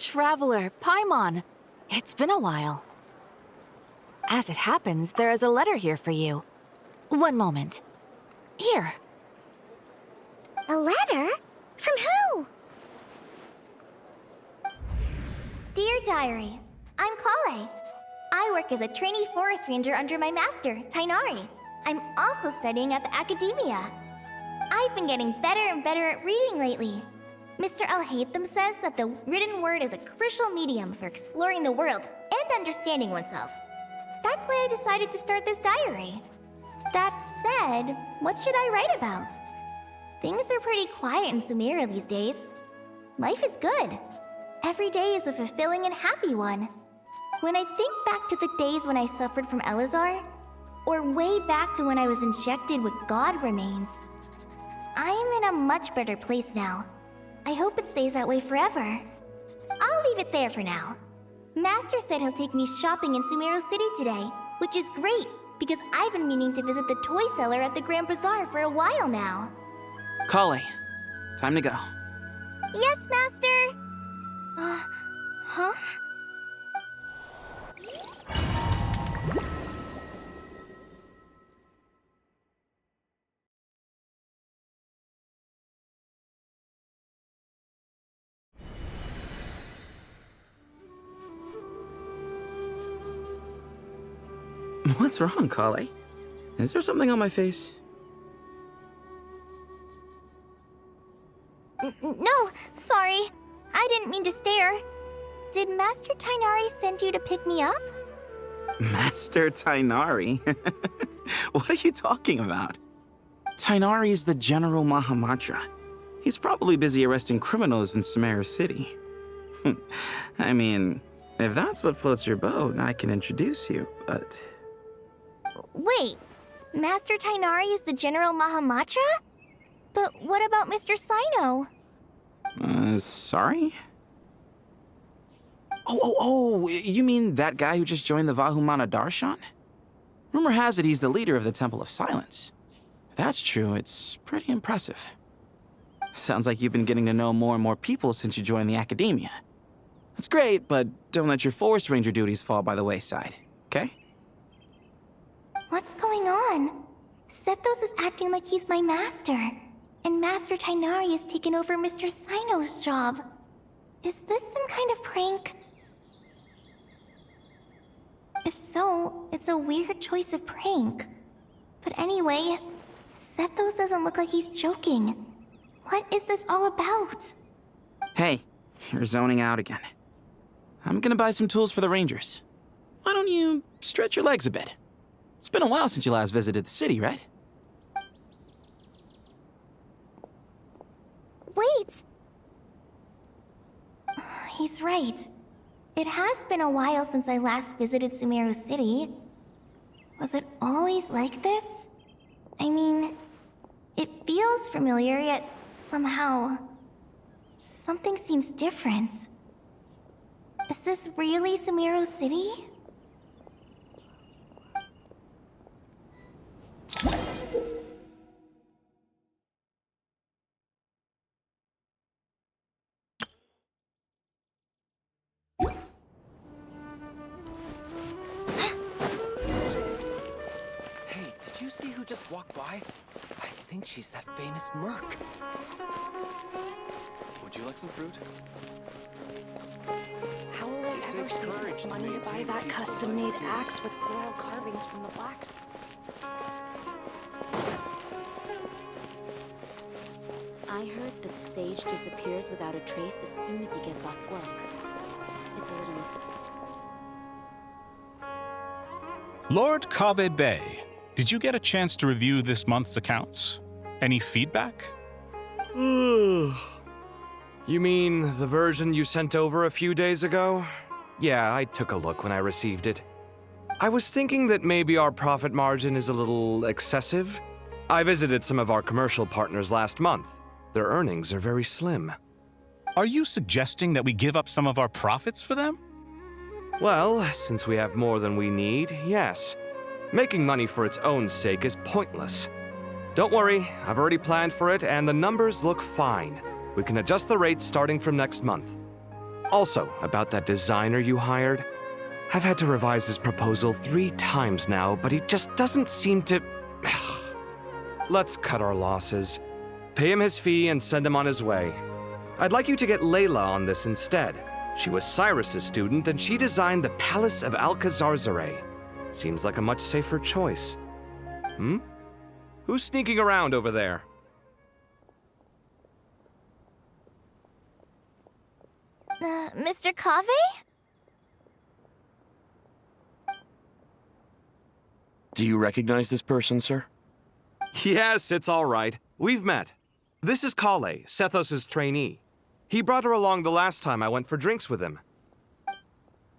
Traveler, Paimon. It's been a while. As it happens, there is a letter here for you. One moment. Here. A letter? From who? Dear Diary, I'm Kale. I work as a trainee forest ranger under my master, Tighnari. I'm also studying at the academia. I've been getting better and better at reading lately. Mr. Al-Haytham says that the written word is a crucial medium for exploring the world and understanding oneself. That's why I decided to start this diary. That said, what should I write about? Things are pretty quiet in Sumeru these days. Life is good. Every day is a fulfilling and happy one. When I think back to the days when I suffered from Elazar, or way back to when I was injected with God remains, I'm in a much better place now. I hope it stays that way forever. I'll leave it there for now. Master said he'll take me shopping in Sumeru City today, which is great, because I've been meaning to visit the toy seller at the Grand Bazaar for a while now. Kale, time to go. Yes, Master! Huh? What's wrong, Kale? Is there something on my face? No, sorry. I didn't mean to stare. Did Master Tighnari send you to pick me up? Master Tighnari? What are you talking about? Tighnari is the General Mahamatra. He's probably busy arresting criminals in Sumeru City. I mean, if that's what floats your boat, I can introduce you, but... Wait, Master Tighnari is the General Mahamatra? But what about Mr. Sino? Sorry? Oh, you mean that guy who just joined the Vahumana Darshan? Rumor has it he's the leader of the Temple of Silence. If that's true, it's pretty impressive. Sounds like you've been getting to know more and more people since you joined the academia. That's great, but don't let your forest ranger duties fall by the wayside, okay? What's going on? Sethos is acting like he's my master, and Master Tighnari has taken over Mr. Sino's job. Is this some kind of prank? If so, it's a weird choice of prank. But anyway, Sethos doesn't look like he's joking. What is this all about? Hey, you're zoning out again. I'm gonna buy some tools for the rangers. Why don't you stretch your legs a bit? It's been a while since you last visited the city, right? Wait! He's right. It has been a while since I last visited Sumeru City. Was it always like this? I mean, it feels familiar, yet somehow... something seems different. Is this really Sumeru City? Just walked by? I think she's that famous merc. Would you like some fruit? How will I ever save money to buy that custom-made axe with floral carvings from the blacksmith? I heard that the sage disappears without a trace as soon as he gets off work. It's a little... Lord Kabe Bay, did you get a chance to review this month's accounts? Any feedback? You mean the version you sent over a few days ago? Yeah, I took a look when I received it. I was thinking that maybe our profit margin is a little excessive. I visited some of our commercial partners last month. Their earnings are very slim. Are you suggesting that we give up some of our profits for them? Well, since we have more than we need, yes. Making money for its own sake is pointless. Don't worry, I've already planned for it and the numbers look fine. We can adjust the rates starting from next month. Also, about that designer you hired. I've had to revise his proposal 3 times now, but he just doesn't seem to... Let's cut our losses. Pay him his fee and send him on his way. I'd like you to get Layla on this instead. She was Cyrus's student, and she designed the Palace of Alcazarzare. Seems like a much safer choice. Who's sneaking around over there? Mr. Cave? Do you recognize this person, sir? Yes, it's all right. We've met. This is Kale, Sethos' trainee. He brought her along the last time I went for drinks with him.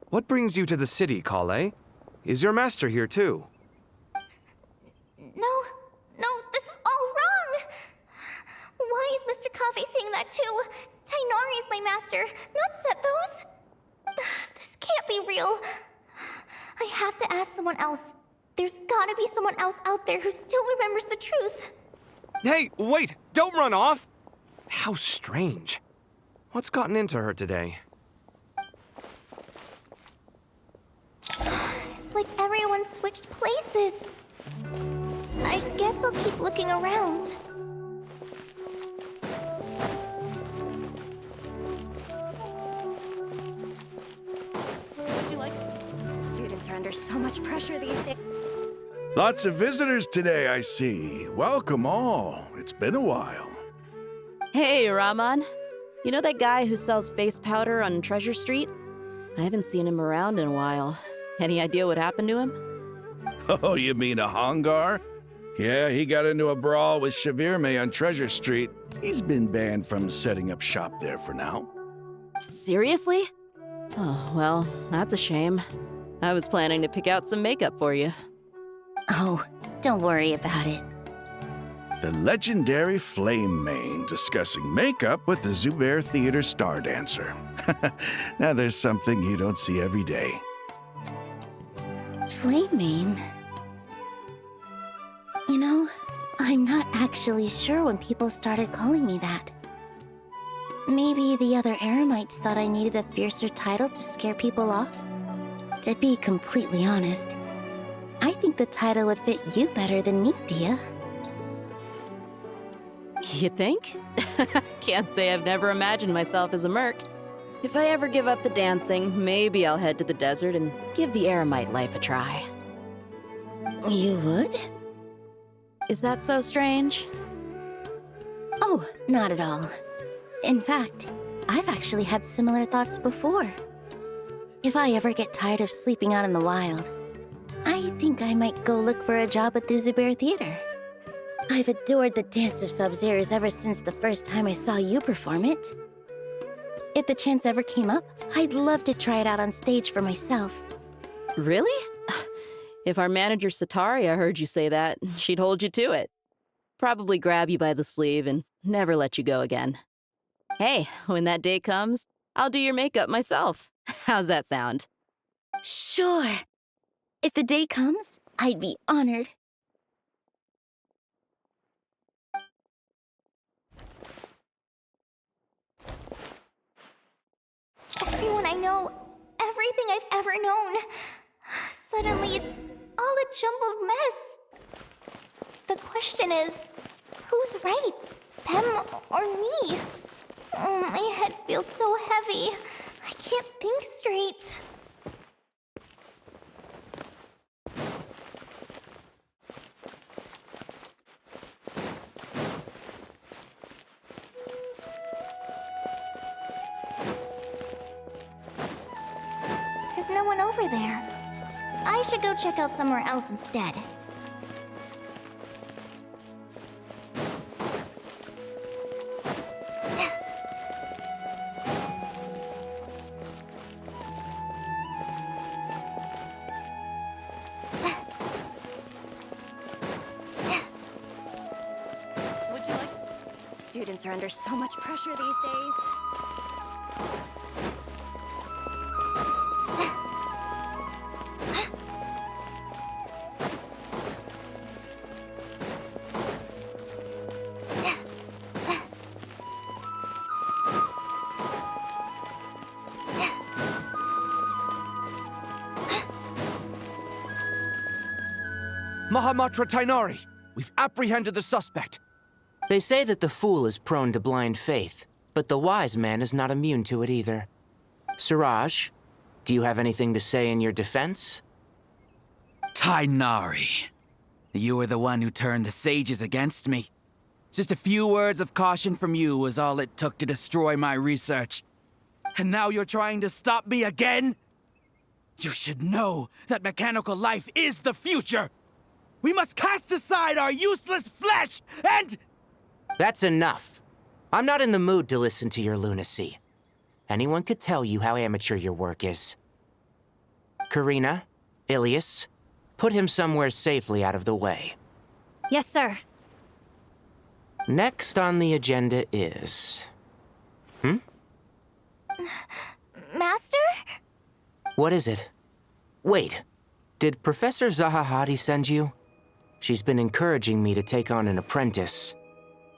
What brings you to the city, Kale? Is your master here too? No, this is all wrong! Why is Mr. Cave saying that too? Tainari is my master, not Sethos. This can't be real. I have to ask someone else. There's gotta be someone else out there who still remembers the truth. Hey, wait! Don't run off! How strange. What's gotten into her today? It's like everyone switched places. I guess I'll keep looking around. Would you like? Students are under so much pressure these days. Lots of visitors today, I see. Welcome all. It's been a while. Hey, Rahman. You know that guy who sells face powder on Treasure Street? I haven't seen him around in a while. Any idea what happened to him? Oh, you mean a Hongar? Yeah, he got into a brawl with Shavirme on Treasure Street. He's been banned from setting up shop there for now. Seriously? Oh, well, that's a shame. I was planning to pick out some makeup for you. Oh, don't worry about it. The legendary Flame Mane discussing makeup with the Zubair Theater star dancer. Now there's something you don't see every day. Flaming? You know, I'm not actually sure when people started calling me that. Maybe the other Eremites thought I needed a fiercer title to scare people off? To be completely honest, I think the title would fit you better than me, Dia. You think? Can't say I've never imagined myself as a merc. If I ever give up the dancing, maybe I'll head to the desert and give the Eremite life a try. You would? Is that so strange? Oh, not at all. In fact, I've actually had similar thoughts before. If I ever get tired of sleeping out in the wild, I think I might go look for a job at the Zubair Theater. I've adored the dance of Sub-Zeros ever since the first time I saw you perform it. If the chance ever came up, I'd love to try it out on stage for myself. Really? If our manager Sataria heard you say that, she'd hold you to it. Probably grab you by the sleeve and never let you go again. Hey, when that day comes, I'll do your makeup myself. How's that sound? Sure. If the day comes, I'd be honored. Everyone I know, everything I've ever known. Suddenly it's all a jumbled mess. The question is, who's right? Them or me? Oh, my head feels so heavy. I can't think straight. There's no one over there. I should go check out somewhere else instead. Would you like? Students are under so much pressure these days. Mahamatra Tainari! We've apprehended the suspect. They say that the fool is prone to blind faith, but the wise man is not immune to it either. Suraj, do you have anything to say in your defense? Tainari, you were the one who turned the sages against me. Just a few words of caution from you was all it took to destroy my research. And now you're trying to stop me again? You should know that mechanical life is the future! We must cast aside our useless flesh and... That's enough. I'm not in the mood to listen to your lunacy. Anyone could tell you how amateur your work is. Karina, Ilias, put him somewhere safely out of the way. Yes, sir. Next on the agenda is... Master? What is it? Wait, did Professor Zahahati send you? She's been encouraging me to take on an apprentice.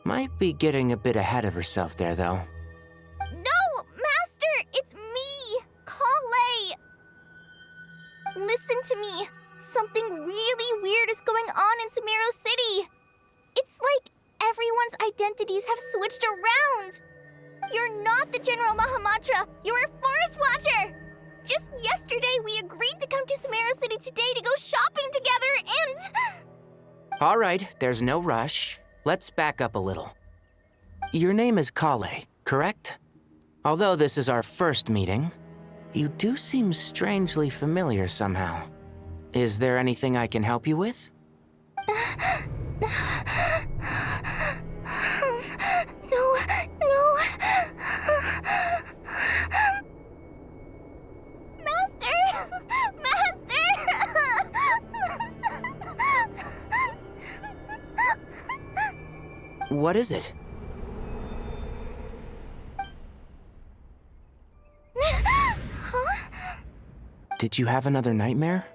Might be getting a bit ahead of herself there, though. No, Master! It's me! Kale! Listen to me. Something really weird is going on in Sumeru City. It's like everyone's identities have switched around. You're not the General Mahamatra. You're a Forest Watcher. Just yesterday, we agreed to come to Sumeru City today to go shopping together and... All right, there's no rush. Let's back up a little. Your name is Kale, correct? Although this is our first meeting, you do seem strangely familiar somehow. Is there anything I can help you with? No. Master! What is it? Huh? Did you have another nightmare?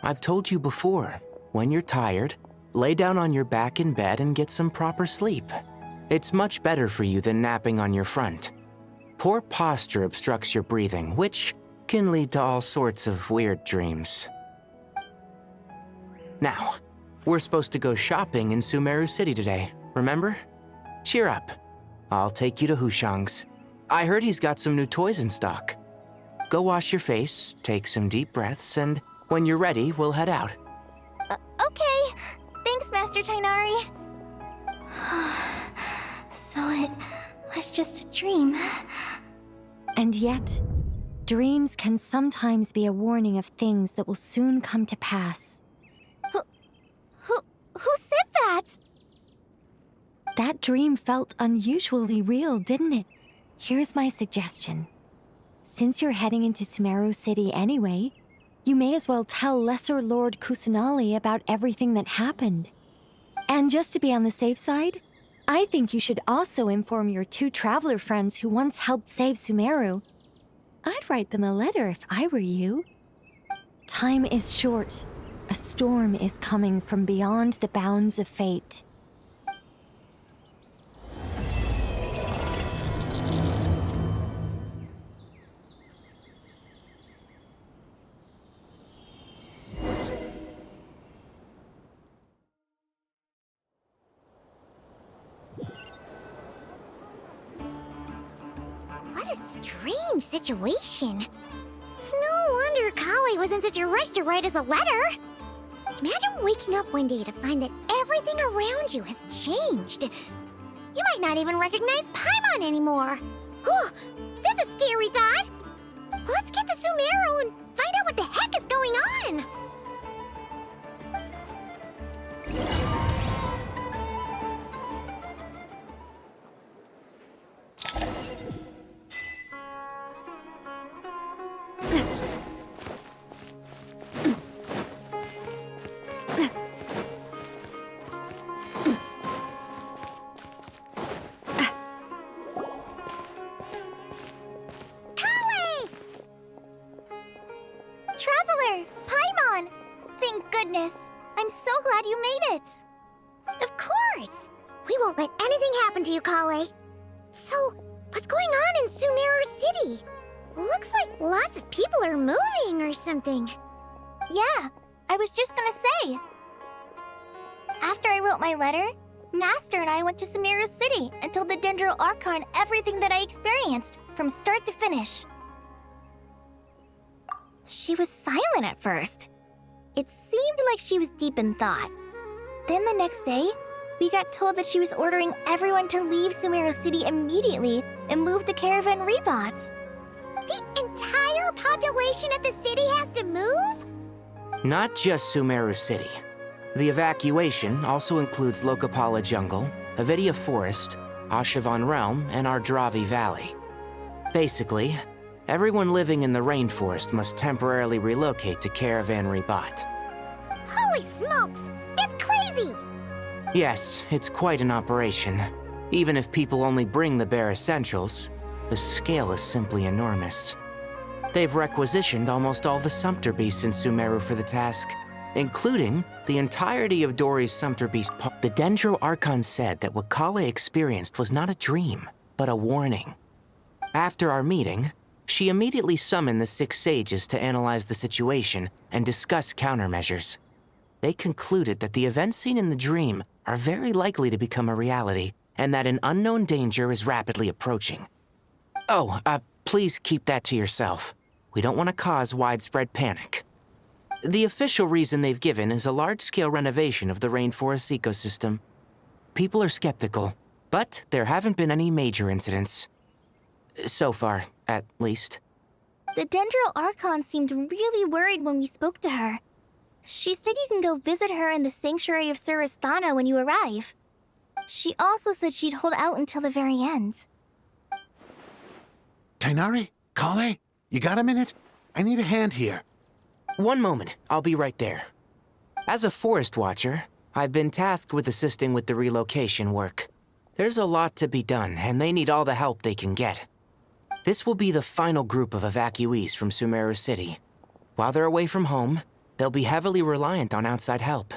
I've told you before, when you're tired, lay down on your back in bed and get some proper sleep. It's much better for you than napping on your front. Poor posture obstructs your breathing, which can lead to all sorts of weird dreams. Now, we're supposed to go shopping in Sumeru City today, remember? Cheer up. I'll take you to Hushang's. I heard he's got some new toys in stock. Go wash your face, take some deep breaths, and when you're ready, we'll head out. Okay. Thanks, Master Tainari. So it was just a dream. And yet, dreams can sometimes be a warning of things that will soon come to pass. Who said that? That dream felt unusually real, didn't it? Here's my suggestion. Since you're heading into Sumeru City anyway, you may as well tell Lesser Lord Kusanali about everything that happened. And just to be on the safe side, I think you should also inform your 2 traveler friends who once helped save Sumeru. I'd write them a letter if I were you. Time is short. A storm is coming from beyond the bounds of fate. What a strange situation. No wonder Kale was in such a rush to write us a letter. Imagine waking up one day to find that everything around you has changed. You might not even recognize Paimon anymore. Oh, that's a scary thought. Let's get to Sumeru and find out what the heck is going on. Traveler! Paimon! Thank goodness. I'm so glad you made it. Of course! We won't let anything happen to you, Kale. So, what's going on in Sumeru City? Looks like lots of people are moving or something. Yeah, I was just gonna say. After I wrote my letter, Master and I went to Sumeru City and told the Dendro Archon everything that I experienced, from start to finish. She was silent at first. It seemed like she was deep in thought. Then the next day, we got told that she was ordering everyone to leave Sumeru City immediately and move to Caravan Rebot. The entire population of the city has to move? Not just Sumeru City. The evacuation also includes Lokapala Jungle, Avidia Forest, Ashavan Realm, and Ardravi Valley. Basically, everyone living in the rainforest must temporarily relocate to Caravan Rebot. Holy smokes! That's crazy! Yes, it's quite an operation. Even if people only bring the bare essentials, the scale is simply enormous. They've requisitioned almost all the Sumpter Beasts in Sumeru for the task, including the entirety of Dory's Sumpter Beast. The Dendro Archon said that what Kale experienced was not a dream, but a warning. After our meeting, she immediately summoned the 6 sages to analyze the situation and discuss countermeasures. They concluded that the events seen in the dream are very likely to become a reality, and that an unknown danger is rapidly approaching. Oh, please keep that to yourself. We don't want to cause widespread panic. The official reason they've given is a large-scale renovation of the rainforest ecosystem. People are skeptical, but there haven't been any major incidents. So far, at least. The Dendro Archon seemed really worried when we spoke to her. She said you can go visit her in the Sanctuary of Surasthana when you arrive. She also said she'd hold out until the very end. Tighnari? Kale? You got a minute? I need a hand here. One moment, I'll be right there. As a forest watcher, I've been tasked with assisting with the relocation work. There's a lot to be done, and they need all the help they can get. This will be the final group of evacuees from Sumeru City. While they're away from home, they'll be heavily reliant on outside help.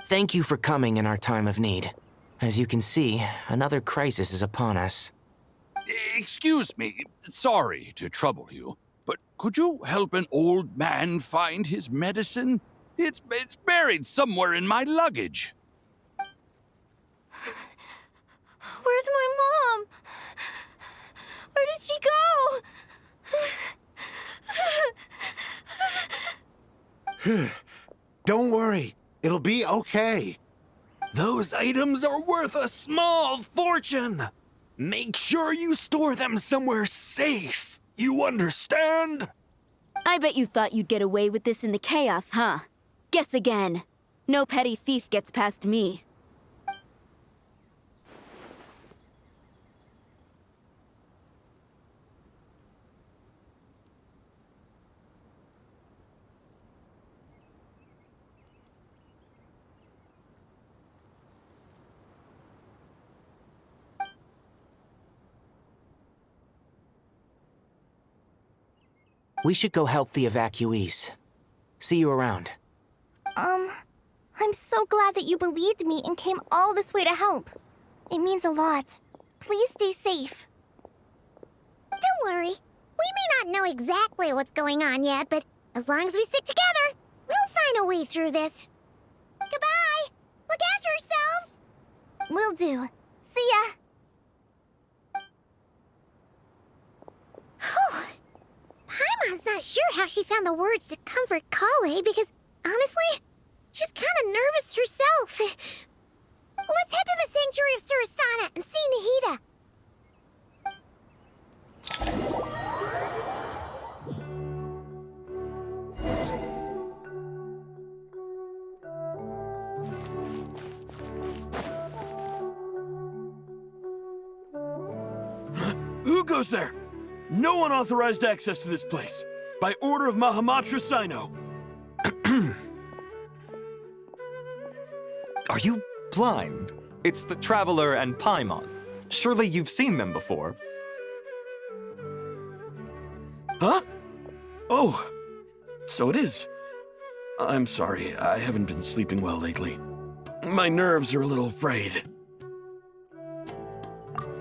Thank you for coming in our time of need. As you can see, another crisis is upon us. Excuse me, sorry to trouble you, but could you help an old man find his medicine? It's buried somewhere in my luggage. Where's my mom? Where did she go? Don't worry, it'll be okay. Those items are worth a small fortune. Make sure you store them somewhere safe. You understand? I bet you thought you'd get away with this in the chaos, huh? Guess again. No petty thief gets past me. We should go help the evacuees. See you around. I'm so glad that you believed me and came all this way to help. It means a lot. Please stay safe. Don't worry. We may not know exactly what's going on yet, but as long as we stick together, we'll find a way through this. Goodbye! Look after yourselves! Will do. See ya! Paimon's not sure how she found the words to comfort Kale because, honestly, she's kind of nervous herself. Let's head to the Sanctuary of Surasthana and see Nahida. Who goes there? No unauthorized access to this place. By order of Mahamatra Sino. Are you blind? It's the Traveler and Paimon. Surely you've seen them before. Huh? Oh, so it is. I'm sorry, I haven't been sleeping well lately. My nerves are a little frayed.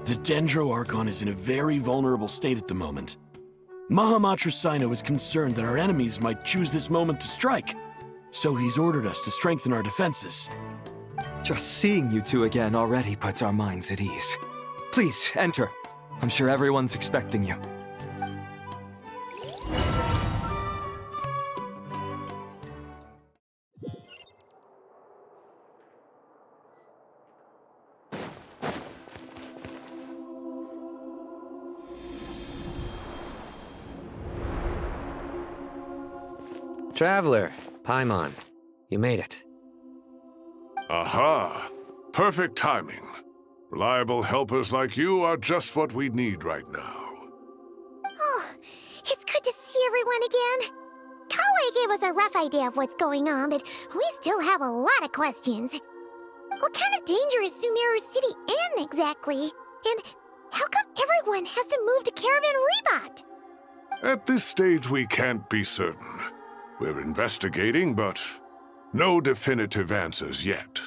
The Dendro Archon is in a very vulnerable state at the moment. Mahamatra Sino is concerned that our enemies might choose this moment to strike, so he's ordered us to strengthen our defenses. Just seeing you two again already puts our minds at ease. Please, enter. I'm sure everyone's expecting you. Traveler, Paimon, you made it. Aha! Perfect timing. Reliable helpers like you are just what we need right now. Oh, it's good to see everyone again. Kale gave us a rough idea of what's going on, but we still have a lot of questions. What kind of danger is Sumeru City in exactly? And how come everyone has to move to Caravan Rebot? At this stage, we can't be certain. We're investigating, but no definitive answers yet.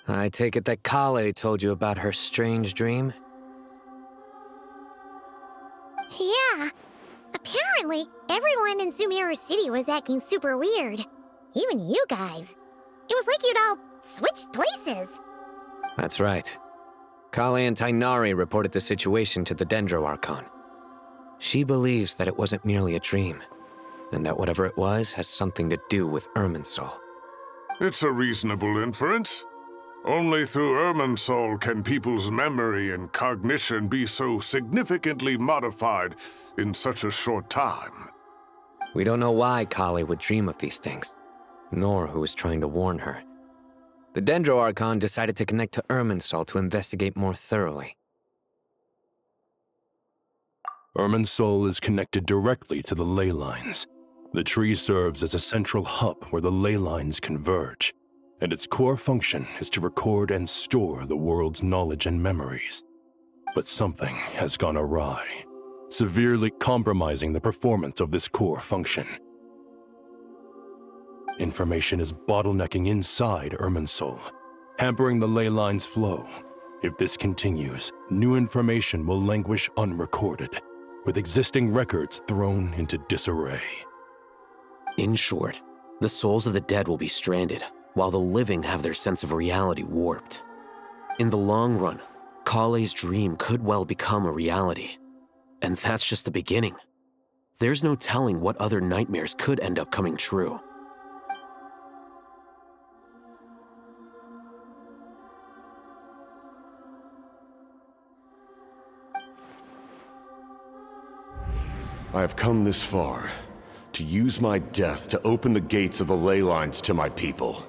I take it that Kale told you about her strange dream? Yeah. Apparently, everyone in Sumeru City was acting super weird. Even you guys. It was like you'd all switched places. That's right. Kale and Tainari reported the situation to the Dendro Archon. She believes that it wasn't merely a dream, and that whatever it was has something to do with Irminsul. It's a reasonable inference. Only through Irminsul can people's memory and cognition be so significantly modified in such a short time. We don't know why Kale would dream of these things, nor who was trying to warn her. The Dendro Archon decided to connect to Irminsul to investigate more thoroughly. Irminsul is connected directly to the ley lines. The tree serves as a central hub where the ley lines converge, and its core function is to record and store the world's knowledge and memories. But something has gone awry, severely compromising the performance of this core function. Information is bottlenecking inside Irminsul, hampering the ley line's flow. If this continues, new information will languish unrecorded, with existing records thrown into disarray. In short, the souls of the dead will be stranded, while the living have their sense of reality warped. In the long run, Kale's dream could well become a reality. And that's just the beginning. There's no telling what other nightmares could end up coming true. I have come this far, to use my death to open the gates of the ley lines to my people.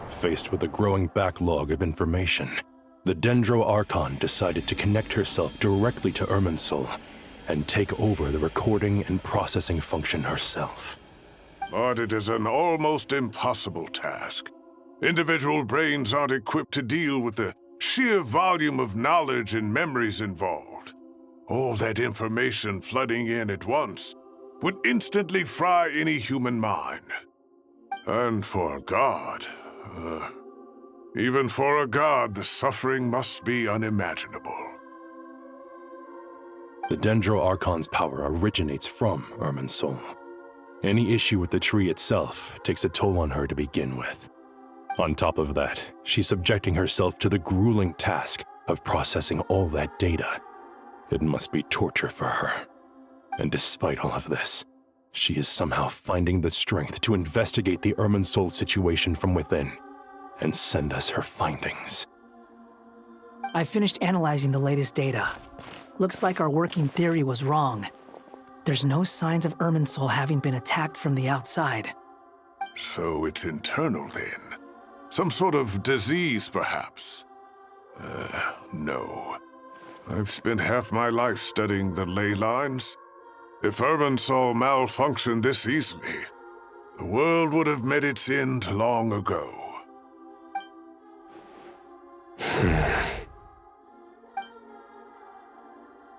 Faced with a growing backlog of information, the Dendro Archon decided to connect herself directly to Irminsul and take over the recording and processing function herself. But it is an almost impossible task. Individual brains aren't equipped to deal with the sheer volume of knowledge and memories involved. All that information flooding in at once would instantly fry any human mind. And for a god, even for a god, the suffering must be unimaginable. The Dendro Archon's power originates from Irminsul. Any issue with the tree itself takes a toll on her to begin with. On top of that, she's subjecting herself to the grueling task of processing all that data. It must be torture for her. And despite all of this, she is somehow finding the strength to investigate the Irminsul situation from within and send us her findings. I finished analyzing the latest data. Looks like our working theory was wrong. There's no signs of Irminsul having been attacked from the outside. So it's internal then? Some sort of disease, perhaps? No. I've spent half my life studying the ley lines. If Irminsul malfunctioned this easily, the world would have met its end long ago.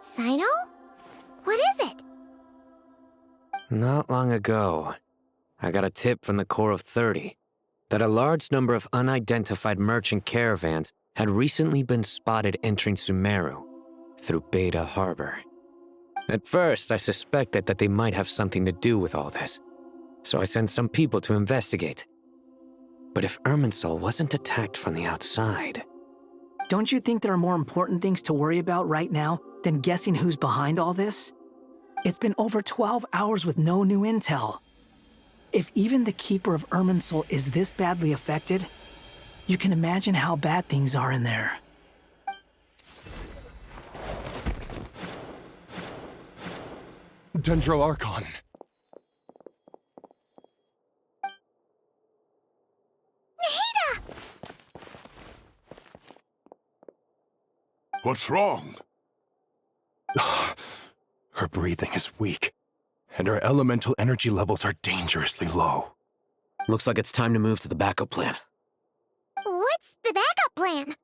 Sino? What is it? Not long ago, I got a tip from the Core of 30 that a large number of unidentified merchant caravans had recently been spotted entering Sumeru through Beta Harbor. At first, I suspected that they might have something to do with all this, so I sent some people to investigate. But if Irminsul wasn't attacked from the outside... Don't you think there are more important things to worry about right now than guessing who's behind all this? It's been over 12 hours with no new intel. If even the Keeper of Irminsul is this badly affected, you can imagine how bad things are in there. Dendro Archon. Nahida! What's wrong? Her breathing is weak, and her elemental energy levels are dangerously low. Looks like it's time to move to the backup plan. What's the backup plan?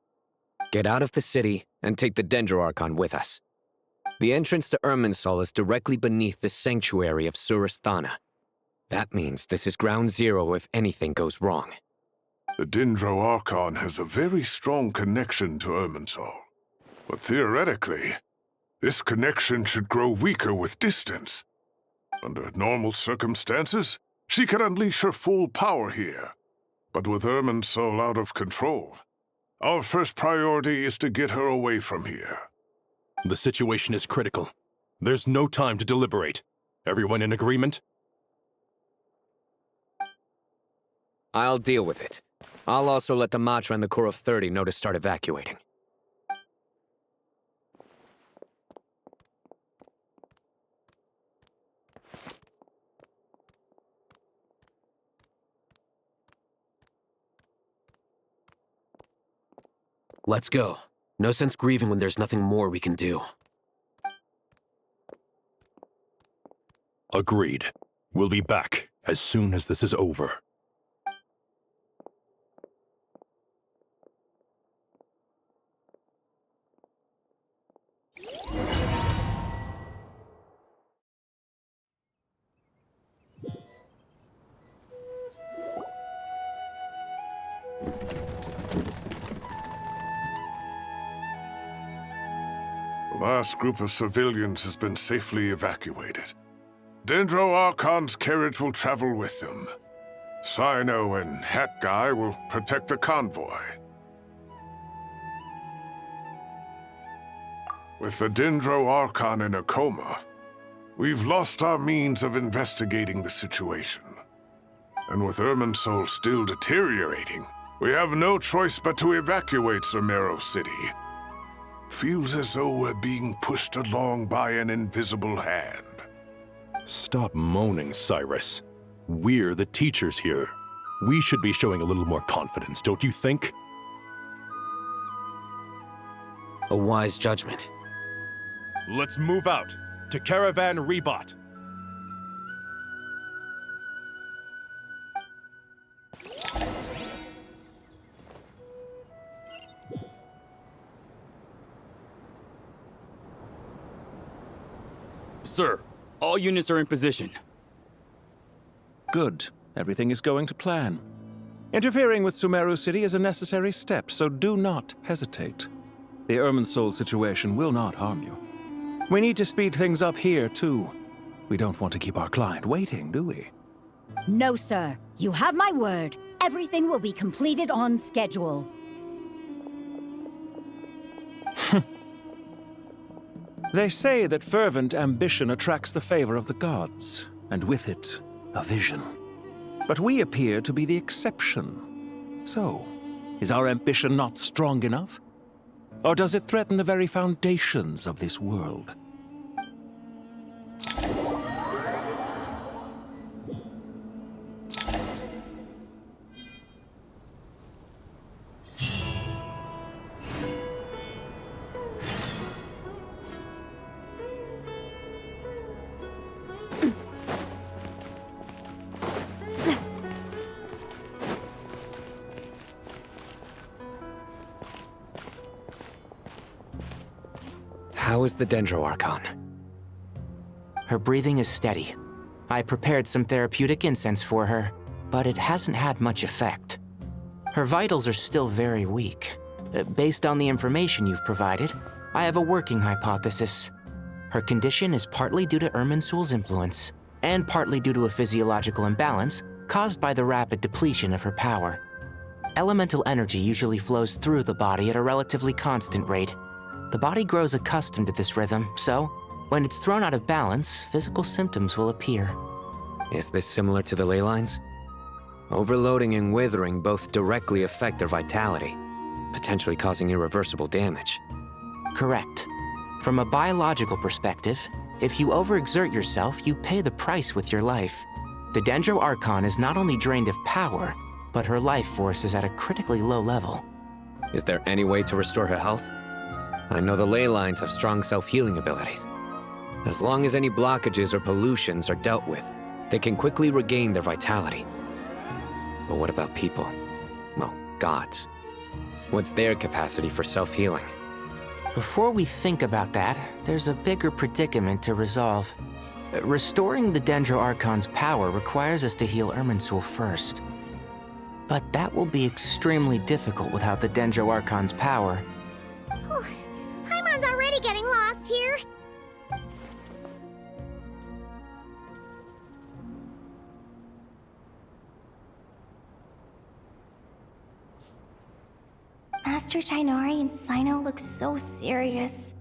Get out of the city and take the Dendro Archon with us. The entrance to Irminsul is directly beneath the sanctuary of Surasthana. That means this is ground zero if anything goes wrong. The Dendro Archon has a very strong connection to Irminsul. But theoretically, this connection should grow weaker with distance. Under normal circumstances, she can unleash her full power here. But with Irminsul out of control, our first priority is to get her away from here. The situation is critical. There's no time to deliberate. Everyone in agreement? I'll deal with it. I'll also let the Matra and the Core of 30 know to start evacuating. Let's go. No sense grieving when there's nothing more we can do. Agreed. We'll be back as soon as this is over. The last group of civilians has been safely evacuated. Dendro Archon's carriage will travel with them. Sino and Hat Guy will protect the convoy. With the Dendro Archon in a coma, we've lost our means of investigating the situation. And with Irminsul still deteriorating, we have no choice but to evacuate Sumeru City. Feels as though we're being pushed along by an invisible hand. Stop moaning, Cyrus. We're the teachers here. We should be showing a little more confidence, don't you think? A wise judgment. Let's move out to Caravan Rebot. Sir, all units are in position. Good. Everything is going to plan. Interfering with Sumeru City is a necessary step, so do not hesitate. The Irminsul situation will not harm you. We need to speed things up here, too. We don't want to keep our client waiting, do we? No, sir. You have my word. Everything will be completed on schedule. They say that fervent ambition attracts the favor of the gods, and with it, a vision. But we appear to be the exception. So, is our ambition not strong enough? Or does it threaten the very foundations of this world? How is the Dendro Archon? Her breathing is steady. I prepared some therapeutic incense for her, but it hasn't had much effect. Her vitals are still very weak. Based on the information you've provided, I have a working hypothesis. Her condition is partly due to Irminsul's influence, and partly due to a physiological imbalance caused by the rapid depletion of her power. Elemental energy usually flows through the body at a relatively constant rate. The body grows accustomed to this rhythm, so when it's thrown out of balance, physical symptoms will appear. Is this similar to the ley lines? Overloading and withering both directly affect their vitality, potentially causing irreversible damage. Correct. From a biological perspective, if you overexert yourself, you pay the price with your life. The Dendro Archon is not only drained of power, but her life force is at a critically low level. Is there any way to restore her health? I know the ley lines have strong self-healing abilities. As long as any blockages or pollutions are dealt with, they can quickly regain their vitality. But what about people? Well, gods. What's their capacity for self-healing? Before we think about that, there's a bigger predicament to resolve. Restoring the Dendro Archon's power requires us to heal Irminsul first. But that will be extremely difficult without the Dendro Archon's power. Paimon's already getting lost here. Master Tighnari and Sino look so serious.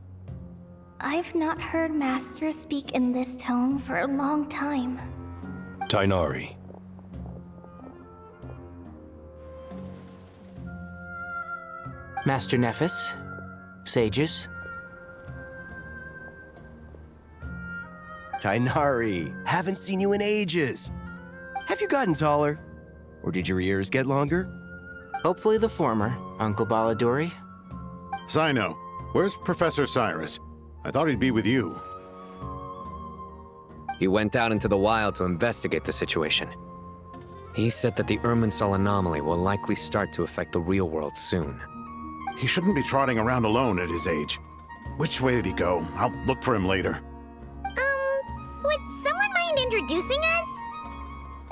I've not heard Master speak in this tone for a long time. Tighnari. Master Nephis, sages. Tighnari, haven't seen you in ages. Have you gotten taller? Or did your ears get longer? Hopefully the former, Uncle Baladuri. Sino, where's Professor Cyrus? I thought he'd be with you. He went out into the wild to investigate the situation. He said that the Irminsul anomaly will likely start to affect the real world soon. He shouldn't be trotting around alone at his age. Which way did he go? I'll look for him later. Would someone mind introducing us?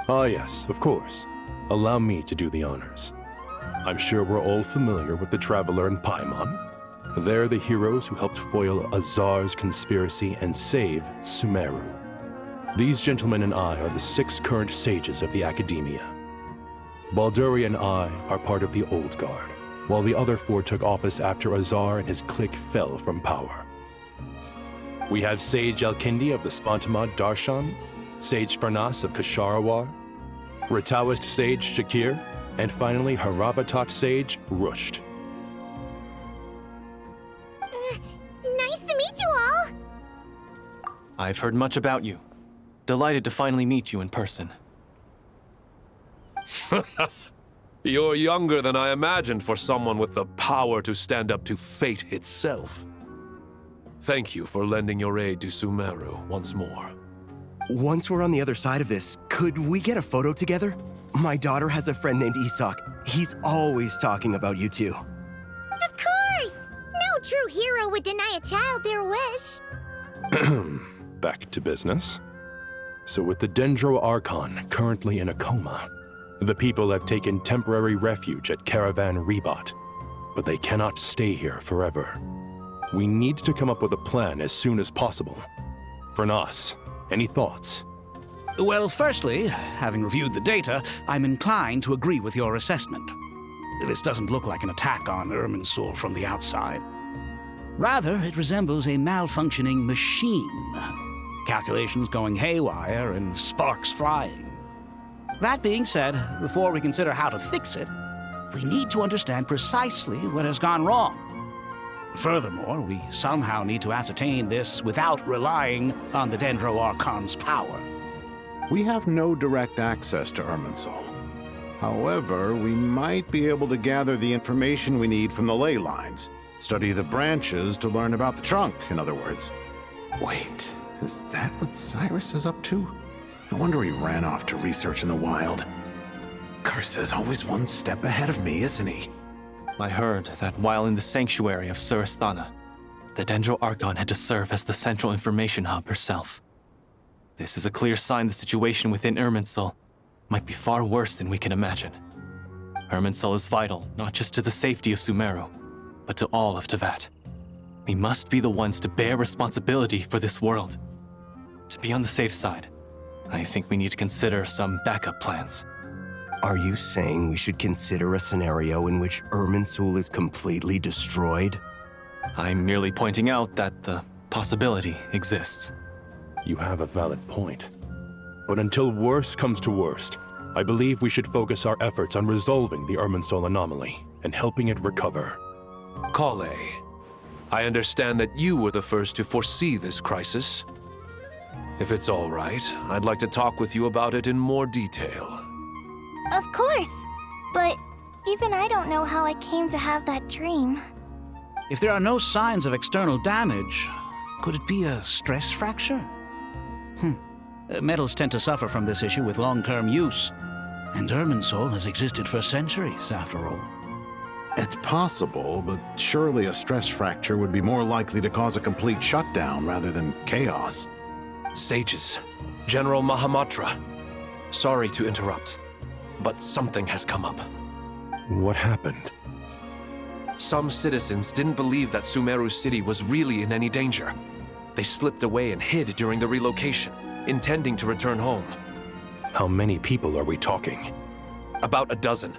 Ah yes, of course. Allow me to do the honors. I'm sure we're all familiar with the Traveler and Paimon. They're the heroes who helped foil Azar's conspiracy and save Sumeru. These gentlemen and I are the 6 current sages of the Academia. Balduri and I are part of the Old Guard, while the other 4 took office after Azar and his clique fell from power. We have Sage Alkindi of the Spontamad Darshan, Sage Farnas of Kasharawar, Rataoist Sage Shakir, and finally Haravatat Sage Rusht. Nice to meet you all! I've heard much about you. Delighted to finally meet you in person. You're younger than I imagined for someone with the power to stand up to fate itself. Thank you for lending your aid to Sumeru once more. Once we're on the other side of this, could we get a photo together? My daughter has a friend named Isak. He's always talking about you two. Of course! No true hero would deny a child their wish. Back to business. So with the Dendro Archon currently in a coma, the people have taken temporary refuge at Caravan Rebat, but they cannot stay here forever. We need to come up with a plan as soon as possible. Fernas, any thoughts? Well, firstly, having reviewed the data, I'm inclined to agree with your assessment. This doesn't look like an attack on Irminsul from the outside. Rather, it resembles a malfunctioning machine. Calculations going haywire and sparks flying. That being said, before we consider how to fix it, we need to understand precisely what has gone wrong. Furthermore, we somehow need to ascertain this without relying on the Dendro Archon's power. We have no direct access to Irminsul. However, we might be able to gather the information we need from the ley lines. Study the branches to learn about the trunk, in other words. Wait, is that what Cyrus is up to? No wonder he ran off to research in the wild. Curse always one step ahead of me, isn't he? I heard that while in the sanctuary of Surasthana, the Dendro Archon had to serve as the central information hub herself. This is a clear sign the situation within Irminsul might be far worse than we can imagine. Irminsul is vital, not just to the safety of Sumeru, but to all of Teyvat. We must be the ones to bear responsibility for this world. To be on the safe side, I think we need to consider some backup plans. Are you saying we should consider a scenario in which Irminsul is completely destroyed? I'm merely pointing out that the possibility exists. You have a valid point. But until worst comes to worst, I believe we should focus our efforts on resolving the Irminsul anomaly and helping it recover. Kale, I understand that you were the first to foresee this crisis. If it's all right, I'd like to talk with you about it in more detail. Of course, but even I don't know how I came to have that dream. If there are no signs of external damage, could it be a stress fracture? Metals tend to suffer from this issue with long-term use, and Irminsul has existed for centuries, after all. It's possible, but surely a stress fracture would be more likely to cause a complete shutdown rather than chaos. Sages, General Mahamatra, sorry to interrupt, but something has come up. What happened? Some citizens didn't believe that Sumeru City was really in any danger. They slipped away and hid during the relocation, intending to return home. How many people are we talking? About a dozen.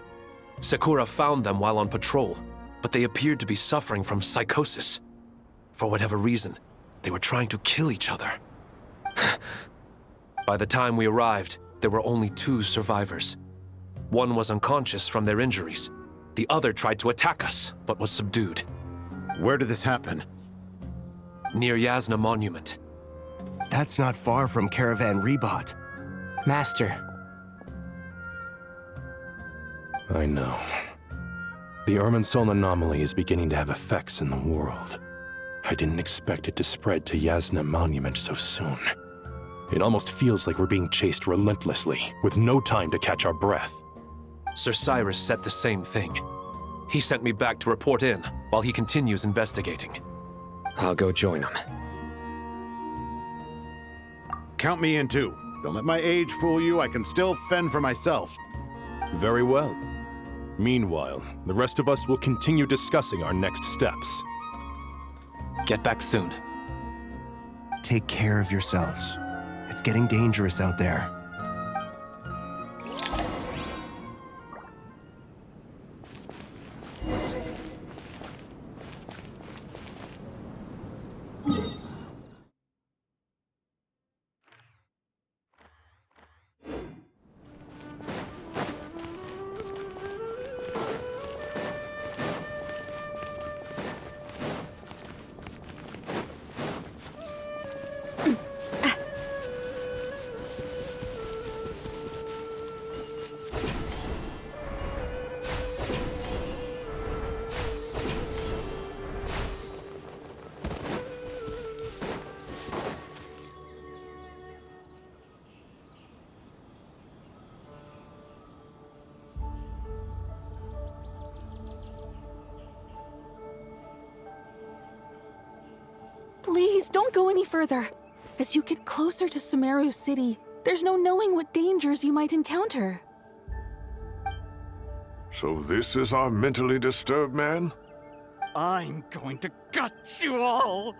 Sakura found them while on patrol, but they appeared to be suffering from psychosis. For whatever reason, they were trying to kill each other. By the time we arrived, there were only 2 survivors. One was unconscious from their injuries. The other tried to attack us, but was subdued. Where did this happen? Near Yasna Monument. That's not far from Caravan Rebot. Master. I know. The Irminsul anomaly is beginning to have effects in the world. I didn't expect it to spread to Yasna Monument so soon. It almost feels like we're being chased relentlessly, with no time to catch our breath. Sir Cyrus said the same thing. He sent me back to report in, while he continues investigating. I'll go join him. Count me in too. Don't let my age fool you, I can still fend for myself. Very well. Meanwhile, the rest of us will continue discussing our next steps. Get back soon. Take care of yourselves. It's getting dangerous out there. Please, don't go any further. As you get closer to Sumeru City, there's no knowing what dangers you might encounter. So this is our mentally disturbed man? I'm going to gut you all!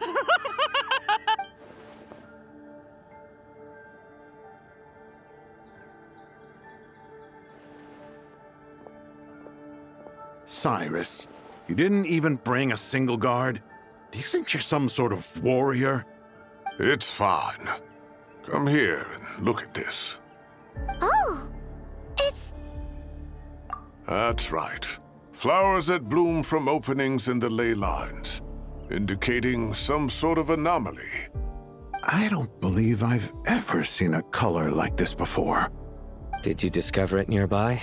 Cyrus, you didn't even bring a single guard? Do you think you're some sort of warrior? It's fine. Come here and look at this. Oh, it's... That's right. Flowers that bloom from openings in the ley lines, indicating some sort of anomaly. I don't believe I've ever seen a color like this before. Did you discover it nearby?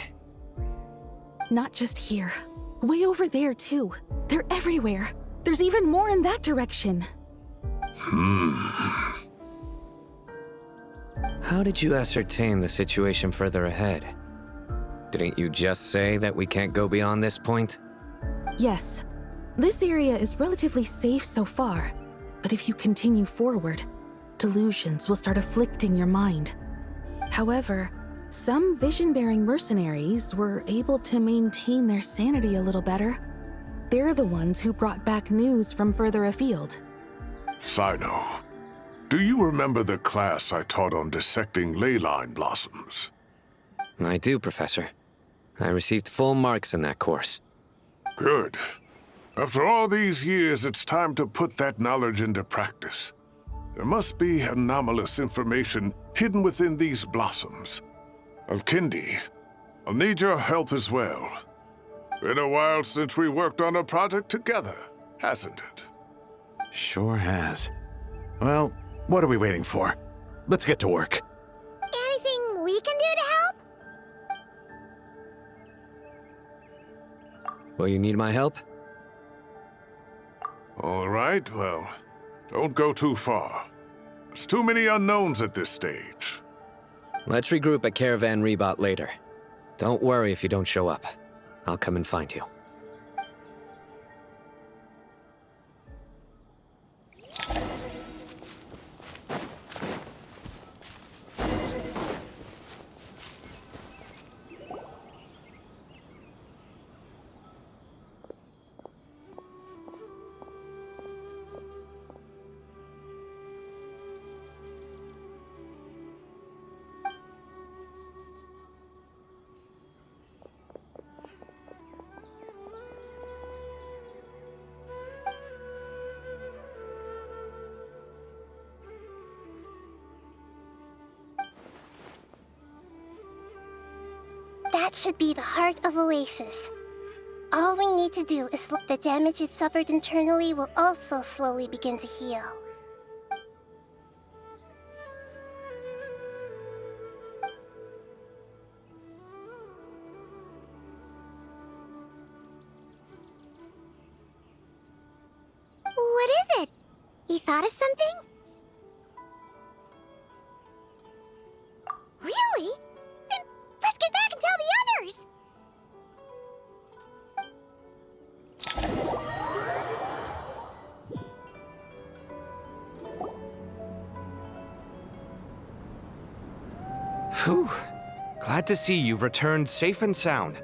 Not just here. Way over there, too. They're everywhere. There's even more in that direction. How did you ascertain the situation further ahead? Didn't you just say that we can't go beyond this point? Yes. This area is relatively safe so far, but if you continue forward, delusions will start afflicting your mind. However, some vision-bearing mercenaries were able to maintain their sanity a little better. They're the ones who brought back news from further afield. Sino, do you remember the class I taught on dissecting ley line blossoms? I do, Professor. I received full marks in that course. Good. After all these years, it's time to put that knowledge into practice. There must be anomalous information hidden within these blossoms. Alkindi, I'll need your help as well. Been a while since we worked on a project together, hasn't it? Sure has. Well, what are we waiting for? Let's get to work. Anything we can do to help? Will you need my help? All right, well, don't go too far. There's too many unknowns at this stage. Let's regroup at Caravan Rebot later. Don't worry if you don't show up. I'll come and find you. That should be the heart of Oasis. All we need to do is the damage it suffered internally will also slowly begin to heal. What is it? You thought of something? Really? Then let's get back and tell the others! Whew. Glad to see you've returned safe and sound.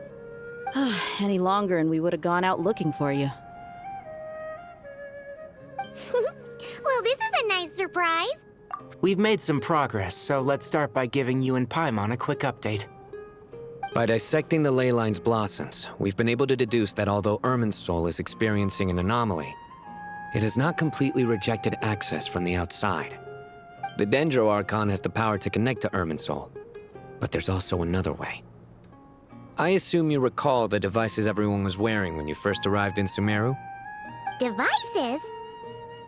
Any longer and we would have gone out looking for you. Well, this is a nice surprise. We've made some progress, so let's start by giving you and Paimon a quick update. By dissecting the ley line's blossoms, we've been able to deduce that although Irminsul is experiencing an anomaly, it has not completely rejected access from the outside. The Dendro Archon has the power to connect to Irminsul, but there's also another way. I assume you recall the devices everyone was wearing when you first arrived in Sumeru? Devices?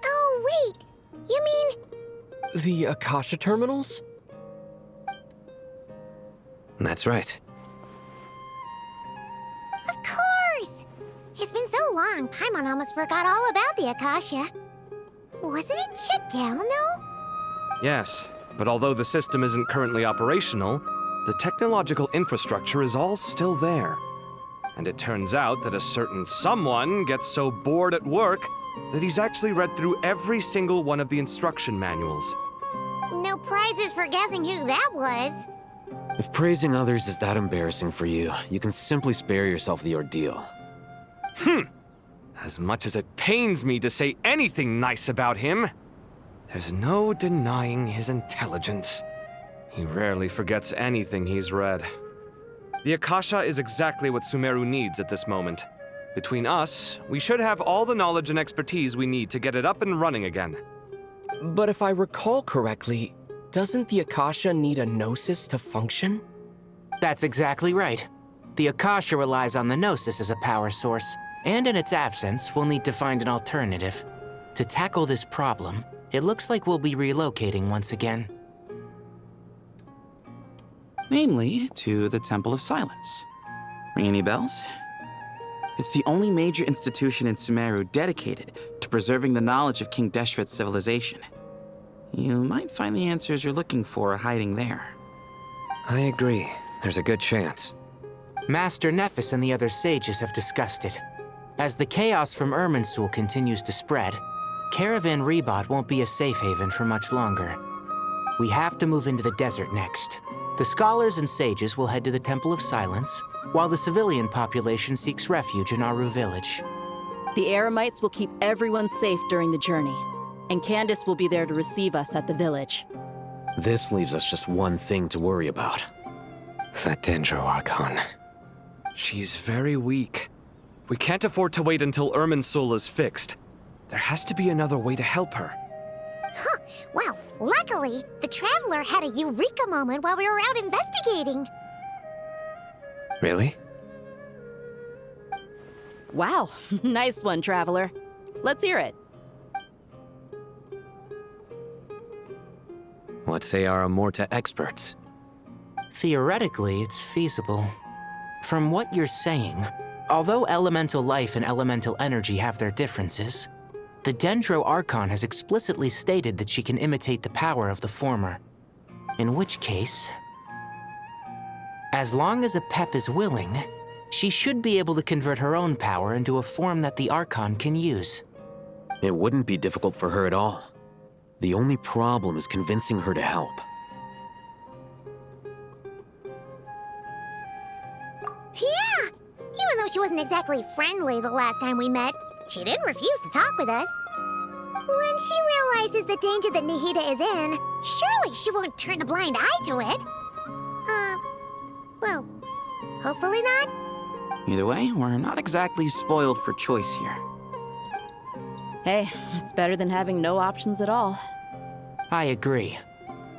Oh, wait. You mean... The Akasha terminals? That's right. Of course! It's been so long, Paimon almost forgot all about the Akasha. Wasn't it shut down, though? Yes, but although the system isn't currently operational, the technological infrastructure is all still there. And it turns out that a certain someone gets so bored at work that he's actually read through every single one of the instruction manuals. No prizes for guessing who that was. If praising others is that embarrassing for you, you can simply spare yourself the ordeal. As much as it pains me to say anything nice about him, there's no denying his intelligence. He rarely forgets anything he's read. The Akasha is exactly what Sumeru needs at this moment. Between us, we should have all the knowledge and expertise we need to get it up and running again. But if I recall correctly, doesn't the Akasha need a gnosis to function? That's exactly right. The Akasha relies on the Gnosis as a power source, and in its absence, we'll need to find an alternative. To tackle this problem, it looks like we'll be relocating once again. Namely, to the Temple of Silence. Ring any bells? It's the only major institution in Sumeru dedicated to preserving the knowledge of King Deshret's civilization. You might find the answers you're looking for hiding there. I agree. There's a good chance. Master Nephis and the other sages have discussed it. As the chaos from Irminsul continues to spread, Caravan Rebot won't be a safe haven for much longer. We have to move into the desert next. The scholars and sages will head to the Temple of Silence, while the civilian population seeks refuge in Aru village. The Eremites will keep everyone safe during the journey, and Candace will be there to receive us at the village. This leaves us just one thing to worry about. That Dendro Archon. She's very weak. We can't afford to wait until Irminsul is fixed. There has to be another way to help her. Huh. Well, luckily, the Traveler had a eureka moment while we were out investigating. Really? Wow, nice one, Traveler. Let's hear it. What say our Amorta experts? Theoretically, it's feasible. From what you're saying, although elemental life and elemental energy have their differences, the Dendro Archon has explicitly stated that she can imitate the power of the former. In which case, as long as Apep is willing, she should be able to convert her own power into a form that the Archon can use. It wouldn't be difficult for her at all. The only problem is convincing her to help. Yeah! Even though she wasn't exactly friendly the last time we met, she didn't refuse to talk with us. When she realizes the danger that Nihida is in, surely she won't turn a blind eye to it. Well, hopefully not. Either way, we're not exactly spoiled for choice here. Hey, it's better than having no options at all. I agree.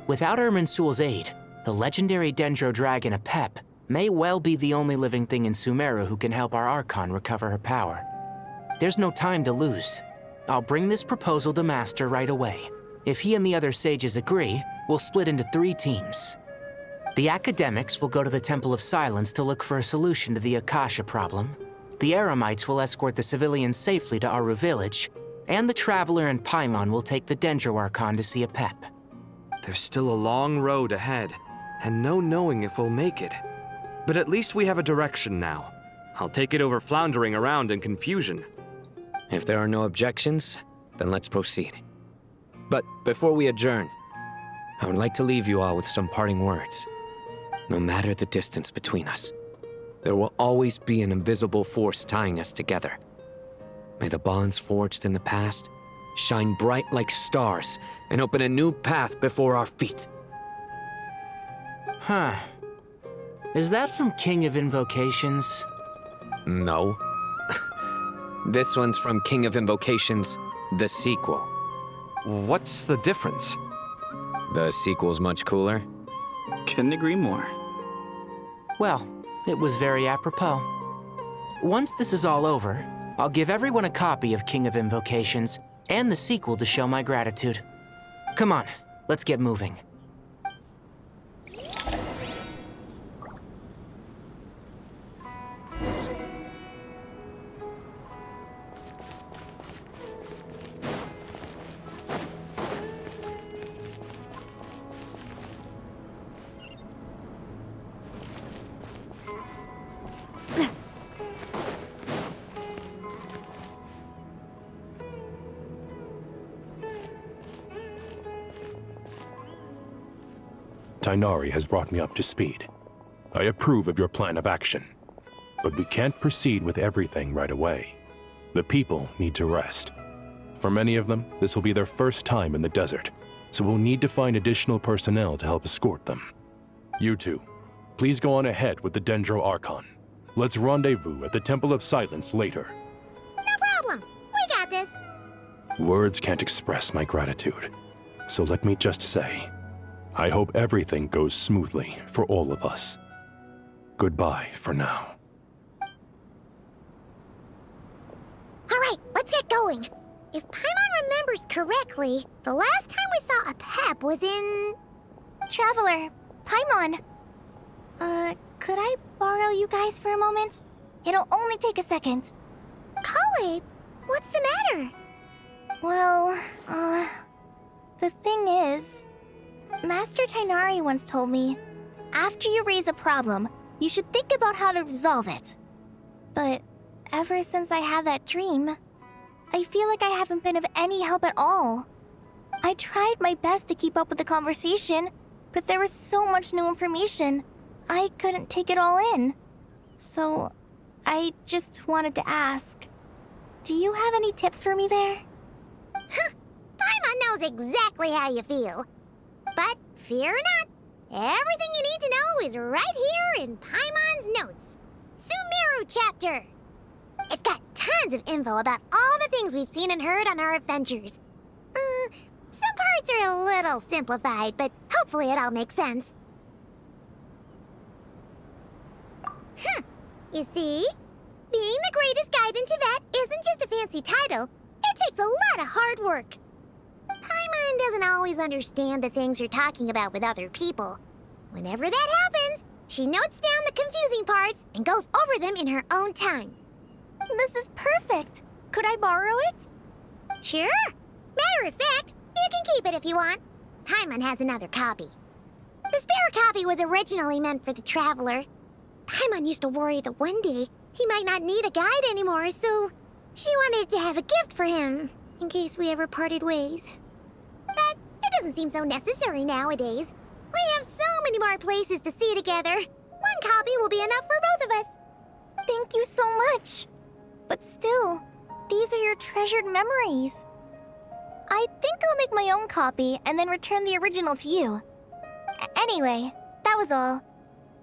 Without Irminsul's aid, the legendary Dendro Dragon Apep may well be the only living thing in Sumeru who can help our Archon recover her power. There's no time to lose. I'll bring this proposal to Master right away. If he and the other sages agree, we'll split into 3 teams. The academics will go to the Temple of Silence to look for a solution to the Akasha problem. The Eremites will escort the civilians safely to Aru village, and the Traveler and Paimon will take the Dendro Archon to see Apep. There's still a long road ahead, and no knowing if we'll make it. But at least we have a direction now. I'll take it over floundering around in confusion. If there are no objections, then let's proceed. But before we adjourn, I would like to leave you all with some parting words. No matter the distance between us, there will always be an invisible force tying us together. May the bonds forged in the past shine bright like stars and open a new path before our feet. Huh. Is that from King of Invocations? No. This one's from King of Invocations, the sequel. What's the difference? The sequel's much cooler. Couldn't agree more. Well, it was very apropos. Once this is all over, I'll give everyone a copy of King of Invocations and the sequel to show my gratitude. Come on, let's get moving. Tighnari has brought me up to speed. I approve of your plan of action. But we can't proceed with everything right away. The people need to rest. For many of them, this will be their first time in the desert, so we'll need to find additional personnel to help escort them. You two, please go on ahead with the Dendro Archon. Let's rendezvous at the Temple of Silence later. No problem. We got this. Words can't express my gratitude. So let me just say, I hope everything goes smoothly for all of us. Goodbye for now. All right, let's get going. If Paimon remembers correctly, the last time we saw Apep was in... Traveler, Paimon. Could I borrow you guys for a moment? It'll only take a second. Kale, what's the matter? Well, the thing is, Master Tighnari once told me, after you raise a problem, you should think about how to resolve it. But ever since I had that dream, I feel like I haven't been of any help at all. I tried my best to keep up with the conversation, but there was so much new information. I couldn't take it all in. So, I just wanted to ask, do you have any tips for me there? Huh. Paimon knows exactly how you feel. But fear not, everything you need to know is right here in Paimon's notes. Sumeru chapter! It's got tons of info about all the things we've seen and heard on our adventures. Some parts are a little simplified, but hopefully it all makes sense. You see? Being the greatest guide in Tibet isn't just a fancy title. It takes a lot of hard work. Paimon doesn't always understand the things you're talking about with other people. Whenever that happens, she notes down the confusing parts and goes over them in her own time. This is perfect. Could I borrow it? Sure. Matter of fact, you can keep it if you want. Paimon has another copy. The spare copy was originally meant for the traveler. Paimon used to worry that one day he might not need a guide anymore, so she wanted to have a gift for him, in case we ever parted ways. But it doesn't seem so necessary nowadays. We have so many more places to see together. One copy will be enough for both of us. Thank you so much. But still, these are your treasured memories. I think I'll make my own copy and then return the original to you. Anyway, that was all.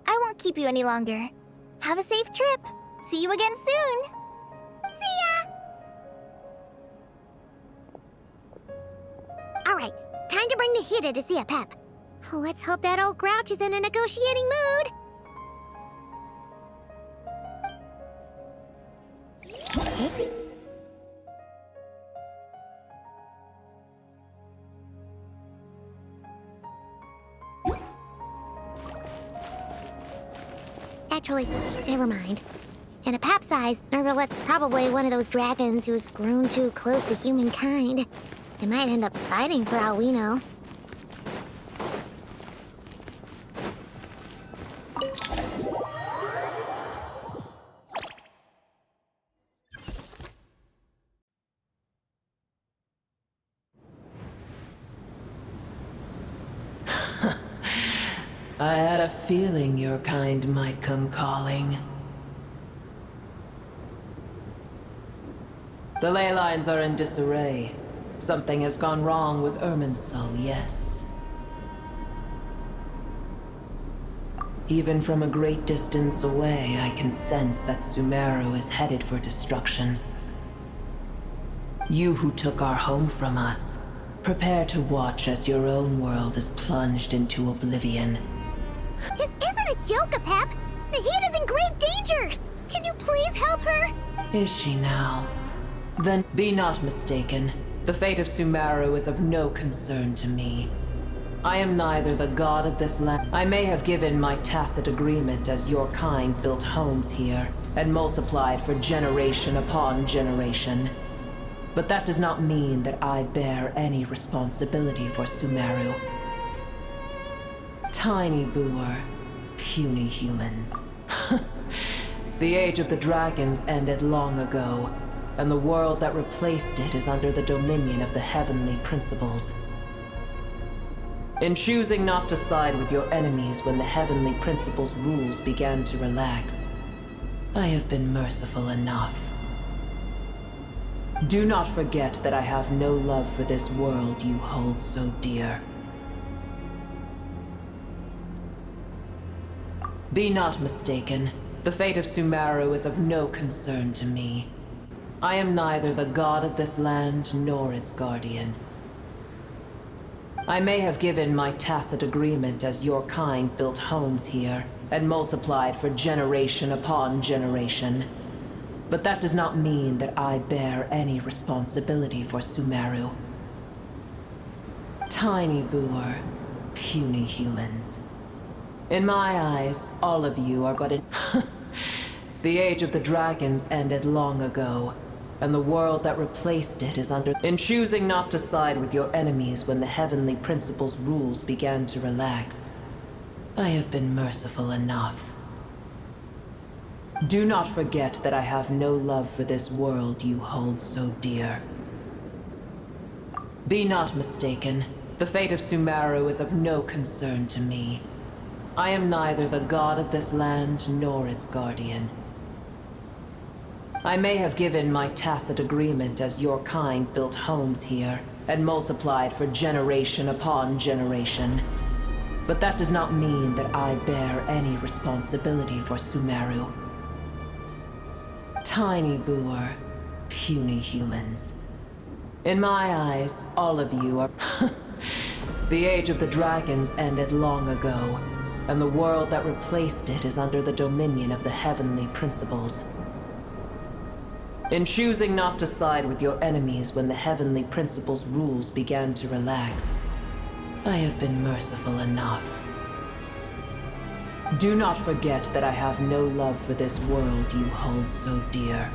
I won't keep you any longer. Have a safe trip. See you again soon. See ya! Alright, time to bring the Hida to see a pep. Let's hope that old grouch is in a negotiating mood. Actually, never mind. In a pap size, Nervalet's probably one of those dragons who's grown too close to humankind. They might end up fighting for all we know. I had a feeling your kind might come calling. The ley lines are in disarray. Something has gone wrong with Irminsul, yes. Even from a great distance away, I can sense that Sumeru is headed for destruction. You who took our home from us, prepare to watch as your own world is plunged into oblivion. This isn't a joke, Apep! Nahida's in grave danger! Can you please help her? Is she now? Then be not mistaken. The fate of Sumeru is of no concern to me. I am neither the god of this land. I may have given my tacit agreement as your kind built homes here and multiplied for generation upon generation. But that does not mean that I bear any responsibility for Sumeru. Tiny boor, puny humans. The age of the dragons ended long ago, and the world that replaced it is under the dominion of the heavenly principles. In choosing not to side with your enemies when the heavenly principles' rules began to relax, I have been merciful enough. Do not forget that I have no love for this world you hold so dear. Be not mistaken. The fate of Sumeru is of no concern to me. I am neither the god of this land nor its guardian. I may have given my tacit agreement as your kind built homes here and multiplied for generation upon generation. But that does not mean that I bear any responsibility for Sumeru. Tiny boor, puny humans. In my eyes, all of you are but in... The age of the dragons ended long ago, and the world that replaced it is under... In choosing not to side with your enemies when the heavenly principles' rules began to relax, I have been merciful enough. Do not forget that I have no love for this world you hold so dear. Be not mistaken. The fate of Sumeru is of no concern to me. I am neither the god of this land nor its guardian. I may have given my tacit agreement as your kind built homes here and multiplied for generation upon generation. But that does not mean that I bear any responsibility for Sumeru. Tiny boor, puny humans. In my eyes, all of you are... The age of the dragons ended long ago, and the world that replaced it is under the dominion of the heavenly principles. In choosing not to side with your enemies when the heavenly principles' rules began to relax, I have been merciful enough. Do not forget that I have no love for this world you hold so dear.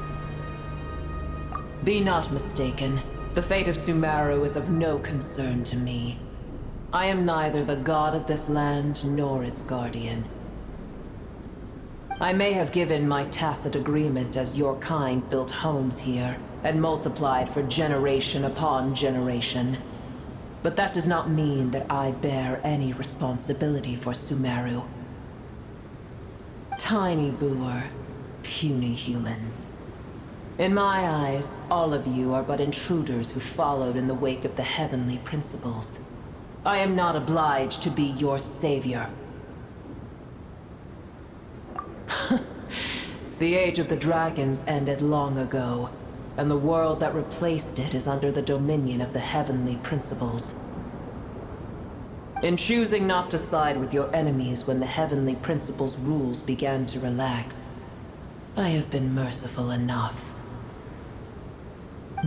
Be not mistaken. The fate of Sumeru is of no concern to me. I am neither the god of this land nor its guardian. I may have given my tacit agreement as your kind built homes here and multiplied for generation upon generation. But that does not mean that I bear any responsibility for Sumeru. Tiny boor, puny humans. In my eyes, all of you are but intruders who followed in the wake of the heavenly principles. I am not obliged to be your savior. The age of the dragons ended long ago, and the world that replaced it is under the dominion of the heavenly principles. In choosing not to side with your enemies when the heavenly principles' rules began to relax, I have been merciful enough.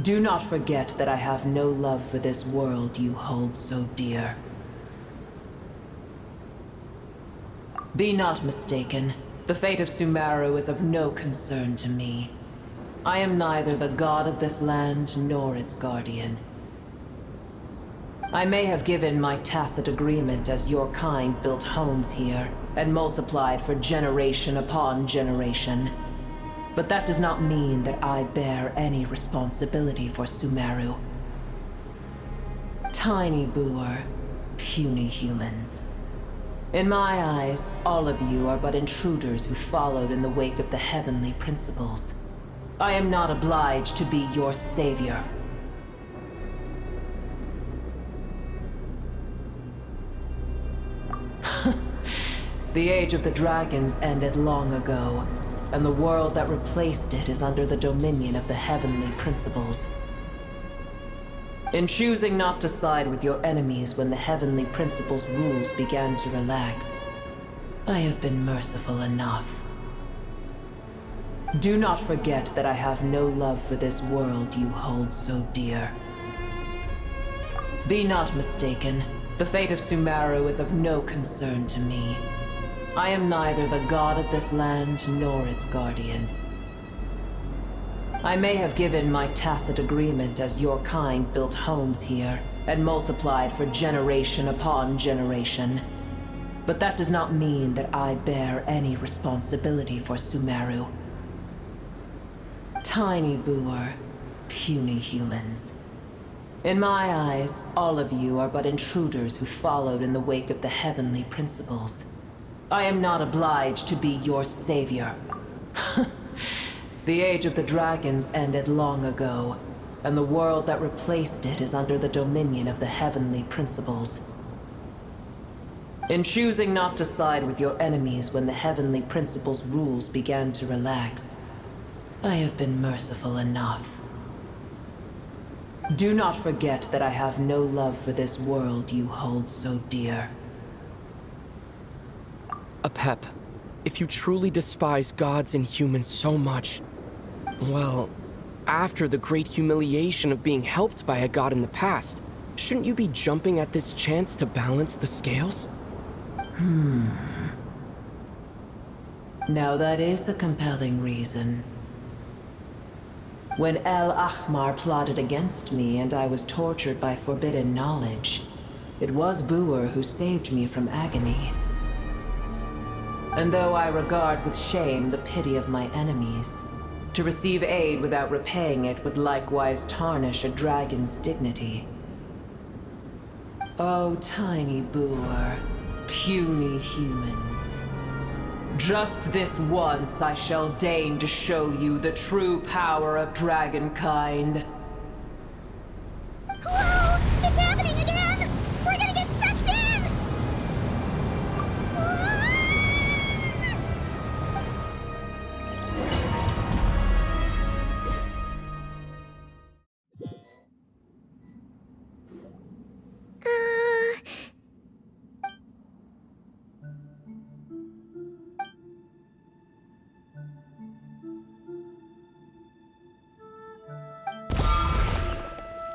Do not forget that I have no love for this world you hold so dear. Be not mistaken. The fate of Sumeru is of no concern to me. I am neither the god of this land nor its guardian. I may have given my tacit agreement as your kind built homes here and multiplied for generation upon generation. But that does not mean that I bear any responsibility for Sumeru. Tiny boor, puny humans. In my eyes, all of you are but intruders who followed in the wake of the heavenly principles. I am not obliged to be your savior. The age of the dragons ended long ago, and the world that replaced it is under the dominion of the heavenly principles. In choosing not to side with your enemies when the heavenly principles' rules began to relax, I have been merciful enough. Do not forget that I have no love for this world you hold so dear. Be not mistaken. The fate of Sumeru is of no concern to me. I am neither the god of this land nor its guardian. I may have given my tacit agreement as your kind built homes here and multiplied for generation upon generation. But that does not mean that I bear any responsibility for Sumeru. Tiny boor, puny humans. In my eyes, all of you are but intruders who followed in the wake of the heavenly principles. I am not obliged to be your savior. The age of the dragons ended long ago, and the world that replaced it is under the dominion of the heavenly principles. In choosing not to side with your enemies when the heavenly principles' rules began to relax, I have been merciful enough. Do not forget that I have no love for this world you hold so dear. Apep, if you truly despise gods and humans so much, well, after the great humiliation of being helped by a god in the past, shouldn't you be jumping at this chance to balance the scales? Now that is a compelling reason. When El Ahmar plotted against me and I was tortured by forbidden knowledge, it was Boer who saved me from agony. And though I regard with shame the pity of my enemies, to receive aid without repaying it would likewise tarnish a dragon's dignity. Oh, tiny boor, puny humans. Just this once I shall deign to show you the true power of dragonkind. Whoa! It's happening again! We're gonna get sucked in!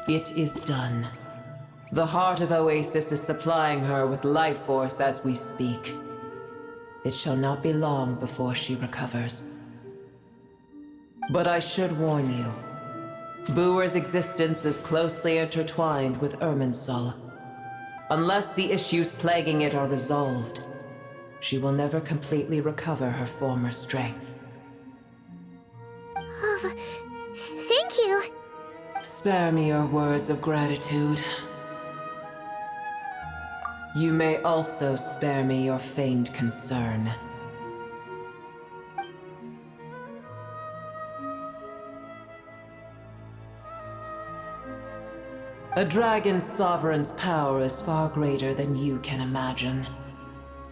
It is done. The heart of Oasis is supplying her with life force as we speak. It shall not be long before she recovers. But I should warn you. Boor's existence is closely intertwined with Irminsul. Unless the issues plaguing it are resolved, she will never completely recover her former strength. Oh, thank you. Spare me your words of gratitude. You may also spare me your feigned concern. A dragon's sovereign's power is far greater than you can imagine.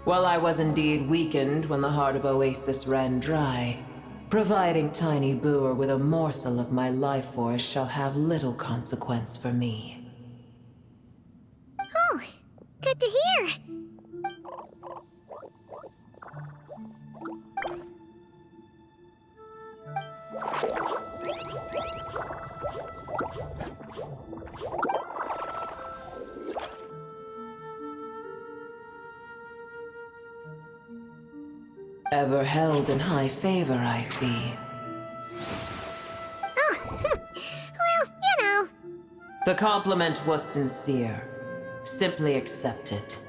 While I was indeed weakened when the heart of Oasis ran dry, providing Tiny Boor with a morsel of my life force shall have little consequence for me. Oh, good to hear. Ever held in high favor, I see. Oh, well, you know. The compliment was sincere. Simply accept it.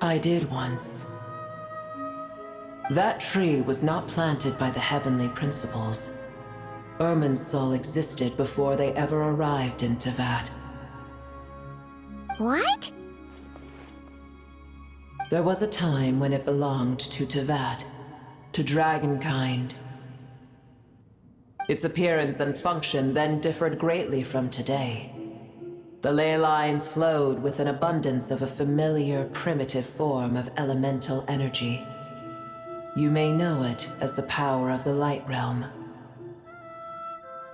I did once. That tree was not planted by the heavenly principles. Irminsul existed before they ever arrived in Teyvat. What? There was a time when it belonged to Teyvat, to dragonkind. Its appearance and function then differed greatly from today. The ley lines flowed with an abundance of a familiar, primitive form of elemental energy. You may know it as the power of the Light Realm.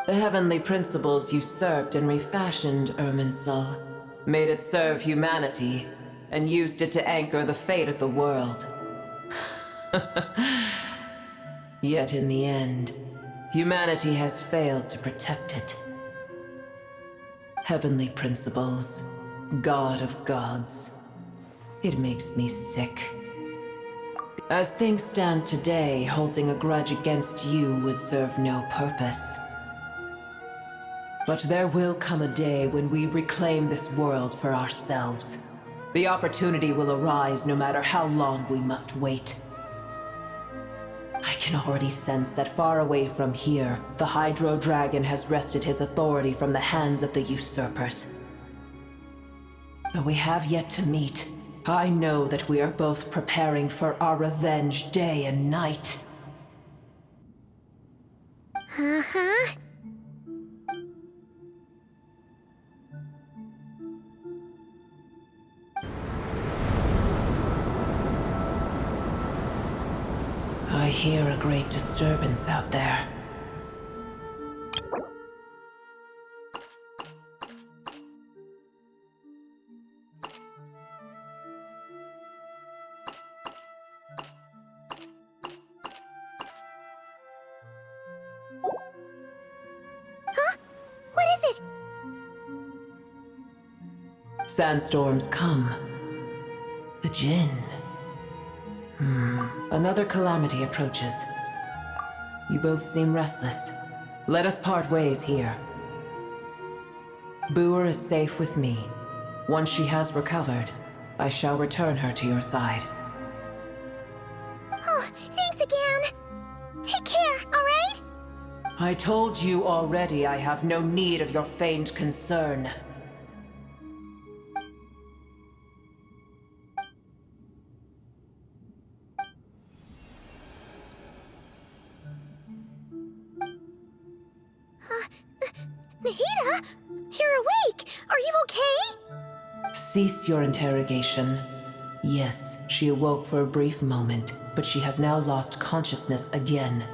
The heavenly principles usurped and refashioned Irminsul, made it serve humanity, and used it to anchor the fate of the world. Yet in the end, humanity has failed to protect it. Heavenly principles, God of gods. It makes me sick. As things stand today, holding a grudge against you would serve no purpose. But there will come a day when we reclaim this world for ourselves. The opportunity will arise no matter how long we must wait. I can already sense that far away from here, the Hydro Dragon has wrested his authority from the hands of the usurpers. Though we have yet to meet, I know that we are both preparing for our revenge day and night. Uh-huh. I hear a great disturbance out there. Huh? What is it? Sandstorms come. The Jinn. Another calamity approaches. You both seem restless. Let us part ways here. Boer is safe with me. Once she has recovered, I shall return her to your side. Oh, thanks again. Take care, alright? I told you already I have no need of your feigned concern. Nahida? You're awake! Are you okay? Cease your interrogation. Yes, she awoke for a brief moment, but she has now lost consciousness again.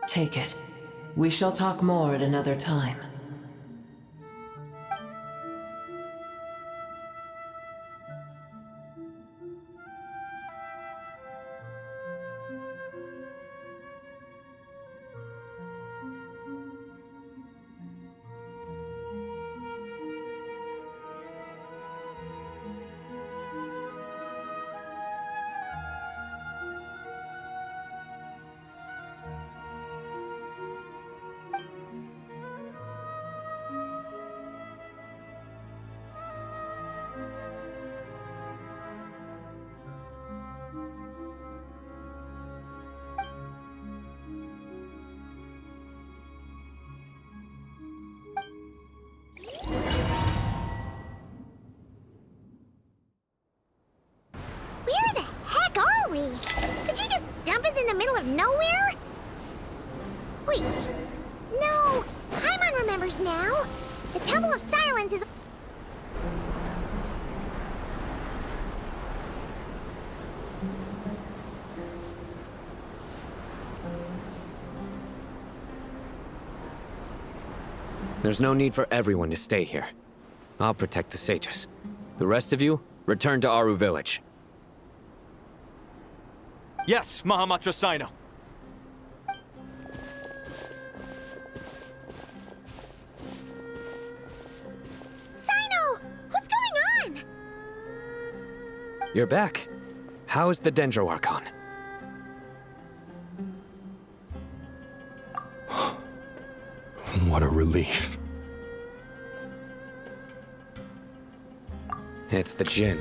Take it. We shall talk more at another time. Where the heck are we? Did you just dump us in the middle of nowhere? Wait. No. Paimon remembers now. The Temple of Silence is... There's no need for everyone to stay here. I'll protect the sages. The rest of you, return to Aru village. Yes, Mahamatra Sino. Sino! What's going on? You're back. How's the Dendro Archon? What a relief. It's the Jinn.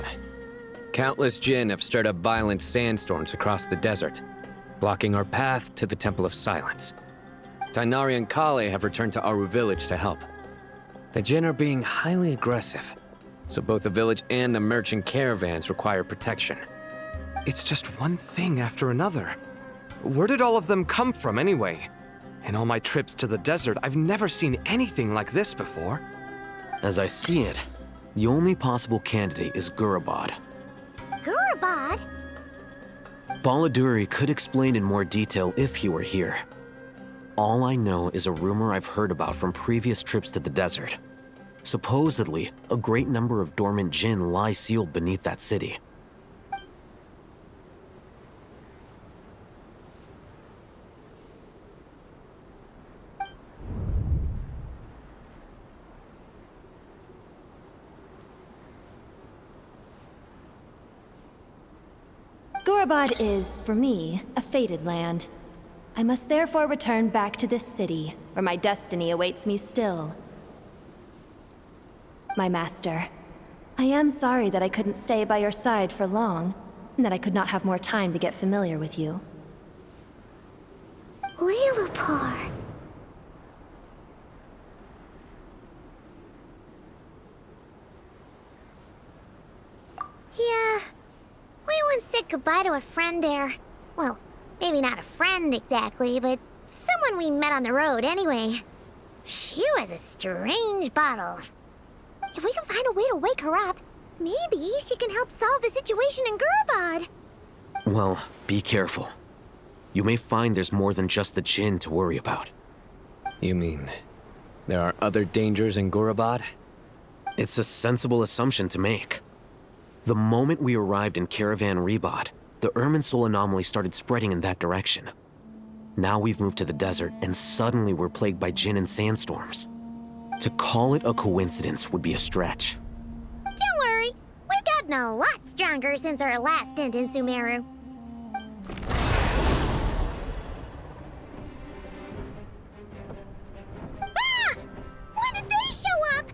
Countless Jinn have stirred up violent sandstorms across the desert, blocking our path to the Temple of Silence. Tighnari and Kale have returned to Aru village to help. The Jinn are being highly aggressive, so both the village and the merchant caravans require protection. It's just one thing after another. Where did all of them come from anyway? In all my trips to the desert, I've never seen anything like this before. As I see it, the only possible candidate is Gurabad. Gurabad? Baladuri could explain in more detail if he were here. All I know is a rumor I've heard about from previous trips to the desert. Supposedly, a great number of dormant Jinn lie sealed beneath that city. Gurabad is, for me, a fated land. I must therefore return back to this city, where my destiny awaits me still. My master, I am sorry that I couldn't stay by your side for long, and that I could not have more time to get familiar with you. Lilupar. Yeah. We once said goodbye to a friend there. Well, maybe not a friend exactly, but someone we met on the road anyway. She was a strange bottle. If we can find a way to wake her up, maybe she can help solve the situation in Gurabad. Well, be careful. You may find there's more than just the Jinn to worry about. You mean, there are other dangers in Gurabad? It's a sensible assumption to make. The moment we arrived in Caravan Rebad, the Irminsul anomaly started spreading in that direction. Now we've moved to the desert, and suddenly we're plagued by Jinn and sandstorms. To call it a coincidence would be a stretch. Don't worry, we've got gotten a lot stronger since our last stint in Sumeru. Ah! When did they show up?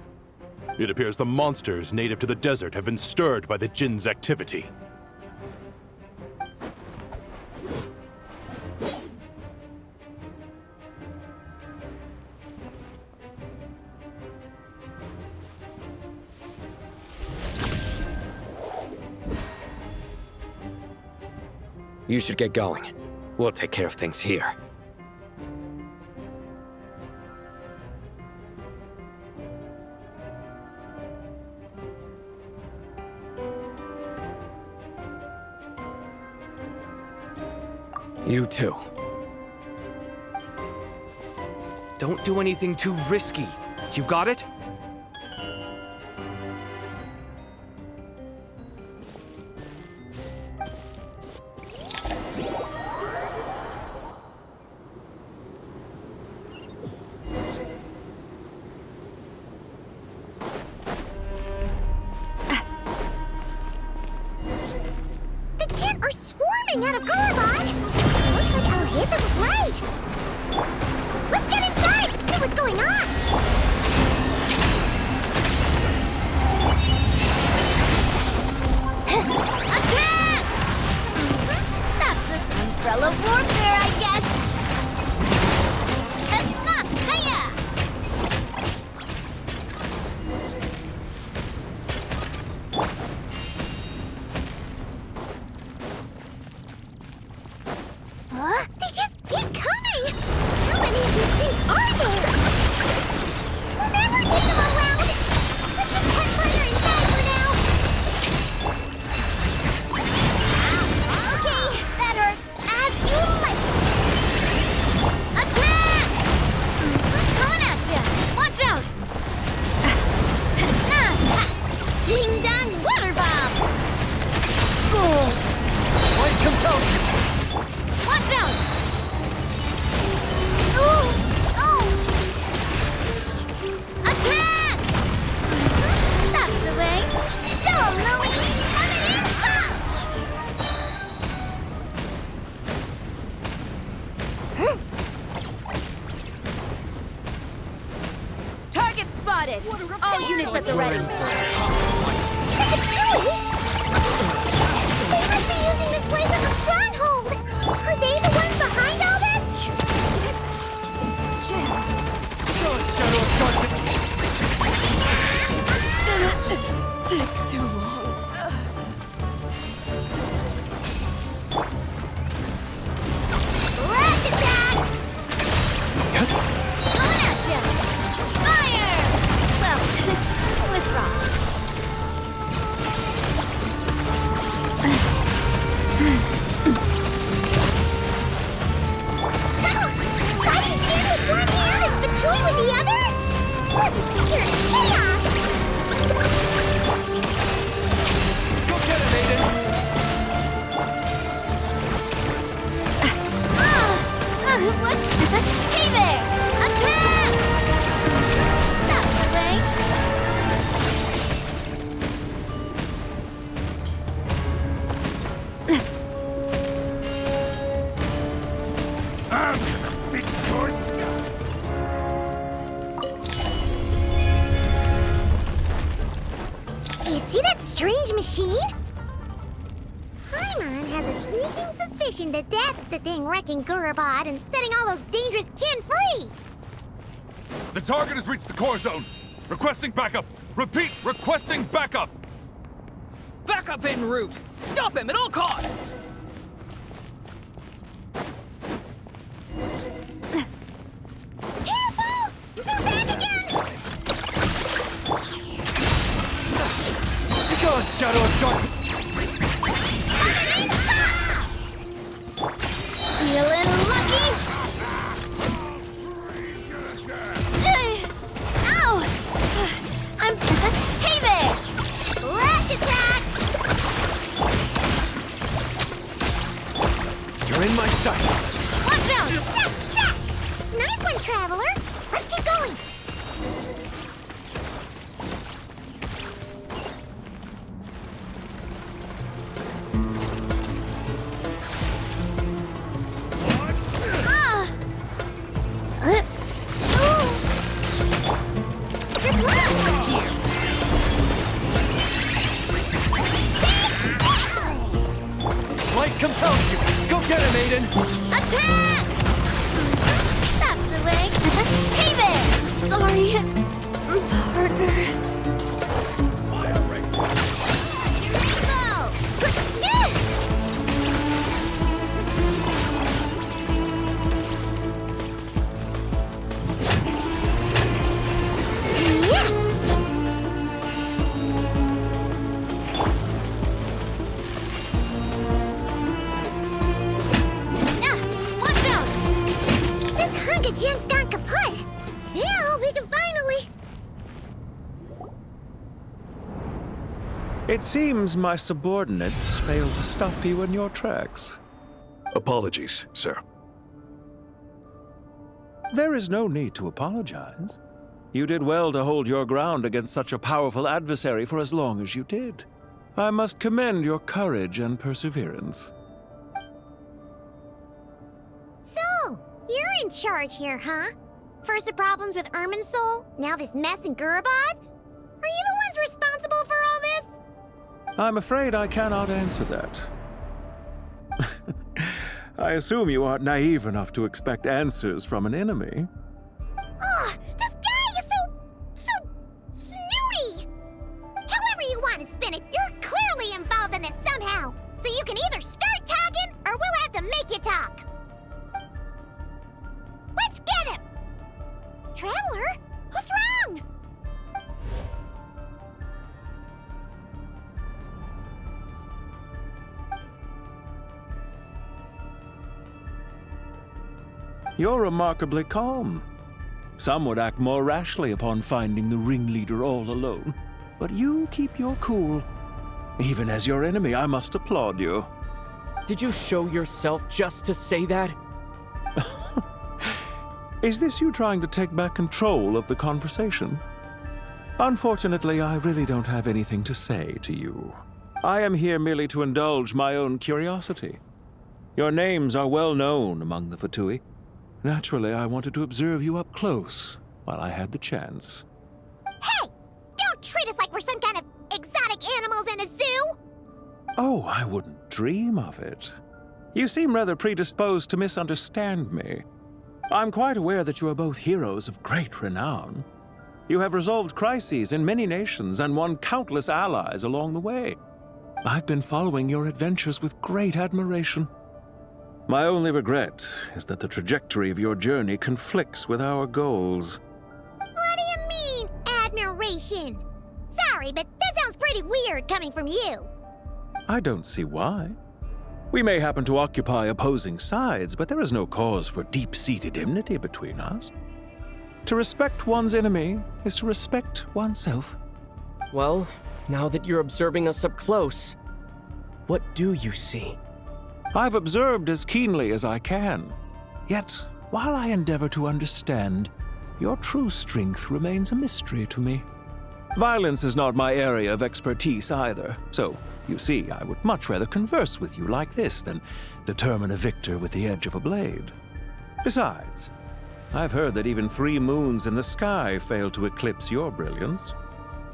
It appears the monsters native to the desert have been stirred by the Jinn's activity. You should get going. We'll take care of things here. You too. Don't do anything too risky. You got it? Out of Gorobon! Looks like I'll hit them right! Let's get inside and see what's going on! Attack! That's an umbrella warfare, I guess! Hiya! They just keep coming! How many of these things are there? We'll never take them around! Let's just head further inside for now! Okay, that hurts. As you like! Attack! Coming at ya! Watch out! Ding dong water bomb! Point compels. Watch out! Ooh! Oh! Attack! That's the way. Still Louie! Coming in hot! Target spotted! All units at the ready. They must be using this place as a stronghold! Are they the ones behind all this? Take too long. Flash attack! Coming at ya! Fire! Well, with rocks. Fighting Jin with one hand and Fatui with the other? This is pure chaos! Go get it, Maiden! What? Hey there! Attack! That's the way. You see that strange machine? Paimon has a sneaking suspicion that that's the thing wrecking Gorobod and setting all those dangerous Jinn free! The target has reached the core zone. Requesting backup. Repeat, requesting backup. Backup en route. Stop him at all costs. Careful! They're back again! Be gone, Shadow of Darkness! Feeling lucky? Ow! I'm... Hey there! Flash attack! You're in my sights! Watch out! Sack! Nice one, Traveler! Let's keep going! compels you. Go get him, Aiden! Attack! That's the way. Hey there! Sorry, partner. Gen's gone kaput! Now we can finally... It seems my subordinates failed to stop you in your tracks. Apologies, sir. There is no need to apologize. You did well to hold your ground against such a powerful adversary for as long as you did. I must commend your courage and perseverance. So, you're in charge here, huh? First the problems with Irminsul, now this mess in Gurabad? Are you the ones responsible for all this? I'm afraid I cannot answer that. I assume you aren't naive enough to expect answers from an enemy. Oh, this guy is so snooty! However you want to spin it, you're clearly involved in this somehow. So you can either start talking, or we'll have to make you talk. Let's get him! Traveler? What's wrong? You're remarkably calm. Some would act more rashly upon finding the ringleader all alone. But you keep your cool. Even as your enemy, I must applaud you. Did you show yourself just to say that? Is this you trying to take back control of the conversation? Unfortunately, I really don't have anything to say to you. I am here merely to indulge my own curiosity. Your names are well known among the Fatui. Naturally, I wanted to observe you up close while I had the chance. Hey! Don't treat us like we're some kind of exotic animals in a zoo! Oh, I wouldn't dream of it. You seem rather predisposed to misunderstand me. I'm quite aware that you are both heroes of great renown. You have resolved crises in many nations and won countless allies along the way. I've been following your adventures with great admiration. My only regret is that the trajectory of your journey conflicts with our goals. What do you mean, admiration? Sorry, but that sounds pretty weird coming from you. I don't see why. We may happen to occupy opposing sides, but there is no cause for deep-seated enmity between us. To respect one's enemy is to respect oneself. Well, now that you're observing us up close, what do you see? I've observed as keenly as I can. Yet, while I endeavor to understand, your true strength remains a mystery to me. Violence is not my area of expertise either, so, you see, I would much rather converse with you like this than determine a victor with the edge of a blade. Besides, I've heard that even 3 moons in the sky fail to eclipse your brilliance.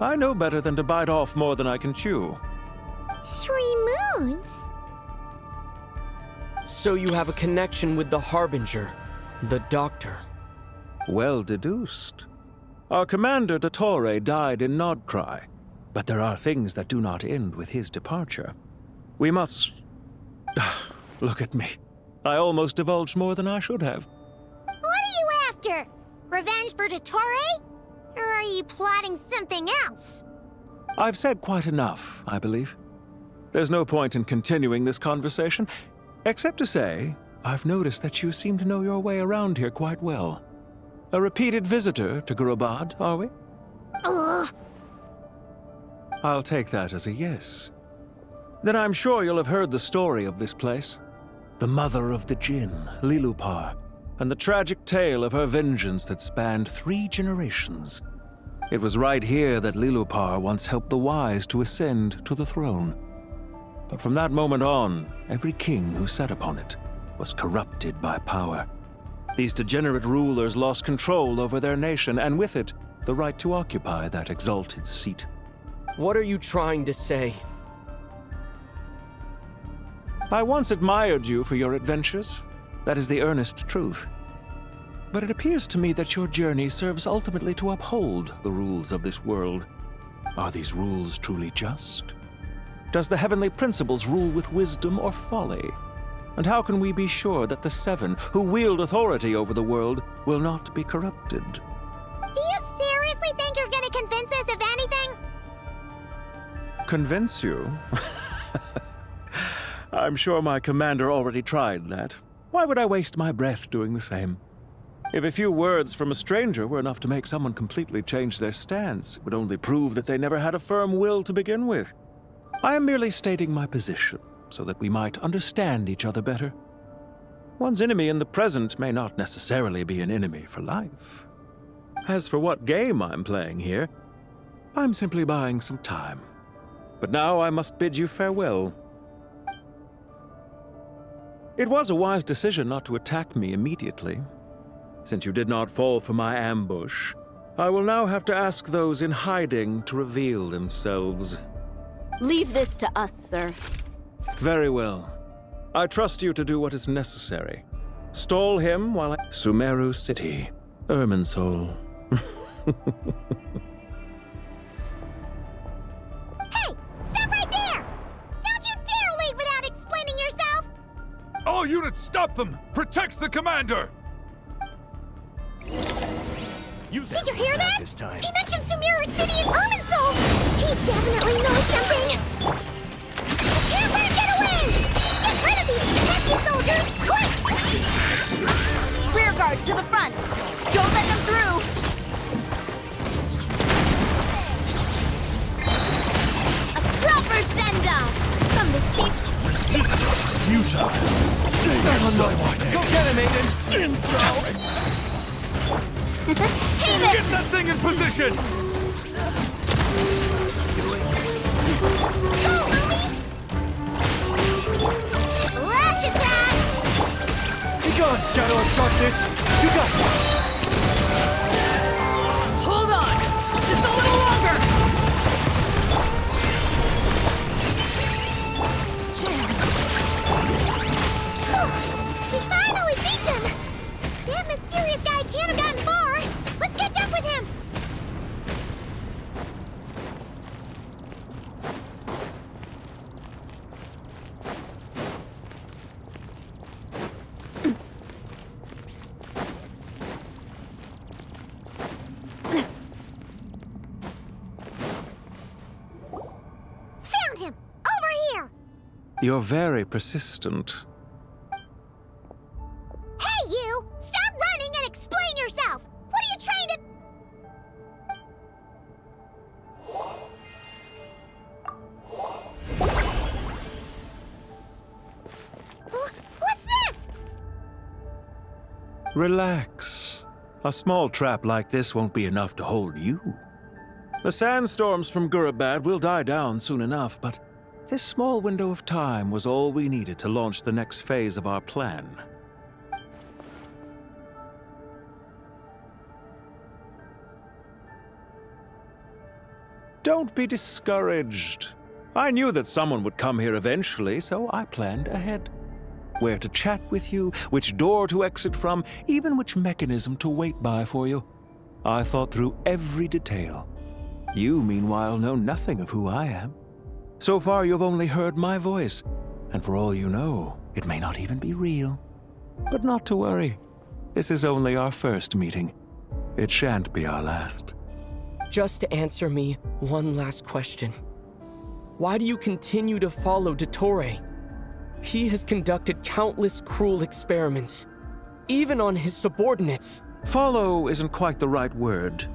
I know better than to bite off more than I can chew. 3 moons? So you have a connection with the Harbinger, the Doctor. Well deduced. Our commander, Dottore, died in Nodcry, but there are things that do not end with his departure. We must... Look at me. I almost divulged more than I should have. What are you after? Revenge for Dottore? Or are you plotting something else? I've said quite enough, I believe. There's no point in continuing this conversation, except to say, I've noticed that you seem to know your way around here quite well. A repeated visitor to Gurabad, are we? Ugh. I'll take that as a yes. Then I'm sure you'll have heard the story of this place. The mother of the Jinn, Lilupar, and the tragic tale of her vengeance that spanned 3 generations. It was right here that Lilupar once helped the wise to ascend to the throne. But from that moment on, every king who sat upon it was corrupted by power. These degenerate rulers lost control over their nation, and with it, the right to occupy that exalted seat. What are you trying to say? I once admired you for your adventures. That is the earnest truth. But it appears to me that your journey serves ultimately to uphold the rules of this world. Are these rules truly just? Does the heavenly principles rule with wisdom or folly? And how can we be sure that the Seven, who wield authority over the world, will not be corrupted? Do you seriously think you're gonna convince us of anything? Convince you? I'm sure my commander already tried that. Why would I waste my breath doing the same? If a few words from a stranger were enough to make someone completely change their stance, it would only prove that they never had a firm will to begin with. I am merely stating my position, so that we might understand each other better. One's enemy in the present may not necessarily be an enemy for life. As for what game I'm playing here, I'm simply buying some time. But now I must bid you farewell. It was a wise decision not to attack me immediately. Since you did not fall for my ambush, I will now have to ask those in hiding to reveal themselves. Leave this to us, sir. Very well. I trust you to do what is necessary. Stall him while I... Sumeru City, Irminsul. Hey! Stop right there! Don't you dare leave without explaining yourself! All units, stop them! Protect the commander! Did you hear that? This time. He mentioned Sumeru City and Irminsul! He definitely knows something! Can't let him get away! Get rid of these pesky soldiers, quick! Rear guard to the front! Don't let them through! A proper send-off! From the steep... Resistance is futile! Say yourself. Go get him, Aiden! Intro! Hey there! Get that thing in position! Go, homie! Lash attack! Be gone, Shadow of Darkness! You got this! Hold on! Just a little longer! We finally beat them! That mysterious guy can't have gotten far! Let's catch up with him! Found him! Over here! You're very persistent. Hey, you! Stop running and explain yourself! What are you trying to... What's this? Relax. A small trap like this won't be enough to hold you. The sandstorms from Gurabad will die down soon enough, but this small window of time was all we needed to launch the next phase of our plan. Don't be discouraged. I knew that someone would come here eventually, so I planned ahead. Where to chat with you, which door to exit from, even which mechanism to wait by for you. I thought through every detail. You, meanwhile, know nothing of who I am. So far, you've only heard my voice, and for all you know, it may not even be real. But not to worry. This is only our first meeting. It shan't be our last. Just answer me one last question. Why do you continue to follow Dottore? He has conducted countless cruel experiments, even on his subordinates. Follow isn't quite the right word.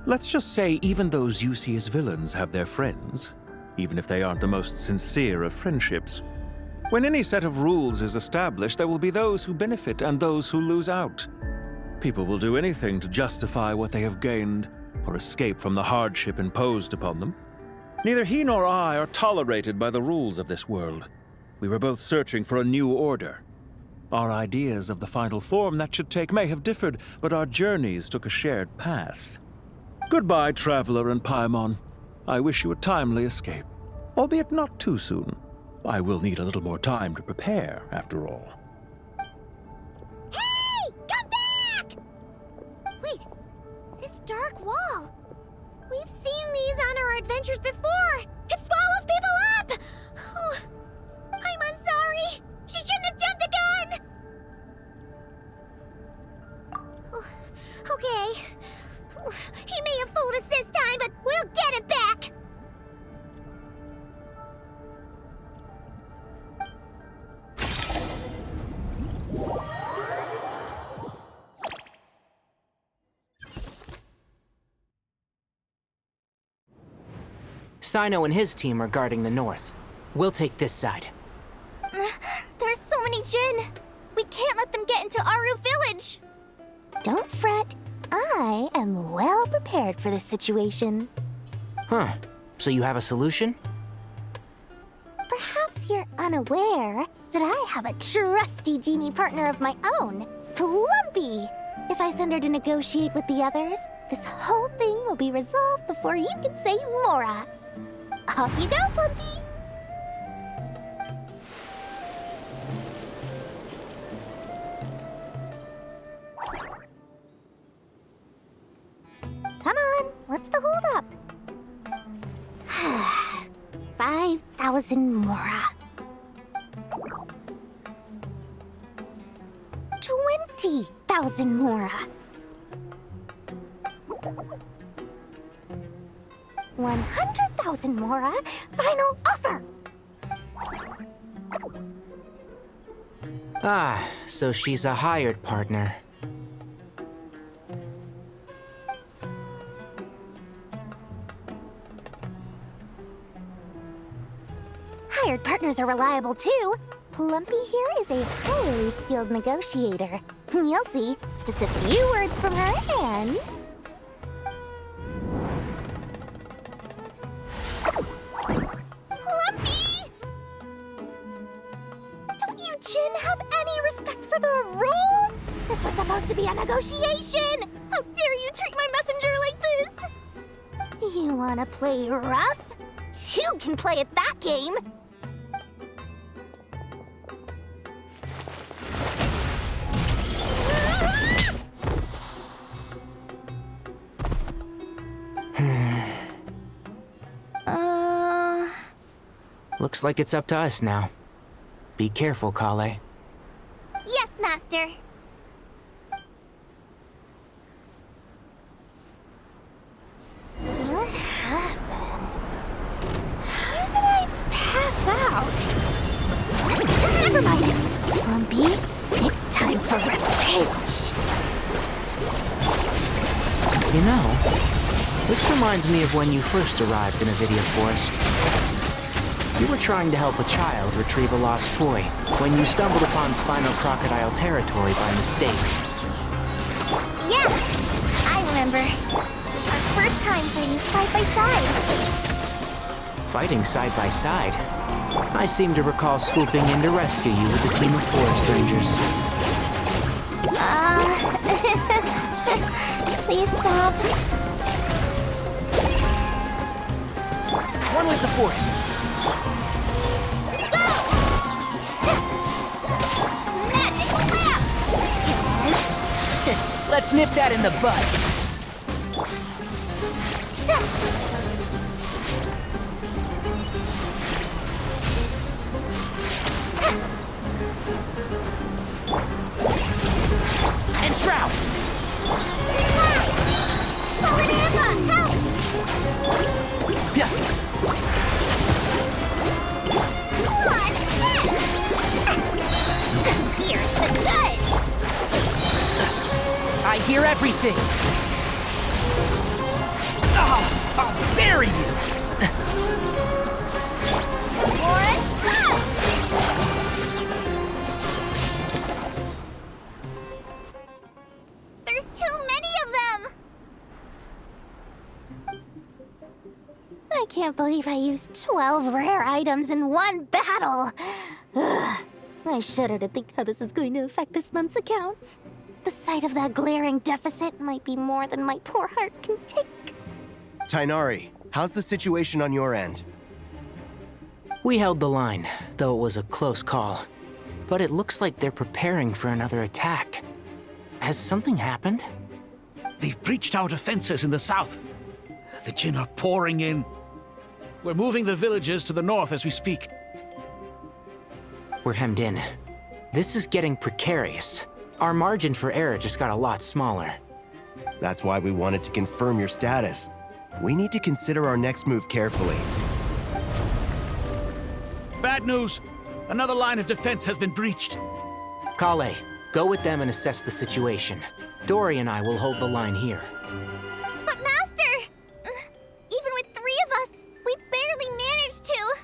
Let's just say even those you see as villains have their friends, even if they aren't the most sincere of friendships. When any set of rules is established, there will be those who benefit and those who lose out. People will do anything to justify what they have gained or escape from the hardship imposed upon them. Neither he nor I are tolerated by the rules of this world. We were both searching for a new order. Our ideas of the final form that should take may have differed, but our journeys took a shared path. Goodbye, Traveler and Paimon. I wish you a timely escape, albeit not too soon. I will need a little more time to prepare, after all. Hey! Come back! Wait, this dark wall. We've seen these on our adventures before. It swallows people up! Oh, I'm sorry. She shouldn't have jumped the gun! Oh, okay. He may have fooled us this time, but we'll get him back! Sino and his team are guarding the north. We'll take this side. There's so many Jin. We can't let them get into Aru Village. Don't fret. I am well prepared for this situation. Huh. So you have a solution? Perhaps you're unaware that I have a trusty genie partner of my own, Plumpy. If I send her to negotiate with the others, this whole thing will be resolved before you can say Mora. Off you go, Plumpy! Come on, what's the holdup? 5,000 Mora. 20,000 Mora. 100,000 Mora. Final offer. Ah, so she's a hired partner. Hired partners are reliable too. Plumpy here is a highly skilled negotiator. You'll see. Just a few words from her and... Plumpy! Don't you Jin have any respect for the rules? This was supposed to be a negotiation! How dare you treat my messenger like this? You wanna play rough? Two can play at that game! Looks like it's up to us now. Be careful, Kale. Yes, Master. What happened? How did I pass out? Never mind. Plumpy, it's time for revenge. You know, this reminds me of when you first arrived in a video forest. You were trying to help a child retrieve a lost toy when you stumbled upon Spinal Crocodile territory by mistake. Yeah, I remember. Our first time fighting side by side. Fighting side by side? I seem to recall swooping in to rescue you with a team of forest rangers. Please stop. One with the forest. Let's nip that in the bud. And Shroud! Help! Yeah. Here's the goods! I hear everything! I'll bury you! There's too many of them! I can't believe I used 12 rare items in one battle! Ugh. I shudder to think how this is going to affect this month's accounts. The sight of that glaring deficit might be more than my poor heart can take. Tighnari, how's the situation on your end? We held the line, though it was a close call. But it looks like they're preparing for another attack. Has something happened? They've breached our defenses in the south. The Jinn are pouring in. We're moving the villagers to the north as we speak. We're hemmed in. This is getting precarious. Our margin for error just got a lot smaller. That's why we wanted to confirm your status. We need to consider our next move carefully. Bad news! Another line of defense has been breached. Kale, go with them and assess the situation. Dory and I will hold the line here. But Master! Even with 3 of us, we barely managed to.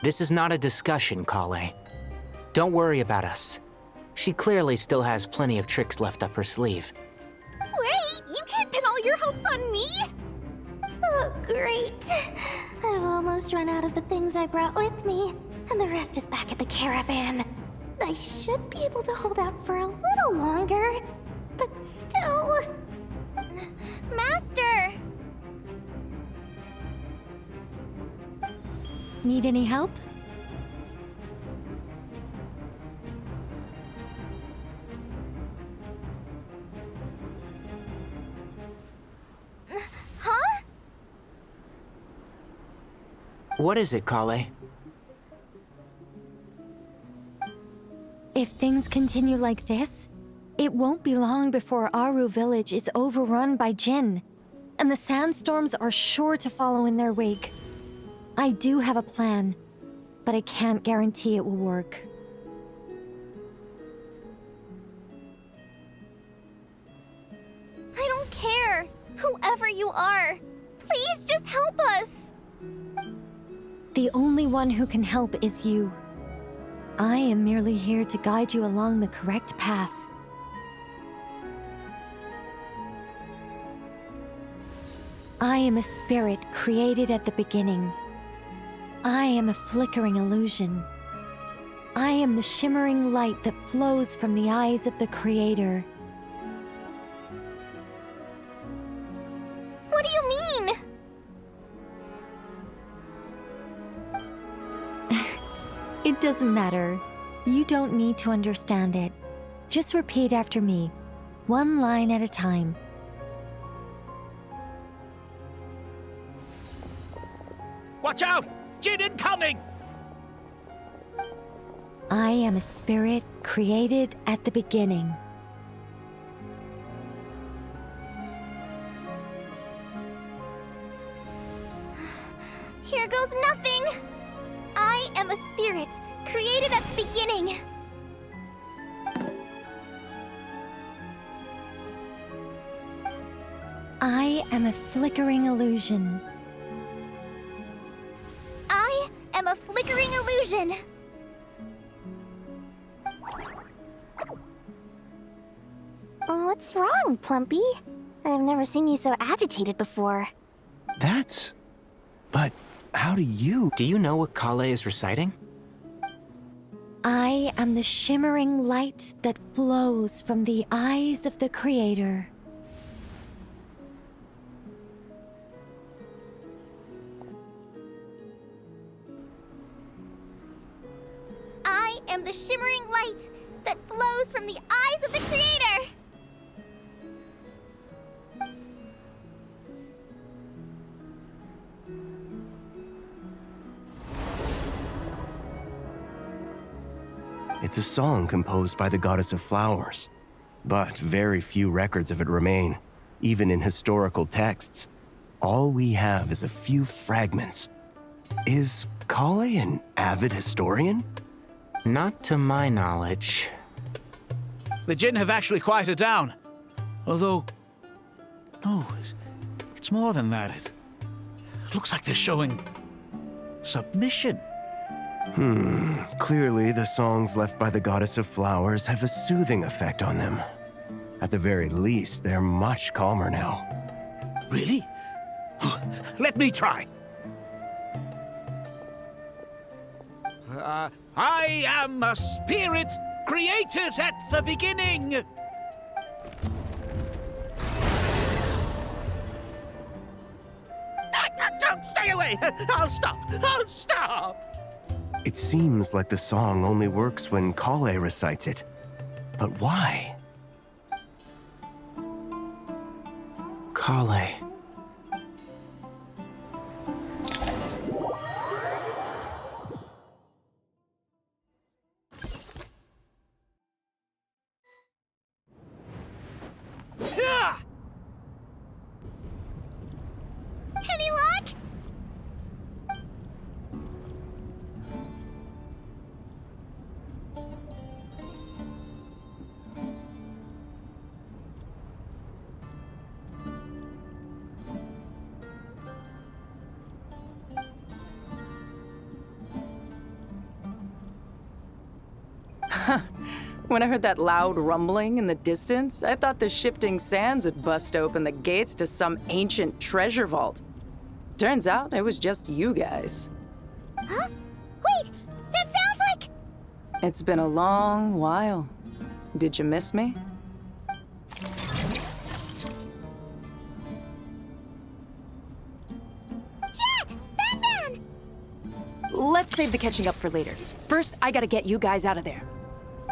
This is not a discussion, Kale. Don't worry about us. She clearly still has plenty of tricks left up her sleeve. Wait, you can't pin all your hopes on me? Oh, great. I've almost run out of the things I brought with me, and the rest is back at the caravan. I should be able to hold out for a little longer, but still... Master! Need any help? Huh? What is it, Kale? If things continue like this, it won't be long before Aru village is overrun by Jinn, and the sandstorms are sure to follow in their wake. I do have a plan, but I can't guarantee it will work. I don't care, whoever you are. Please just help us. The only one who can help is you. I am merely here to guide you along the correct path. I am a spirit created at the beginning. I am a flickering illusion. I am the shimmering light that flows from the eyes of the Creator. What do you mean? It doesn't matter. You don't need to understand it. Just repeat after me, one line at a time. Watch out! Jinn incoming! I am a spirit created at the beginning. Here goes nothing! I am a spirit, created at the beginning. I am a flickering illusion. I am a flickering illusion. What's wrong, Plumpy? I've never seen you so agitated before. But how do you... Do you know what Kale is reciting? I am the shimmering light that flows from the eyes of the Creator. I am the shimmering light that flows from the eyes of the Creator! It's a song composed by the goddess of flowers, but very few records of it remain, even in historical texts. All we have is a few fragments. Is Kale an avid historian? Not to my knowledge. The Jinn have actually quieted down. Although... no, it's more than that. It looks like they're showing... submission. Clearly the songs left by the goddess of flowers have a soothing effect on them. At the very least, they're much calmer now. Really? Let me try. I am a spirit created at the beginning. Don't stay away. I'll stop. It seems like the song only works when Kale recites it. But why? Kale. Any luck? When I heard that loud rumbling in the distance, I thought the shifting sands had bust open the gates to some ancient treasure vault. Turns out it was just you guys. Huh? Wait, that sounds like... It's been a long while. Did you miss me? Jet! Ben! Let's save the catching up for later. First, I gotta get you guys out of there.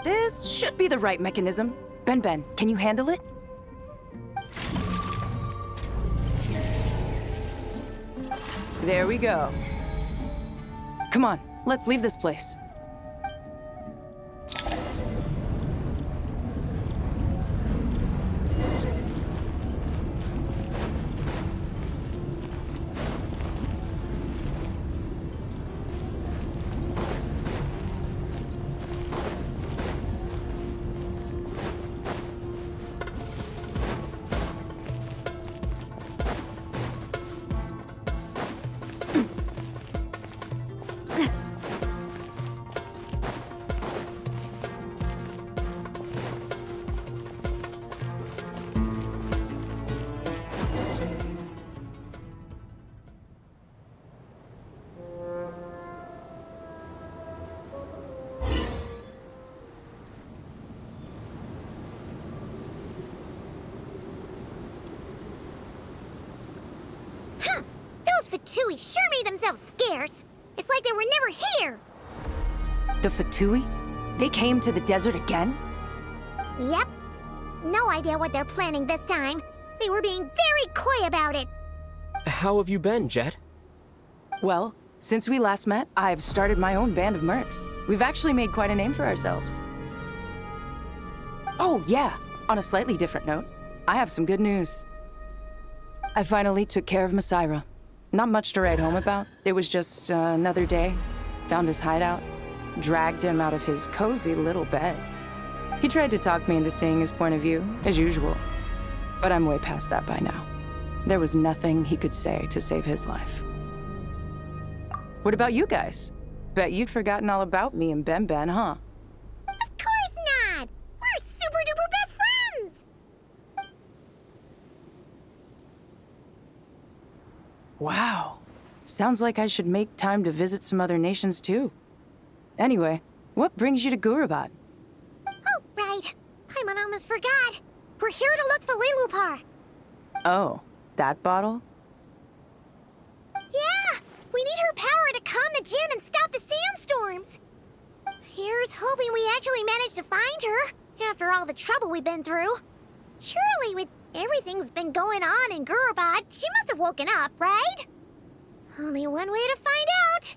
This should be the right mechanism. Ben, can you handle it? There we go. Come on, let's leave this place. Fatui sure made themselves scarce. It's like they were never here. The Fatui? They came to the desert again? Yep. No idea what they're planning this time. They were being very coy about it. How have you been, Jet? Well, since we last met, I've started my own band of mercs. We've actually made quite a name for ourselves. Oh, yeah. On a slightly different note, I have some good news. I finally took care of Masaira. Not much to write home about. It was just another day. Found his hideout. Dragged him out of his cozy little bed. He tried to talk me into seeing his point of view, as usual. But I'm way past that by now. There was nothing he could say to save his life. What about you guys? Bet you'd forgotten all about me and Ben, huh? Of course not! We're super-duper best friends! Wow. Sounds like I should make time to visit some other nations too. Anyway, what brings you to Gurabat? Oh, right. I almost forgot. We're here to look for Lilupar. Oh, that bottle? Yeah! We need her power to calm the Jinn and stop the sandstorms. Here's hoping we actually manage to find her, after all the trouble we've been through. Surely, with everything's been going on in Gurabat, she must have woken up, right? Only one way to find out.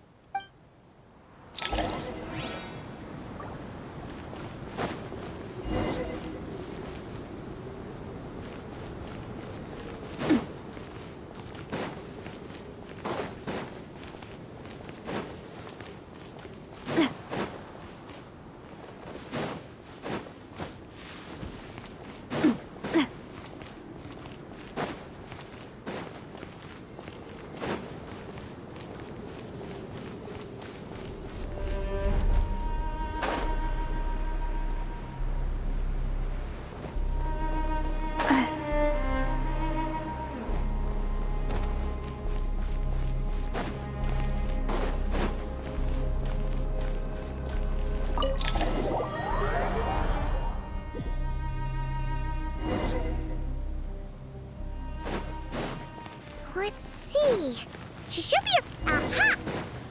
Let's see. She should be... Aha!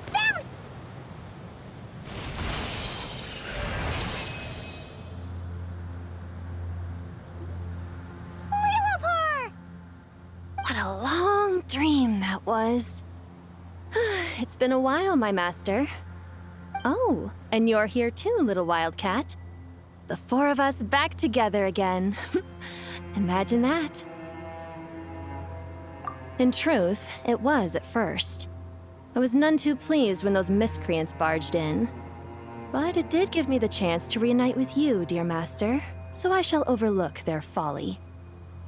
Found... that was. It's been a while, my master. Oh, and you're here too, little wildcat. The four of us back together again. Imagine that. In truth, it was at first. I was none too pleased when those miscreants barged in. But it did give me the chance to reunite with you, dear master, so I shall overlook their folly.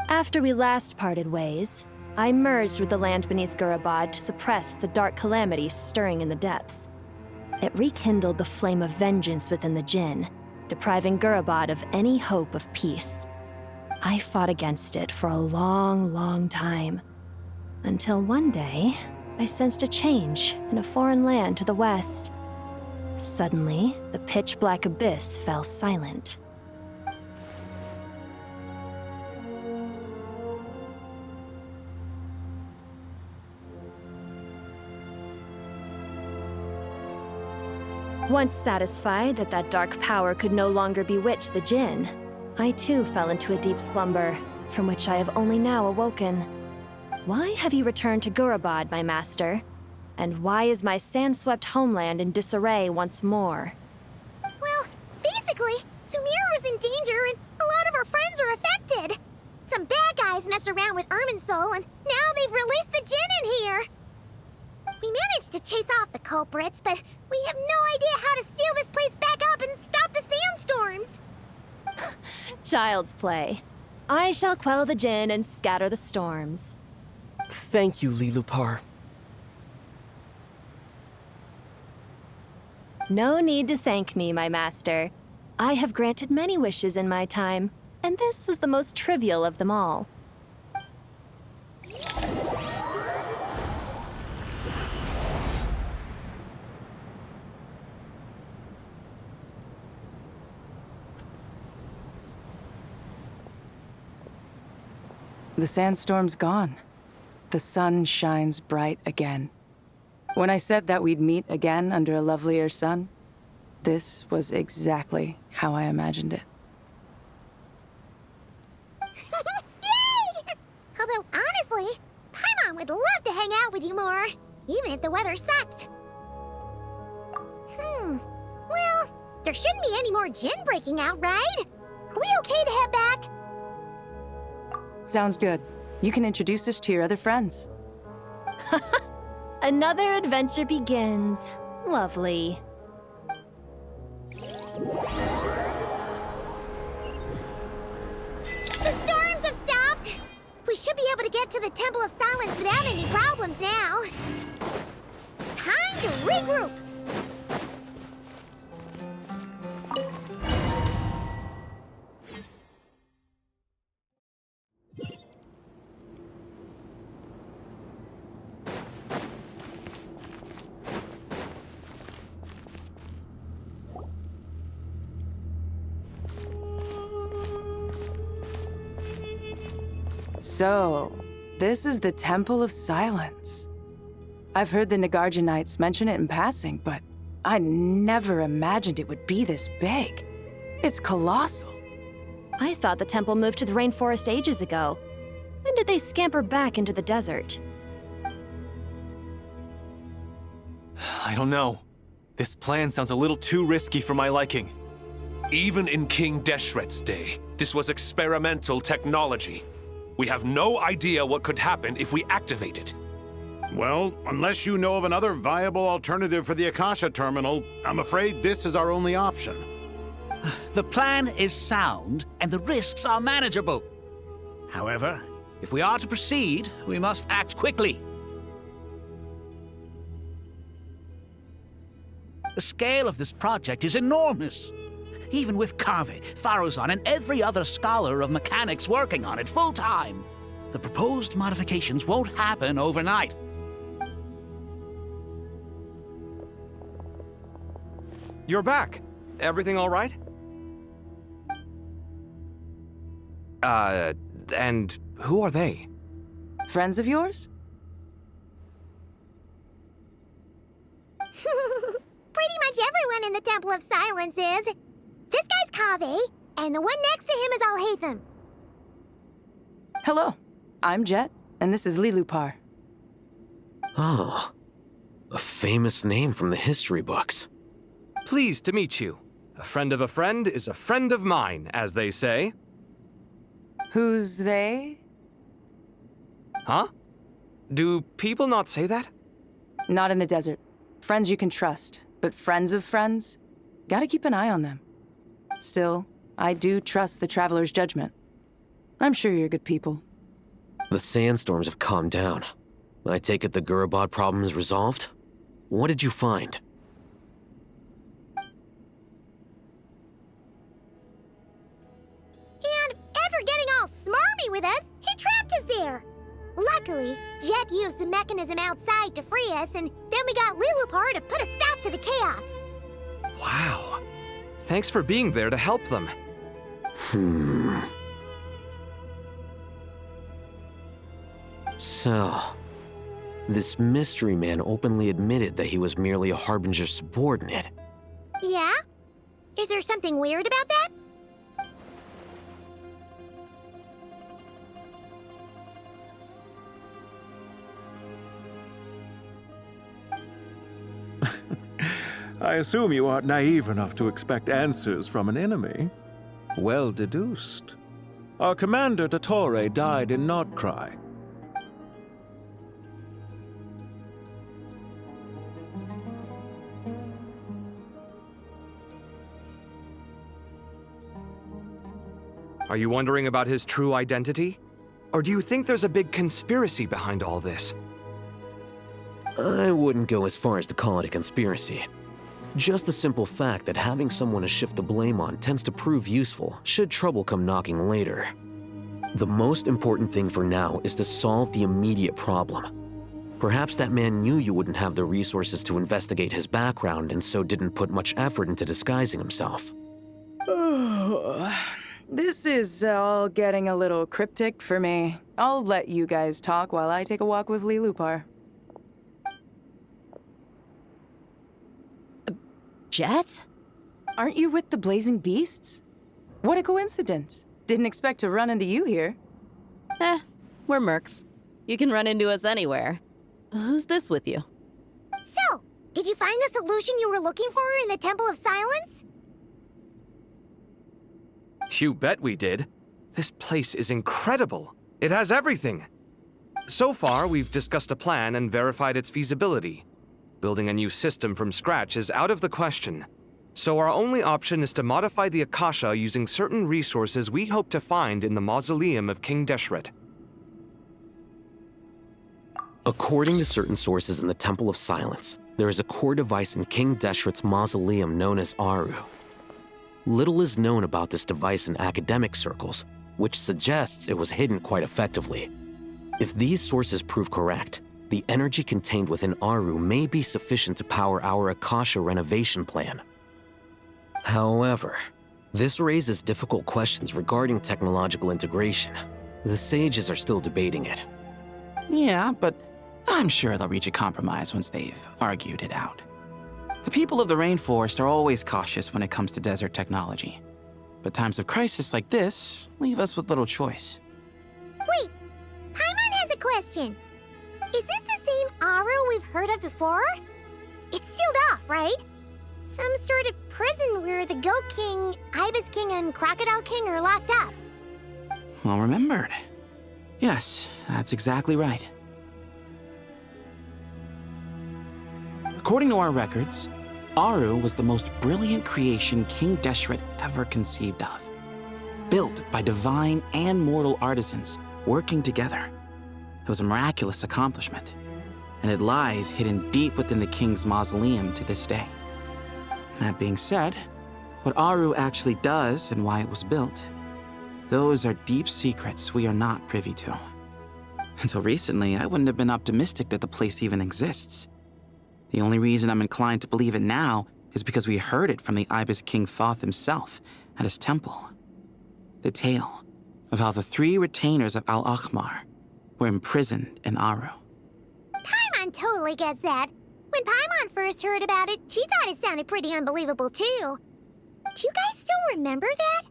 After we last parted ways, I merged with the land beneath Gurabad to suppress the dark calamity stirring in the depths. It rekindled the flame of vengeance within the Jinn, depriving Gurabad of any hope of peace. I fought against it for a long, long time, until one day, I sensed a change in a foreign land to the west. Suddenly, the pitch-black abyss fell silent. Once satisfied that that dark power could no longer bewitch the Jinn, I too fell into a deep slumber, from which I have only now awoken. Why have you returned to Gurabad, my master? And why is my sand-swept homeland in disarray once more? Well, basically, Sumeru's in danger and a lot of our friends are affected. Some bad guys messed around with Irminsul and now they've released the Jinn in here. We managed to chase off the culprits, but we have no idea how to seal this place back up and stop the sandstorms. Child's play. I shall quell the Jinn and scatter the storms. Thank you, Lilupar. No need to thank me, my master. I have granted many wishes in my time, and this was the most trivial of them all. The sandstorm's gone. The sun shines bright again. When I said that we'd meet again under a lovelier sun, this was exactly how I imagined it. Yay! Although, honestly, Paimon would love to hang out with you more, even if the weather sucked. Well, there shouldn't be any more Jinn breaking out, right? Are we okay to head back? Sounds good. You can introduce us to your other friends. Another adventure begins. Lovely. The storms have stopped! We should be able to get to the Temple of Silence without any problems now. Time to regroup! So, this is the Temple of Silence. I've heard the Nagarjanites mention it in passing, but I never imagined it would be this big. It's colossal. I thought the temple moved to the rainforest ages ago. When did they scamper back into the desert? I don't know. This plan sounds a little too risky for my liking. Even in King Deshret's day, this was experimental technology. We have no idea what could happen if we activate it. Well, unless you know of another viable alternative for the Akasha terminal, I'm afraid this is our only option. The plan is sound, and the risks are manageable. However, if we are to proceed, we must act quickly. The scale of this project is enormous. Even with Kaveh, Faruzan, and every other scholar of mechanics working on it full-time, the proposed modifications won't happen overnight. You're back. Everything all right? And who are they? Friends of yours? Pretty much everyone in the Temple of Silence is. This guy's Kaveh, and the one next to him is Alhaitham. Hello, I'm Jet, and this is Lilupar. Oh, a famous name from the history books. Pleased to meet you. A friend of a friend is a friend of mine, as they say. Who's they? Huh? Do people not say that? Not in the desert. Friends you can trust, but friends of friends? Gotta keep an eye on them. Still, I do trust the Traveler's judgment. I'm sure you're good people. The sandstorms have calmed down. I take it the Gurubad problem is resolved? What did you find? And after getting all smarmy with us, he trapped us there. Luckily, Jet used the mechanism outside to free us, and then we got Lilupar to put a stop to the chaos. Wow. Thanks for being there to help them. So, this mystery man openly admitted that he was merely a Harbinger's subordinate. Yeah? Is there something weird about that? I assume you aren't naive enough to expect answers from an enemy. Well deduced. Our commander, Dottore, died in Nordcry. Are you wondering about his true identity? Or do you think there's a big conspiracy behind all this? I wouldn't go as far as to call it a conspiracy. Just the simple fact that having someone to shift the blame on tends to prove useful should trouble come knocking later. The most important thing for now is to solve the immediate problem. Perhaps that man knew you wouldn't have the resources to investigate his background and so didn't put much effort into disguising himself. This is all getting a little cryptic for me. I'll let you guys talk while I take a walk with Lilupar. Jet? Aren't you with the Blazing Beasts? What a coincidence. Didn't expect to run into you here. We're mercs. You can run into us anywhere. Who's this with you? So, did you find the solution you were looking for in the Temple of Silence? You bet we did. This place is incredible. It has everything. So far, we've discussed a plan and verified its feasibility. Building a new system from scratch is out of the question. So our only option is to modify the Akasha using certain resources we hope to find in the mausoleum of King Deshret. According to certain sources in the Temple of Silence, there is a core device in King Deshret's mausoleum known as Aru. Little is known about this device in academic circles, which suggests it was hidden quite effectively. If these sources prove correct, the energy contained within Aru may be sufficient to power our Akasha renovation plan. However, this raises difficult questions regarding technological integration. The sages are still debating it. Yeah, but I'm sure they'll reach a compromise once they've argued it out. The people of the rainforest are always cautious when it comes to desert technology. But times of crisis like this leave us with little choice. Wait, Paimon has a question. Is this the same Aru we've heard of before? It's sealed off, right? Some sort of prison where the Goat King, Ibis King, and Crocodile King are locked up. Well remembered. Yes, that's exactly right. According to our records, Aru was the most brilliant creation King Deshret ever conceived of. Built by divine and mortal artisans working together. It was a miraculous accomplishment, and it lies hidden deep within the king's mausoleum to this day. That being said, what Aru actually does and why it was built, those are deep secrets we are not privy to. Until recently, I wouldn't have been optimistic that the place even exists. The only reason I'm inclined to believe it now is because we heard it from the Ibis King Thoth himself at his temple. The tale of how the 3 retainers of Al-Akhmar were imprisoned in Aru. Paimon totally gets that. When Paimon first heard about it, she thought it sounded pretty unbelievable too. Do you guys still remember that?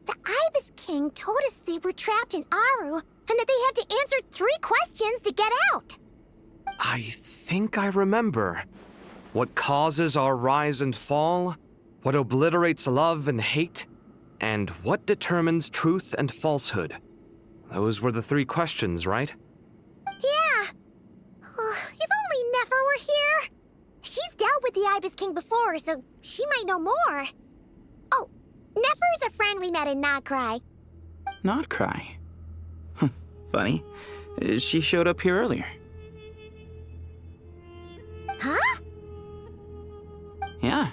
The Ibis King told us they were trapped in Aru and that they had to answer 3 questions to get out. I think I remember. What causes our rise and fall? What obliterates love and hate? And what determines truth and falsehood? Those were the 3 questions, right? Yeah. If only Nefer were here. She's dealt with the Ibis King before, so she might know more. Oh, Nefer is a friend we met in Notcry. Notcry? Funny. She showed up here earlier. Huh? Yeah.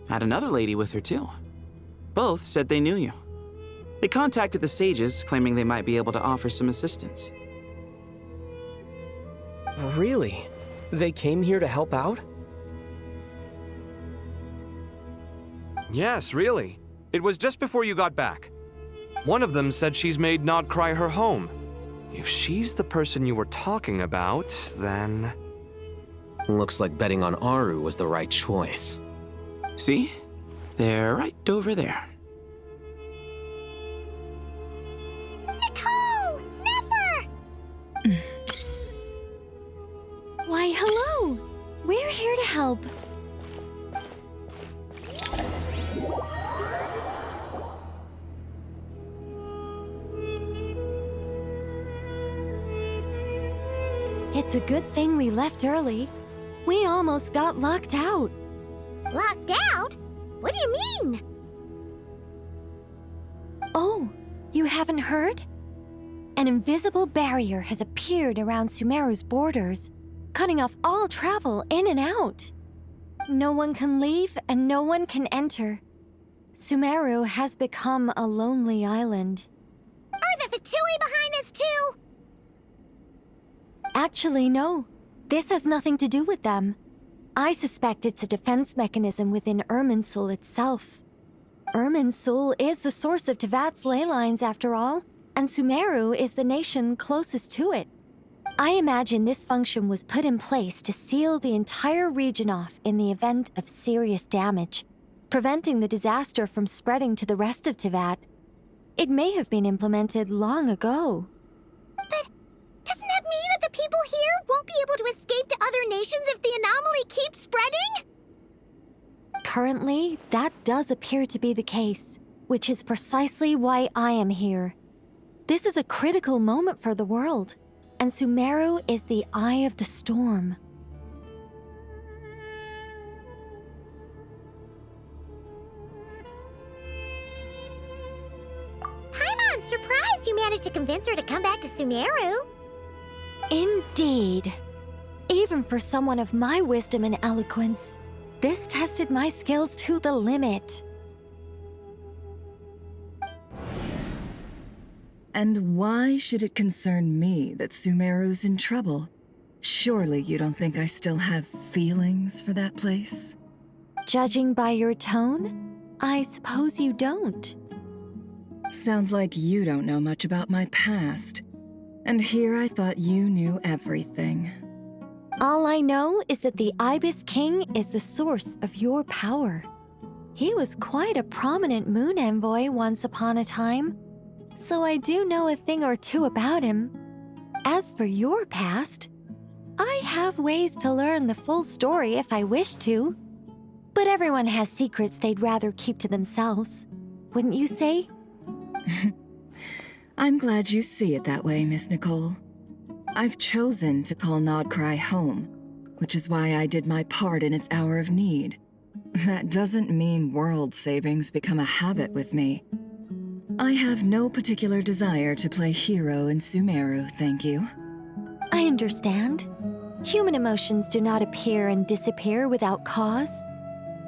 Had another lady with her, too. Both said they knew you. They contacted the sages, claiming they might be able to offer some assistance. Really? They came here to help out? Yes, really. It was just before you got back. One of them said she's made Notcry her home. If she's the person you were talking about, then... Looks like betting on Aru was the right choice. See? They're right over there. Nicole! Nefer! Why, hello! We're here to help. It's a good thing we left early. We almost got locked out. Locked out? What do you mean? Oh, you haven't heard? An invisible barrier has appeared around Sumeru's borders, cutting off all travel in and out. No one can leave and no one can enter. Sumeru has become a lonely island. Are the Fatui behind this too? Actually, no. This has nothing to do with them. I suspect it's a defense mechanism within Irminsul itself. Irminsul is the source of Tevat's ley lines, after all, and Sumeru is the nation closest to it. I imagine this function was put in place to seal the entire region off in the event of serious damage, preventing the disaster from spreading to the rest of Tevat. It may have been implemented long ago. But doesn't that mean that the people here won't be able to escape to other nations if the anomaly keeps spreading? Currently, that does appear to be the case, which is precisely why I am here. This is a critical moment for the world, and Sumeru is the eye of the storm. Paimon's surprised you managed to convince her to come back to Sumeru. Indeed. Even for someone of my wisdom and eloquence, this tested my skills to the limit. And why should it concern me that Sumeru's in trouble? Surely you don't think I still have feelings for that place? Judging by your tone, I suppose you don't. Sounds like you don't know much about my past. And here I thought you knew everything. All I know is that the Ibis King is the source of your power. He was quite a prominent moon envoy once upon a time, so I do know a thing or two about him. As for your past, I have ways to learn the full story if I wish to. But everyone has secrets they'd rather keep to themselves, wouldn't you say? I'm glad you see it that way, Miss Nicole. I've chosen to call Notcry home, which is why I did my part in its hour of need. That doesn't mean world savings become a habit with me. I have no particular desire to play hero in Sumeru, thank you. I understand. Human emotions do not appear and disappear without cause.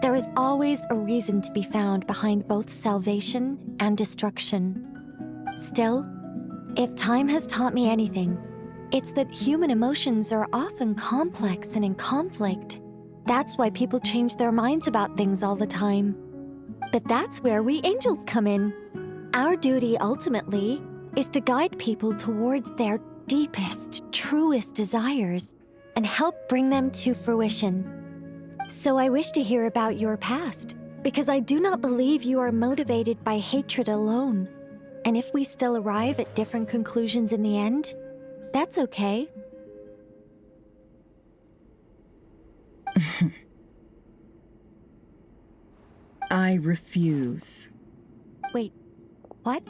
There is always a reason to be found behind both salvation and destruction. Still, if time has taught me anything, it's that human emotions are often complex and in conflict. That's why people change their minds about things all the time. But that's where we angels come in. Our duty, ultimately, is to guide people towards their deepest, truest desires and help bring them to fruition. So I wish to hear about your past, because I do not believe you are motivated by hatred alone. And if we still arrive at different conclusions in the end, that's okay. I refuse. Wait, what?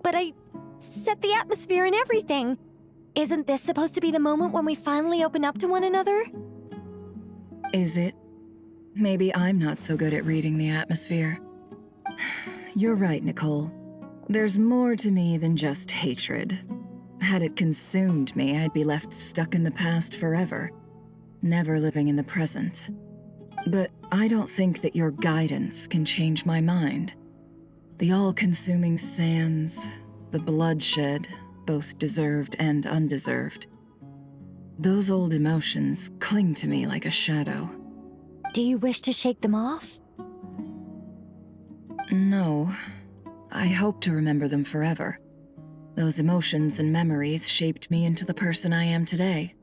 But I set the atmosphere and everything. Isn't this supposed to be the moment when we finally open up to one another? Is it? Maybe I'm not so good at reading the atmosphere. You're right, Nicole. There's more to me than just hatred. Had it consumed me, I'd be left stuck in the past forever, never living in the present. But I don't think that your guidance can change my mind. The all-consuming sands, the bloodshed, both deserved and undeserved. Those old emotions cling to me like a shadow. Do you wish to shake them off? No. I hope to remember them forever. Those emotions and memories shaped me into the person I am today.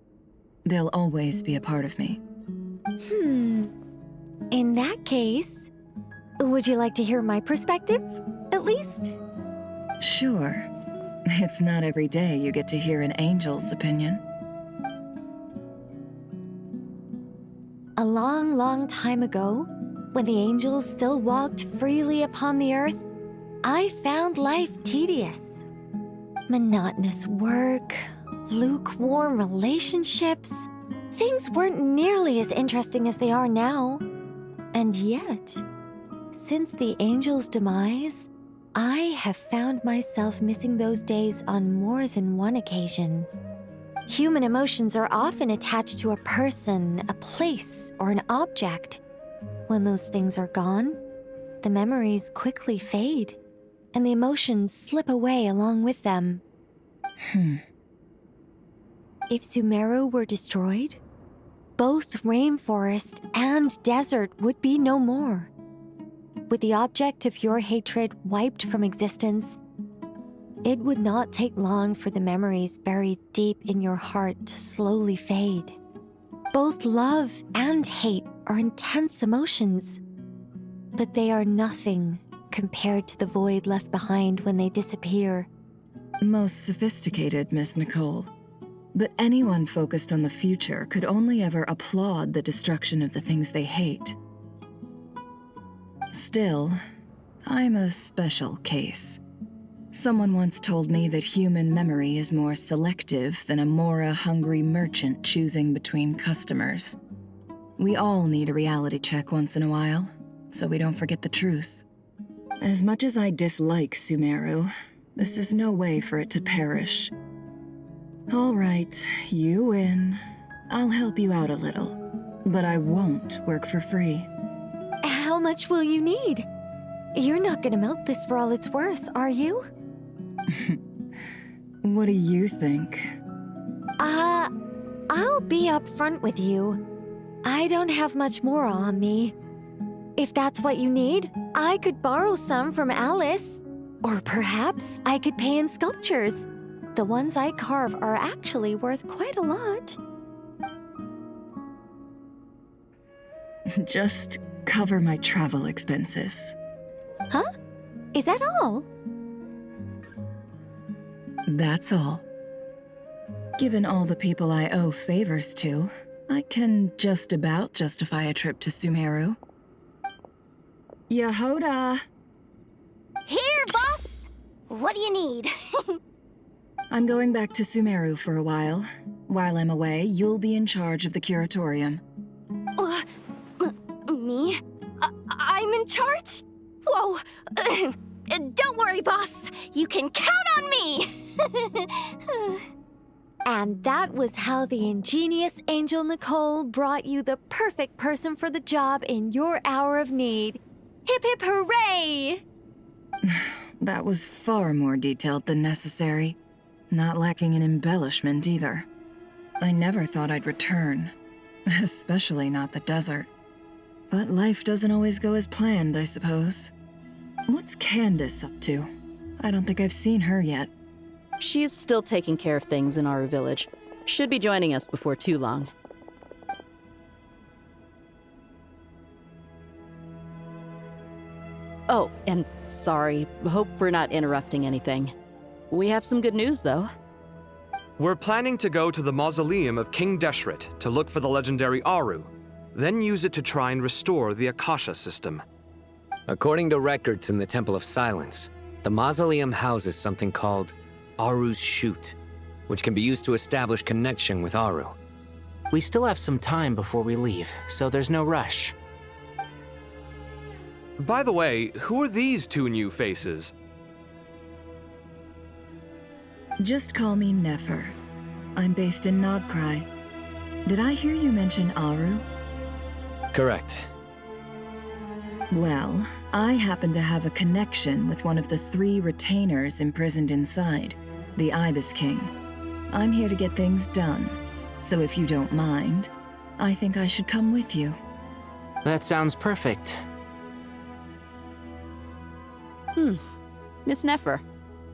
They'll always be a part of me. In that case, would you like to hear my perspective, at least? Sure. It's not every day you get to hear an angel's opinion. A long, long time ago, when the angels still walked freely upon the earth, I found life tedious. Monotonous work, lukewarm relationships. Things weren't nearly as interesting as they are now. And yet, since the angel's demise, I have found myself missing those days on more than one occasion. Human emotions are often attached to a person, a place, or an object. When those things are gone, the memories quickly fade, and the emotions slip away along with them. If Sumeru were destroyed, both rainforest and desert would be no more. With the object of your hatred wiped from existence, it would not take long for the memories buried deep in your heart to slowly fade. Both love and hate are intense emotions, but they are nothing compared to the void left behind when they disappear. Most sophisticated, Miss Nicole. But anyone focused on the future could only ever applaud the destruction of the things they hate. Still, I'm a special case. Someone once told me that human memory is more selective than a Mora-hungry merchant choosing between customers. We all need a reality check once in a while, so we don't forget the truth. As much as I dislike Sumeru, this is no way for it to perish. All right, you win. I'll help you out a little, but I won't work for free. How much will you need? You're not gonna milk this for all it's worth, are you? What do you think? I'll be upfront with you. I don't have much more on me. If that's what you need, I could borrow some from Alice. Or perhaps I could pay in sculptures. The ones I carve are actually worth quite a lot. Just cover my travel expenses. Huh? Is that all? That's all. Given all the people I owe favors to, I can just about justify a trip to Sumeru. Yehoda! Here, boss! What do you need? I'm going back to Sumeru for a while. While I'm away, you'll be in charge of the curatorium. Me? I'm in charge? Whoa! Don't worry, boss. You can count on me! And that was how the ingenious Angel Nicole brought you the perfect person for the job in your hour of need. Hip hip hooray! That was far more detailed than necessary. Not lacking in embellishment either. I never thought I'd return. Especially not the desert. But life doesn't always go as planned, I suppose. What's Candace up to? I don't think I've seen her yet. She is still taking care of things in our village. Should be joining us before too long. Oh, and sorry. Hope we're not interrupting anything. We have some good news, though. We're planning to go to the mausoleum of King Deshret to look for the legendary Aru. then use it to try and restore the Akasha system. According to records in the Temple of Silence, the mausoleum houses something called Aru's Chute, which can be used to establish connection with Aru. We still have some time before we leave, so there's no rush. By the way, who are these two new faces? Just call me Nefer. I'm based in Nodcry. Did I hear you mention Aru? Correct. Well, I happen to have a connection with one of the 3 retainers imprisoned inside, the Ibis King. I'm here to get things done, so if you don't mind, I think I should come with you. That sounds perfect. Miss Nefer,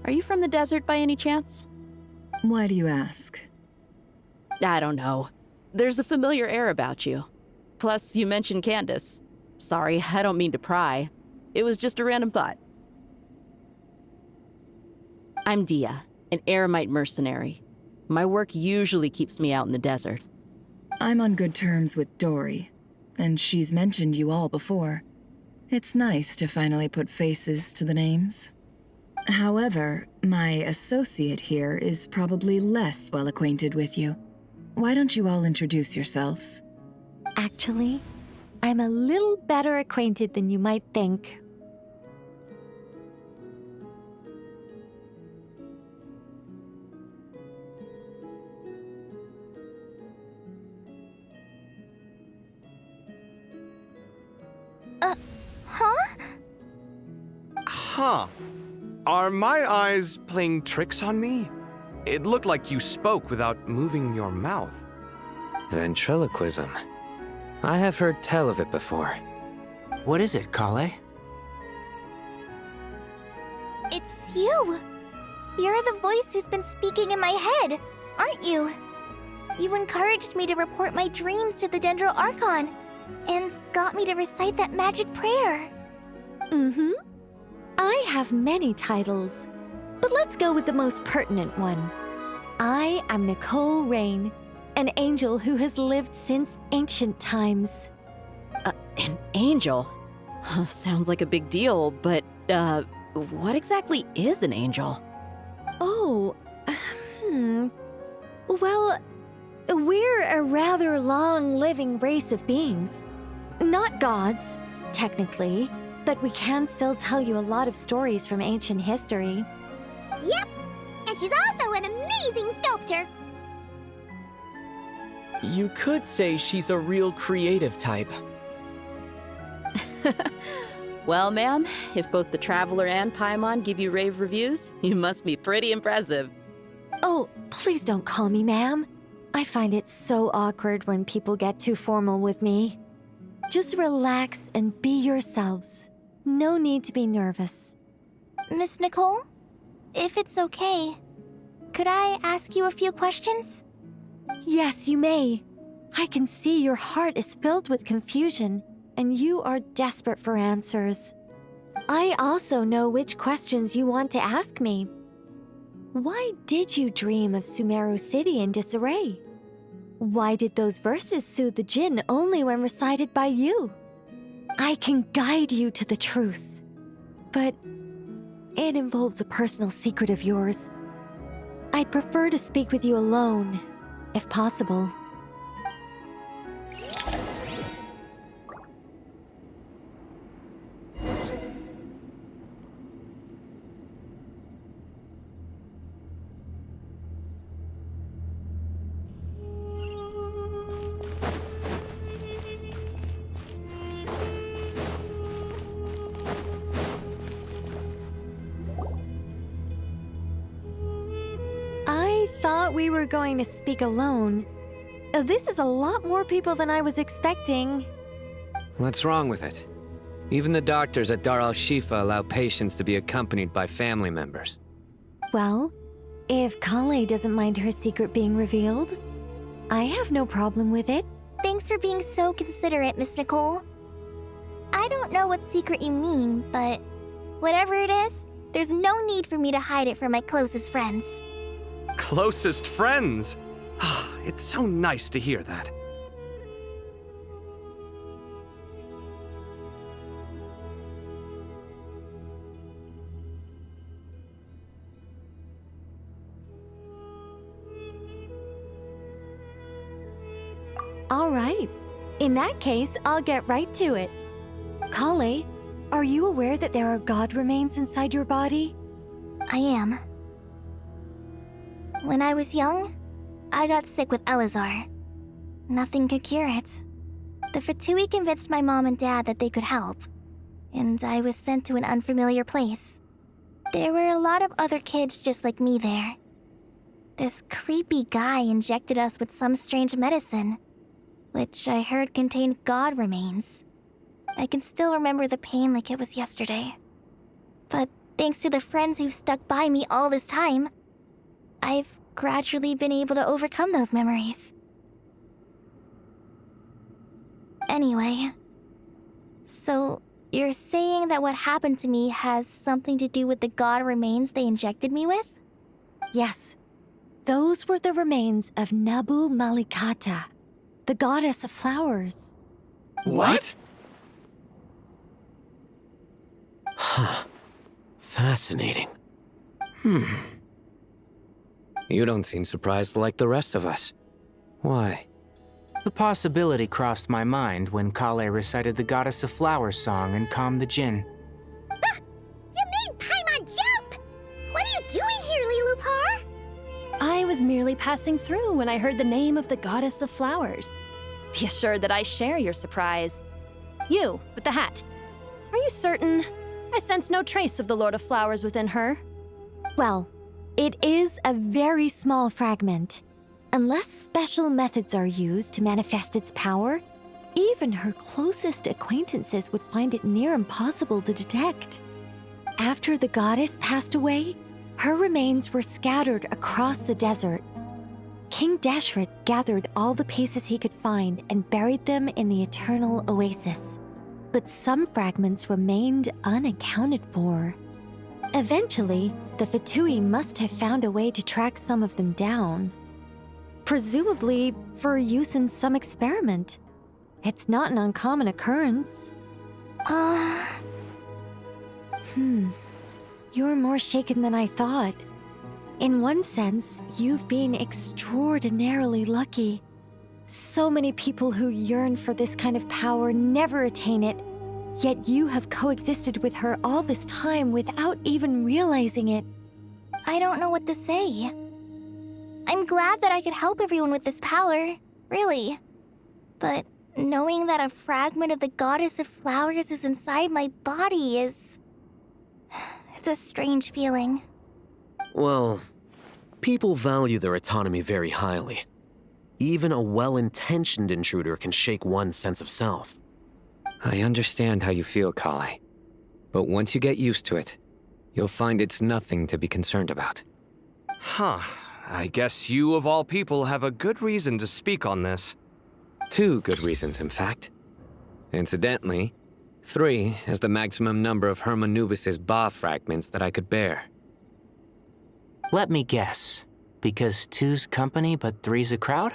are you from the desert by any chance? Why do you ask? I don't know. There's a familiar air about you. Plus, you mentioned Candace. Sorry, I don't mean to pry. It was just a random thought. I'm Dia, an eremite mercenary. My work usually keeps me out in the desert. I'm on good terms with Dory, and she's mentioned you all before. It's nice to finally put faces to the names. However, my associate here is probably less well acquainted with you. Why don't you all introduce yourselves? Actually, I'm a little better acquainted than you might think. Huh. Are my eyes playing tricks on me? It looked like you spoke without moving your mouth. Ventriloquism. I have heard tell of it before. What is it, Kale? It's you! You're the voice who's been speaking in my head, aren't you? You encouraged me to report my dreams to the Dendro Archon, and got me to recite that magic prayer. Mm-hmm. I have many titles, but let's go with the most pertinent one. I am Nicole Rain, an angel who has lived since ancient times. An angel? Sounds like a big deal, but, what exactly is an angel? Oh, Well, we're a rather long-living race of beings. Not gods, technically, but we can still tell you a lot of stories from ancient history. Yep, and she's also an amazing sculptor. You could say she's a real creative type. Well, ma'am, if both the Traveler and Paimon give you rave reviews, you must be pretty impressive. Oh, please don't call me ma'am. I find it so awkward when people get too formal with me. Just relax and be yourselves. No need to be nervous. Miss Nicole, if it's okay, could I ask you a few questions? Yes, you may. I can see your heart is filled with confusion, and you are desperate for answers. I also know which questions you want to ask me. Why did you dream of Sumeru City in disarray? Why did those verses soothe the Jinn only when recited by you? I can guide you to the truth, but it involves a personal secret of yours. I'd prefer to speak with you alone, if possible. We were going to speak alone. This is a lot more people than I was expecting. What's wrong with it? Even the doctors at Dar al-Shifa allow patients to be accompanied by family members. Well, if Kale doesn't mind her secret being revealed, I have no problem with it. Thanks for being so considerate, Miss Nicole. I don't know what secret you mean, but whatever it is, there's no need for me to hide it from my closest friends. Closest friends? It's so nice to hear that. All right. In that case, I'll get right to it. Kale, are you aware that there are god remains inside your body? I am. When I was young, I got sick with Elazar. Nothing could cure it. The Fatui convinced my mom and dad that they could help, and I was sent to an unfamiliar place. There were a lot of other kids just like me there. This creepy guy injected us with some strange medicine, which I heard contained god remains. I can still remember the pain like it was yesterday. But thanks to the friends who've stuck by me all this time, I've gradually been able to overcome those memories. Anyway, so you're saying that what happened to me has something to do with the god remains they injected me with? Yes. Those were the remains of Nabu Malikata, the goddess of flowers. What? Huh. Fascinating. You don't seem surprised like the rest of us. Why? The possibility crossed my mind when Kale recited the Goddess of Flowers song and calmed the Jinn. You made Paimon jump! What are you doing here, Lilupar? I was merely passing through when I heard the name of the Goddess of Flowers. Be assured that I share your surprise. You, with the hat. Are you certain? I sense no trace of the Lord of Flowers within her. Well, it is a very small fragment. Unless special methods are used to manifest its power, even her closest acquaintances would find it near impossible to detect. After the goddess passed away, her remains were scattered across the desert. King Deshret gathered all the pieces he could find and buried them in the eternal oasis. But some fragments remained unaccounted for. Eventually, the Fatui must have found a way to track some of them down. Presumably for use in some experiment. It's not an uncommon occurrence. You're more shaken than I thought. In one sense, you've been extraordinarily lucky. So many people who yearn for this kind of power never attain it, yet you have coexisted with her all this time without even realizing it. I don't know what to say. I'm glad that I could help everyone with this power, really. But knowing that a fragment of the Goddess of Flowers is inside my body is... it's a strange feeling. Well, people value their autonomy very highly. Even a well-intentioned intruder can shake one's sense of self. I understand how you feel, Kale. But once you get used to it, you'll find it's nothing to be concerned about. Huh. I guess you, of all people, have a good reason to speak on this. 2 good reasons, in fact. Incidentally, 3 is the maximum number of Hermanubis' Ba fragments that I could bear. Let me guess. Because 2's company, but 3's a crowd?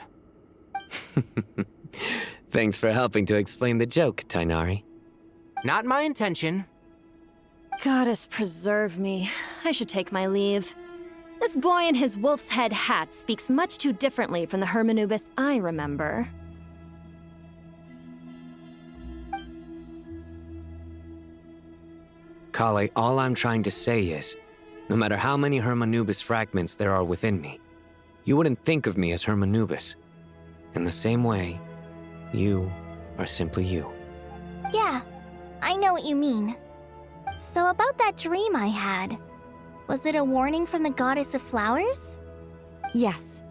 Thanks for helping to explain the joke, Tainari. Not my intention. Goddess preserve me. I should take my leave. This boy in his wolf's head hat speaks much too differently from the Hermanubis I remember. Kale, all I'm trying to say is, no matter how many Hermanubis fragments there are within me, you wouldn't think of me as Hermanubis. In the same way, you are simply you. Yeah, I know what you mean. So about that dream I had, was it a warning from the Goddess of Flowers? Yes.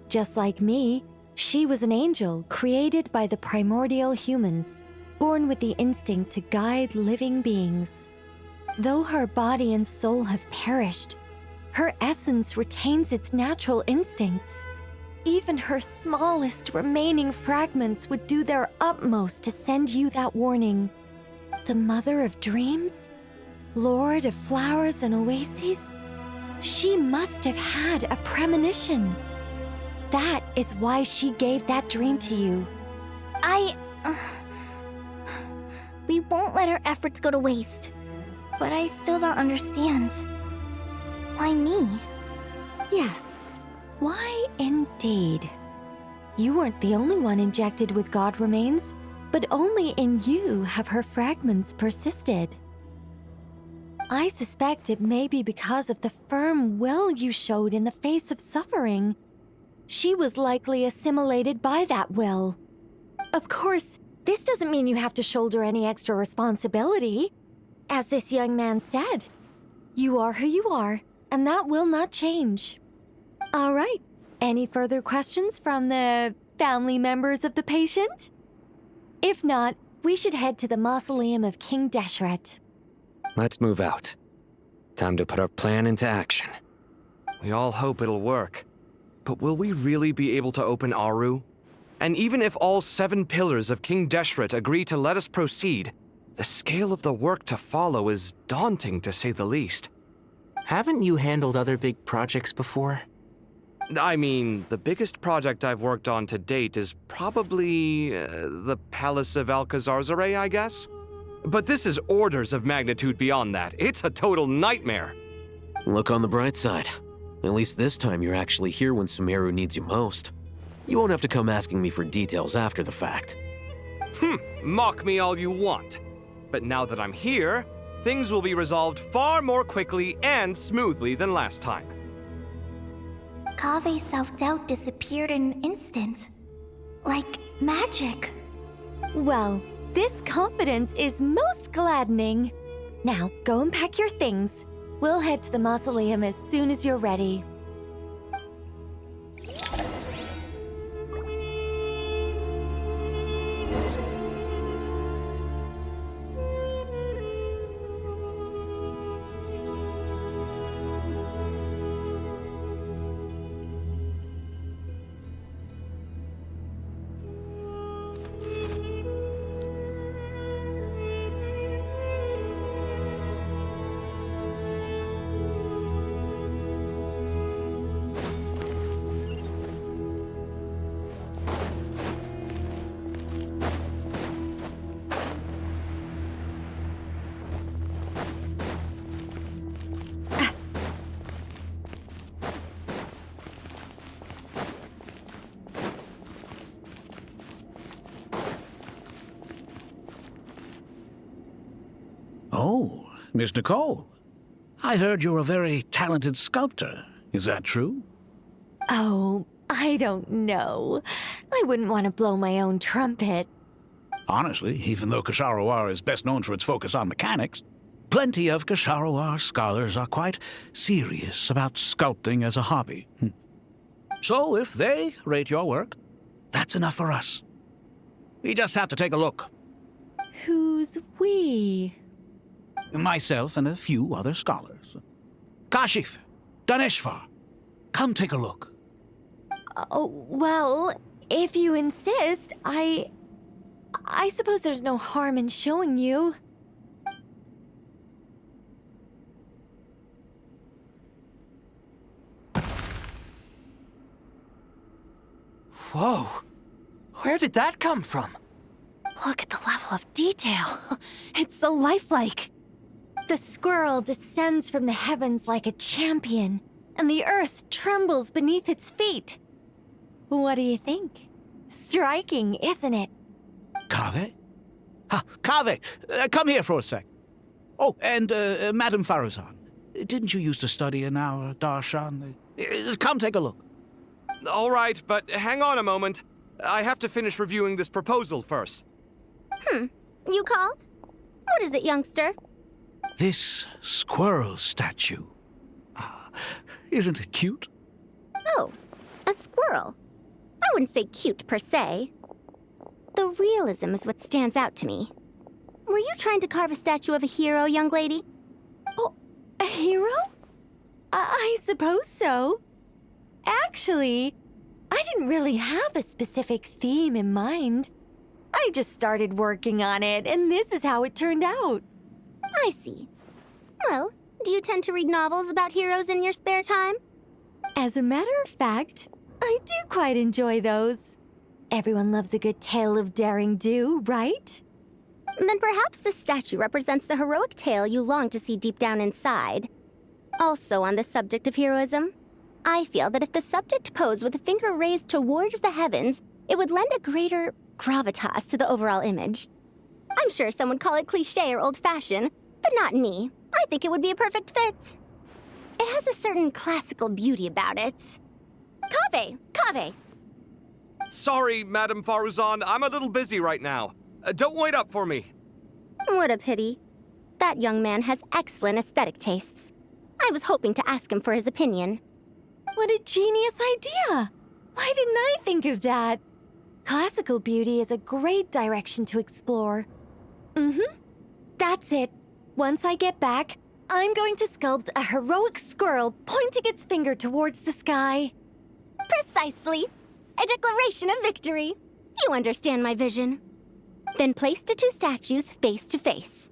Just like me, she was an angel created by the primordial humans, born with the instinct to guide living beings. Though her body and soul have perished, her essence retains its natural instincts. Even her smallest remaining fragments would do their utmost to send you that warning. The Mother of Dreams? Lord of Flowers and Oases? She must have had a premonition. That is why she gave that dream to you. We won't let our efforts go to waste. But I still don't understand. Why me? Yes. Why indeed? You weren't the only one injected with god remains, but only in you have her fragments persisted. I suspect it may be because of the firm will you showed in the face of suffering. She was likely assimilated by that will. Of course, this doesn't mean you have to shoulder any extra responsibility. As this young man said, you are who you are, and that will not change. All right, any further questions from the family members of the patient? If not, we should head to the mausoleum of King Deshret. Let's move out. Time to put our plan into action. We all hope it'll work. But will we really be able to open Aru? And even if all 7 pillars of King Deshret agree to let us proceed, the scale of the work to follow is daunting, to say the least. Haven't you handled other big projects before? I mean, the biggest project I've worked on to date is probably the Palace of Alcazarzaray, I guess? But this is orders of magnitude beyond that. It's a total nightmare. Look on the bright side. At least this time you're actually here when Sumeru needs you most. You won't have to come asking me for details after the fact. Mock me all you want. But now that I'm here, things will be resolved far more quickly and smoothly than last time. Kave's self-doubt disappeared in an instant. Like magic. Well, this confidence is most gladdening. Now, go and pack your things. We'll head to the mausoleum as soon as you're ready. Oh, Miss Nicole. I heard you're a very talented sculptor. Is that true? Oh, I don't know. I wouldn't want to blow my own trumpet. Honestly, even though Kasharawar is best known for its focus on mechanics, plenty of Kasharawar scholars are quite serious about sculpting as a hobby. So if they rate your work, that's enough for us. We just have to take a look. Who's we? Myself and a few other scholars. Kashif, Daneshvar, come take a look. Oh, well, if you insist, I suppose there's no harm in showing you. Whoa! Where did that come from? Look at the level of detail. It's so lifelike. The squirrel descends from the heavens like a champion, and the earth trembles beneath its feet. What do you think? Striking, isn't it? Kave? Kave, come here for a sec. Oh, and Madame Farazan, didn't you used to study in our darshan? Come take a look. All right, but hang on a moment. I have to finish reviewing this proposal first. You called? What is it, youngster? This squirrel statue. Isn't it cute? Oh, a squirrel. I wouldn't say cute per se. The realism is what stands out to me. Were you trying to carve a statue of a hero, young lady? Oh, a hero? I suppose so. Actually, I didn't really have a specific theme in mind. I just started working on it, and this is how it turned out. I see. Well, do you tend to read novels about heroes in your spare time? As a matter of fact, I do quite enjoy those. Everyone loves a good tale of daring do, right? Then perhaps this statue represents the heroic tale you long to see deep down inside. Also on the subject of heroism, I feel that if the subject posed with a finger raised towards the heavens, it would lend a greater gravitas to the overall image. I'm sure some would call it cliché or old-fashioned, but not me. I think it would be a perfect fit. It has a certain classical beauty about it. Kaveh! Sorry, Madame Faruzan, I'm a little busy right now. Don't wait up for me. What a pity. That young man has excellent aesthetic tastes. I was hoping to ask him for his opinion. What a genius idea! Why didn't I think of that? Classical beauty is a great direction to explore. That's it. Once I get back, I'm going to sculpt a heroic squirrel pointing its finger towards the sky. Precisely. A declaration of victory. You understand my vision. Then place the two statues face to face.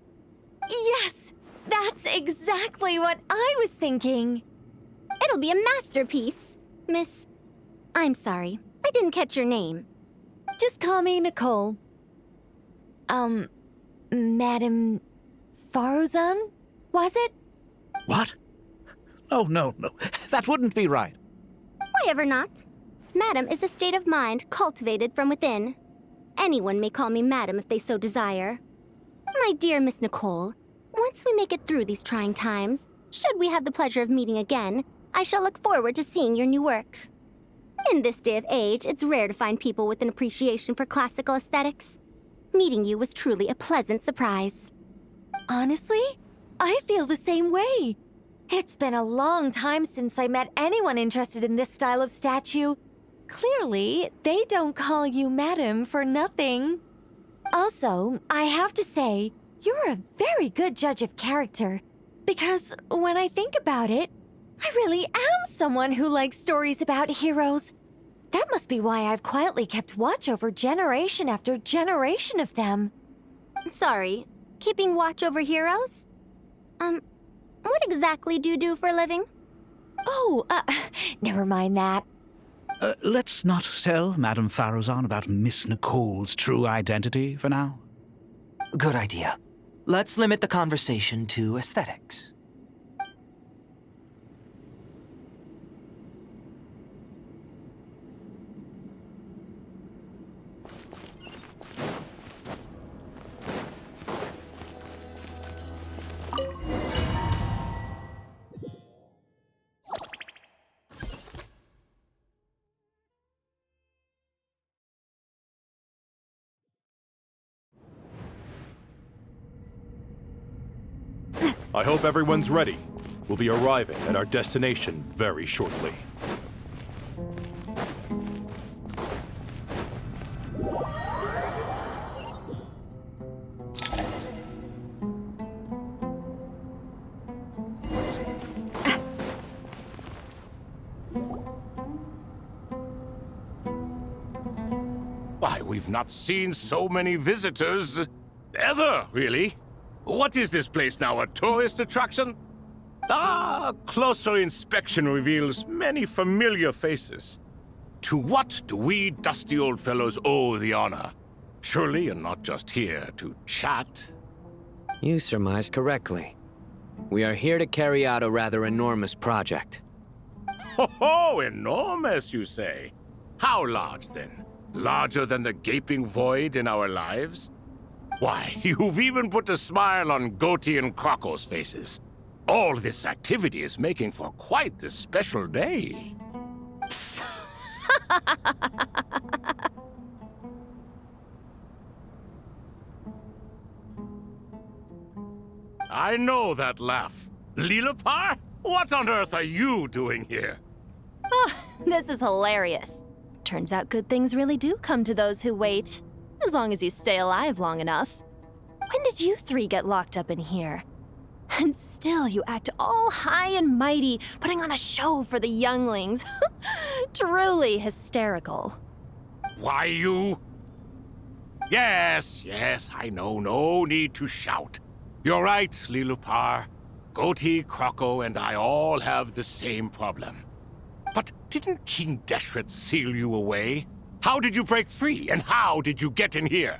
Yes! That's exactly what I was thinking. It'll be a masterpiece, Miss... I'm sorry, I didn't catch your name. Just call me Nicole. Madame Faruzan? Was it? What? Oh, no. That wouldn't be right. Why ever not? Madam is a state of mind cultivated from within. Anyone may call me Madam if they so desire. My dear Miss Nicole, once we make it through these trying times, should we have the pleasure of meeting again, I shall look forward to seeing your new work. In this day of age, it's rare to find people with an appreciation for classical aesthetics. Meeting you was truly a pleasant surprise. Honestly, I feel the same way. It's been a long time since I met anyone interested in this style of statue. Clearly, they don't call you Madam for nothing. Also, I have to say, you're a very good judge of character. Because when I think about it, I really am someone who likes stories about heroes. That must be why I've quietly kept watch over generation after generation of them. Sorry, keeping watch over heroes? What exactly do you do for a living? Oh, never mind that. Let's not tell Madame Faruzan about Miss Nicole's true identity for now. Good idea. Let's limit the conversation to aesthetics. I hope everyone's ready. We'll be arriving at our destination very shortly. Why, we've not seen so many visitors ever, really. What is this place now, a tourist attraction? Closer inspection reveals many familiar faces. To what do we dusty old fellows owe the honor? Surely you're not just here to chat. You surmise correctly. We are here to carry out a rather enormous project. Ho, enormous, you say? How large, then? Larger than the gaping void in our lives? Why, you've even put a smile on Goatee and Crocco's faces. All this activity is making for quite the special day. I know that laugh. Lilipar? What on earth are you doing here? Oh, this is hilarious. Turns out good things really do come to those who wait. As long as you stay alive long enough. When did you three get locked up in here? And still you act all high and mighty, putting on a show for the younglings. Truly hysterical. Why, you... Yes, I know. No need to shout. You're right, Lilipar. Goatee, Crocco, and I all have the same problem. But didn't King Deshret seal you away? How did you break free, and how did you get in here?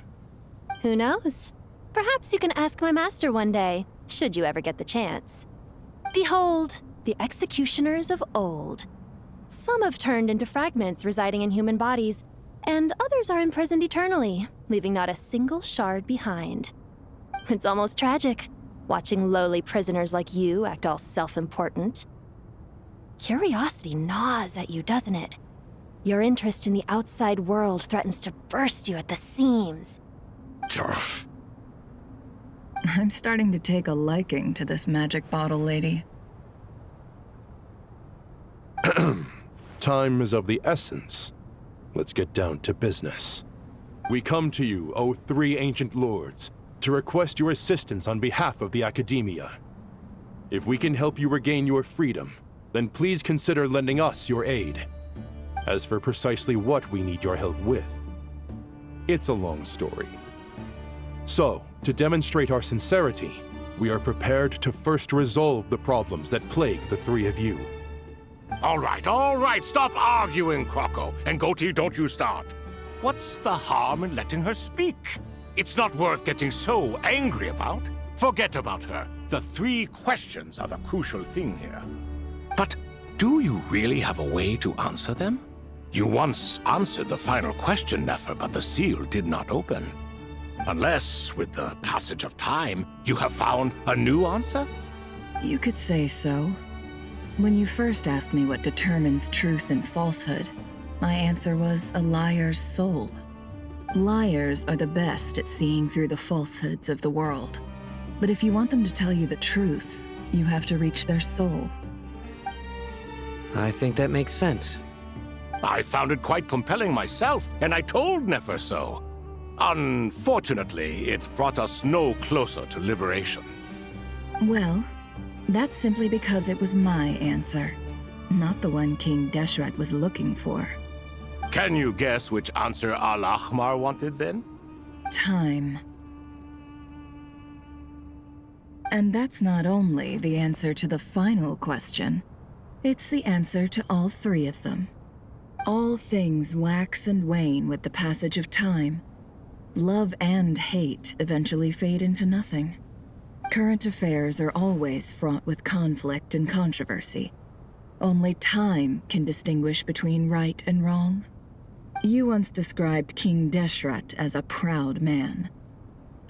Who knows? Perhaps you can ask my master one day, should you ever get the chance. Behold, the executioners of old. Some have turned into fragments residing in human bodies, and others are imprisoned eternally, leaving not a single shard behind. It's almost tragic, watching lowly prisoners like you act all self-important. Curiosity gnaws at you, doesn't it? Your interest in the outside world threatens to burst you at the seams. I'm starting to take a liking to this magic bottle lady. Time is of the essence. Let's get down to business. We come to you, O three ancient lords, to request your assistance on behalf of the Academia. If we can help you regain your freedom, then please consider lending us your aid. As for precisely what we need your help with, it's a long story. So, to demonstrate our sincerity, we are prepared to first resolve the problems that plague the three of you. All right, stop arguing, Croco. And Goatee, don't you start. What's the harm in letting her speak? It's not worth getting so angry about. Forget about her. The three questions are the crucial thing here. But do you really have a way to answer them? You once answered the final question, Nefer, but the seal did not open. Unless, with the passage of time, you have found a new answer? You could say so. When you first asked me what determines truth and falsehood, my answer was a liar's soul. Liars are the best at seeing through the falsehoods of the world. But if you want them to tell you the truth, you have to reach their soul. I think that makes sense. I found it quite compelling myself, and I told Nefer so. Unfortunately, it brought us no closer to liberation. Well, that's simply because it was my answer, not the one King Deshret was looking for. Can you guess which answer Al-Ahmar wanted then? Time. And that's not only the answer to the final question, it's the answer to all three of them. All things wax and wane with the passage of time. Love and hate eventually fade into nothing. Current affairs are always fraught with conflict and controversy. Only time can distinguish between right and wrong. You once described King Deshret as a proud man.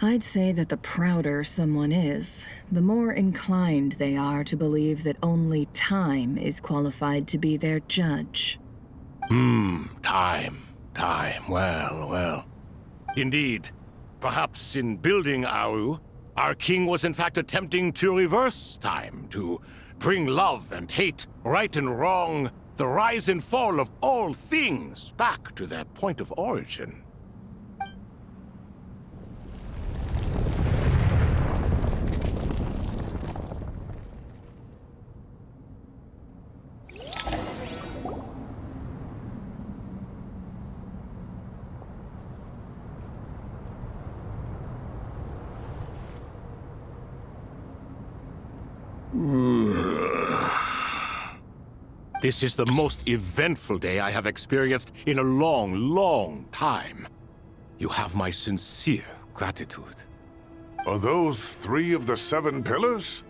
I'd say that the prouder someone is, the more inclined they are to believe that only time is qualified to be their judge. Time. Well. Indeed. Perhaps in building Aru, our king was in fact attempting to reverse time, to bring love and hate, right and wrong, the rise and fall of all things back to their point of origin. This is the most eventful day I have experienced in a long time. You have my sincere gratitude. Are those 3 of the 7 pillars?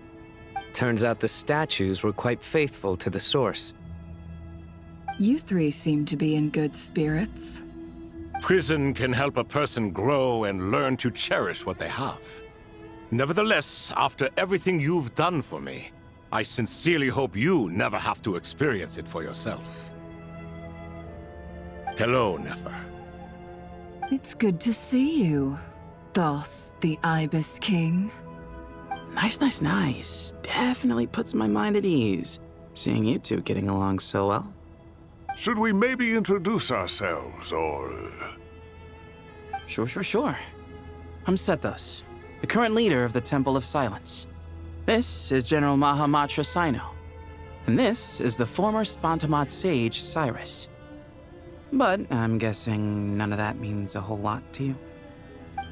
Turns out the statues were quite faithful to the source. You 3 seem to be in good spirits. Prison can help a person grow and learn to cherish what they have. Nevertheless, after everything you've done for me, I sincerely hope you never have to experience it for yourself. Hello, Nefer. It's good to see you, Thoth, the Ibis King. Nice. Definitely puts my mind at ease, seeing you two getting along so well. Should we maybe introduce ourselves, or... Sure. I'm Sethos, the current leader of the Temple of Silence. This is General Mahamatra Sino, and this is the former Spantamot sage, Cyrus. But I'm guessing none of that means a whole lot to you.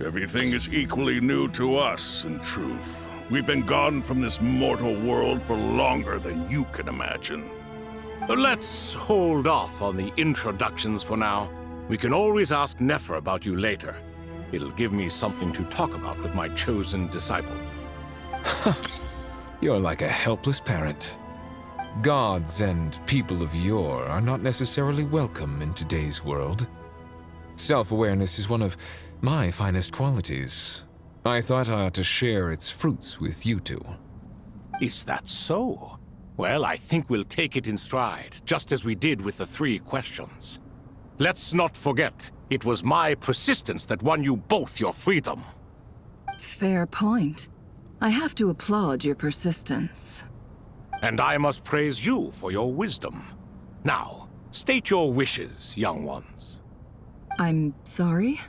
Everything is equally new to us, in truth. We've been gone from this mortal world for longer than you can imagine. Let's hold off on the introductions for now. We can always ask Nefer about you later. It'll give me something to talk about with my chosen disciple. You're like a helpless parent. Gods and people of yore are not necessarily welcome in today's world. Self-awareness is one of my finest qualities. I thought I ought to share its fruits with you two. Is that so? Well, I think we'll take it in stride, just as we did with the 3 questions. Let's not forget, it was my persistence that won you both your freedom. Fair point. I have to applaud your persistence. And I must praise you for your wisdom. Now, state your wishes, young ones. I'm sorry?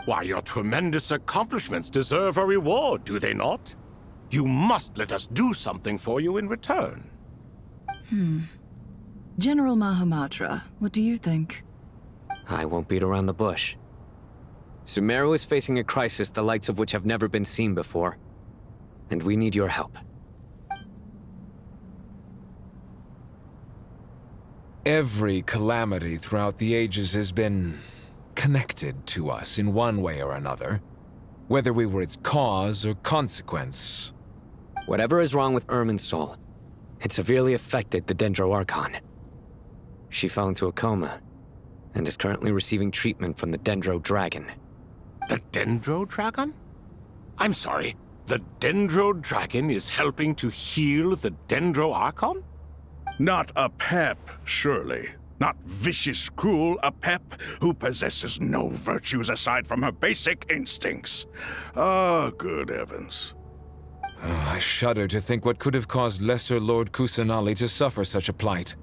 Why, your tremendous accomplishments deserve a reward, do they not? You must let us do something for you in return. General Mahamatra, what do you think? I won't beat around the bush. Sumeru is facing a crisis the likes of which have never been seen before. And we need your help. Every calamity throughout the ages has been connected to us in one way or another, whether we were its cause or consequence. Whatever is wrong with Irminsul, it severely affected the Dendro Archon. She fell into a coma and is currently receiving treatment from the Dendro Dragon. The Dendro Dragon? I'm sorry, the Dendro Dragon is helping to heal the Dendro Archon? Not a pep, surely. Not vicious, cruel a pep who possesses no virtues aside from her basic instincts. Ah, good heavens. Oh, I shudder to think what could have caused Lesser Lord Kusanali to suffer such a plight.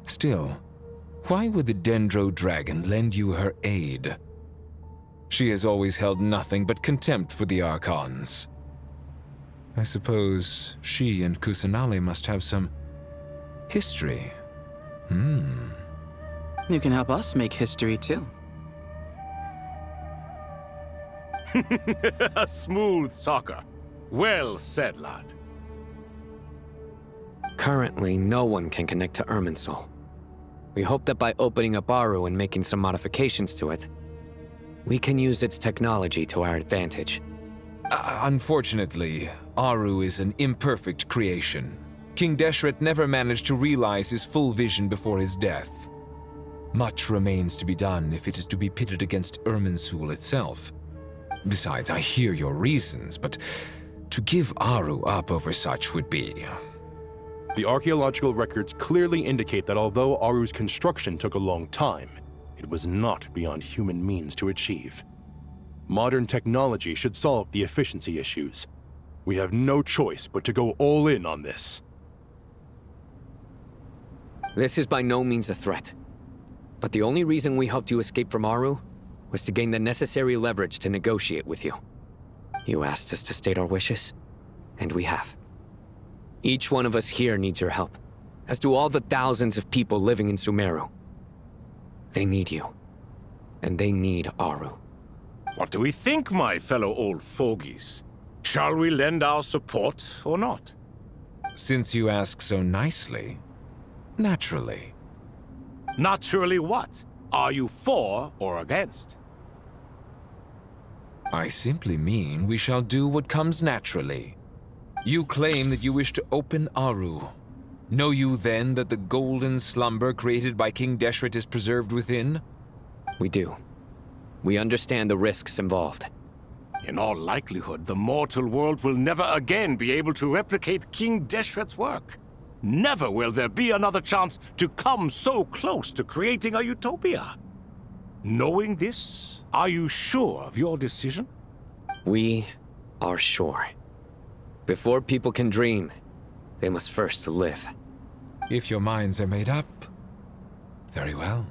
Still, why would the Dendro Dragon lend you her aid? She has always held nothing but contempt for the Archons. I suppose she and Kusanali must have some history. You can help us make history, too. A smooth talker. Well said, lad. Currently, no one can connect to Irminsul. We hope that by opening up Aru and making some modifications to it, we can use its technology to our advantage. Unfortunately, Aru is an imperfect creation. King Deshret never managed to realize his full vision before his death. Much remains to be done if it is to be pitted against Irminsul itself. Besides, I hear your reasons, but to give Aru up over such would be... The archaeological records clearly indicate that although Aru's construction took a long time, it was not beyond human means to achieve. Modern technology should solve the efficiency issues. We have no choice but to go all in on this. This is by no means a threat. But the only reason we helped you escape from Aru was to gain the necessary leverage to negotiate with you. You asked us to state our wishes, and we have. Each one of us here needs your help, as do all the thousands of people living in Sumeru. They need you, and they need Aru. What do we think, my fellow old fogies? Shall we lend our support or not? Since you ask so nicely, naturally. Naturally what? Are you for or against? I simply mean we shall do what comes naturally. You claim that you wish to open Aru. Know you then that the golden slumber created by King Deshret is preserved within? We do. We understand the risks involved. In all likelihood, the mortal world will never again be able to replicate King Deshret's work. Never will there be another chance to come so close to creating a utopia. Knowing this, are you sure of your decision? We are sure. Before people can dream, they must first live. If your minds are made up, very well.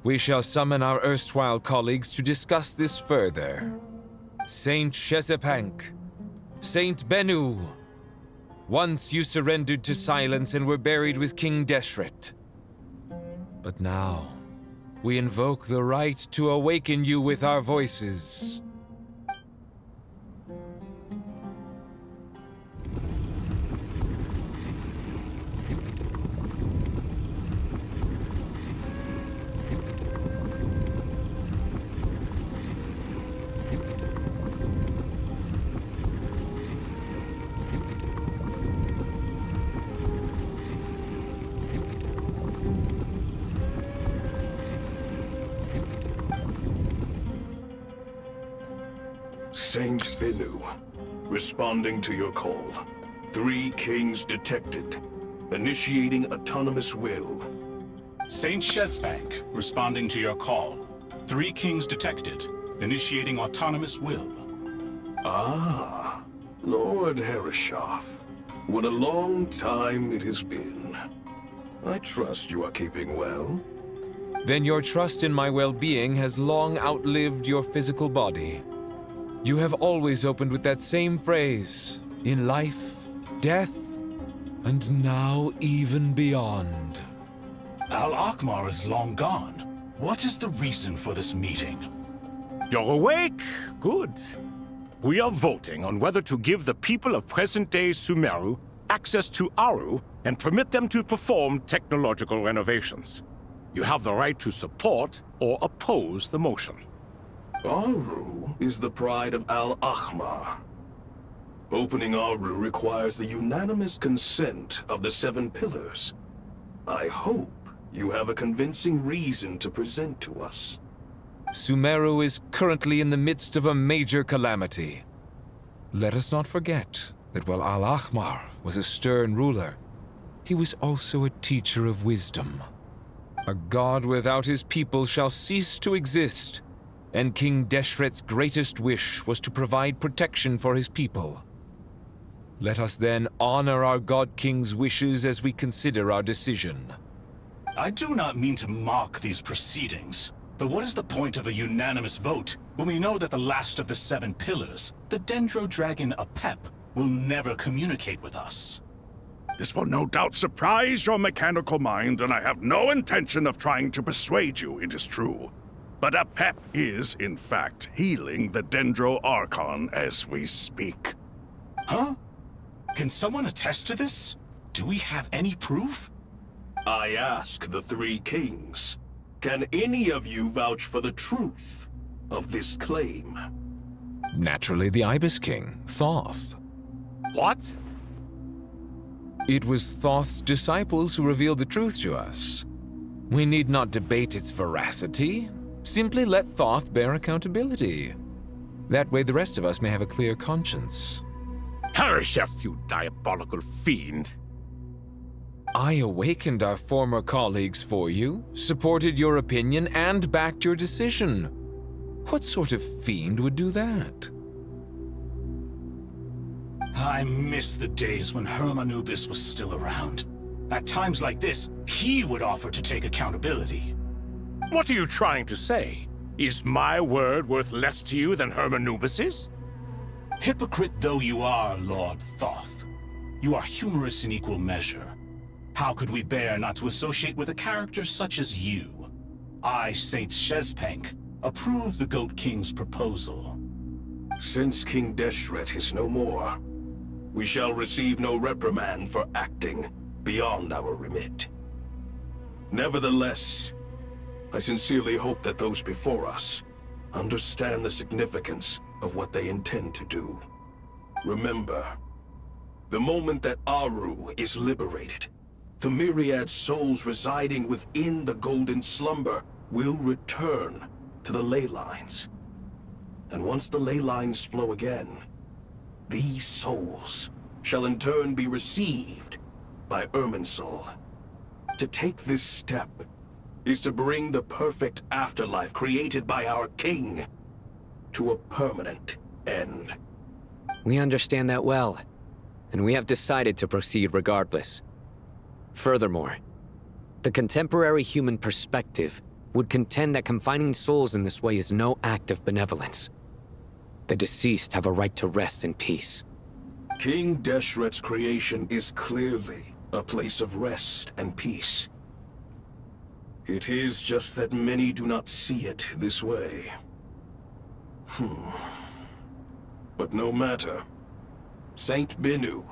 We shall summon our erstwhile colleagues to discuss this further. Saint Shezepank, Saint Bennu, once you surrendered to silence and were buried with King Deshret. But now, we invoke the right to awaken you with our voices. Saint Binu, responding to your call. 3 kings detected. Initiating autonomous will. Saint Shezbank, responding to your call. 3 kings detected. Initiating autonomous will. Ah, Lord Herreshoff. What a long time it has been. I trust you are keeping well. Then your trust in my well-being has long outlived your physical body. You have always opened with that same phrase, in life, death, and now even beyond. Al-Akhmar is long gone. What is the reason for this meeting? You're awake? Good. We are voting on whether to give the people of present-day Sumeru access to Aru and permit them to perform technological renovations. You have the right to support or oppose the motion. Aru is the pride of Al-Akhmar. Opening Aru requires the unanimous consent of the 7 pillars. I hope you have a convincing reason to present to us. Sumeru is currently in the midst of a major calamity. Let us not forget that while Al-Akhmar was a stern ruler, he was also a teacher of wisdom. A god without his people shall cease to exist, and King Deshret's greatest wish was to provide protection for his people. Let us then honor our God King's wishes as we consider our decision. I do not mean to mock these proceedings, but what is the point of a unanimous vote when we know that the last of the 7 pillars, the Dendro Dragon Apep, will never communicate with us? This will no doubt surprise your mechanical mind, and I have no intention of trying to persuade you it is true. But Apep is, in fact, healing the Dendro Archon as we speak. Huh? Can someone attest to this? Do we have any proof? I ask the 3 kings. Can any of you vouch for the truth of this claim? Naturally, the Ibis King, Thoth. What? It was Thoth's disciples who revealed the truth to us. We need not debate its veracity. Simply let Thoth bear accountability. That way the rest of us may have a clear conscience. Herreshoff, you diabolical fiend! I awakened our former colleagues for you, supported your opinion, and backed your decision. What sort of fiend would do that? I miss the days when Hermanubis was still around. At times like this, he would offer to take accountability. What are you trying to say? Is my word worth less to you than Hermanubis's? Hypocrite though you are, Lord Thoth, you are humorous in equal measure. How could we bear not to associate with a character such as you? I, Saint Shezpank, approve the Goat King's proposal. Since King Deshret is no more, we shall receive no reprimand for acting beyond our remit. Nevertheless, I sincerely hope that those before us understand the significance of what they intend to do. Remember, the moment that Aru is liberated, the myriad souls residing within the Golden Slumber will return to the ley lines. And once the ley lines flow again, these souls shall in turn be received by Irminsul. To take this step is to bring the perfect afterlife created by our king to a permanent end. We understand that well, and we have decided to proceed regardless. Furthermore, the contemporary human perspective would contend that confining souls in this way is no act of benevolence. The deceased have a right to rest in peace. King Deshret's creation is clearly a place of rest and peace. It is just that many do not see it this way. But no matter. Saint Binu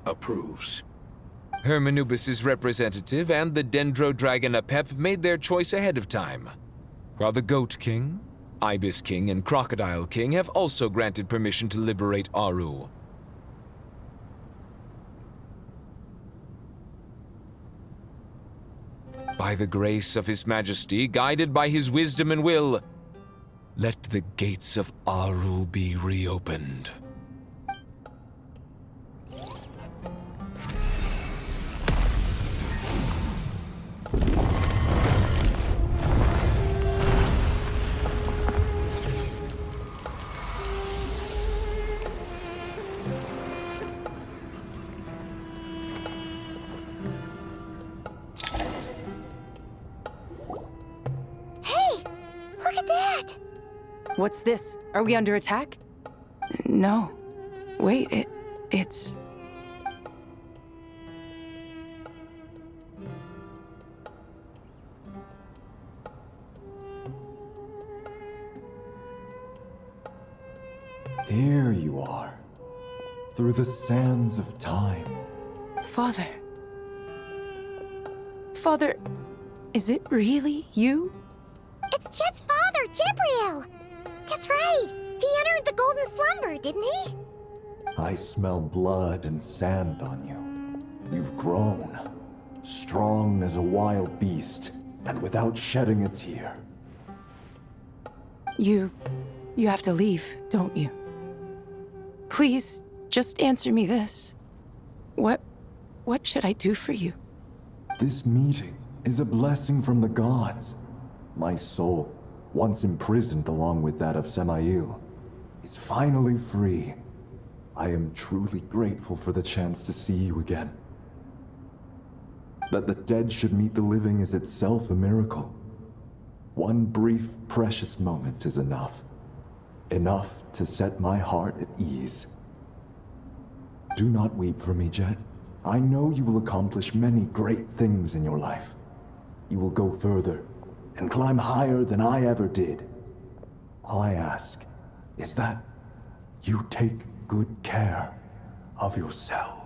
approves. Hermanubis' representative and the Dendro Dragon Apep made their choice ahead of time, while the Goat King, Ibis King, and Crocodile King have also granted permission to liberate Aru. By the grace of His Majesty, guided by his wisdom and will, let the gates of Aru be reopened. What's this? Are we under attack? No. Wait, it's... Here you are, through the sands of time. Father. Father, is it really you? It's Jet's father, Jibriel! That's right! He entered the golden slumber, didn't he? I smell blood and sand on you. You've grown, strong as a wild beast, and without shedding a tear. You have to leave, don't you? Please, just answer me this. What should I do for you? This meeting is a blessing from the gods. My soul, once imprisoned along with that of Semail, is finally free. I am truly grateful for the chance to see you again. That the dead should meet the living is itself a miracle. One brief, precious moment is enough. Enough to set my heart at ease. Do not weep for me, Jet. I know you will accomplish many great things in your life. You will go further and climb higher than I ever did. All I ask is that you take good care of yourself.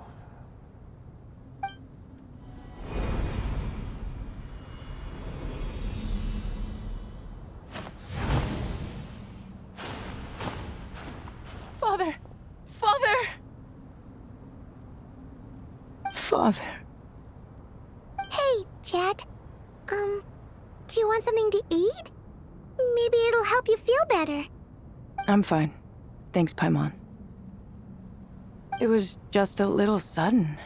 Father! Father! Father. Hey, Jet. Do you want something to eat? Maybe it'll help you feel better. I'm fine. Thanks, Paimon. It was just a little sudden.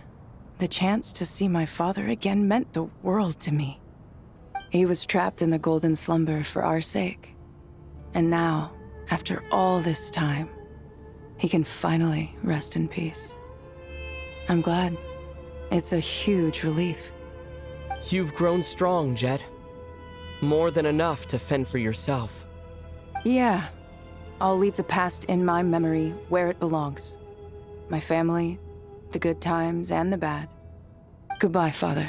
The chance to see my father again meant the world to me. He was trapped in the golden slumber for our sake. And now, after all this time, he can finally rest in peace. I'm glad. It's a huge relief. You've grown strong, Jet. More than enough to fend for yourself. Yeah. I'll leave the past in my memory where it belongs. My family, the good times and the bad. Goodbye, Father.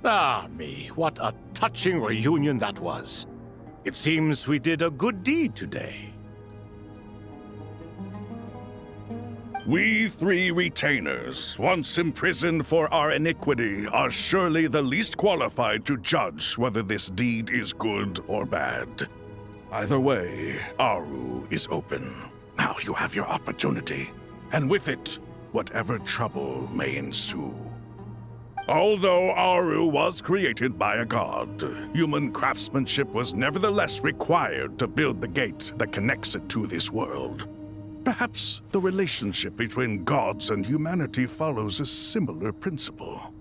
Ah, me, what a touching reunion that was. It seems we did a good deed today. We three retainers, once imprisoned for our iniquity, are surely the least qualified to judge whether this deed is good or bad. Either way, Aru is open. Now you have your opportunity, and with it, whatever trouble may ensue. Although Aru was created by a god, human craftsmanship was nevertheless required to build the gate that connects it to this world. Perhaps the relationship between gods and humanity follows a similar principle.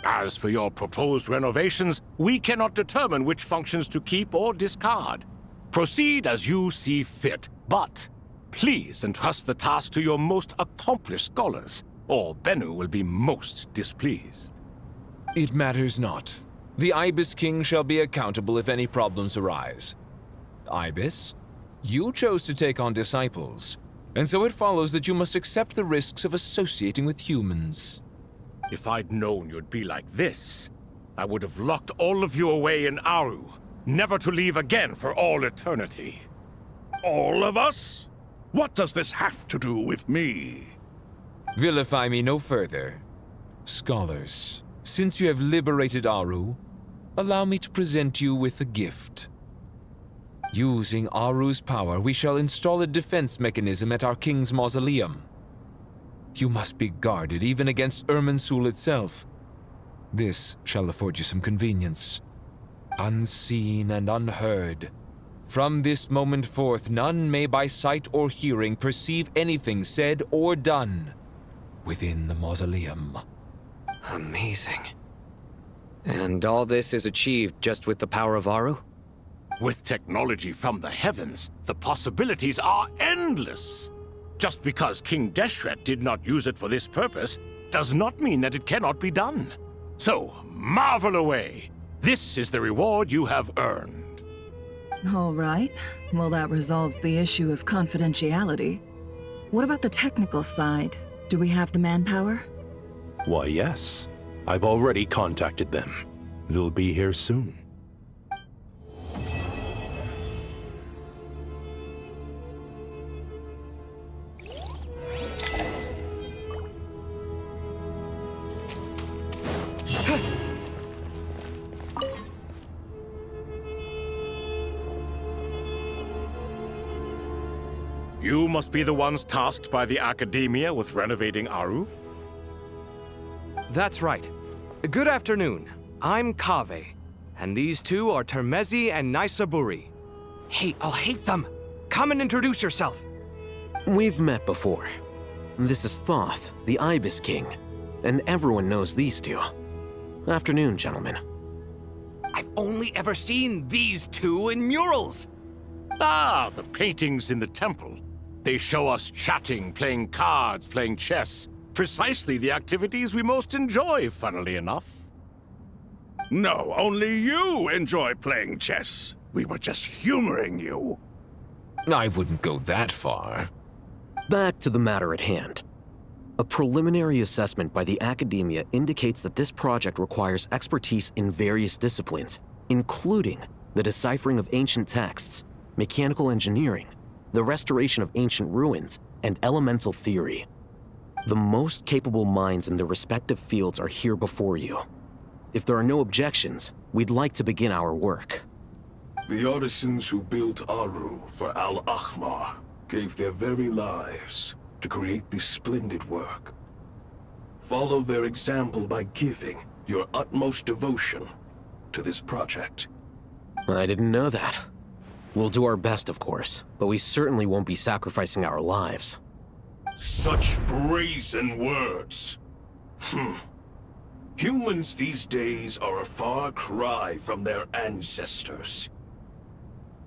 As for your proposed renovations, we cannot determine which functions to keep or discard. Proceed as you see fit, but please entrust the task to your most accomplished scholars, or Bennu will be most displeased. It matters not. The Ibis King shall be accountable if any problems arise. Ibis, you chose to take on disciples, and so it follows that you must accept the risks of associating with humans. If I'd known you'd be like this, I would have locked all of you away in Aru, never to leave again for all eternity. All of us? What does this have to do with me? Vilify me no further. Scholars, since you have liberated Aru, allow me to present you with a gift. Using Aru's power, we shall install a defense mechanism at our king's mausoleum. You must be guarded even against Irminsul itself. This shall afford you some convenience. Unseen and unheard. From this moment forth, none may by sight or hearing perceive anything said or done within the mausoleum. Amazing. And all this is achieved just with the power of Aru? With technology from the heavens, the possibilities are endless. Just because King Deshret did not use it for this purpose does not mean that it cannot be done. So, marvel away. This is the reward you have earned. All right. Well, that resolves the issue of confidentiality. What about the technical side? Do we have the manpower? Why, yes. I've already contacted them. They'll be here soon. You must be the ones tasked by the Academia with renovating Aru? That's right. Good afternoon. I'm Kaveh, and these two are Termezi and Naisaburi. Hey, I'll hate them. Come and introduce yourself. We've met before. This is Thoth, the Ibis King, and everyone knows these two. Afternoon, gentlemen. I've only ever seen these two in murals. Ah, the paintings in the temple. They show us chatting, playing cards, playing chess. Precisely the activities we most enjoy, funnily enough. No, only you enjoy playing chess. We were just humoring you. I wouldn't go that far. Back to the matter at hand. A preliminary assessment by the Academia indicates that this project requires expertise in various disciplines, including the deciphering of ancient texts, mechanical engineering, the restoration of ancient ruins, and elemental theory. The most capable minds in their respective fields are here before you. If there are no objections, we'd like to begin our work. The artisans who built Aru for Al-Ahmar gave their very lives to create this splendid work. Follow their example by giving your utmost devotion to this project. I didn't know that. We'll do our best, of course, but we certainly won't be sacrificing our lives. Such brazen words. Humans these days are a far cry from their ancestors.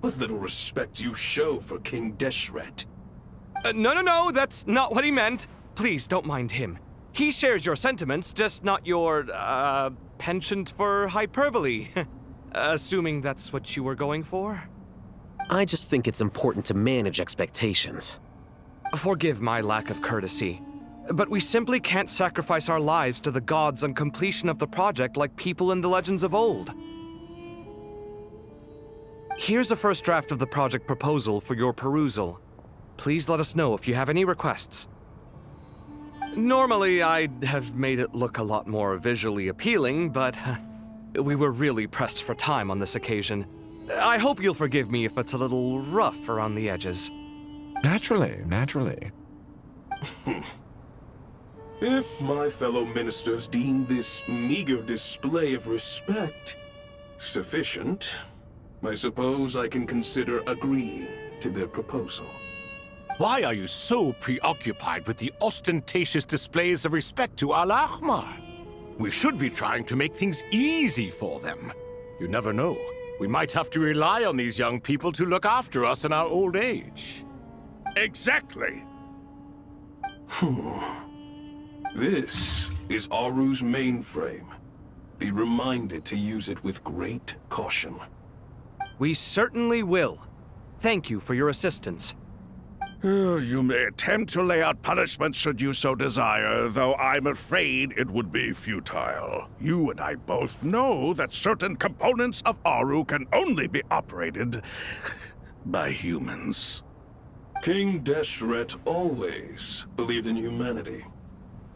What little respect you show for King Deshret. No, that's not what he meant. Please, don't mind him. He shares your sentiments, just not your, penchant for hyperbole. Assuming that's what you were going for? I just think it's important to manage expectations. Forgive my lack of courtesy, but we simply can't sacrifice our lives to the gods on completion of the project like people in the legends of old. Here's a first draft of the project proposal for your perusal. Please let us know if you have any requests. Normally, I'd have made it look a lot more visually appealing, but we were really pressed for time on this occasion. I hope you'll forgive me if it's a little rough around the edges. Naturally. If my fellow ministers deem this meager display of respect sufficient, I suppose I can consider agreeing to their proposal. Why are you so preoccupied with the ostentatious displays of respect to Al-Ahmar? We should be trying to make things easy for them. You never know. We might have to rely on these young people to look after us in our old age. Exactly. This is Aru's mainframe. Be reminded to use it with great caution. We certainly will. Thank you for your assistance. You may attempt to lay out punishment should you so desire, though I'm afraid it would be futile. You and I both know that certain components of Aru can only be operated by humans. King Deshret always believed in humanity.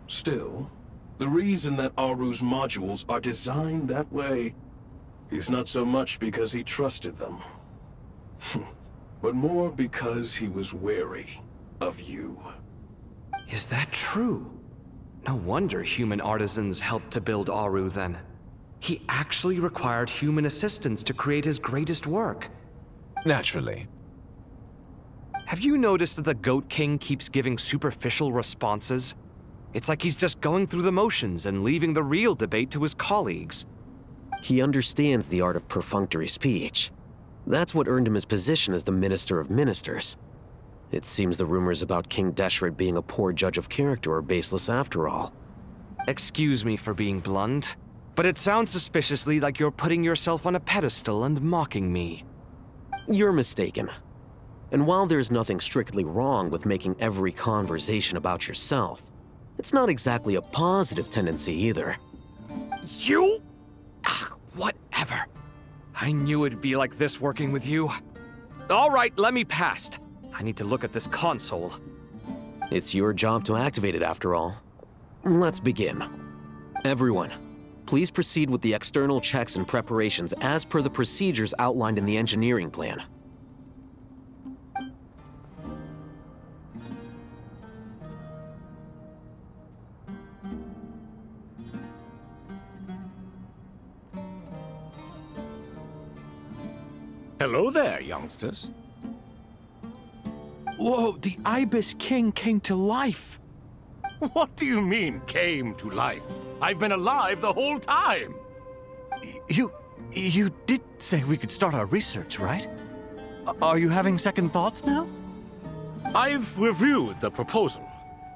Still, the reason that Aru's modules are designed that way He's not so much because he trusted them, but more because he was wary of you. Is that true? No wonder human artisans helped to build Aru then. He actually required human assistance to create his greatest work. Naturally. Have you noticed that the Goat King keeps giving superficial responses? It's like he's just going through the motions and leaving the real debate to his colleagues. He understands the art of perfunctory speech. That's what earned him his position as the Minister of Ministers. It seems the rumors about King Deshret being a poor judge of character are baseless after all. Excuse me for being blunt, but it sounds suspiciously like you're putting yourself on a pedestal and mocking me. You're mistaken. And while there's nothing strictly wrong with making every conversation about yourself, it's not exactly a positive tendency either. You? Whatever. I knew it'd be like this working with you. All right, let me past. I need to look at this console. It's your job to activate it after all. Let's begin. Everyone, please proceed with the external checks and preparations as per the procedures outlined in the engineering plan. Hello there, youngsters. Whoa, the Ibis King came to life. What do you mean, came to life? I've been alive the whole time. You did say we could start our research, right? Are you having second thoughts now? I've reviewed the proposal.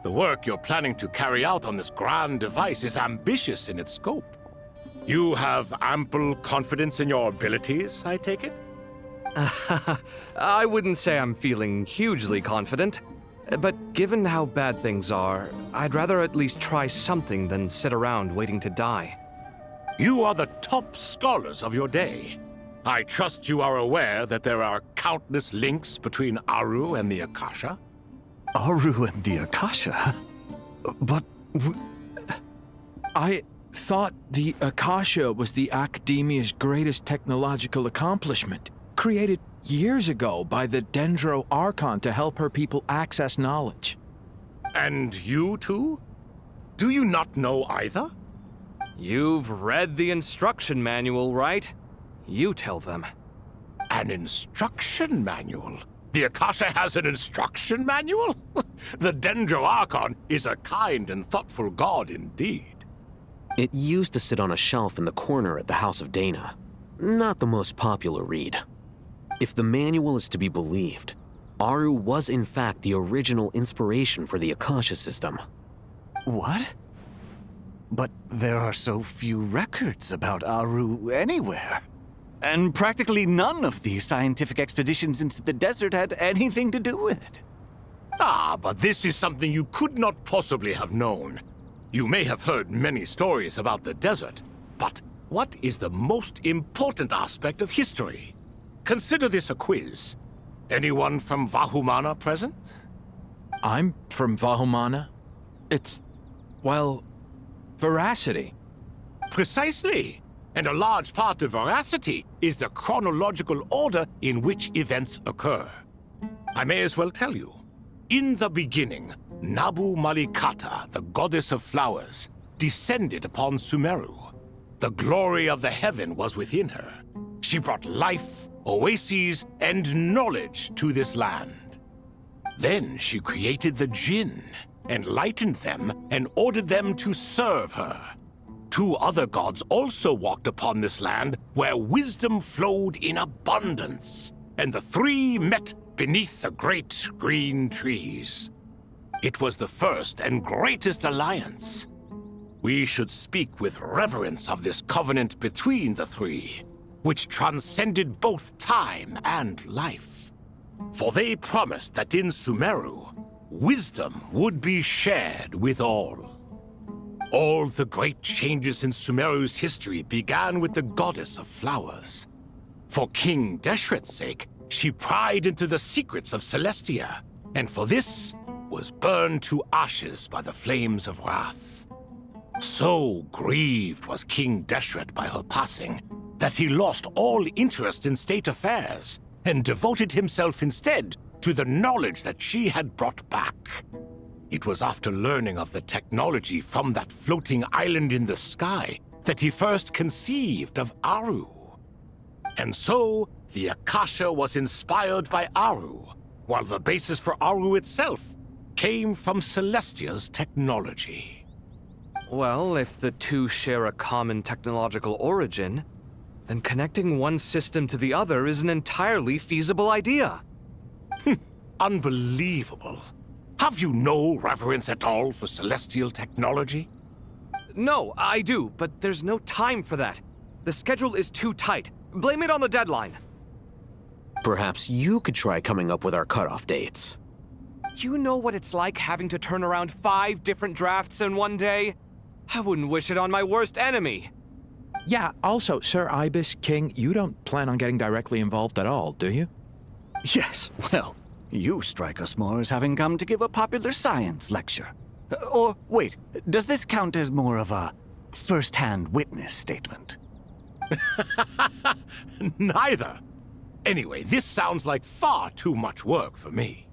The work you're planning to carry out on this grand device is ambitious in its scope. You have ample confidence in your abilities, I take it? I wouldn't say I'm feeling hugely confident, but given how bad things are, I'd rather at least try something than sit around waiting to die. You are the top scholars of your day. I trust you are aware that there are countless links between Aru and the Akasha? Aru and the Akasha? But I thought the Akasha was the Academia's greatest technological accomplishment, created years ago by the Dendro Archon to help her people access knowledge. And you too? Do you not know either? You've read the instruction manual, right? You tell them. An instruction manual? The Akasha has an instruction manual? The Dendro Archon is a kind and thoughtful god indeed. It used to sit on a shelf in the corner at the House of Dana. Not the most popular read. If the manual is to be believed, Aru was in fact the original inspiration for the Akasha system. What? But there are so few records about Aru anywhere. And practically none of these scientific expeditions into the desert had anything to do with it. Ah, but this is something you could not possibly have known. You may have heard many stories about the desert, but what is the most important aspect of history? Consider this a quiz. Anyone from Vahumana present? I'm from Vahumana. It's, well, veracity. Precisely. And a large part of veracity is the chronological order in which events occur. I may as well tell you. In the beginning, Nabu Malikata, the goddess of flowers, descended upon Sumeru. The glory of the heaven was within her. She brought life, oases, and knowledge to this land. Then she created the Jinn, enlightened them, and ordered them to serve her. Two other gods also walked upon this land where wisdom flowed in abundance, and the three met beneath the great green trees. It was the first and greatest alliance. We should speak with reverence of this covenant between the three, which transcended both time and life. For they promised that in Sumeru, wisdom would be shared with all. All the great changes in Sumeru's history began with the goddess of flowers. For King Deshret's sake, she pried into the secrets of Celestia, and for this was burned to ashes by the flames of wrath. So grieved was King Deshret by her passing, that he lost all interest in state affairs and devoted himself instead to the knowledge that she had brought back. It was after learning of the technology from that floating island in the sky that he first conceived of Aru. And so, the Akasha was inspired by Aru, while the basis for Aru itself came from Celestia's technology. Well, if the two share a common technological origin, then connecting one system to the other is an entirely feasible idea. Unbelievable. Have you no reverence at all for celestial technology? No, I do, but there's no time for that. The schedule is too tight. Blame it on the deadline. Perhaps you could try coming up with our cutoff dates. You know what it's like having to turn around 5 different drafts in one day? I wouldn't wish it on my worst enemy. Yeah, also, Sir Ibis, King, you don't plan on getting directly involved at all, do you? Yes, well, you strike us more as having come to give a popular science lecture. Or, wait, does this count as more of a first-hand witness statement? Neither. Anyway, this sounds like far too much work for me.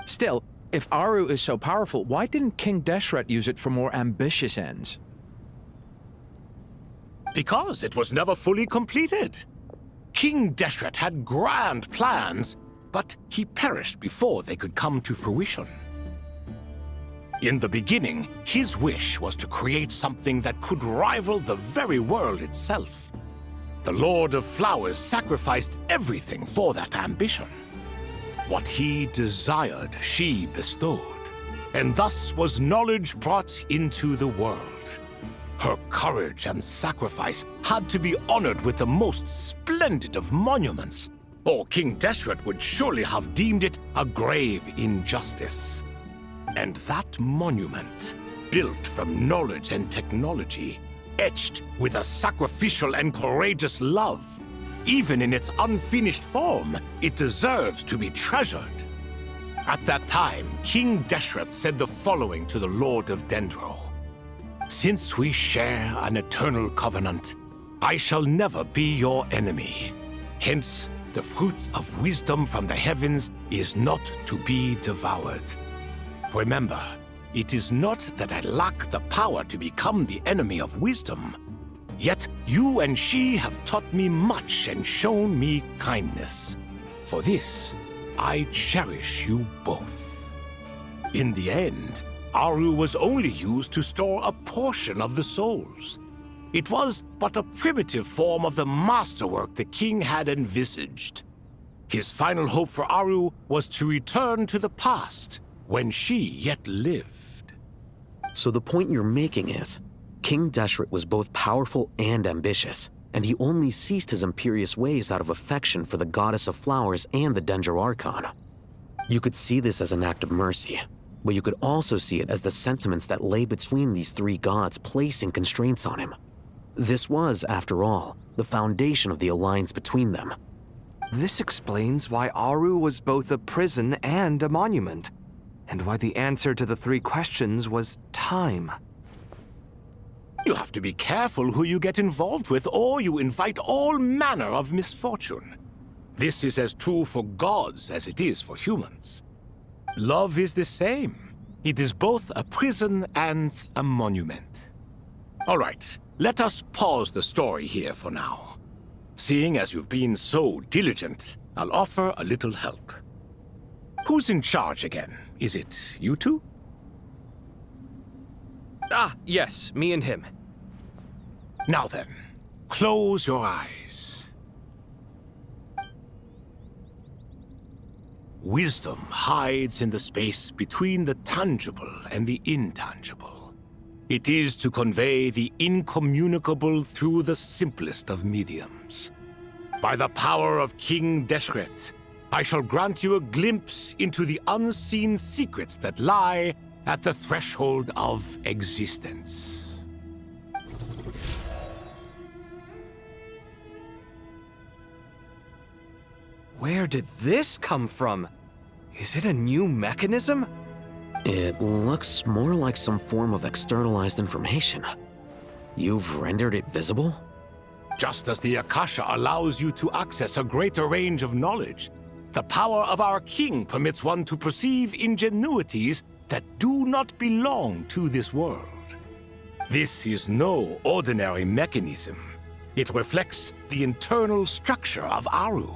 Still, if Aru is so powerful, why didn't King Deshret use it for more ambitious ends? Because it was never fully completed. King Deshret had grand plans, but he perished before they could come to fruition. In the beginning, his wish was to create something that could rival the very world itself. The Lord of Flowers sacrificed everything for that ambition. What he desired, she bestowed, and thus was knowledge brought into the world. Her courage and sacrifice had to be honored with the most splendid of monuments, or King Deshret would surely have deemed it a grave injustice. And that monument, built from knowledge and technology, etched with a sacrificial and courageous love, even in its unfinished form, it deserves to be treasured. At that time, King Deshret said the following to the Lord of Dendro. Since we share an eternal covenant, I shall never be your enemy. Hence, the fruit of wisdom from the heavens is not to be devoured. Remember, it is not that I lack the power to become the enemy of wisdom. Yet you and she have taught me much and shown me kindness. For this, I cherish you both. In the end, Aru was only used to store a portion of the souls. It was but a primitive form of the masterwork the king had envisaged. His final hope for Aru was to return to the past, when she yet lived. So the point you're making is, King Deshret was both powerful and ambitious, and he only ceased his imperious ways out of affection for the Goddess of Flowers and the Dendro Archon. You could see this as an act of mercy, but you could also see it as the sentiments that lay between these three gods placing constraints on him. This was, after all, the foundation of the alliance between them. This explains why Aru was both a prison and a monument, and why the answer to the 3 questions was time. You have to be careful who you get involved with, or you invite all manner of misfortune. This is as true for gods as it is for humans. Love is the same. It is both a prison and a monument. All right, let us pause the story here for now. Seeing as you've been so diligent, I'll offer a little help. Who's in charge again? Is it you two? Ah, yes, me and him. Now then, close your eyes. Wisdom hides in the space between the tangible and the intangible. It is to convey the incommunicable through the simplest of mediums. By the power of King Deshret, I shall grant you a glimpse into the unseen secrets that lie at the threshold of existence. Where did this come from? Is it a new mechanism? It looks more like some form of externalized information. You've rendered it visible? Just as the Akasha allows you to access a greater range of knowledge, the power of our king permits one to perceive ingenuities that do not belong to this world. This is no ordinary mechanism. It reflects the internal structure of Aru.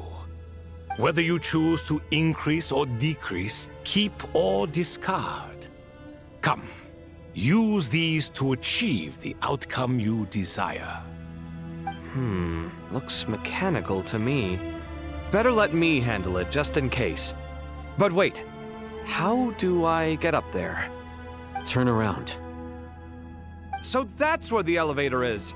Whether you choose to increase or decrease, keep or discard. Come, use these to achieve the outcome you desire. Looks mechanical to me. Better let me handle it, just in case. But wait, how do I get up there? Turn around. So that's where the elevator is!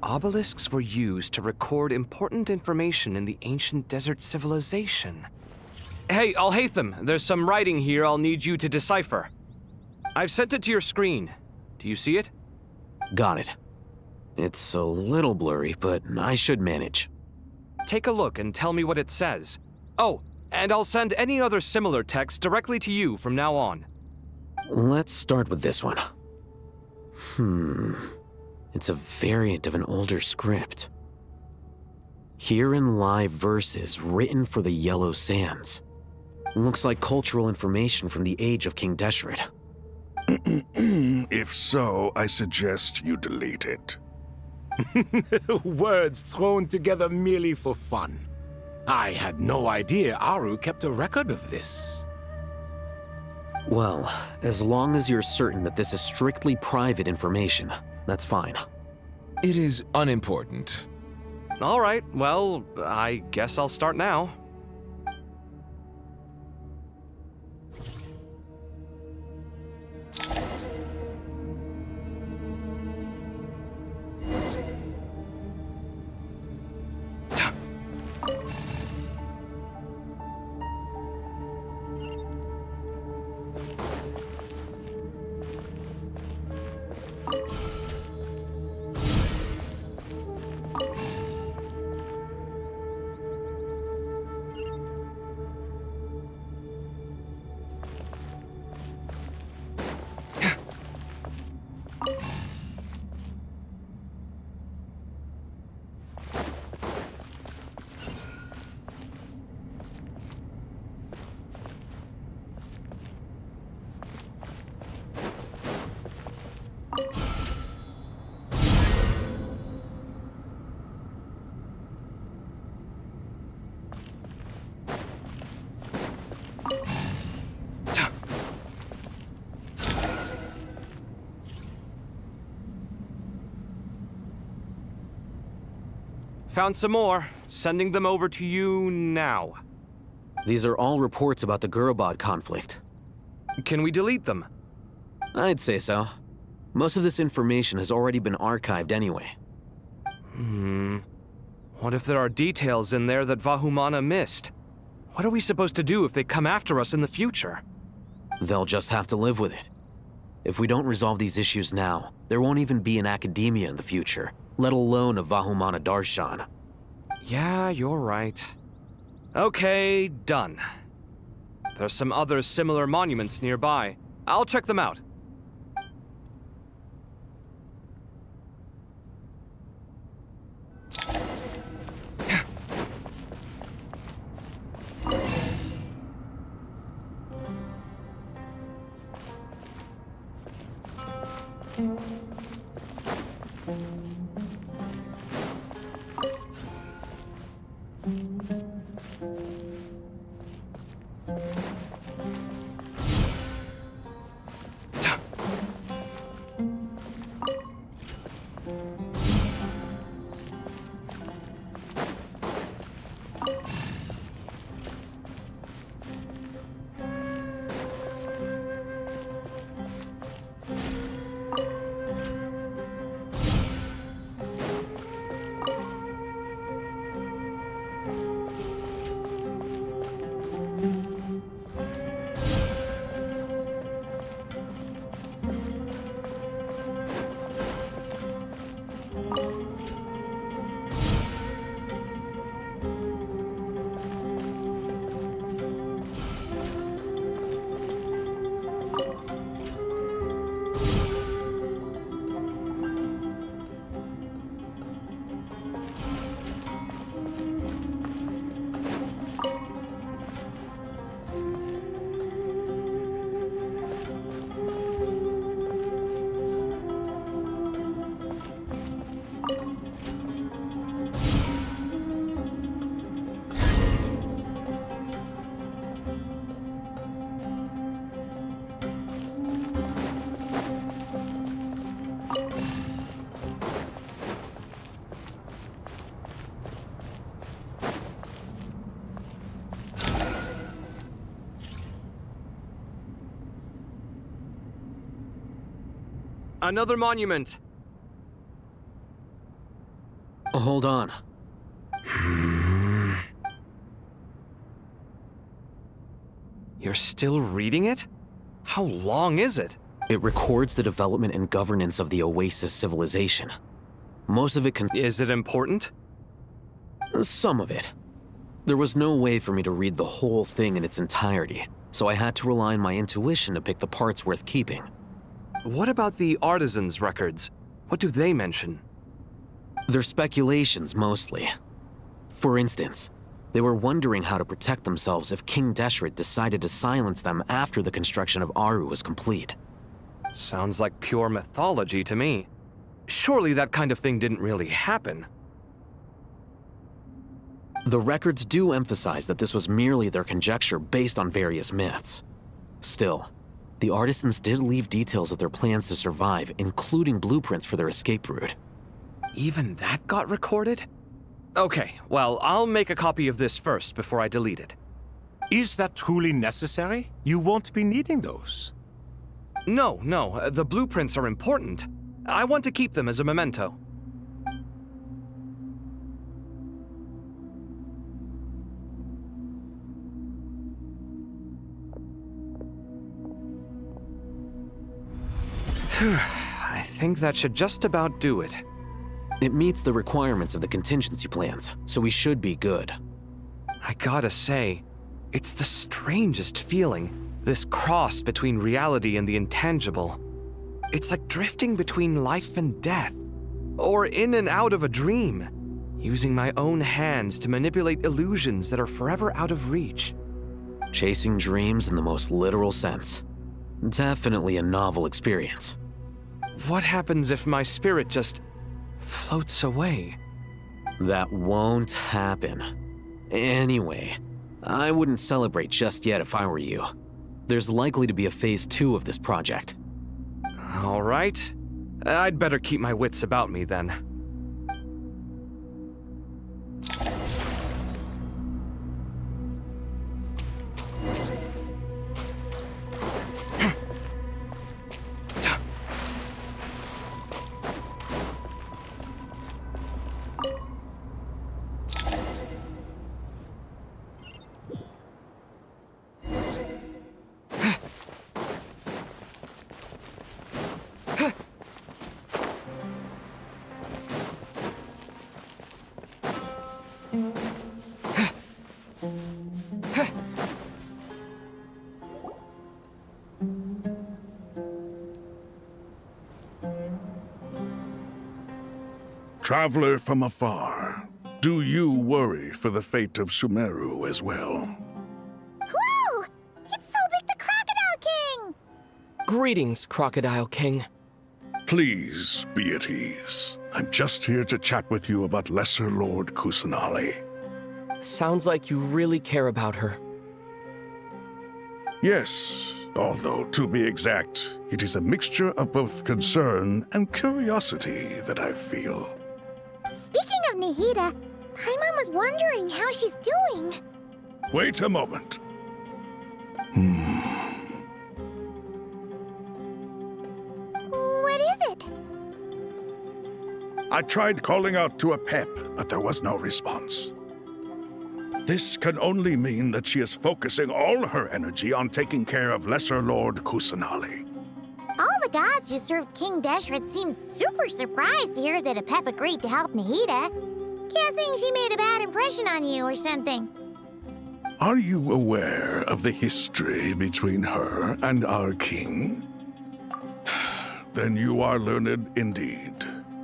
Obelisks were used to record important information in the ancient desert civilization. Hey, Al-Haytham, there's some writing here I'll need you to decipher. I've sent it to your screen. Do you see it? Got it. It's a little blurry, but I should manage. Take a look and tell me what it says. Oh, and I'll send any other similar text directly to you from now on. Let's start with this one. It's a variant of an older script. Herein lie verses written for the Yellow Sands. Looks like cultural information from the age of King Deshret. If so, I suggest you delete it. Words thrown together merely for fun. I had no idea Aru kept a record of this. Well, as long as you're certain that this is strictly private information, that's fine. It is unimportant. All right, well, I guess I'll start now. Found some more. Sending them over to you now. These are all reports about the Gurubad conflict. Can we delete them? I'd say so. Most of this information has already been archived anyway. What if there are details in there that Vahumana missed? What are we supposed to do if they come after us in the future? They'll just have to live with it. If we don't resolve these issues now, there won't even be an academia in the future, let alone a Vahumana Darshan. Yeah, you're right. Okay, done. There's some other similar monuments nearby. I'll check them out. Another monument. Hold on. You're still reading it? How long is it? It records the development and governance of the Oasis civilization. Most of it Is it important? Some of it. There was no way for me to read the whole thing in its entirety, so I had to rely on my intuition to pick the parts worth keeping. What about the artisans' records? What do they mention? They're speculations, mostly. For instance, they were wondering how to protect themselves if King Deshret decided to silence them after the construction of Aru was complete. Sounds like pure mythology to me. Surely that kind of thing didn't really happen. The records do emphasize that this was merely their conjecture based on various myths. Still, the artisans did leave details of their plans to survive, including blueprints for their escape route. Even that got recorded? Okay, well, I'll make a copy of this first before I delete it. Is that truly necessary? You won't be needing those. No, the blueprints are important. I want to keep them as a memento. I think that should just about do it. It meets the requirements of the contingency plans, so we should be good. I gotta say, it's the strangest feeling, this cross between reality and the intangible. It's like drifting between life and death, or in and out of a dream, using my own hands to manipulate illusions that are forever out of reach. Chasing dreams in the most literal sense. Definitely a novel experience. What happens if my spirit just floats away? That won't happen. Anyway, I wouldn't celebrate just yet if I were you. There's likely to be a phase 2 of this project. All right. I'd better keep my wits about me then. Traveler from afar, do you worry for the fate of Sumeru as well? Whoa! It's Sobek the Crocodile King! Greetings, Crocodile King. Please be at ease. I'm just here to chat with you about Lesser Lord Kusanali. Sounds like you really care about her. Yes, although to be exact, it is a mixture of both concern and curiosity that I feel. Speaking of Nahida, Paimon was wondering how she's doing. Wait a moment. What is it? I tried calling out to Apep, but there was no response. This can only mean that she is focusing all her energy on taking care of Lesser Lord Kusanali. All the gods who served King Deshret seemed super surprised to hear that Apep agreed to help Nahida. Guessing she made a bad impression on you or something. Are you aware of the history between her and our king? Then you are learned indeed.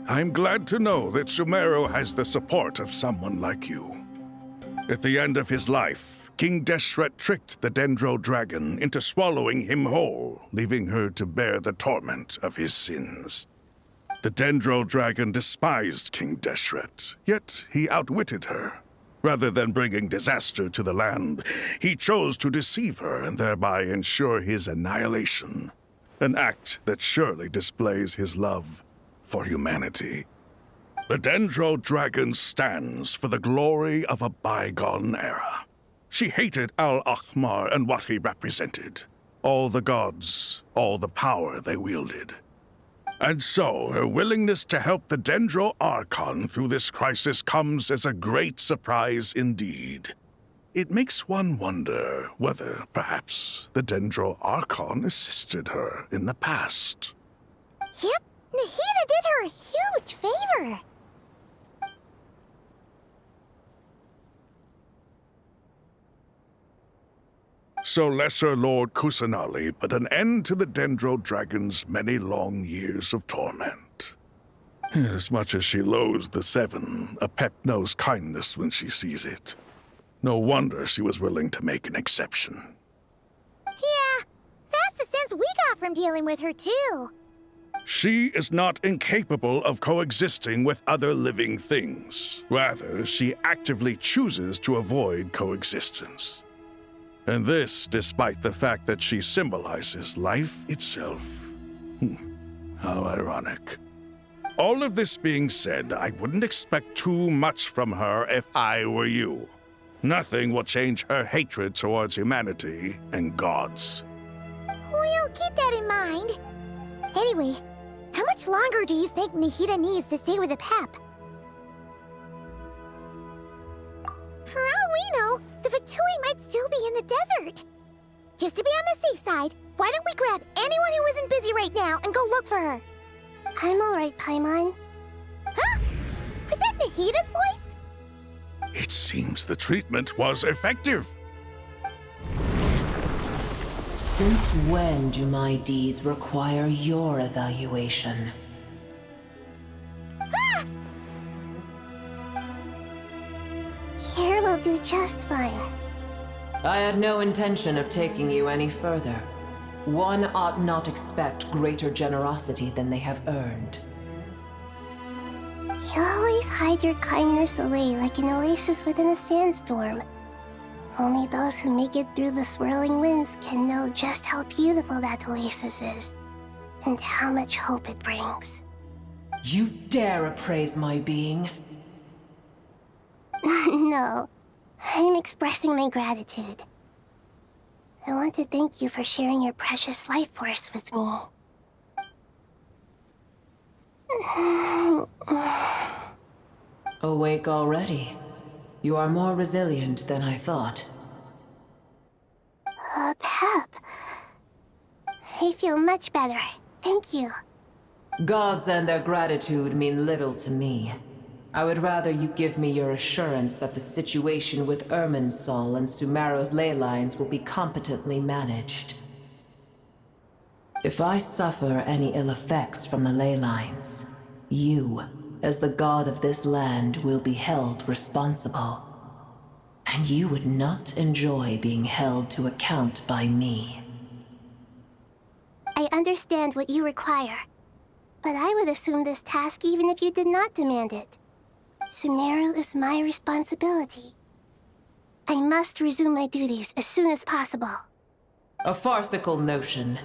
I'm glad to know that Sumeru has the support of someone like you. At the end of his life, King Deshret tricked the Dendro Dragon into swallowing him whole, leaving her to bear the torment of his sins. The Dendro Dragon despised King Deshret, yet he outwitted her. Rather than bringing disaster to the land, he chose to deceive her and thereby ensure his annihilation. An act that surely displays his love for humanity. The Dendro Dragon stands for the glory of a bygone era. She hated Al-Ahmar and what he represented. All the gods, all the power they wielded. And so, her willingness to help the Dendro Archon through this crisis comes as a great surprise indeed. It makes one wonder whether, perhaps, the Dendro Archon assisted her in the past. Yep, Nahida did her a huge favor. So Lesser Lord Kusanali put an end to the Dendro Dragon's many long years of torment. As much as she loathes the Seven, Apep knows kindness when she sees it. No wonder she was willing to make an exception. Yeah, that's the sense we got from dealing with her too. She is not incapable of coexisting with other living things. Rather, she actively chooses to avoid coexistence. And this despite the fact that she symbolizes life itself. How ironic. All of this being said, I wouldn't expect too much from her if I were you. Nothing will change her hatred towards humanity and gods. We'll keep that in mind. Anyway, how much longer do you think Nahida needs to stay with Apep? For all we know, the Fatui might still be in the desert. Just to be on the safe side, why don't we grab anyone who isn't busy right now and go look for her? I'm alright, Paimon. Huh? Was that Nahida's voice? It seems the treatment was effective. Since when do my deeds require your evaluation? Ah! Here will do just fine. I had no intention of taking you any further. One ought not expect greater generosity than they have earned. You always hide your kindness away like an oasis within a sandstorm. Only those who make it through the swirling winds can know just how beautiful that oasis is, and how much hope it brings. You dare appraise my being? No, I'm expressing my gratitude. I want to thank you for sharing your precious life force with me. Awake already? You are more resilient than I thought. Pep. I feel much better. Thank you. Gods and their gratitude mean little to me. I would rather you give me your assurance that the situation with Irminsul and Sumeru's ley lines will be competently managed. If I suffer any ill effects from the ley lines, you, as the god of this land, will be held responsible. And you would not enjoy being held to account by me. I understand what you require. but I would assume this task even if you did not demand it. Sumeru is my responsibility. I must resume my duties as soon as possible. A farcical notion.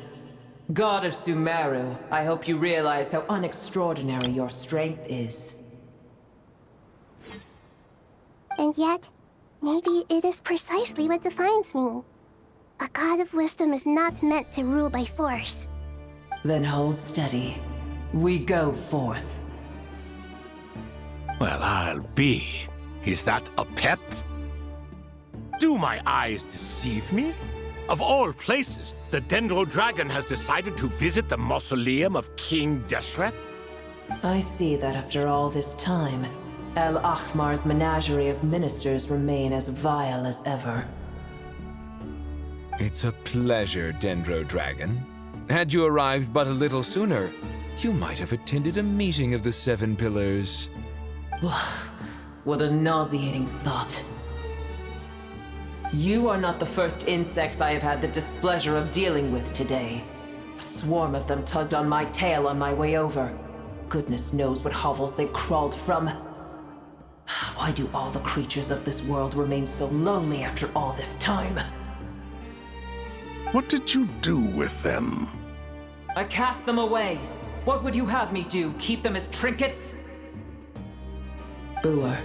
God of Sumeru, I hope you realize how unextraordinary your strength is. And yet, maybe it is precisely what defines me. A god of wisdom is not meant to rule by force. Then hold steady. We go forth. Well, I'll be. Is that a pep? Do my eyes deceive me? Of all places, the Dendro Dragon has decided to visit the mausoleum of King Deshret? I see that after all this time, El Ahmar's menagerie of ministers remain as vile as ever. It's a pleasure, Dendro Dragon. Had you arrived but a little sooner, you might have attended a meeting of the Seven Pillars. What a nauseating thought. You are not the first insects I have had the displeasure of dealing with today. A swarm of them tugged on my tail on my way over. Goodness knows what hovels they crawled from. Why do all the creatures of this world remain so lowly after all this time? What did you do with them? I cast them away. What would you have me do? Keep them as trinkets? Boer,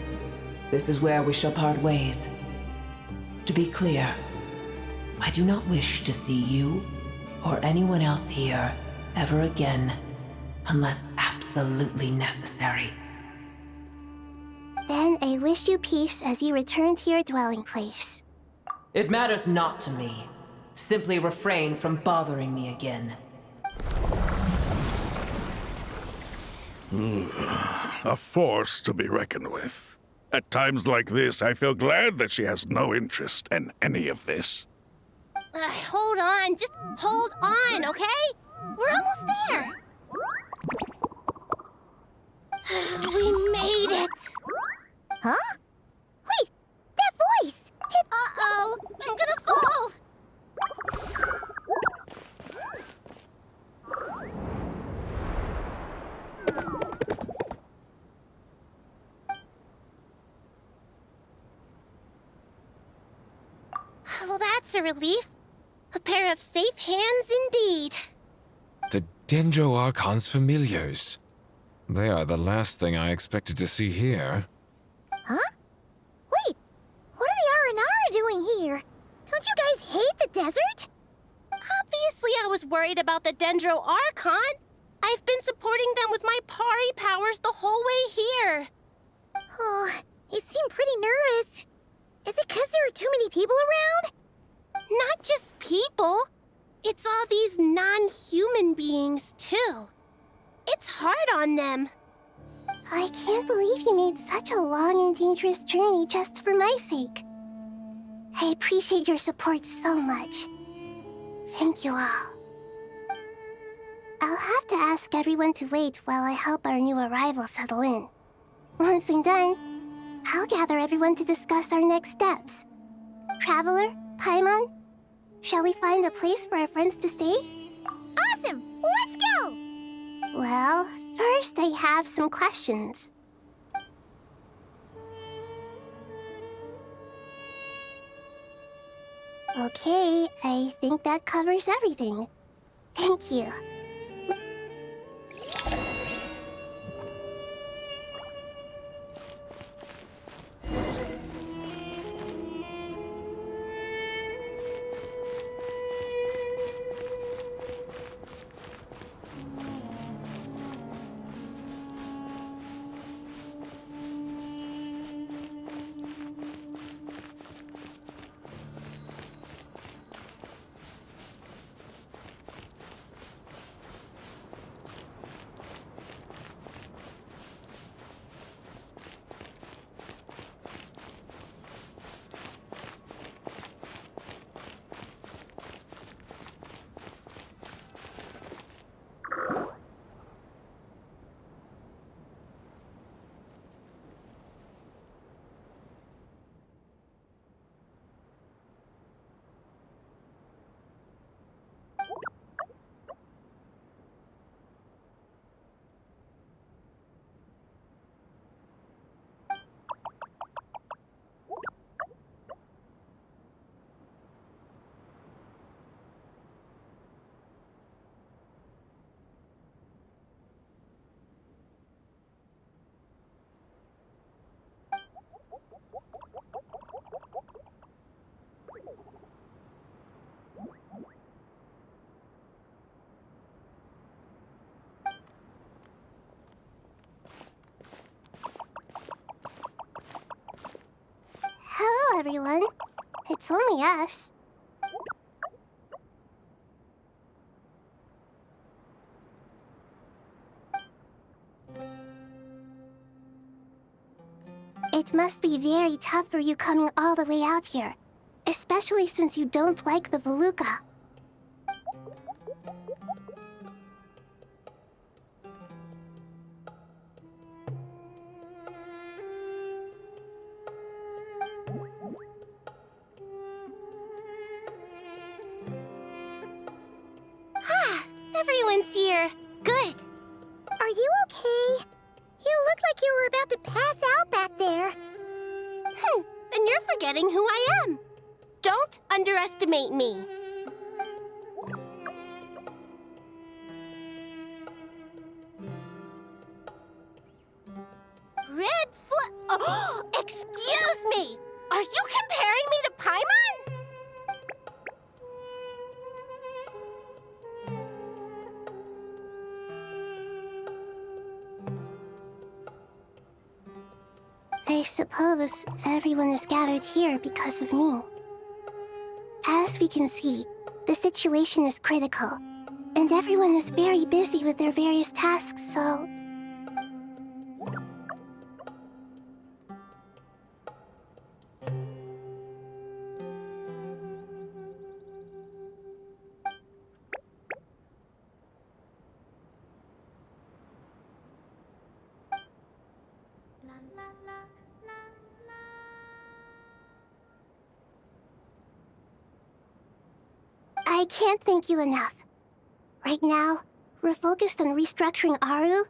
this is where we shall part ways. To be clear, I do not wish to see you or anyone else here ever again, unless absolutely necessary. Then I wish you peace as you return to your dwelling place. It matters not to me. Simply refrain from bothering me again. A force to be reckoned with. At times like this, I feel glad that she has no interest in any of this. Hold on, just hold on, okay? We're almost there. We made it. Huh? Wait, that voice! Uh-oh, I'm gonna fall! Well, that's a relief. A pair of safe hands indeed. The Dendro Archon's familiars. They are the last thing I expected to see here. Huh? Wait, what are the Aranara doing here? Don't you guys hate the desert? Obviously I was worried about the Dendro Archon. I've been supporting them with my Pari powers the whole way here. Oh, you seem pretty nervous. Is it because there are too many people around? Not just people. It's all these non-human beings, too. It's hard on them. I can't believe you made such a long and dangerous journey just for my sake. I appreciate your support so much. Thank you all. I'll have to ask everyone to wait while I help our new arrival settle in. Once I'm done, I'll gather everyone to discuss our next steps. Traveler, Paimon, shall we find a place for our friends to stay? Awesome! Let's go! Well, first I have some questions. Okay, I think that covers everything. Thank you. everyone. It's only us. It must be very tough for you coming all the way out here, especially since you don't like the Voluka. Everyone's here. Good. Are you okay? You look like you were about to pass out back there. Then you're forgetting who I am. Don't underestimate me. Oh, excuse me! Are you comparing me to Paimon? I suppose everyone is gathered here because of me. As we can see, the situation is critical, and everyone is very busy with their various tasks, so... I can't thank you enough. Right now, we're focused on restructuring Aru,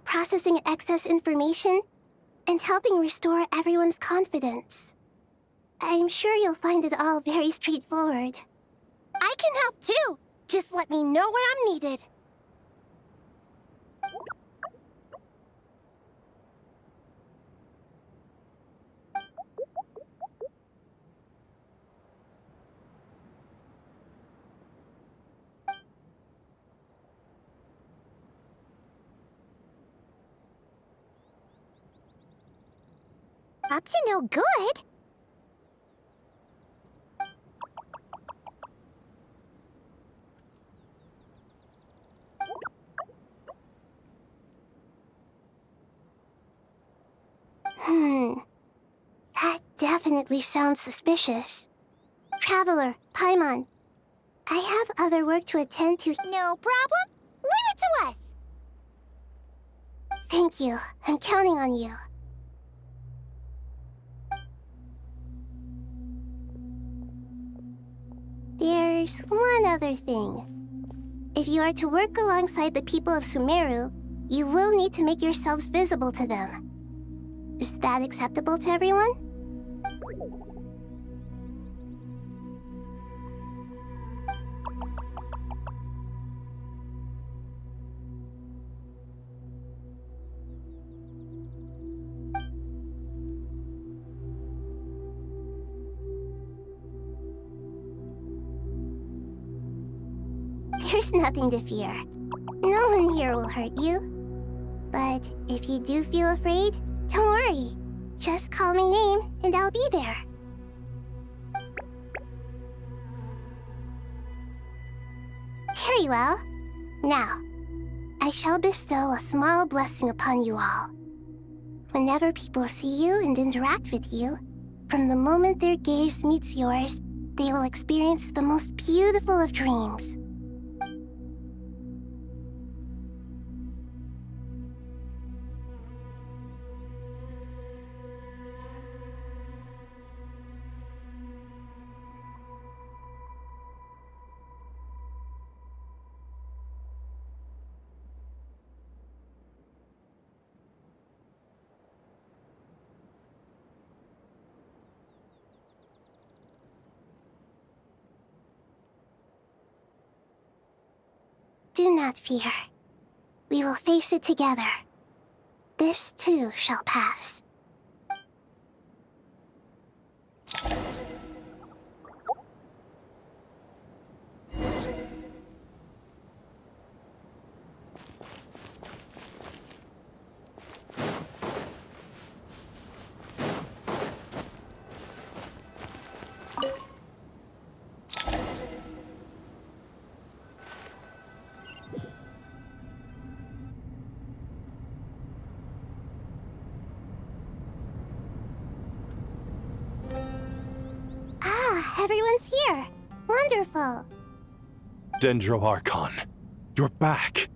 processing excess information, and helping restore everyone's confidence. I'm sure you'll find it all very straightforward. I can help too. Just let me know where I'm needed. Up to no good? That definitely sounds suspicious. Traveler, Paimon, I have other work to attend to. No problem. Leave it to us! Thank you. I'm counting on you. There's one other thing. If you are to work alongside the people of Sumeru, you will need to make yourselves visible to them. Is that acceptable to everyone? There's nothing to fear. No one here will hurt you. But if you do feel afraid, don't worry. Just call my name and I'll be there. Very well. Now, I shall bestow a small blessing upon you all. Whenever people see you and interact with you, from the moment their gaze meets yours, they will experience the most beautiful of dreams. Do not fear. We will face it together. This too shall pass. Everyone's here. Wonderful. Dendro Archon, you're back.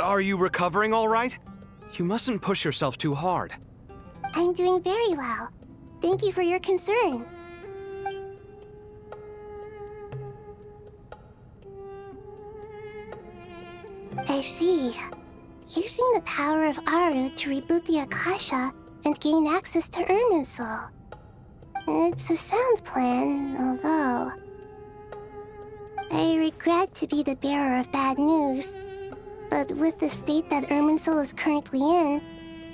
Are you recovering all right? You mustn't push yourself too hard. I'm doing very well. Thank you for your concern. I see. Using the power of Aru to reboot the Akasha and gain access to Ermin's soul. It's a sound plan, although... I regret to be the bearer of bad news, but with the state that Ermin's soul is currently in,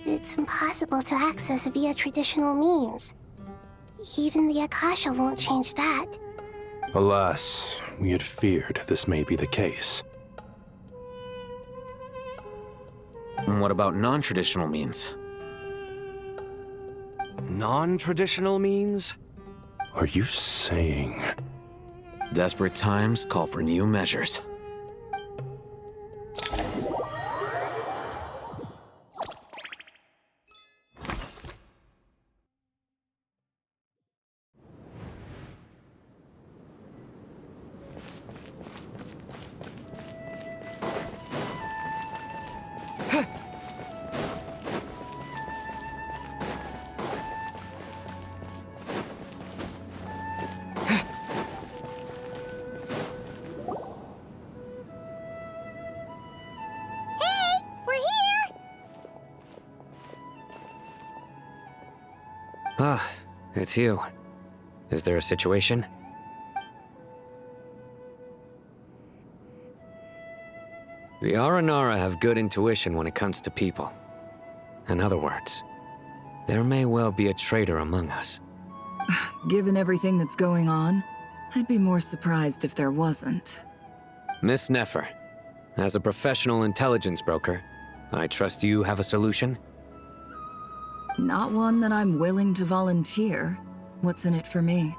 it's impossible to access via traditional means. Even the Akasha won't change that. Alas, we had feared this may be the case. And what about non-traditional means? Non-traditional means? Are you saying... Desperate times call for new measures. Ah, it's you. Is there a situation? The Aranara have good intuition when it comes to people. In other words, there may well be a traitor among us. Given everything that's going on, I'd be more surprised if there wasn't. Miss Nefer, as a professional intelligence broker, I trust you have a solution? Not one that I'm willing to volunteer. What's in it for me?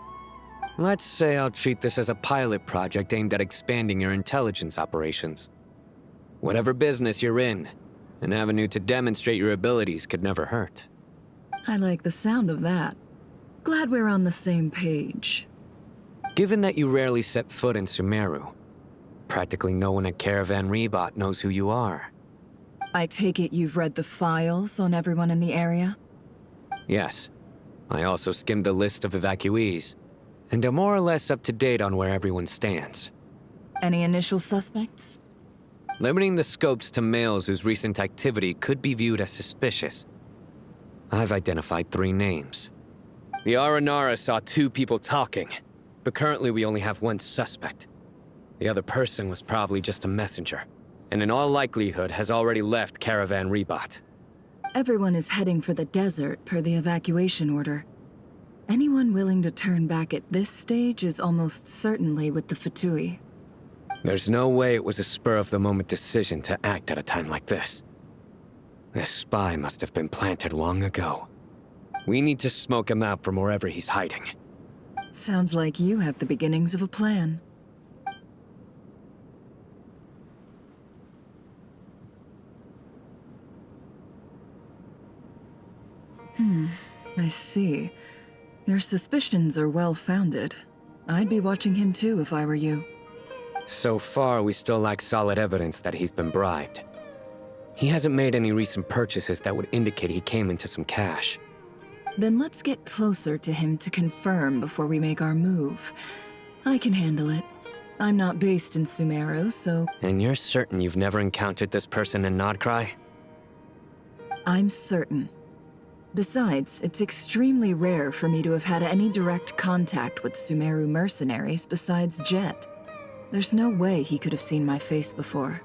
Let's say I'll treat this as a pilot project aimed at expanding your intelligence operations. Whatever business you're in, an avenue to demonstrate your abilities could never hurt. I like the sound of that. Glad we're on the same page. Given that you rarely set foot in Sumeru, practically no one at Caravan Rebot knows who you are. I take it you've read the files on everyone in the area? Yes. I also skimmed the list of evacuees, and am more or less up to date on where everyone stands. Any initial suspects? Limiting the scopes to males whose recent activity could be viewed as suspicious. I've identified 3 names. The Aranara saw 2 people talking, but currently we only have 1 suspect. The other person was probably just a messenger, and in all likelihood has already left Caravan Rebot. Everyone is heading for the desert per the evacuation order. Anyone willing to turn back at this stage is almost certainly with the Fatui. There's no way it was a spur-of-the-moment decision to act at a time like this. This spy must have been planted long ago. We need to smoke him out from wherever he's hiding. Sounds like you have the beginnings of a plan. I see. Your suspicions are well-founded. I'd be watching him too if I were you. So far, we still lack solid evidence that he's been bribed. He hasn't made any recent purchases that would indicate he came into some cash. Then let's get closer to him to confirm before we make our move. I can handle it. I'm not based in Sumeru, so... And you're certain you've never encountered this person in Nodcry? I'm certain. Besides, it's extremely rare for me to have had any direct contact with Sumeru mercenaries besides Jet. There's no way he could have seen my face before.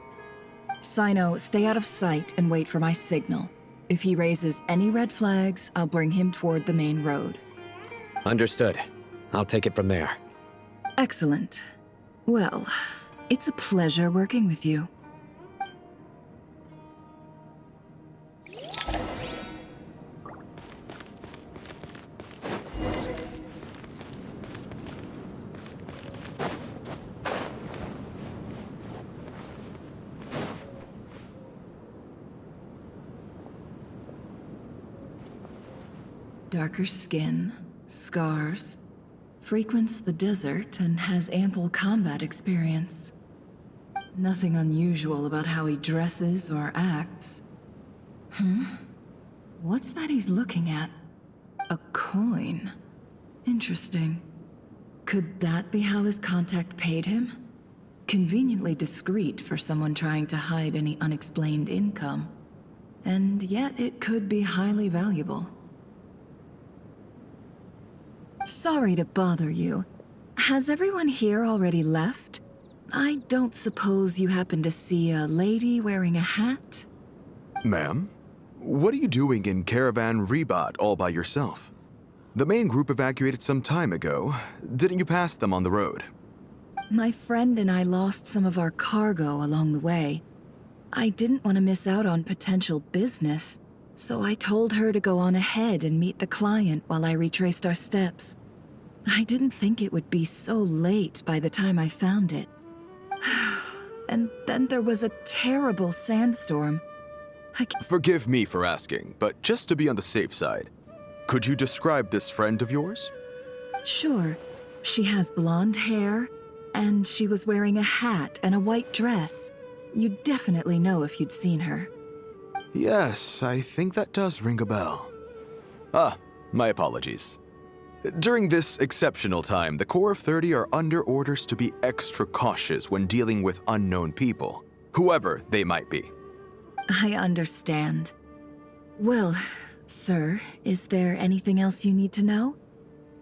Sino, stay out of sight and wait for my signal. If he raises any red flags, I'll bring him toward the main road. Understood. I'll take it from there. Excellent. Well, it's a pleasure working with you. Darker skin, scars, frequents the desert, and has ample combat experience. Nothing unusual about how he dresses or acts. What's that he's looking at? A coin. Interesting. Could that be how his contact paid him? Conveniently discreet for someone trying to hide any unexplained income. And yet it could be highly valuable. Sorry to bother you. Has everyone here already left? I don't suppose you happen to see a lady wearing a hat? Ma'am, what are you doing in Caravan Rebat all by yourself? The main group evacuated some time ago. Didn't you pass them on the road? My friend and I lost some of our cargo along the way. I didn't want to miss out on potential business, so I told her to go on ahead and meet the client while I retraced our steps. I didn't think it would be so late by the time I found it. And then there was a terrible sandstorm. Forgive me for asking, but just to be on the safe side, could you describe this friend of yours? Sure. She has blonde hair, and she was wearing a hat and a white dress. You'd definitely know if you'd seen her. Yes, I think that does ring a bell. Ah, my apologies. During this exceptional time, the Corps of 30 are under orders to be extra cautious when dealing with unknown people, whoever they might be. I understand. Well, sir, is there anything else you need to know?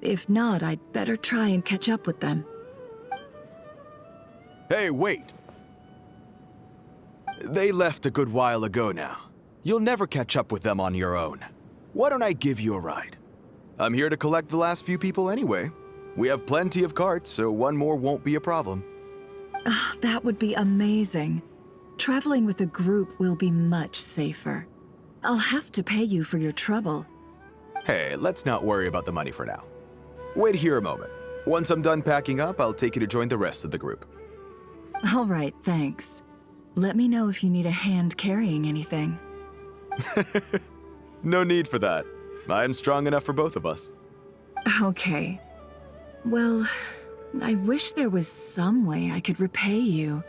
If not, I'd better try and catch up with them. Hey, wait! They left a good while ago now. You'll never catch up with them on your own. Why don't I give you a ride? I'm here to collect the last few people anyway. We have plenty of carts, so one more won't be a problem. That would be amazing. Traveling with a group will be much safer. I'll have to pay you for your trouble. Hey, let's not worry about the money for now. Wait here a moment. Once I'm done packing up, I'll take you to join the rest of the group. All right, thanks. Let me know if you need a hand carrying anything. No need for that. I'm strong enough for both of us. Okay. Well, I wish there was some way I could repay you.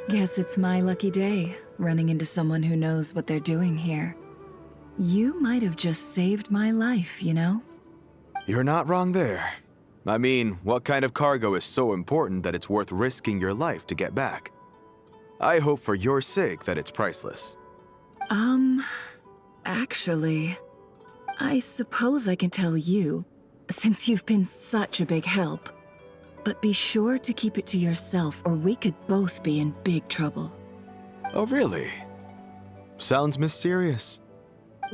Guess it's my lucky day, running into someone who knows what they're doing here. You might have just saved my life, you know? You're not wrong there. I mean, what kind of cargo is so important that it's worth risking your life to get back? I hope for your sake that it's priceless. Actually, I suppose I can tell you, since you've been such a big help. But be sure to keep it to yourself, or we could both be in big trouble. Oh, really? Sounds mysterious.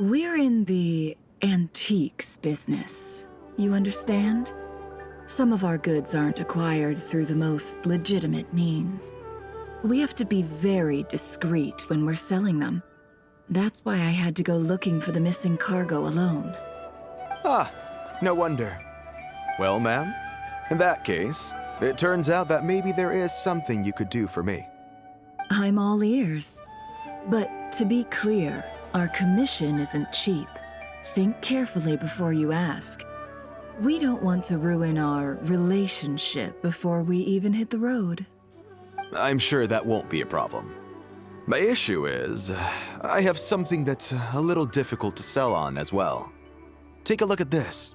We're in the antiques business. You understand? Some of our goods aren't acquired through the most legitimate means. We have to be very discreet when we're selling them. That's why I had to go looking for the missing cargo alone. Ah, no wonder. Well, ma'am, in that case, it turns out that maybe there is something you could do for me. I'm all ears. But to be clear, our commission isn't cheap. Think carefully before you ask. We don't want to ruin our relationship before we even hit the road. I'm sure that won't be a problem. My issue is, I have something that's a little difficult to sell on as well. Take a look at this.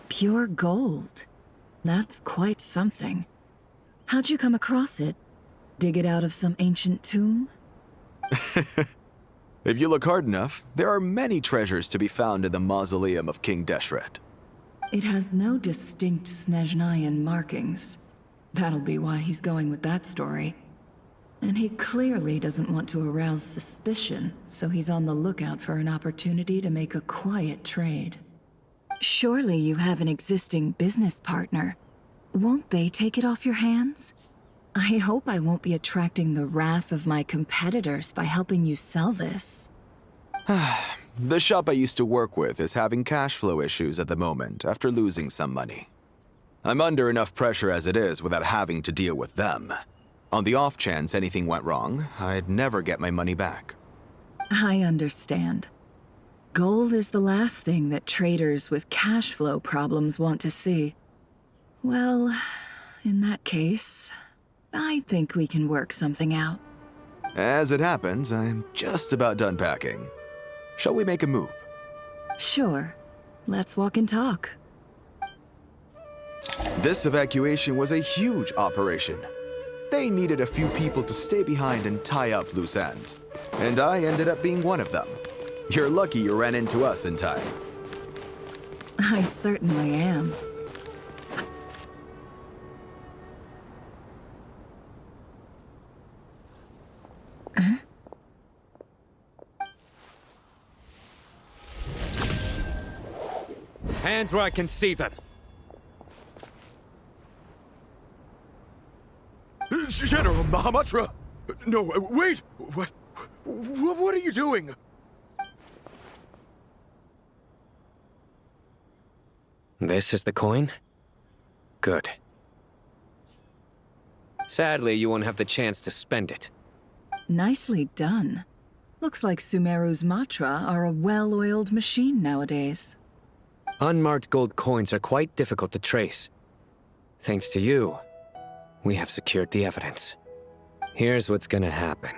Pure gold. That's quite something. How'd you come across it? Dig it out of some ancient tomb? If you look hard enough, there are many treasures to be found in the mausoleum of King Deshret. It has no distinct Snezhnayan markings. That'll be why he's going with that story. And he clearly doesn't want to arouse suspicion, so he's on the lookout for an opportunity to make a quiet trade. Surely you have an existing business partner. Won't they take it off your hands? I hope I won't be attracting the wrath of my competitors by helping you sell this. The shop I used to work with is having cash flow issues at the moment after losing some money. I'm under enough pressure as it is without having to deal with them. On the off chance anything went wrong, I'd never get my money back. I understand. Gold is the last thing that traders with cash flow problems want to see. Well, in that case, I think we can work something out. As it happens, I'm just about done packing. Shall we make a move? Sure. Let's walk and talk. This evacuation was a huge operation. They needed a few people to stay behind and tie up loose ends. And I ended up being one of them. You're lucky you ran into us in time. I certainly am. Hands where I can see them. General Mahamatra! No, wait! What are you doing? This is the coin? Good. Sadly, you won't have the chance to spend it. Nicely done. Looks like Sumeru's Matra are a well-oiled machine nowadays. Unmarked gold coins are quite difficult to trace. Thanks to you, we have secured the evidence. Here's what's gonna happen.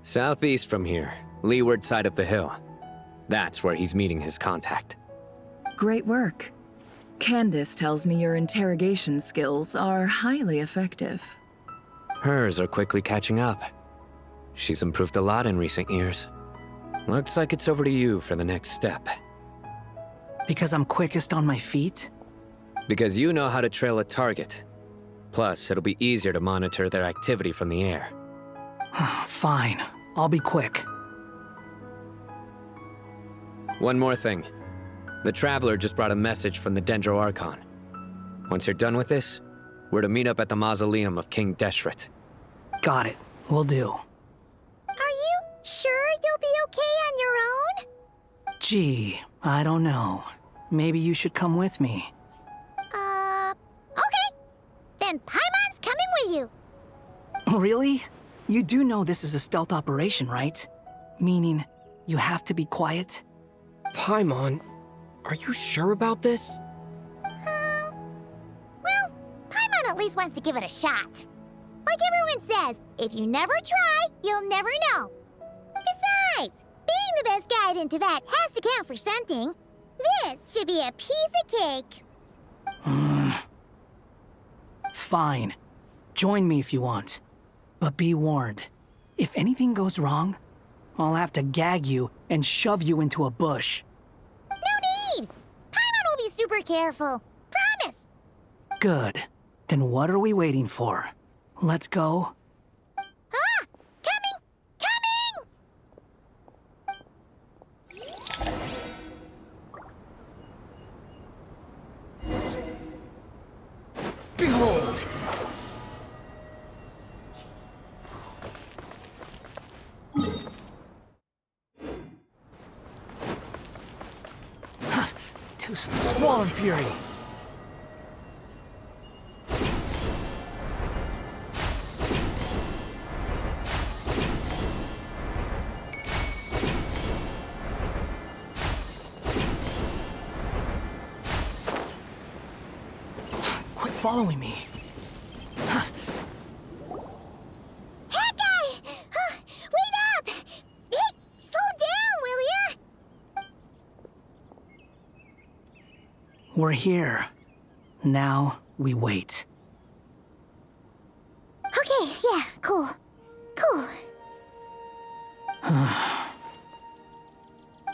Southeast from here, leeward side of the hill. That's where he's meeting his contact. Great work. Candace tells me your interrogation skills are highly effective. Hers are quickly catching up. She's improved a lot in recent years. Looks like it's over to you for the next step. Because I'm quickest on my feet? Because you know how to trail a target. Plus, it'll be easier to monitor their activity from the air. Fine. I'll be quick. One more thing. The Traveler just brought a message from the Dendro Archon. Once you're done with this, we're to meet up at the mausoleum of King Deshret. Got it. Will do. Are you sure you'll be okay on your own? Gee, I don't know. Maybe you should come with me. Okay. Then Paimon's coming with you. Really? You do know this is a stealth operation, right? Meaning, you have to be quiet? Paimon, are you sure about this? Well, Paimon at least wants to give it a shot. Like everyone says, if you never try, you'll never know. Besides, being the best guide in Tibet has to count for something. This should be a piece of cake. Fine. Join me if you want. But be warned, if anything goes wrong, I'll have to gag you and shove you into a bush. No need! Paimon will be super careful. Promise! Good. Then what are we waiting for? Let's go. Ah! Coming! Behold! To Squall and Fury. Quit following me. We're here. Now, we wait. Okay, yeah, cool. Cool.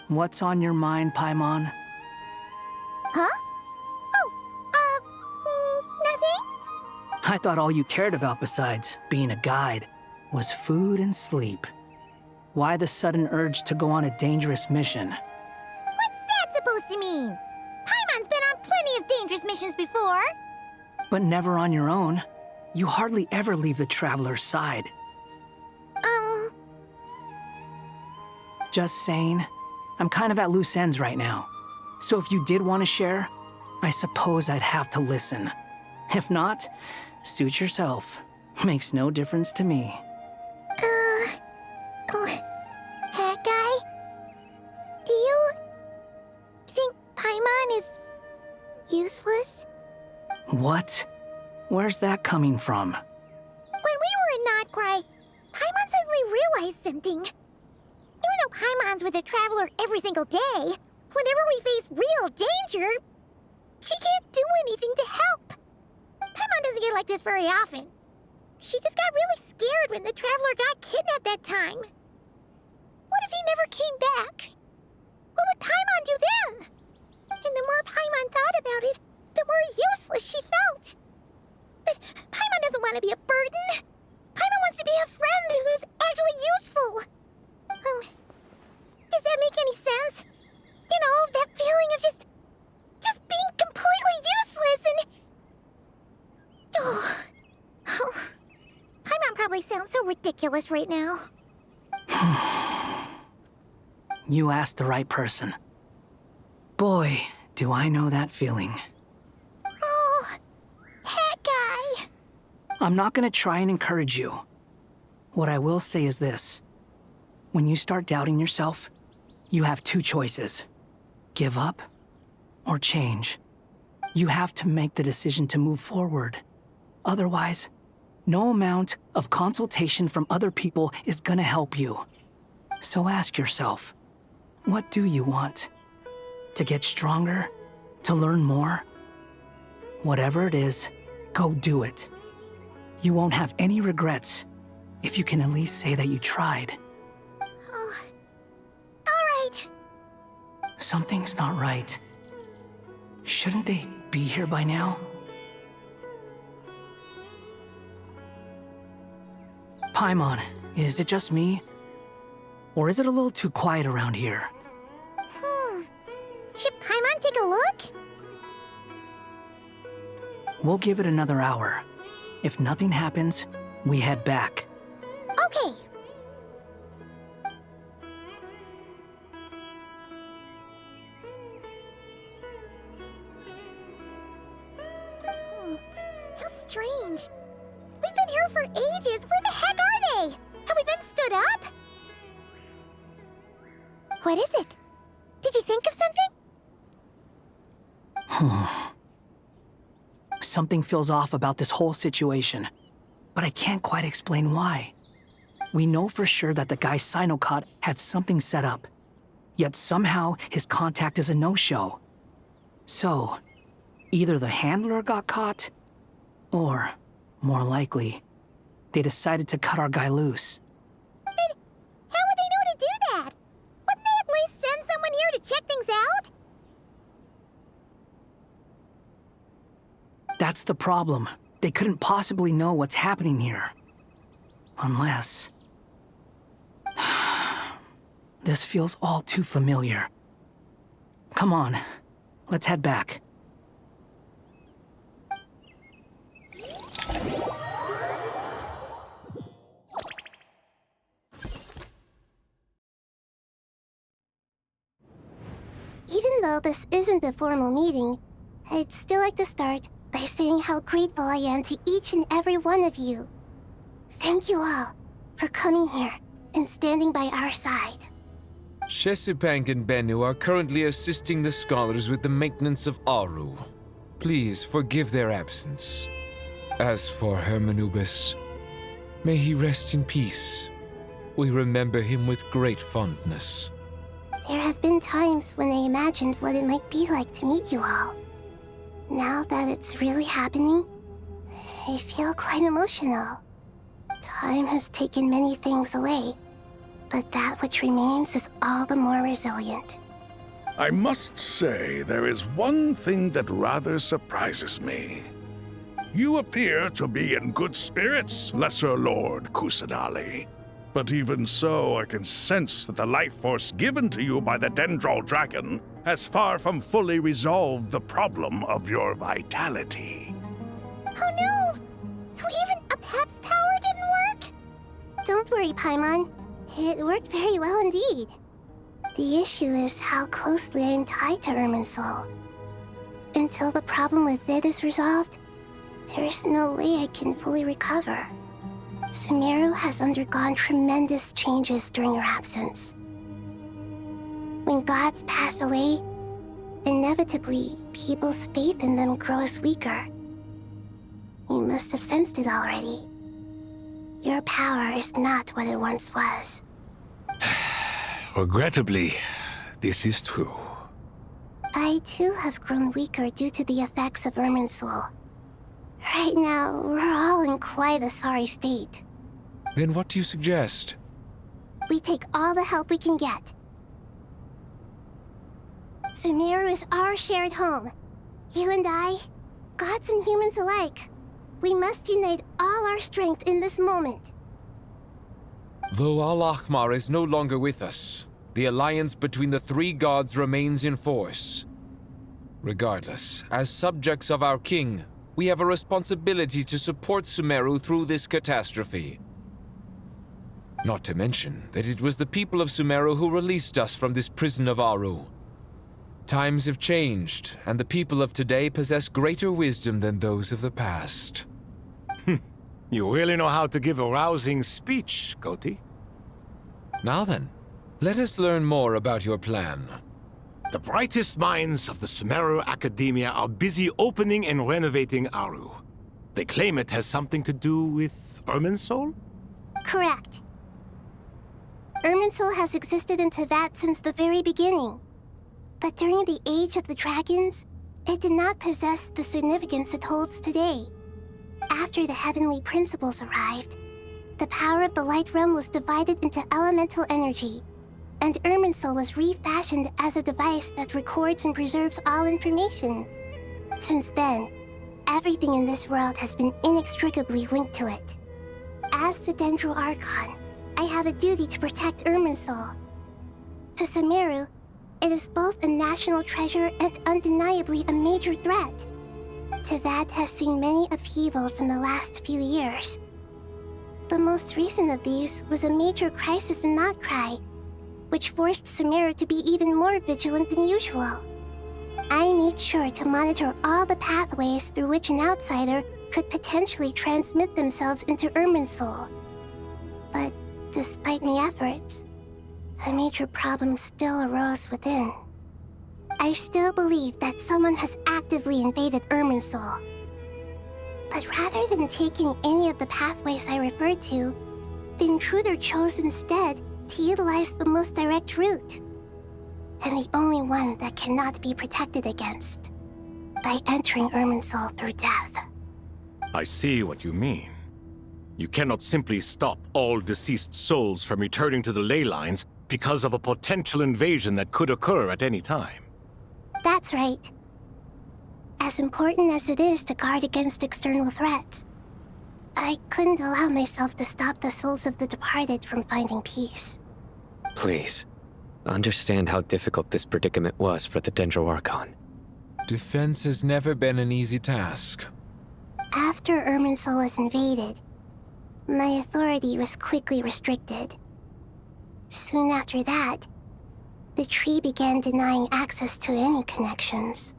What's on your mind, Paimon? Huh? Oh, nothing? I thought all you cared about besides being a guide was food and sleep. Why the sudden urge to go on a dangerous mission? What's that supposed to mean? Paimon's been on plenty of dangerous missions before. But never on your own. You hardly ever leave the Traveler's side. Just saying, I'm kind of at loose ends right now. So if you did want to share, I suppose I'd have to listen. If not, suit yourself. Makes no difference to me. Hat guy? Do you think Paimon is useless? What? Where's that coming from? When we were in Nodcry, Paimon suddenly realized something. Even though Paimon's with the Traveler every single day, whenever we face real danger, she can't do anything to help. Paimon doesn't get like this very often. She just got really scared when the Traveler got kidnapped that time. What if he never came back? What would Paimon do then? And the more Paimon thought about it, the more useless she felt. But Paimon doesn't want to be a burden. Paimon wants to be a friend who's actually useful. Does that make any sense? You know, that feeling of just being completely useless and... Oh. Paimon probably sounds so ridiculous right now. You asked the right person. Boy, do I know that feeling. Oh, that guy. I'm not gonna try and encourage you. What I will say is this. When you start doubting yourself, you have two choices. Give up or change. You have to make the decision to move forward. Otherwise, no amount of consultation from other people is gonna help you. So ask yourself, what do you want? To get stronger? To learn more? Whatever it is, go do it. You won't have any regrets if you can at least say that you tried. Oh. All right. Something's not right. Shouldn't they be here by now? Paimon, is it just me? Or is it a little too quiet around here? Should Paimon take a look? We'll give it another hour. If nothing happens, we head back. Okay. How strange. We've been here for ages. Where the heck are they? Have we been stood up? What is it? Did you think of something? Something feels off about this whole situation, but I can't quite explain why. We know for sure that the guy Sinocot had something set up, yet somehow his contact is a no-show. So, either the handler got caught, or, more likely, they decided to cut our guy loose. But how would they know to do that? Wouldn't they at least send someone here to check things out? That's the problem. They couldn't possibly know what's happening here. Unless... This feels all too familiar. Come on, let's head back. Even though this isn't a formal meeting, I'd still like to start by saying how grateful I am to each and every one of you. Thank you all for coming here and standing by our side. Chesapeake and Bennu are currently assisting the scholars with the maintenance of Aru. Please forgive their absence. As for Hermanubis, may he rest in peace. We remember him with great fondness. There have been times when I imagined what it might be like to meet you all. Now that it's really happening, I feel quite emotional. Time has taken many things away, but that which remains is all the more resilient. I must say, there is one thing that rather surprises me. You appear to be in good spirits, Lesser Lord Kusanali. But even so, I can sense that the life force given to you by the Dendral Dragon has far from fully resolved the problem of your vitality. Oh no! So even Apep's power didn't work? Don't worry, Paimon. It worked very well indeed. The issue is how closely I am tied to Irminsul. Until the problem with Vid is resolved, there is no way I can fully recover. Sumeru has undergone tremendous changes during her absence. When gods pass away, inevitably, people's faith in them grows weaker. You must have sensed it already. Your power is not what it once was. Regrettably, this is true. I too have grown weaker due to the effects of Irminsul. Right now, we're all in quite a sorry state. Then what do you suggest? We take all the help we can get. Sumeru is our shared home. You and I, gods and humans alike. We must unite all our strength in this moment. Though Al-Ahmar is no longer with us, the alliance between the three gods remains in force. Regardless, as subjects of our king, we have a responsibility to support Sumeru through this catastrophe. Not to mention that it was the people of Sumeru who released us from this prison of Aru. Times have changed, and the people of today possess greater wisdom than those of the past. You really know how to give a rousing speech, Koti. Now then, let us learn more about your plan. The brightest minds of the Sumeru Academia are busy opening and renovating Aru. They claim it has something to do with Irminsul? Correct. Irminsul has existed in Teyvat since the very beginning. But during the Age of the Dragons, it did not possess the significance it holds today. After the heavenly principles arrived, the power of the Light Realm was divided into elemental energy, and Irminsul was refashioned as a device that records and preserves all information. Since then, everything in this world has been inextricably linked to it. As the Dendro Archon, I have a duty to protect Irminsul. To Sumeru, it is both a national treasure and undeniably a major threat. Teyvat has seen many upheavals in the last few years. The most recent of these was a major crisis in Notcry, which forced Sumeru to be even more vigilant than usual. I made sure to monitor all the pathways through which an outsider could potentially transmit themselves into Irminsul. But despite my efforts, a major problem still arose within. I still believe that someone has actively invaded Irminsul. But rather than taking any of the pathways I referred to, the intruder chose instead to utilize the most direct route, and the only one that cannot be protected against, by entering Irminsul through death. I see what you mean. You cannot simply stop all deceased souls from returning to the ley lines because of a potential invasion that could occur at any time. That's right. As important as it is to guard against external threats, I couldn't allow myself to stop the souls of the departed from finding peace. Please, understand how difficult this predicament was for the Dendro Archon. Defense has never been an easy task. After Irminsul was invaded, my authority was quickly restricted. Soon after that, the tree began denying access to any connections.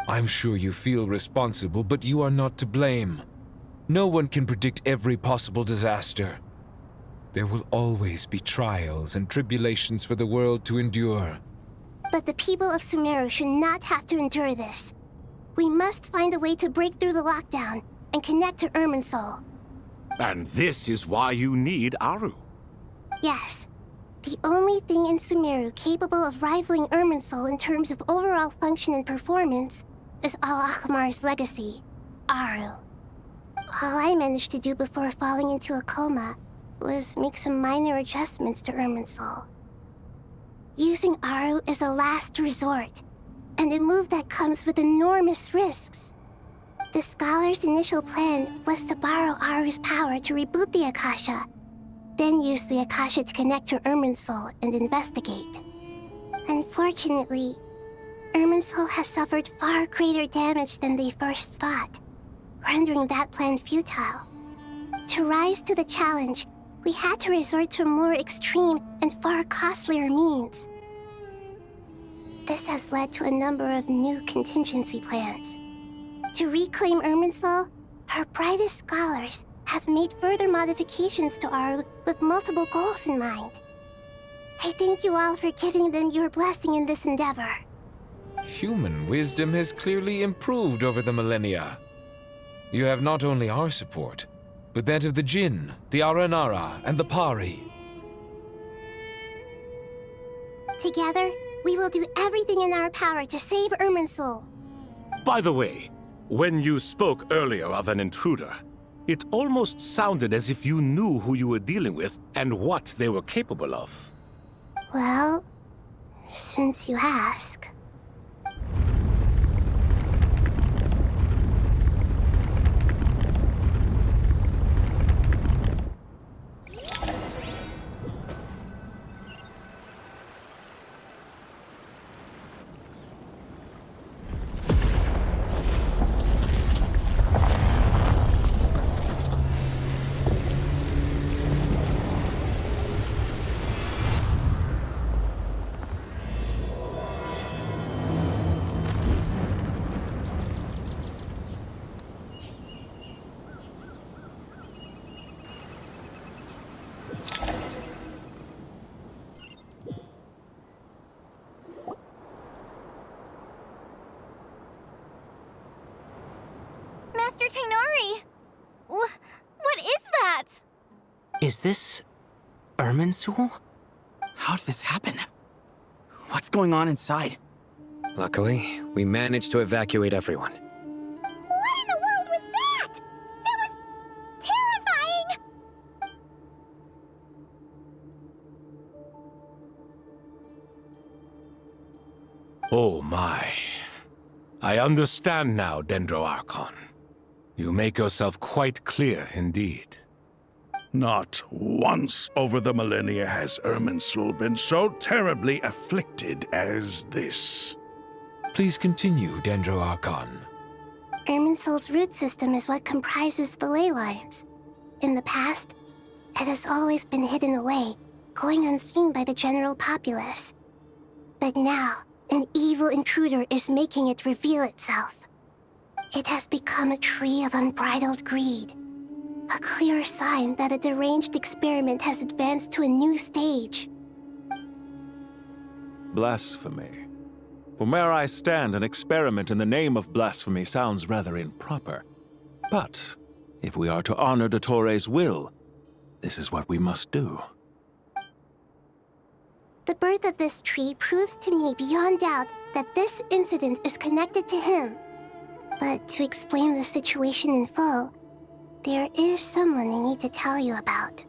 I'm sure you feel responsible, but you are not to blame. No one can predict every possible disaster. There will always be trials and tribulations for the world to endure. But the people of Sumeru should not have to endure this. We must find a way to break through the lockdown and connect to Irminsul. And this is why you need Aru. Yes. The only thing in Sumeru capable of rivaling Irminsul in terms of overall function and performance is Al-Ahmar's legacy, Aru. All I managed to do before falling into a coma was make some minor adjustments to Irminsul. Using Aru is a last resort, and a move that comes with enormous risks. The scholar's initial plan was to borrow Aru's power to reboot the Akasha, then use the Akasha to connect to Irminsul and investigate. Unfortunately, Irminsul has suffered far greater damage than they first thought, rendering that plan futile. To rise to the challenge, we had to resort to more extreme and far costlier means. This has led to a number of new contingency plans. To reclaim Irminsul, our brightest scholars have made further modifications to Aru with multiple goals in mind. I thank you all for giving them your blessing in this endeavor. Human wisdom has clearly improved over the millennia. You have not only our support, but that of the Jinn, the Aranara, and the Pari. Together, we will do everything in our power to save Irminsul. By the way, when you spoke earlier of an intruder, it almost sounded as if you knew who you were dealing with and what they were capable of. Well, since you ask. Master Tainari! What is that? Is this Irminsul? How did this happen? What's going on inside? Luckily, we managed to evacuate everyone. What in the world was that? That was terrifying! Oh my. I understand now, Dendro Archon. You make yourself quite clear indeed. Not once over the millennia has Irminsul been so terribly afflicted as this. Please continue, Dendro Archon. Irminsul's root system is what comprises the ley lines. In the past, it has always been hidden away, going unseen by the general populace. But now, an evil intruder is making it reveal itself. It has become a tree of unbridled greed. A clear sign that a deranged experiment has advanced to a new stage. Blasphemy. From where I stand, an experiment in the name of blasphemy sounds rather improper. But if we are to honor Dottore's will, this is what we must do. The birth of this tree proves to me beyond doubt that this incident is connected to him. But to explain the situation in full, there is someone I need to tell you about.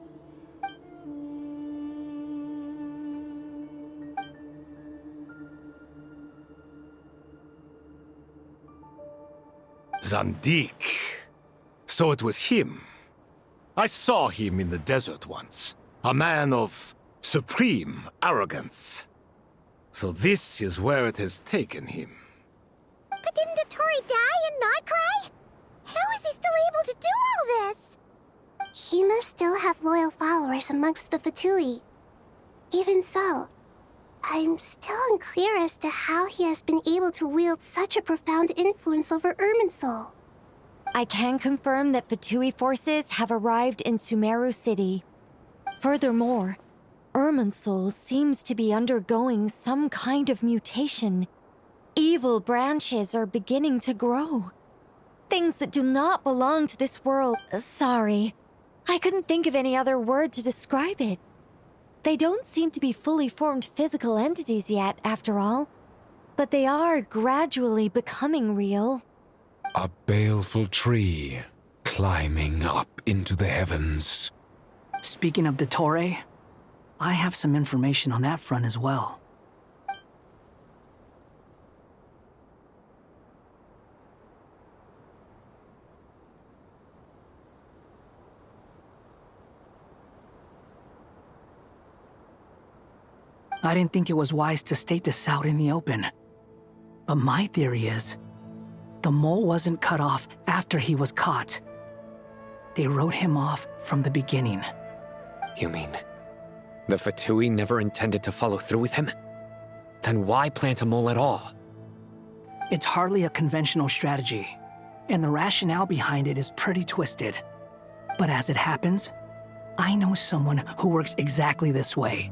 Zandik. So it was him. I saw him in the desert once. A man of supreme arrogance. So this is where it has taken him. But didn't Dottore die and not cry? How is he still able to do all this? He must still have loyal followers amongst the Fatui. Even so, I'm still unclear as to how he has been able to wield such a profound influence over Irminsul. I can confirm that Fatui forces have arrived in Sumeru City. Furthermore, Irminsul seems to be undergoing some kind of mutation. Evil branches are beginning to grow. Things that do not belong to this world. Sorry, I couldn't think of any other word to describe it. They don't seem to be fully formed physical entities yet, after all. But they are gradually becoming real. A baleful tree, climbing up into the heavens. Speaking of Dottore, I have some information on that front as well. I didn't think it was wise to state this out in the open. But my theory is, the mole wasn't cut off after he was caught. They wrote him off from the beginning. You mean the Fatui never intended to follow through with him? Then why plant a mole at all? It's hardly a conventional strategy, and the rationale behind it is pretty twisted. But as it happens, I know someone who works exactly this way.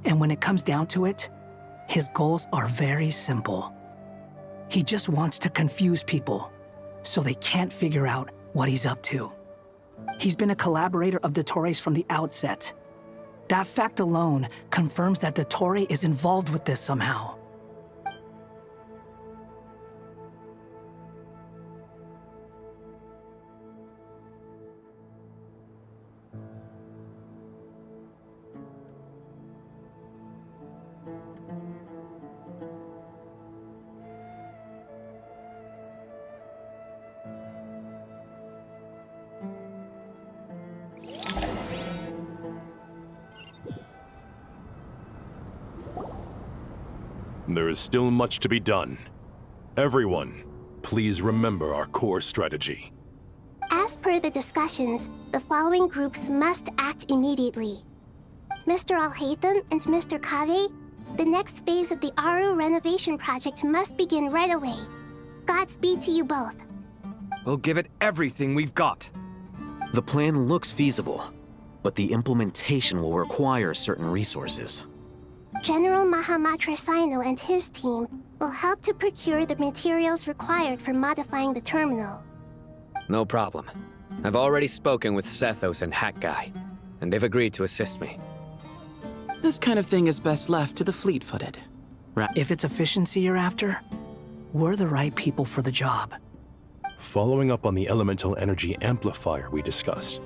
And when it comes down to it, his goals are very simple. He just wants to confuse people, so they can't figure out what he's up to. He's been a collaborator of Dottore's from the outset. That fact alone confirms that Dottore is involved with this somehow. There is still much to be done. Everyone, please remember our core strategy. As per the discussions, the following groups must act immediately. Mr. Alhaitham and Mr. Kave, the next phase of the Aru renovation project must begin right away. Godspeed to you both. We'll give it everything we've got. The plan looks feasible, but the implementation will require certain resources. General Mahamatra Sino and his team will help to procure the materials required for modifying the terminal. No problem. I've already spoken with Sethos and Hat Guy, and they've agreed to assist me. This kind of thing is best left to the fleet-footed. If it's efficiency you're after, we're the right people for the job. Following up on the elemental energy amplifier we discussed,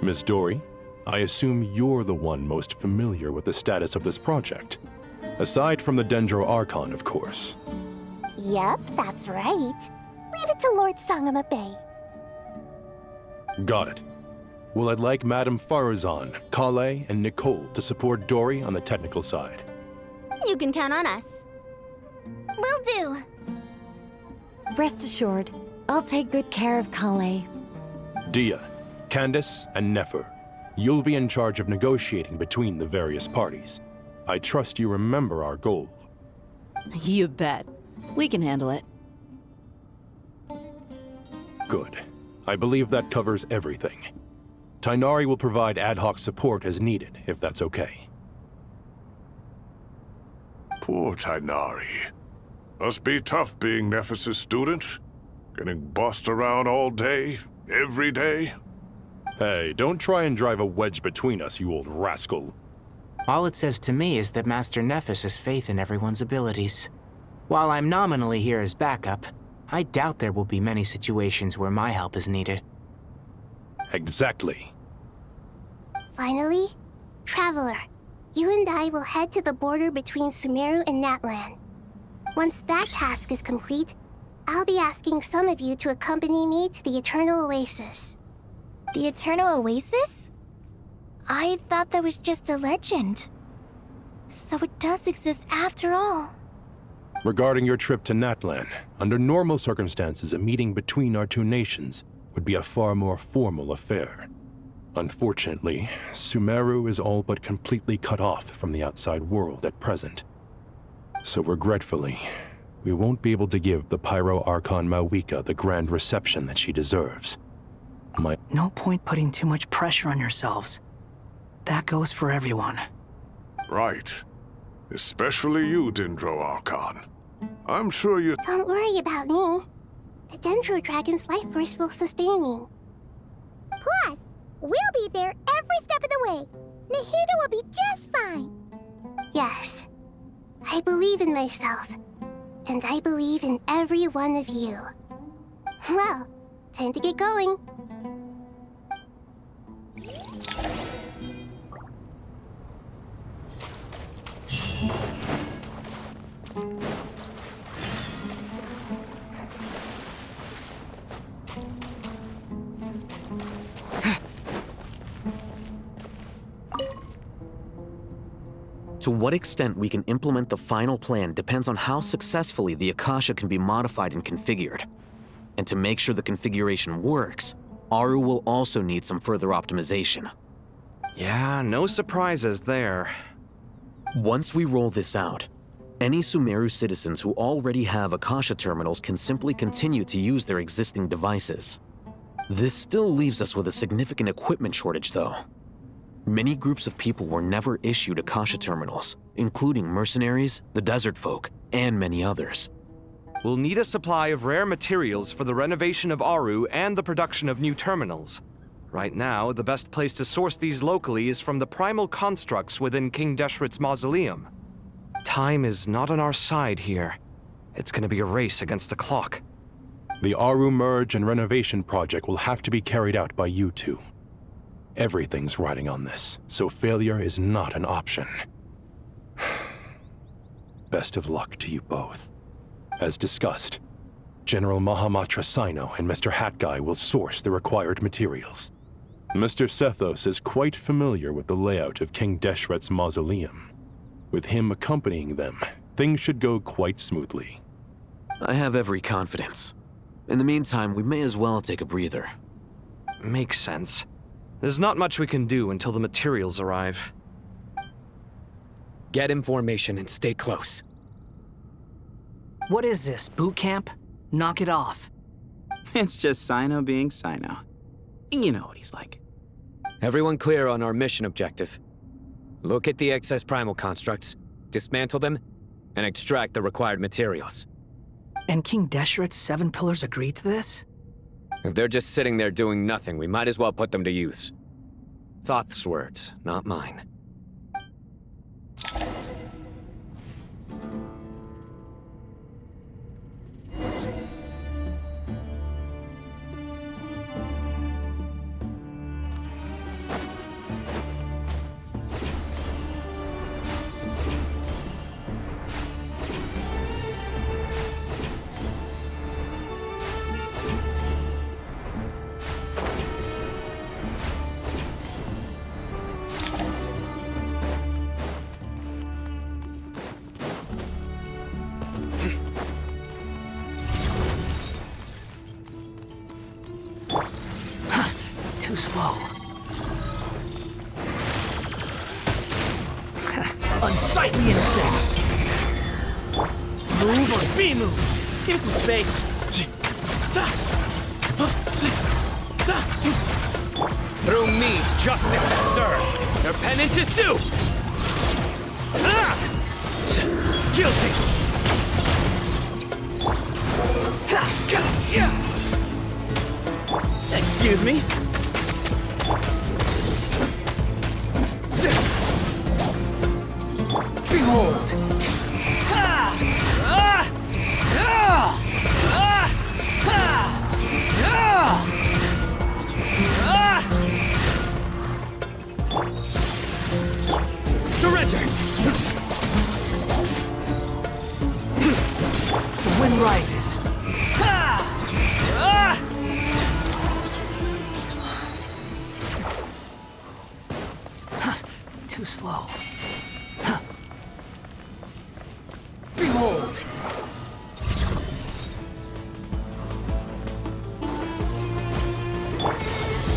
Ms. Dory, I assume you're the one most familiar with the status of this project. Aside from the Dendro Archon, of course. Yep, that's right. Leave it to Lord Sangama Bay. Got it. Well, I'd like Madame Farazan, Kale, and Nicole to support Dory on the technical side. You can count on us. Will do. Rest assured, I'll take good care of Kale. Dia, Candace, and Nefer, you'll be in charge of negotiating between the various parties. I trust you remember our goal. You bet. We can handle it. Good. I believe that covers everything. Tighnari will provide ad hoc support as needed, if that's okay. Poor Tighnari. Must be tough being Nephis' student. Getting bossed around all day, every day. Hey, don't try and drive a wedge between us, you old rascal. All it says to me is that Master Nephis has faith in everyone's abilities. While I'm nominally here as backup, I doubt there will be many situations where my help is needed. Exactly. Finally, Traveler, you and I will head to the border between Sumeru and Natlan. Once that task is complete, I'll be asking some of you to accompany me to the Eternal Oasis. The Eternal Oasis? I thought that was just a legend. So it does exist after all. Regarding your trip to Natlan, under normal circumstances, a meeting between our two nations would be a far more formal affair. Unfortunately, Sumeru is all but completely cut off from the outside world at present. So regretfully, we won't be able to give the Pyro Archon Mawika the grand reception that she deserves. No point putting too much pressure on yourselves. That goes for everyone. Right. Especially you, Dendro Archon. I'm sure you— Don't worry about me. The Dendro Dragon's life force will sustain me. Plus, we'll be there every step of the way. Nahida will be just fine. Yes. I believe in myself. And I believe in every one of you. Well, time to get going. To what extent we can implement the final plan depends on how successfully the Akasha can be modified and configured. And to make sure the configuration works, Aru will also need some further optimization. Yeah, no surprises there. Once we roll this out, any Sumeru citizens who already have Akasha terminals can simply continue to use their existing devices. This still leaves us with a significant equipment shortage, though. Many groups of people were never issued Akasha terminals, including mercenaries, the desert folk, and many others. We'll need a supply of rare materials for the renovation of Aru and the production of new terminals. Right now, the best place to source these locally is from the primal constructs within King Deshret's mausoleum. Time is not on our side here. It's gonna be a race against the clock. The Aru merge and renovation project will have to be carried out by you two. Everything's riding on this, so failure is not an option. Best of luck to you both. As discussed, General Mahamatra Sino and Mr. Hatguy will source the required materials. Mr. Sethos is quite familiar with the layout of King Deshret's mausoleum. With him accompanying them, things should go quite smoothly. I have every confidence. In the meantime, we may as well take a breather. Makes sense. There's not much we can do until the materials arrive. Get information and stay close. What is this, boot camp? Knock it off. It's just Sino being Sino. You know what he's like. Everyone clear on our mission objective. Look at the excess primal constructs, dismantle them, and extract the required materials. And King Deshret's 7 pillars agreed to this? If they're just sitting there doing nothing, we might as well put them to use. Thoth's words, not mine. Too slow. Unsightly insects! Move or be moved! Give it some space! Through me, justice is served. Their penance is due! Guilty! Excuse me? Behold! Surrender! The wind rises. Too slow. Behold!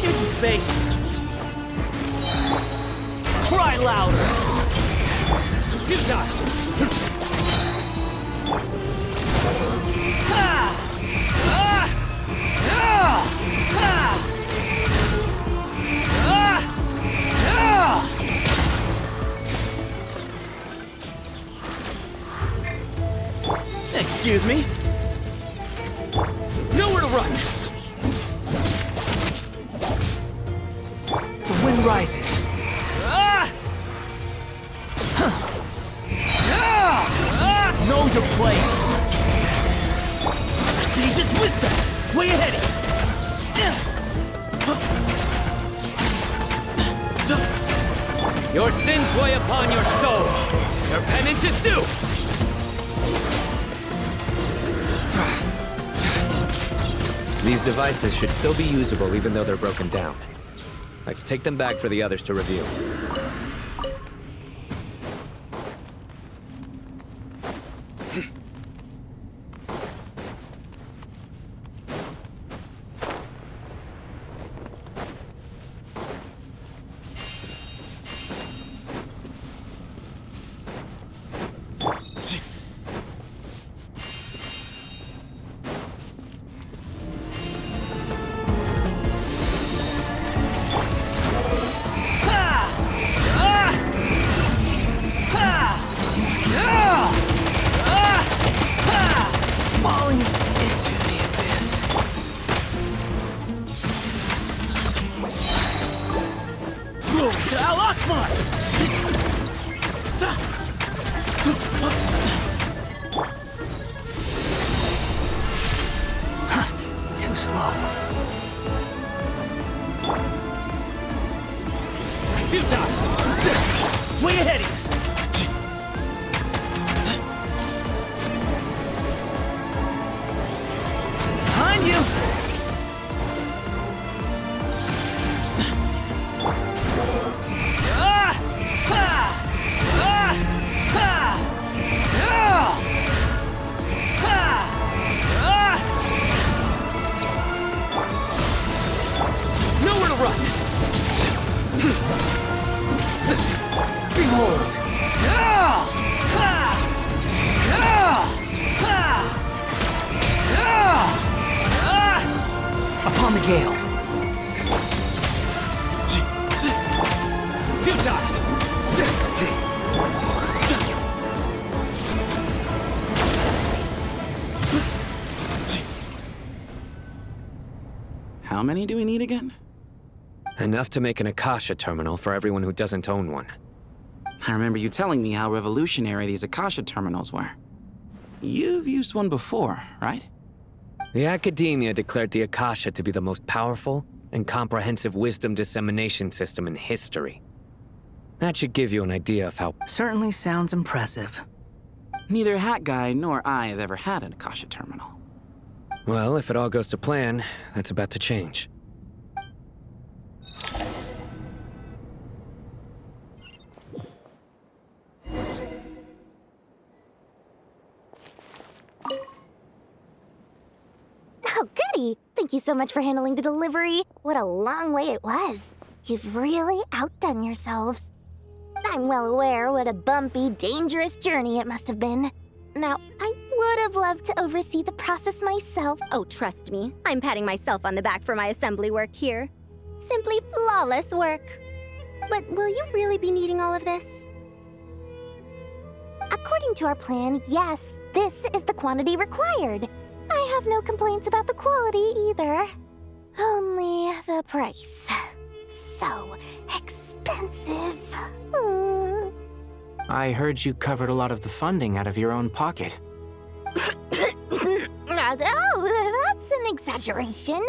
Give some space. Cry louder. Futile. Excuse me? Nowhere to run! The wind rises. Know your place! Sage's wisdom! Way ahead! Your sins weigh upon your soul. Your penance is due! These devices should still be usable even though they're broken down. Let's take them back for the others to review. Way ahead of you! Behind you! Nowhere to run! Behold! Upon the gale. How many do we need again? Enough to make an Akasha terminal for everyone who doesn't own one. I remember you telling me how revolutionary these Akasha terminals were. You've used one before, right? The Academia declared the Akasha to be the most powerful and comprehensive wisdom dissemination system in history. That should give you an idea of how... Certainly sounds impressive. Neither Hat Guy nor I have ever had an Akasha terminal. Well, if it all goes to plan, that's about to change. Oh, goody! Thank you so much for handling the delivery. What a long way it was. You've really outdone yourselves. I'm well aware what a bumpy, dangerous journey it must have been. Now, I would have loved to oversee the process myself. Oh, trust me, I'm patting myself on the back for my assembly work here. Simply flawless work. But will you really be needing all of this? According to our plan, yes, this is the quantity required. I have no complaints about the quality either. Only the price. So expensive. I heard you covered a lot of the funding out of your own pocket. Oh, that's an exaggeration.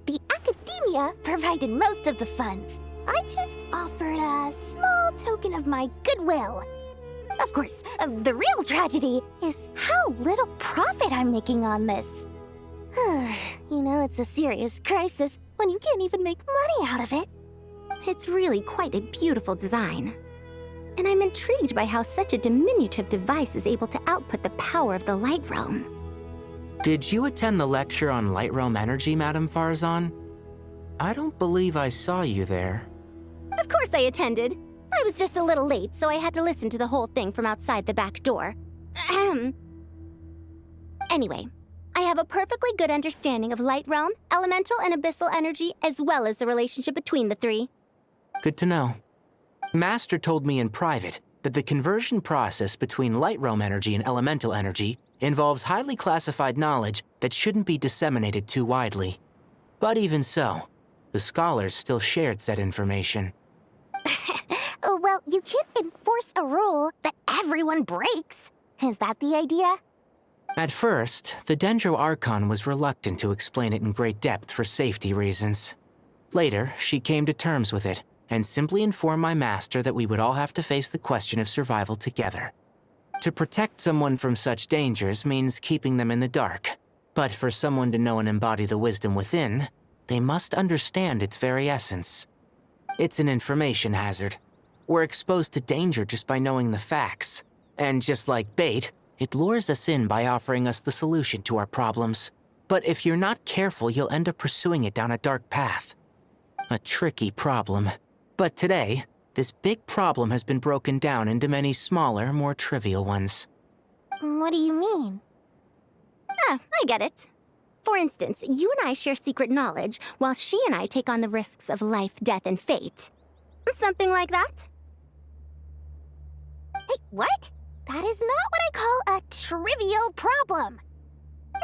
The Academia provided most of the funds. I just offered a small token of my goodwill. Of course, the real tragedy is how little profit I'm making on this. You know, it's a serious crisis when you can't even make money out of it. It's really quite a beautiful design. And I'm intrigued by how such a diminutive device is able to output the power of the Light Realm. Did you attend the lecture on Light Realm energy, Madame Farzan? I don't believe I saw you there. Of course I attended. I was just a little late, so I had to listen to the whole thing from outside the back door. Ahem. Anyway, I have a perfectly good understanding of Light Realm, elemental and abyssal energy, as well as the relationship between the three. Good to know. Master told me in private that the conversion process between Light Realm energy and elemental energy involves highly classified knowledge that shouldn't be disseminated too widely. But even so, the scholars still shared said information. Well, you can't enforce a rule that everyone breaks. Is that the idea? At first, the Dendro Archon was reluctant to explain it in great depth for safety reasons. Later, she came to terms with it and simply informed my master that we would all have to face the question of survival together. To protect someone from such dangers means keeping them in the dark, but for someone to know and embody the wisdom within, they must understand its very essence. It's an information hazard. We're exposed to danger just by knowing the facts. And just like bait, it lures us in by offering us the solution to our problems. But if you're not careful, you'll end up pursuing it down a dark path. A tricky problem. But today, this big problem has been broken down into many smaller, more trivial ones. What do you mean? I get it. For instance, you and I share secret knowledge, while she and I take on the risks of life, death, and fate. Something like that? Hey, what? That is not what I call a trivial problem.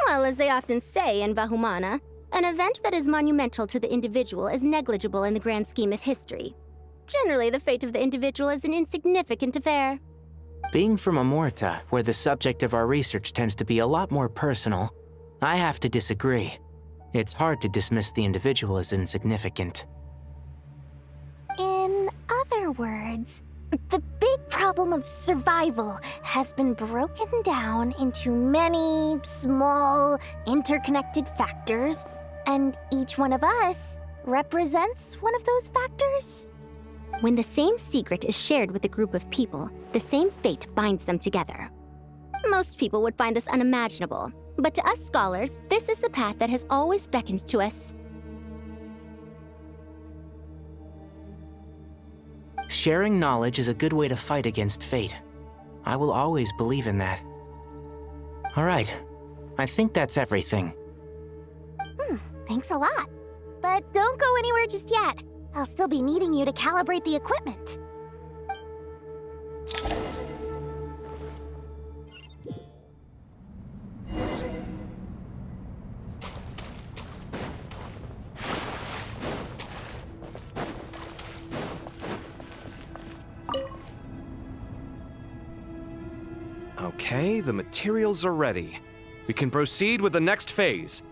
Well, as they often say in Vahumana, an event that is monumental to the individual is negligible in the grand scheme of history. Generally, the fate of the individual is an insignificant affair. Being from Amorta, where the subject of our research tends to be a lot more personal, I have to disagree. It's hard to dismiss the individual as insignificant. In other other words, the big problem of survival has been broken down into many small, interconnected factors, and each one of us represents one of those factors. When the same secret is shared with a group of people, the same fate binds them together. Most people would find this unimaginable, but to us scholars, this is the path that has always beckoned to us. Sharing knowledge is a good way to fight against fate. I will always believe in that. All right, I think that's everything. Thanks a lot. But don't go anywhere just yet. I'll still be needing you to calibrate the equipment. Okay, the materials are ready. We can proceed with the next phase.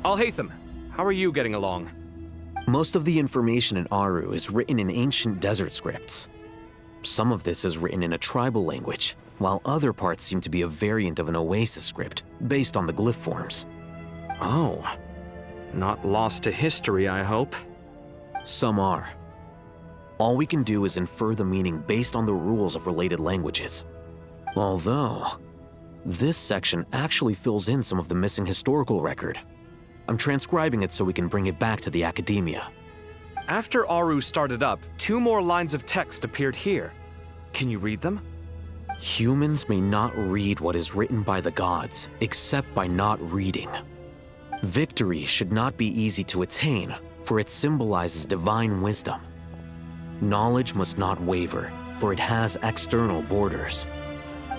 Alhaitham, how are you getting along? Most of the information in Aru is written in ancient desert scripts. Some of this is written in a tribal language, while other parts seem to be a variant of an Oasis script, based on the glyph forms. Oh. Not lost to history, I hope. Some are. All we can do is infer the meaning based on the rules of related languages. Although, this section actually fills in some of the missing historical record. I'm transcribing it so we can bring it back to the academia. After Aru started up, 2 more lines of text appeared here. Can you read them? Humans may not read what is written by the gods, except by not reading. Victory should not be easy to attain, for it symbolizes divine wisdom. Knowledge must not waver, for it has external borders.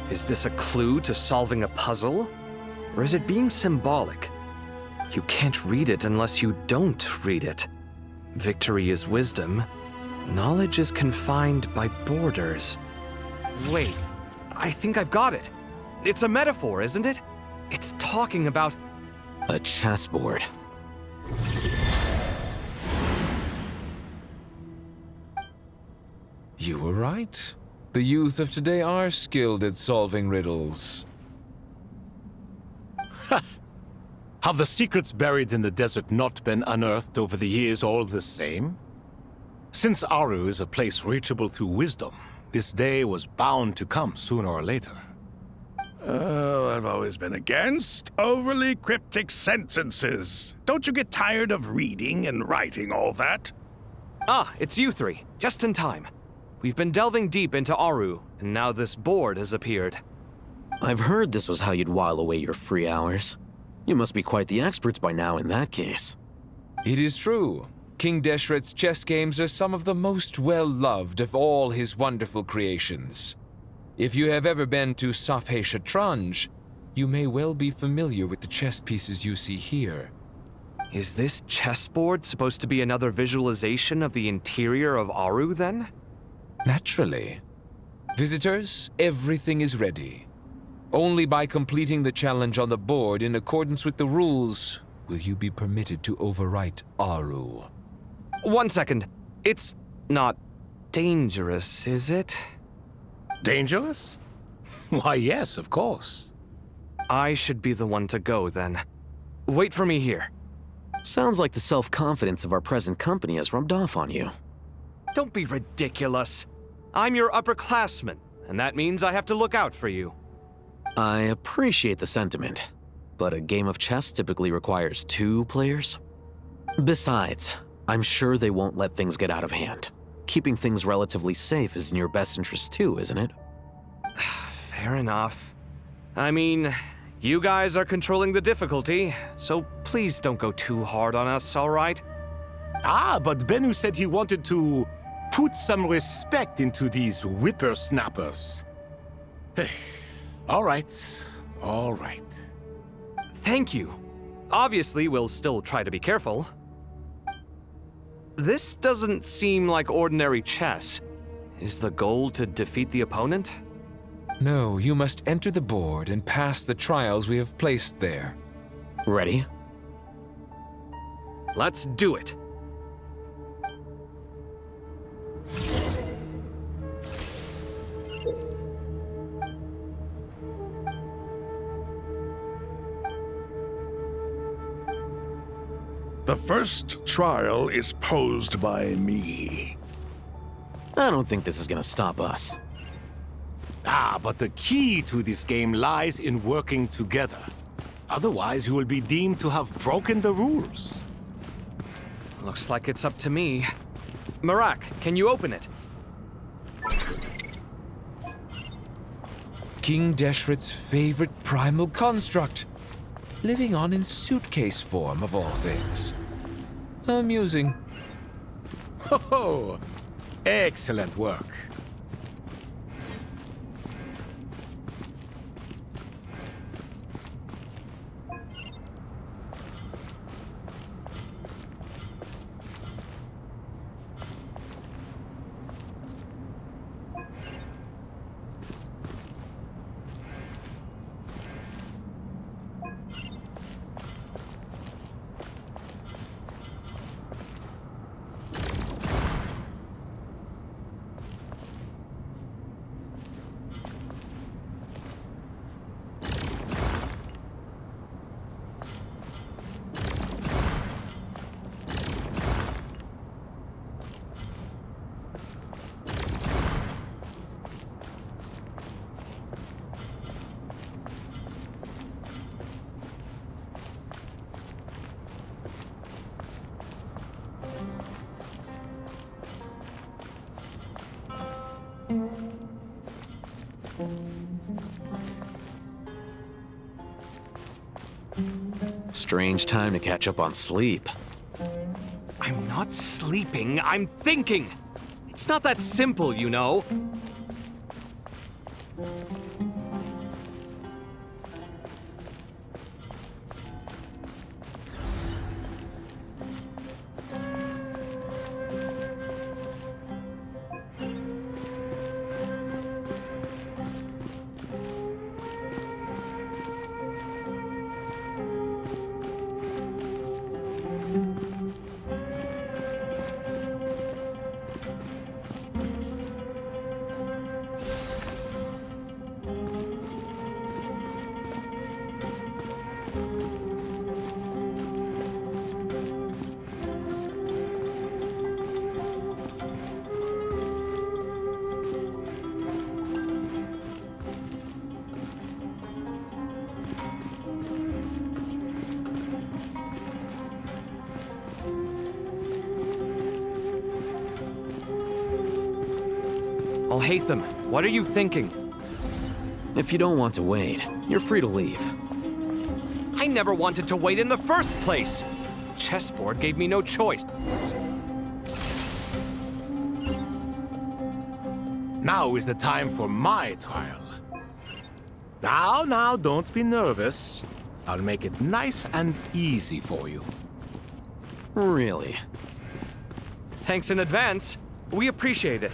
Is this a clue to solving a puzzle? Or is it being symbolic? You can't read it unless you don't read it. Victory is wisdom. Knowledge is confined by borders. Wait, I think I've got it. It's a metaphor, isn't it? It's talking about... a chessboard. You were right. The youth of today are skilled at solving riddles. Have the secrets buried in the desert not been unearthed over the years all the same? Since Aru is a place reachable through wisdom, this day was bound to come sooner or later. Oh, I've always been against overly cryptic sentences. Don't you get tired of reading and writing all that? Ah, it's you 3. Just in time. We've been delving deep into Aru, and now this board has appeared. I've heard this was how you'd while away your free hours. You must be quite the experts by now in that case. It is true. King Deshret's chess games are some of the most well-loved of all his wonderful creations. If you have ever been to Safhe Shatranj, you may well be familiar with the chess pieces you see here. Is this chessboard supposed to be another visualization of the interior of Aru, then? Naturally. Visitors, everything is ready. Only by completing the challenge on the board in accordance with the rules will you be permitted to overwrite Aru. 1 second. It's not dangerous, is it? Dangerous? Why, yes, of course. I should be the one to go, then. Wait for me here. Sounds like the self-confidence of our present company has rubbed off on you. Don't be ridiculous. I'm your upperclassman, and that means I have to look out for you. I appreciate the sentiment, but a game of chess typically requires 2 players. Besides, I'm sure they won't let things get out of hand. Keeping things relatively safe is in your best interest too, isn't it? Fair enough. I mean, you guys are controlling the difficulty, so please don't go too hard on us, all right? Ah, but Bennu said he wanted to put some respect into these whippersnappers. All right, all right. Thank you. Obviously, we'll still try to be careful. This doesn't seem like ordinary chess. Is the goal to defeat the opponent? No, you must enter the board and pass the trials we have placed there. Ready? Let's do it. The first trial is posed by me. I don't think this is gonna stop us. Ah, but the key to this game lies in working together. Otherwise, you will be deemed to have broken the rules. Looks like it's up to me. Marak, can you open it? King Deshret's favorite primal construct. Living on in suitcase form, of all things. Amusing. Ho-ho! Excellent work. Strange time to catch up on sleep. I'm not sleeping, I'm thinking! It's not that simple, you know. Alhaitham, what are you thinking? If you don't want to wait, you're free to leave. I never wanted to wait in the first place! Chessboard gave me no choice. Now is the time for my trial. Now, don't be nervous. I'll make it nice and easy for you. Really? Thanks in advance. We appreciate it.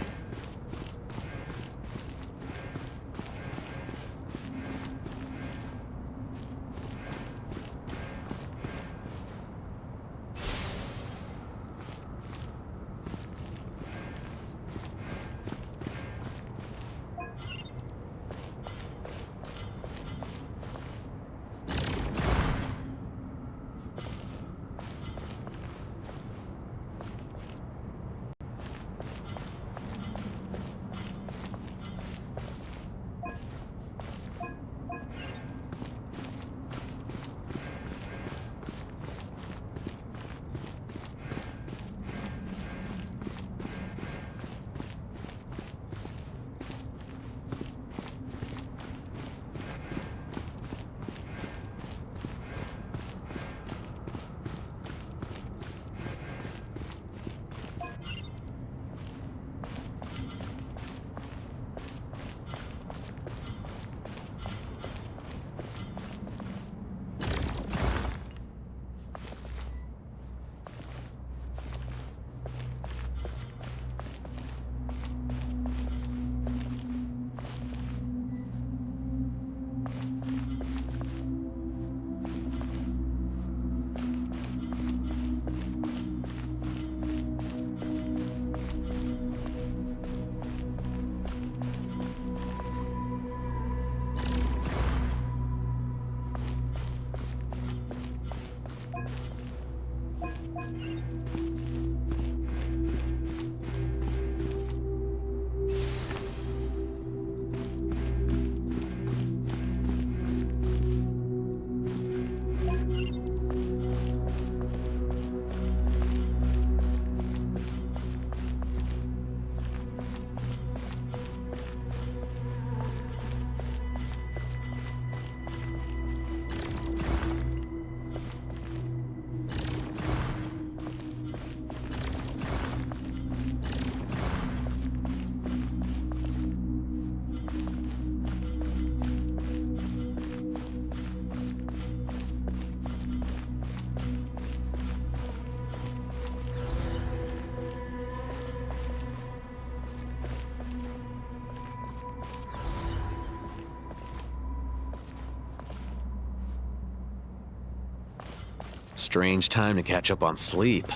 Strange time to catch up on sleep.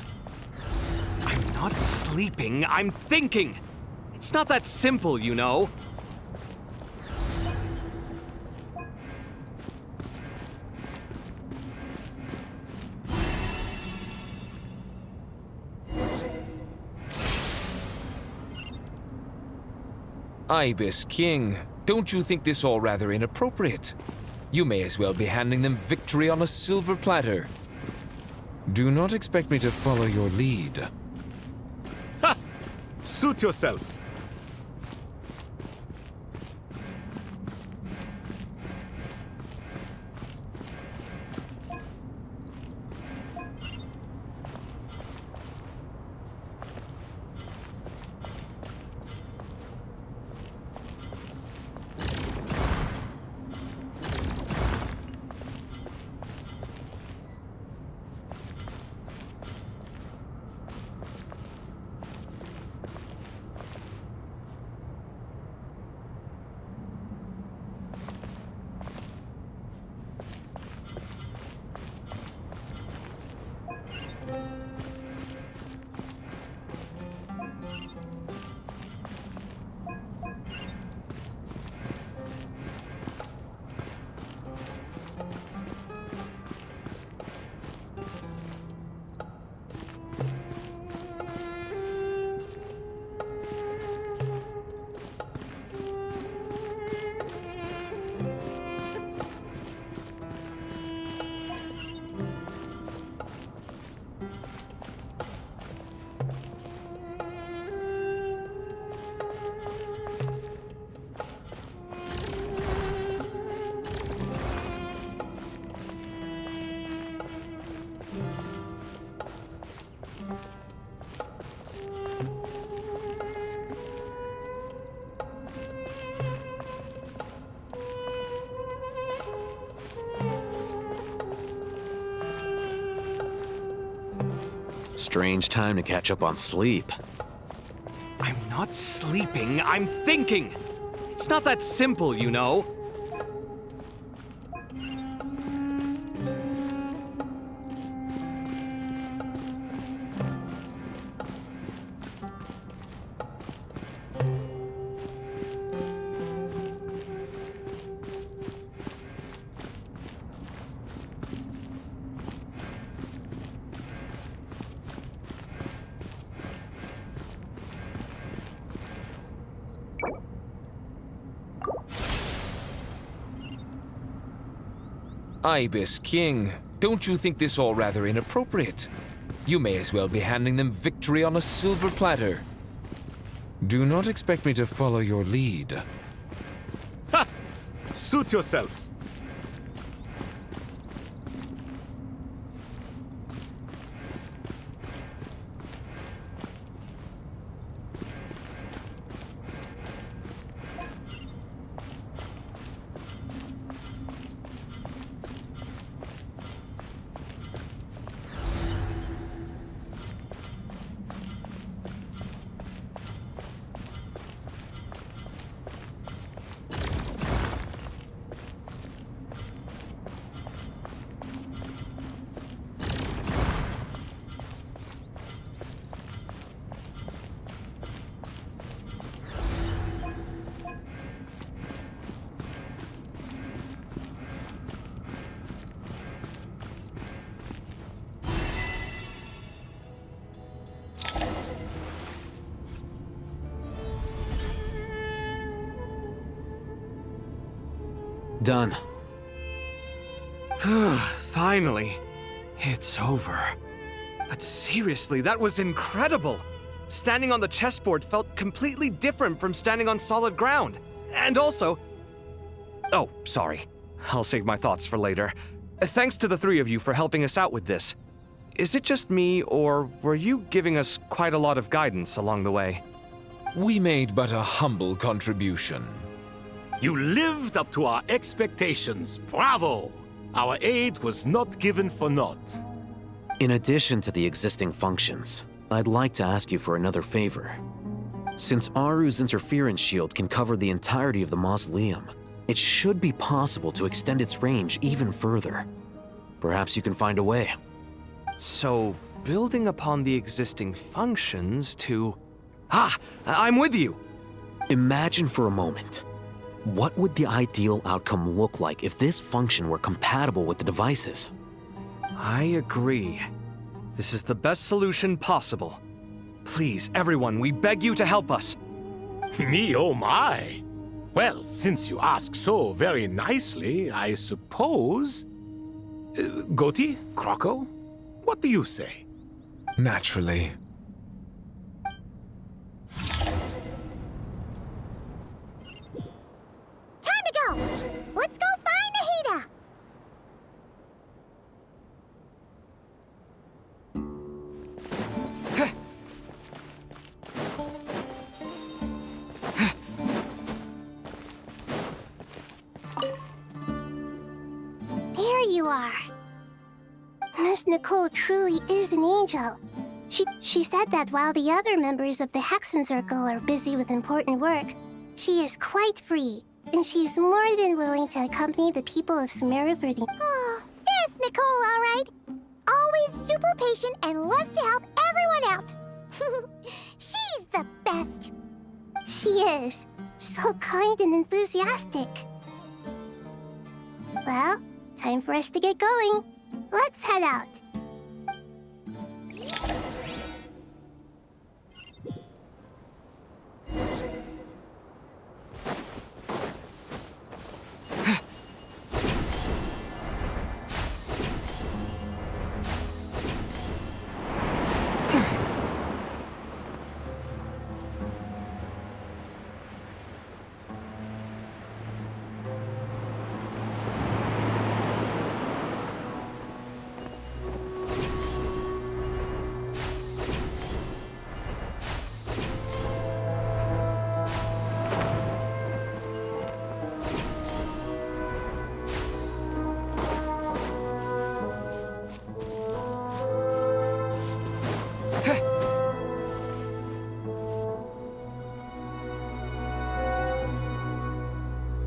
I'm not sleeping, I'm thinking! It's not that simple, you know. Ibis King, don't you think this all rather inappropriate? You may as well be handing them victory on a silver platter. Do not expect me to follow your lead. Ha! Suit yourself. Strange time to catch up on sleep. I'm not sleeping, I'm thinking! It's not that simple, you know. Ibis King, don't you think this all rather inappropriate? You may as well be handing them victory on a silver platter. Do not expect me to follow your lead. Ha! Suit yourself. Done. Finally. It's over. But seriously, that was incredible! Standing on the chessboard felt completely different from standing on solid ground. And also... Oh, sorry. I'll save my thoughts for later. Thanks to the three of you for helping us out with this. Is it just me, or were you giving us quite a lot of guidance along the way? We made but a humble contribution. You lived up to our expectations. Bravo! Our aid was not given for naught. In addition to the existing functions, I'd like to ask you for another favor. Since Aru's interference shield can cover the entirety of the mausoleum, it should be possible to extend its range even further. Perhaps you can find a way. So, building upon the existing functions to... I'm with you! Imagine for a moment. What would the ideal outcome look like if this function were compatible with the devices? I agree. This is the best solution possible. Please, everyone, we beg you to help us. Me, oh my! Well, since you ask so very nicely, I suppose... Goti? Kroko? What do you say? Naturally. Time to go! Let's go find Nahida! There you are. Miss Nicole truly is an angel. She said that while the other members of the Hexen Circle are busy with important work, she is quite free, and she's more than willing to accompany the people of Sumeru for the... Oh, yes, Nicole, all right. Always super patient and loves to help everyone out. She's the best. She is. So kind and enthusiastic. Well, time for us to get going. Let's head out.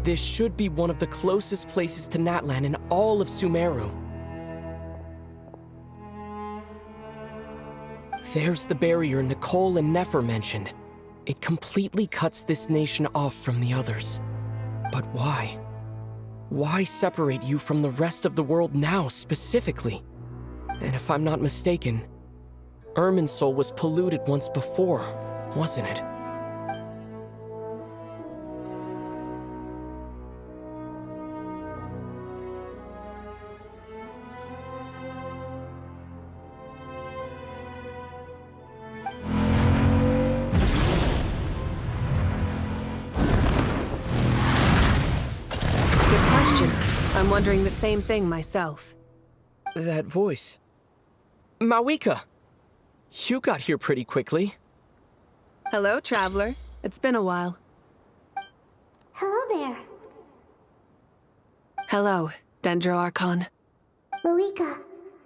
This should be one of the closest places to Natlan in all of Sumeru. There's the barrier Nicole and Nefer mentioned. It completely cuts this nation off from the others. But why? Why separate you from the rest of the world now, specifically? And if I'm not mistaken, Irminsul was polluted once before, wasn't it? I'm wondering the same thing myself. That voice. Mawika! You got here pretty quickly. Hello, traveler. It's been a while. Hello there. Hello, Dendro Archon. Mawika,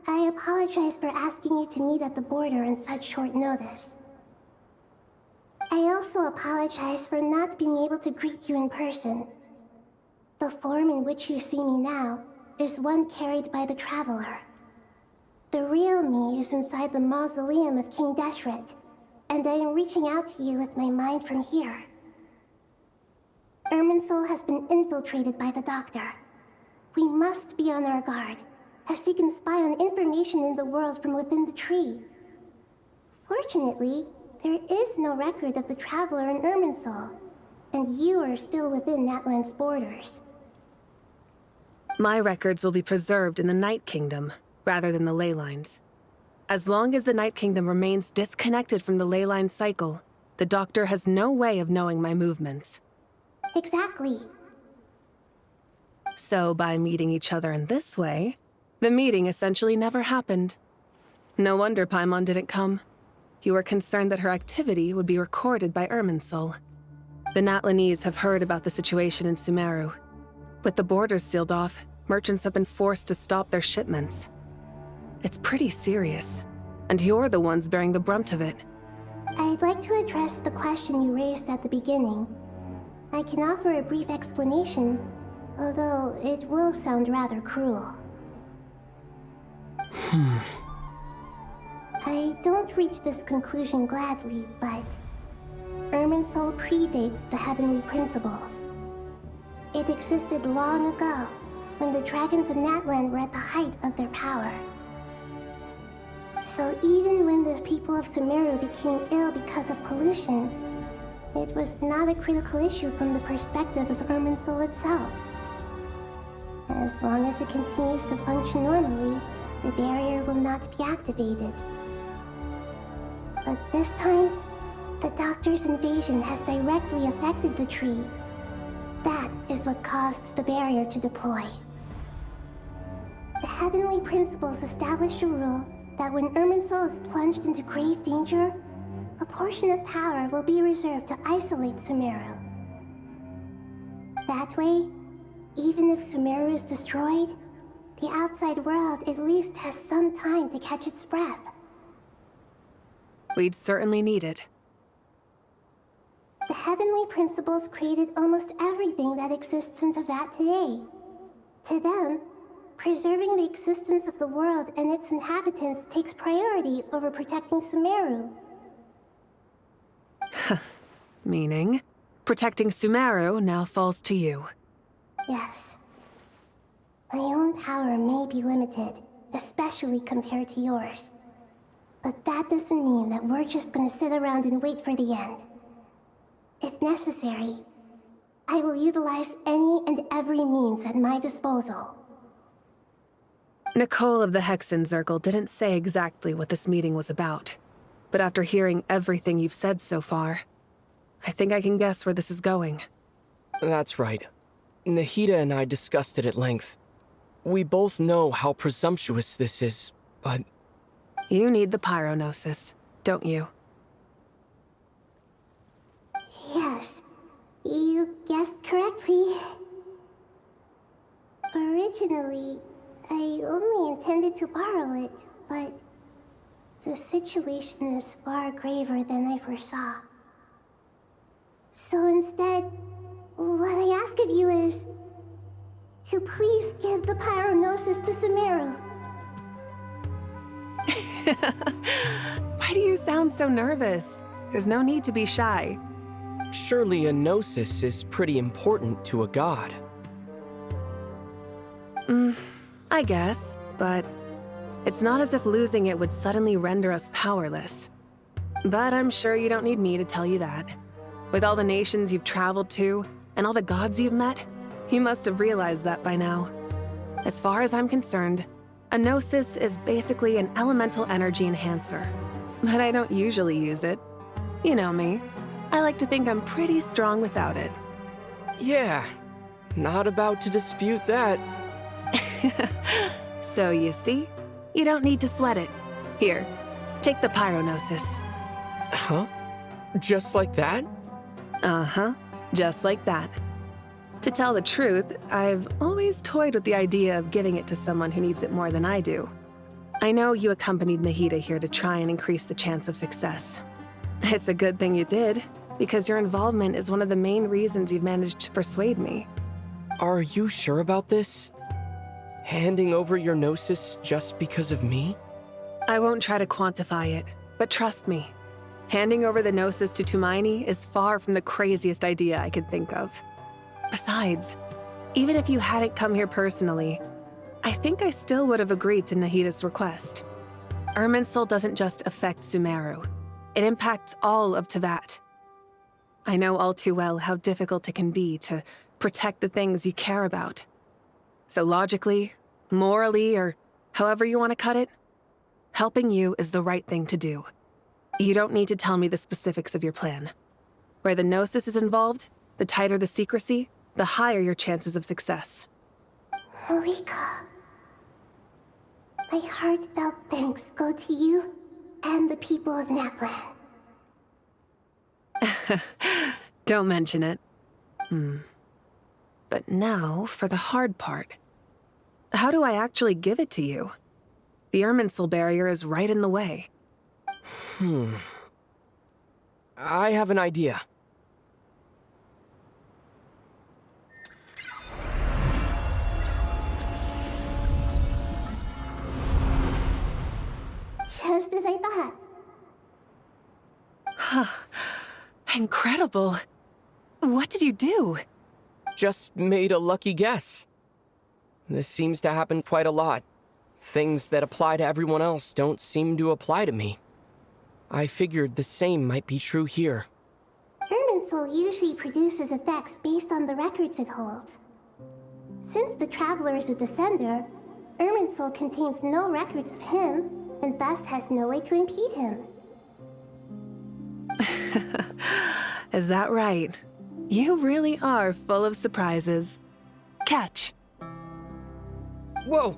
I apologize for asking you to meet at the border on such short notice. I also apologize for not being able to greet you in person. The form in which you see me now is one carried by the Traveler. The real me is inside the mausoleum of King Deshret, and I am reaching out to you with my mind from here. Irminsul has been infiltrated by the Doctor. We must be on our guard, as he can spy on information in the world from within the tree. Fortunately, there is no record of the Traveler in Irminsul, and you are still within Natlan's borders. My records will be preserved in the Night Kingdom, rather than the ley lines. As long as the Night Kingdom remains disconnected from the ley line cycle, the Doctor has no way of knowing my movements. Exactly. So by meeting each other in this way, the meeting essentially never happened. No wonder Paimon didn't come. You were concerned that her activity would be recorded by Irminsul. The Natlanese have heard about the situation in Sumeru. With the borders sealed off, merchants have been forced to stop their shipments. It's pretty serious, and you're the ones bearing the brunt of it. I'd like to address the question you raised at the beginning. I can offer a brief explanation, although it will sound rather cruel. I don't reach this conclusion gladly, but Irminsul predates the Heavenly Principles. It existed long ago, when the dragons of Natlan were at the height of their power. So even when the people of Sumeru became ill because of pollution, it was not a critical issue from the perspective of Irminsul itself. As long as it continues to function normally, the barrier will not be activated. But this time, the Doctor's invasion has directly affected the tree. That is what caused the barrier to deploy. The Heavenly Principles established a rule that when Irminsul is plunged into grave danger, a portion of power will be reserved to isolate Sumeru. That way, even if Sumeru is destroyed, the outside world at least has some time to catch its breath. We'd certainly need it. The Heavenly Principles created almost everything that exists in Teyvat today. To them, preserving the existence of the world and its inhabitants takes priority over protecting Sumeru. Meaning, protecting Sumeru now falls to you. Yes. My own power may be limited, especially compared to yours. But that doesn't mean that we're just gonna sit around and wait for the end. If necessary, I will utilize any and every means at my disposal. Nicole of the Hexen Circle didn't say exactly what this meeting was about. But after hearing everything you've said so far, I think I can guess where this is going. That's right. Nahida and I discussed it at length. We both know how presumptuous this is, but... You need the pyronosis, don't you? Yes, you guessed correctly. Originally, I only intended to borrow it, but the situation is far graver than I foresaw. So instead, what I ask of you is to please give the pyronosis to Sumeru. Why do you sound so nervous? There's no need to be shy. Surely a gnosis is pretty important to a god. I guess, but it's not as if losing it would suddenly render us powerless. But I'm sure you don't need me to tell you that. With all the nations you've traveled to, and all the gods you've met, you must have realized that by now. As far as I'm concerned, a gnosis is basically an elemental energy enhancer. But I don't usually use it. You know me. I like to think I'm pretty strong without it. Yeah, not about to dispute that. So you see, you don't need to sweat it. Here, take the pyronosis. Huh? Just like that? Uh-huh, just like that. To tell the truth, I've always toyed with the idea of giving it to someone who needs it more than I do. I know you accompanied Nahida here to try and increase the chance of success. It's a good thing you did, because your involvement is one of the main reasons you've managed to persuade me. Are you sure about this? Handing over your gnosis just because of me? I won't try to quantify it, but trust me. Handing over the gnosis to Tumaini is far from the craziest idea I could think of. Besides, even if you hadn't come here personally, I think I still would have agreed to Nahida's request. Irminsul doesn't just affect Sumeru. It impacts all of Teyvat. I know all too well how difficult it can be to protect the things you care about. So logically, morally, or however you want to cut it, helping you is the right thing to do. You don't need to tell me the specifics of your plan. Where the Gnosis is involved, the tighter the secrecy, the higher your chances of success. Marika, my heartfelt thanks go to you and the people of Naplan. Don't mention it. But now for the hard part. How do I actually give it to you? The Irminsul barrier is right in the way. I have an idea. Just as I thought. Incredible. What did you do? Just made a lucky guess. This seems to happen quite a lot. Things that apply to everyone else don't seem to apply to me. I figured the same might be true here. Irminsul usually produces effects based on the records it holds. Since the Traveler is a descender, Irminsul contains no records of him, and thus has no way to impede him. Is that right? You really are full of surprises. Catch. Whoa!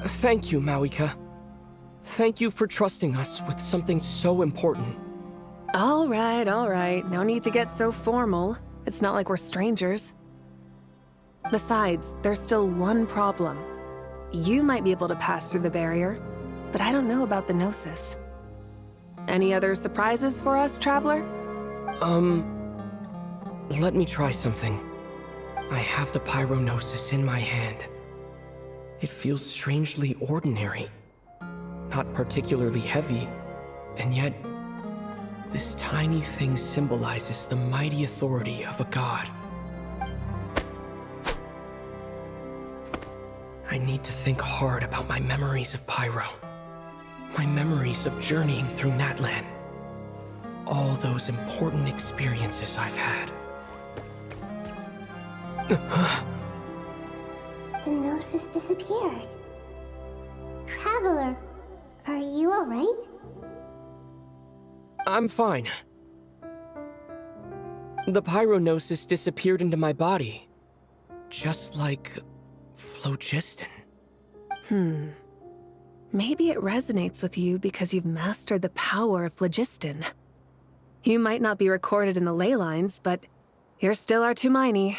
Thank you, Mawika. Thank you for trusting us with something so important. All right. No need to get so formal. It's not like we're strangers. Besides, there's still one problem. You might be able to pass through the barrier, but I don't know about the Gnosis. Any other surprises for us, Traveler? Let me try something. I have the Pyrognosis in my hand. It feels strangely ordinary. Not particularly heavy, and yet, this tiny thing symbolizes the mighty authority of a god. I need to think hard about my memories of Pyro. My memories of journeying through Natlan. All those important experiences I've had. The Gnosis disappeared. Traveler, are you alright? I'm fine. The Pyrognosis disappeared into my body. Just like phlogiston. Maybe it resonates with you because you've mastered the power of phlogiston. You might not be recorded in the ley lines, but you're still our Tumaini.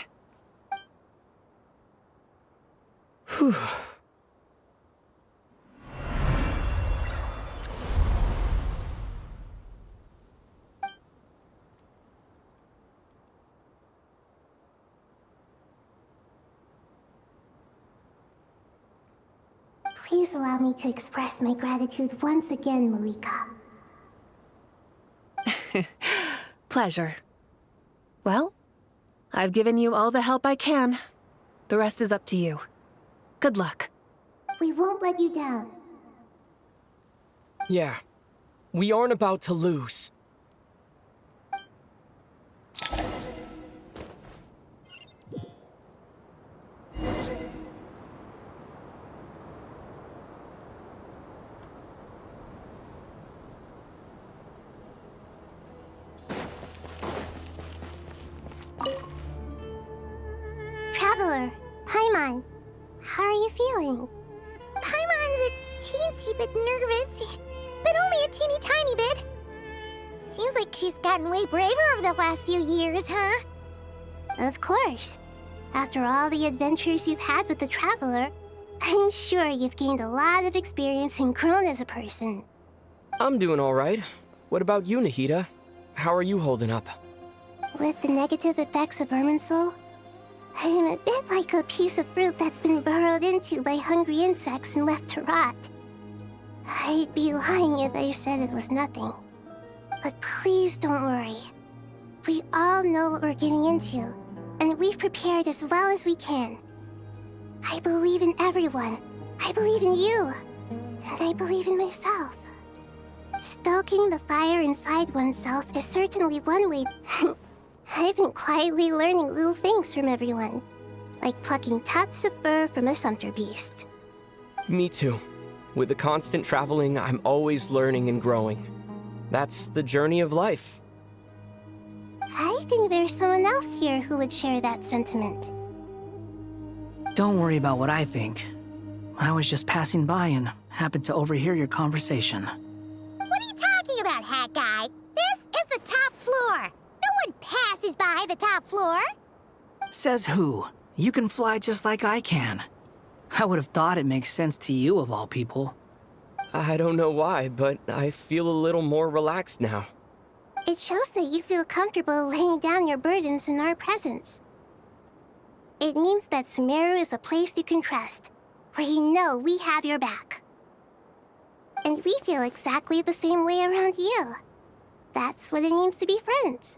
Whew. Please allow me to express my gratitude once again, Marika. Pleasure. Well, I've given you all the help I can. The rest is up to you. Good luck. We won't let you down. Yeah. We aren't about to lose. Traveler, Paimon, how are you feeling? Paimon's a teensy bit nervous, but only a teeny tiny bit. Seems like she's gotten way braver over the last few years, huh? Of course. After all the adventures you've had with the Traveler, I'm sure you've gained a lot of experience and grown as a person. I'm doing all right. What about you, Nahida? How are you holding up? With the negative effects of Irminsul, I'm a bit like a piece of fruit that's been burrowed into by hungry insects and left to rot. I'd be lying if I said it was nothing. But please don't worry. We all know what we're getting into, and we've prepared as well as we can. I believe in everyone. I believe in you. And I believe in myself. Stoking the fire inside oneself is certainly one way. I've been quietly learning little things from everyone. Like plucking tufts of fur from a sumpter beast. Me too. With the constant traveling, I'm always learning and growing. That's the journey of life. I think there's someone else here who would share that sentiment. Don't worry about what I think. I was just passing by and happened to overhear your conversation. What are you talking about, Hat Guy? This is the top floor. No one passes by the top floor. Says who? You can fly just like I can. I would have thought it makes sense to you of all people. I don't know why, but I feel a little more relaxed now. It shows that you feel comfortable laying down your burdens in our presence. It means that Sumeru is a place you can trust, where you know we have your back. And we feel exactly the same way around you. That's what it means to be friends.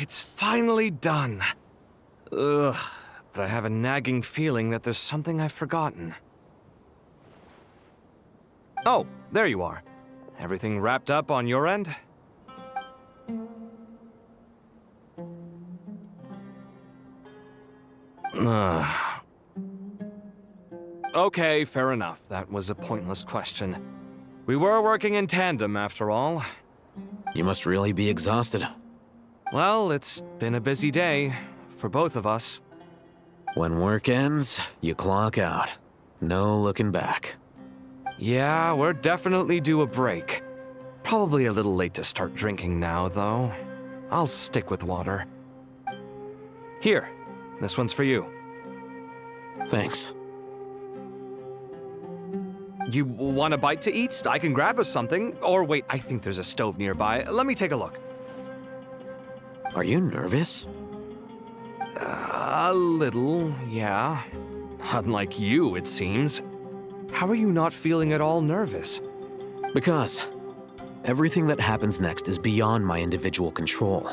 It's finally done. Ugh, but I have a nagging feeling that there's something I've forgotten. Oh, there you are. Everything wrapped up on your end? Okay, fair enough. That was a pointless question. We were working in tandem, after all. You must really be exhausted. Well, it's been a busy day for both of us. When work ends, you clock out. No looking back. Yeah, we're definitely due a break. Probably a little late to start drinking now, though. I'll stick with water. Here, this one's for you. Thanks. You want a bite to eat? I can grab us something. Or wait, I think there's a stove nearby. Let me take a look. Are you nervous? A little, yeah. Unlike you, it seems. How are you not feeling at all nervous? Because everything that happens next is beyond my individual control.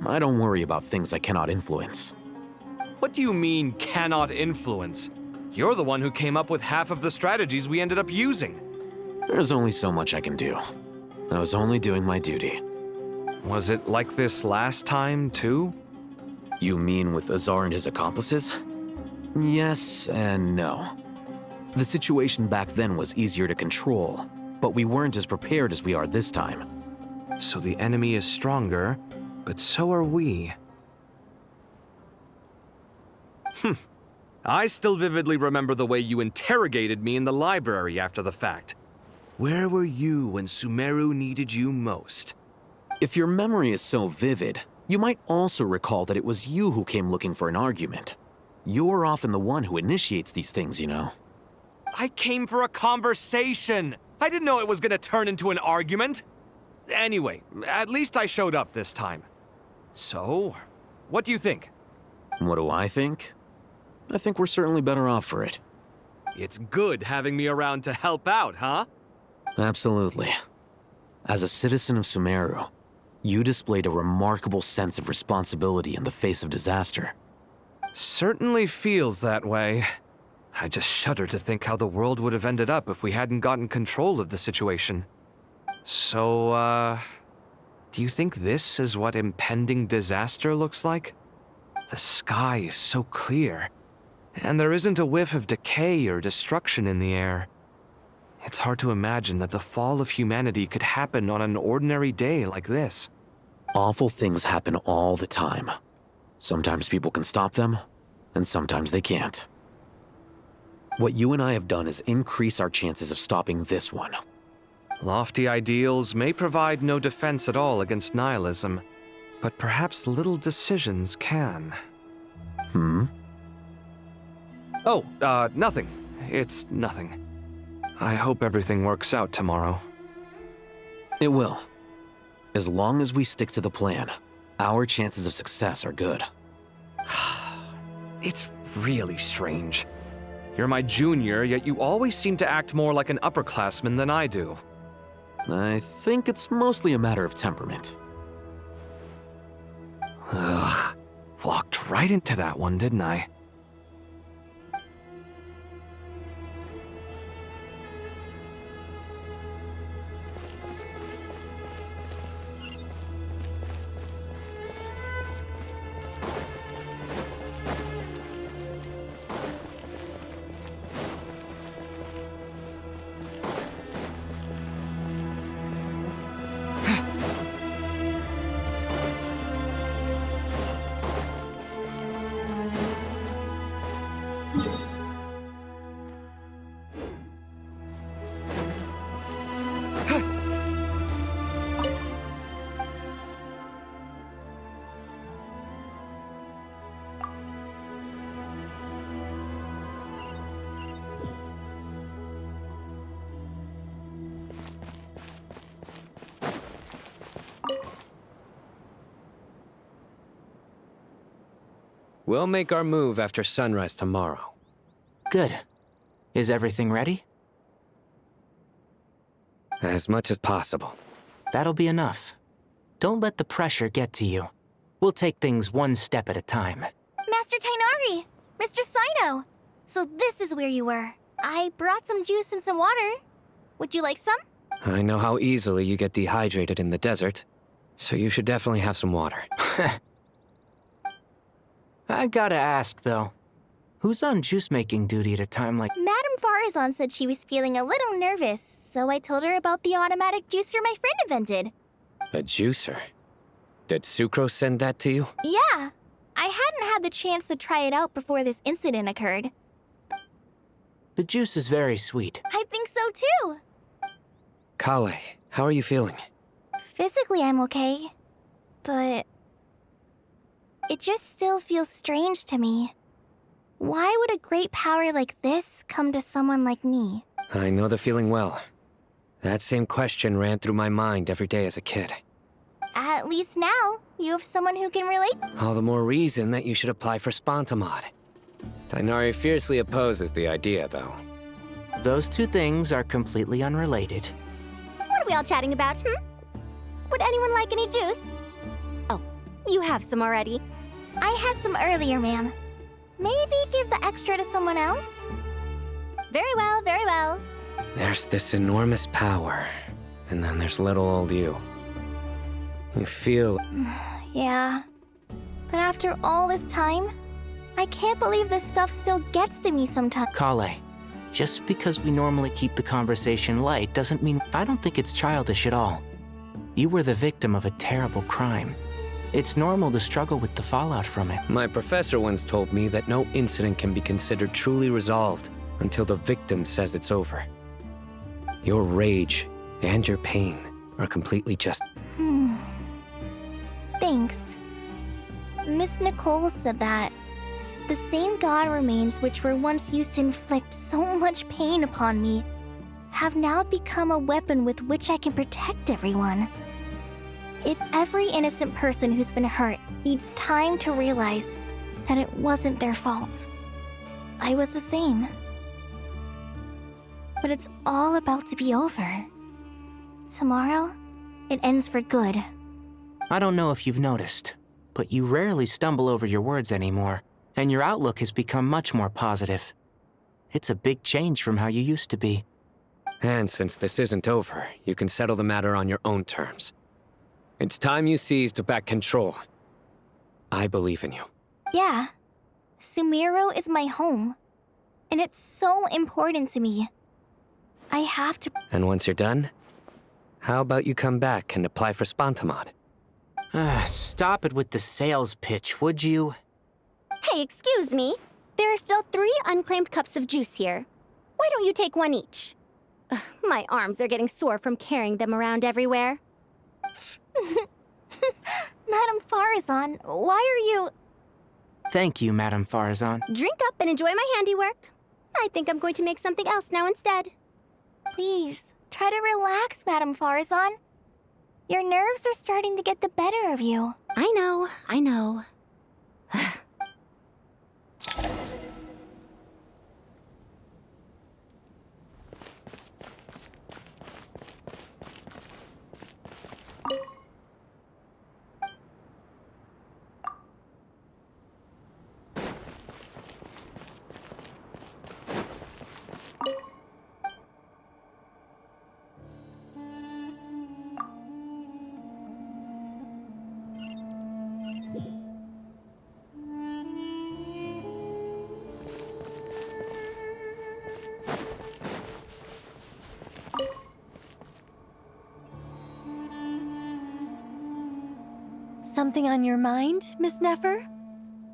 I don't worry about things I cannot influence. What do you mean, cannot influence? You're the one who came up with half of the strategies we ended up using. There's only so much I can do. I was only doing my duty. Was it like this last time, too? You mean with Azar and his accomplices? Yes and no. The situation back then was easier to control, but we weren't as prepared as we are this time. So the enemy is stronger, but so are we. I still vividly remember the way you interrogated me in the library after the fact. Where were you when Sumeru needed you most? If your memory is so vivid, you might also recall that it was you who came looking for an argument. You're often the one who initiates these things, you know. I came for a conversation! I didn't know it was gonna turn into an argument! Anyway, at least I showed up this time. So, what do you think? What do I think? I think we're certainly better off for it. It's good having me around to help out, huh? Absolutely. As a citizen of Sumeru, you displayed a remarkable sense of responsibility in the face of disaster. Certainly feels that way. I just shudder to think how the world would have ended up if we hadn't gotten control of the situation. So, do you think this is what impending disaster looks like? The sky is so clear, and there isn't a whiff of decay or destruction in the air. It's hard to imagine that the fall of humanity could happen on an ordinary day like this. Awful things happen all the time. Sometimes people can stop them, and sometimes they can't. What you and I have done is increase our chances of stopping this one. Lofty ideals may provide no defense at all against nihilism, but perhaps little decisions can. Oh, nothing. It's nothing. I hope everything works out tomorrow. It will. As long as we stick to the plan, our chances of success are good. It's really strange. You're my junior, yet you always seem to act more like an upperclassman than I do. I think it's mostly a matter of temperament. Ugh. Walked right into that one, didn't I? We'll make our move after sunrise tomorrow. Good. Is everything ready? As much as possible. That'll be enough. Don't let the pressure get to you. We'll take things one step at a time. Master Tainari! Mr. Sino! So this is where you were. I brought some juice and some water. Would you like some? I know how easily you get dehydrated in the desert, so you should definitely have some water. I gotta ask, though. Who's on juice-making duty at a time like— Madame Farazan said she was feeling a little nervous, so I told her about the automatic juicer my friend invented. A juicer? Did Sucrose send that to you? Yeah. I hadn't had the chance to try it out before this incident occurred. The juice is very sweet. I think so too. Kale, how are you feeling? Physically, I'm okay. But it just still feels strange to me. Why would a great power like this come to someone like me? I know the feeling well. That same question ran through my mind every day as a kid. At least now, you have someone who can relate. All the more reason that you should apply for Spontamod. Tainari fiercely opposes the idea, though. Those two things are completely unrelated. What are we all chatting about, Would anyone like any juice? Oh, you have some already. I had some earlier, ma'am. Maybe give the extra to someone else? Very well, very well. There's this enormous power, and then there's little old you. You feel... Yeah. But after all this time, I can't believe this stuff still gets to me sometimes. Kale, just because we normally keep the conversation light doesn't mean— I don't think it's childish at all. You were the victim of a terrible crime. It's normal to struggle with the fallout from it. My professor once told me that no incident can be considered truly resolved until the victim says it's over. Your rage and your pain are completely just... Thanks. Miss Nicole said that. The same god remains which were once used to inflict so much pain upon me have now become a weapon with which I can protect everyone. Every innocent person who's been hurt needs time to realize that it wasn't their fault. I was the same. But it's all about to be over. Tomorrow, it ends for good. I don't know if you've noticed, but you rarely stumble over your words anymore, and your outlook has become much more positive. It's a big change from how you used to be. And since this isn't over, you can settle the matter on your own terms. It's time you seized back control. I believe in you. Yeah. Sumeru is my home. And it's so important to me. I have to... And once you're done, how about you come back and apply for Spontamod? Stop it with the sales pitch, would you? Hey, excuse me. There are still 3 unclaimed cups of juice here. Why don't you take one each? Ugh, my arms are getting sore from carrying them around everywhere. Madame Farazan, why are you... Thank you, Madame Farazan. Drink up and enjoy my handiwork. I think I'm going to make something else now instead. Please, try to relax, Madame Farazan. Your nerves are starting to get the better of you. I know. Something on your mind, Miss Nefer?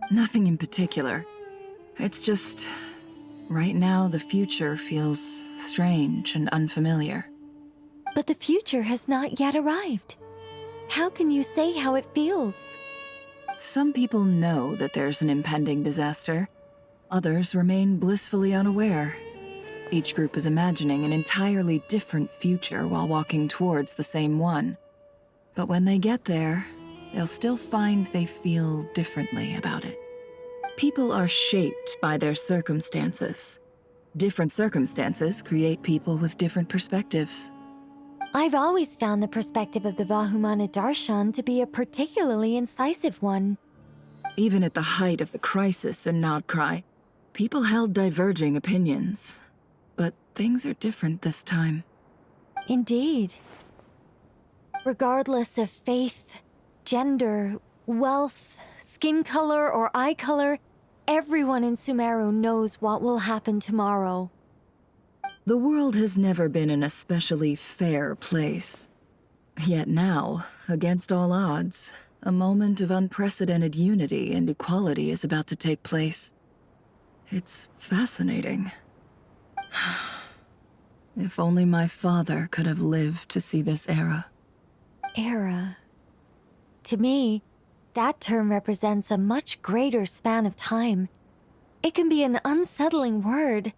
Nothing in particular. It's just... right now, the future feels strange and unfamiliar. But the future has not yet arrived. How can you say how it feels? Some people know that there's an impending disaster. Others remain blissfully unaware. Each group is imagining an entirely different future while walking towards the same one. But when they get there, they'll still find they feel differently about it. People are shaped by their circumstances. Different circumstances create people with different perspectives. I've always found the perspective of the Vahumana Darshan to be a particularly incisive one. Even at the height of the crisis in Nodcry, people held diverging opinions. But things are different this time. Indeed. Regardless of faith, gender, wealth, skin color, or eye color, everyone in Sumeru knows what will happen tomorrow. The world has never been an especially fair place. Yet now, against all odds, a moment of unprecedented unity and equality is about to take place. It's fascinating. If only my father could have lived to see this era. Era. To me, that term represents a much greater span of time. It can be an unsettling word.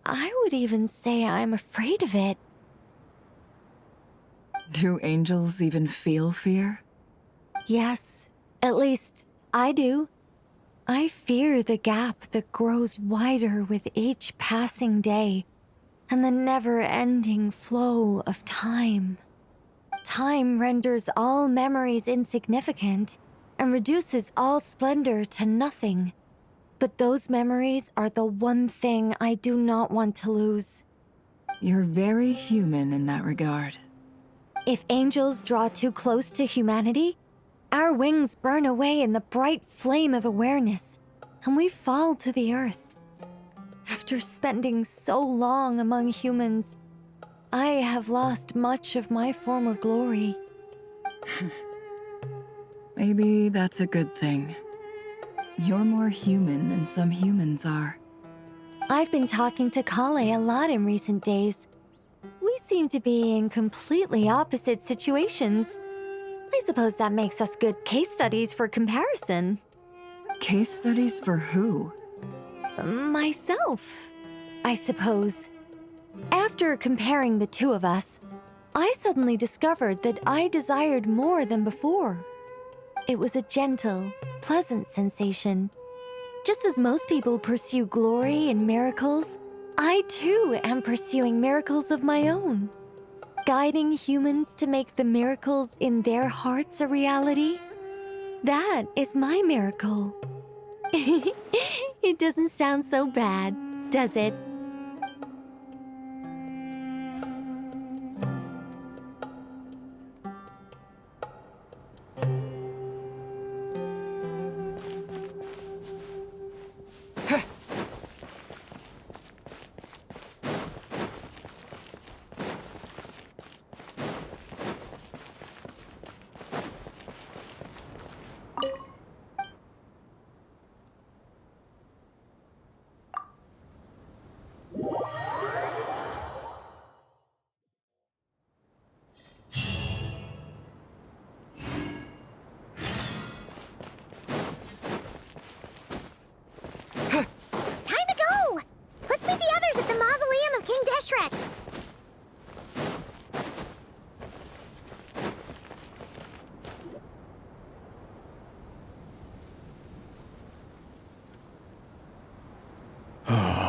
I would even say I'm afraid of it. Do angels even feel fear? Yes, at least I do. I fear the gap that grows wider with each passing day, and the never-ending flow of time. Time renders all memories insignificant and reduces all splendor to nothing. But those memories are the one thing I do not want to lose. You're very human in that regard. If angels draw too close to humanity, our wings burn away in the bright flame of awareness, and we fall to the earth. After spending so long among humans, I have lost much of my former glory. Maybe that's a good thing. You're more human than some humans are. I've been talking to Kale a lot in recent days. We seem to be in completely opposite situations. I suppose that makes us good case studies for comparison. Case studies for who? Myself, I suppose. After comparing the two of us, I suddenly discovered that I desired more than before. It was a gentle, pleasant sensation. Just as most people pursue glory and miracles, I too am pursuing miracles of my own. Guiding humans to make the miracles in their hearts a reality. That is my miracle. It doesn't sound so bad, does it?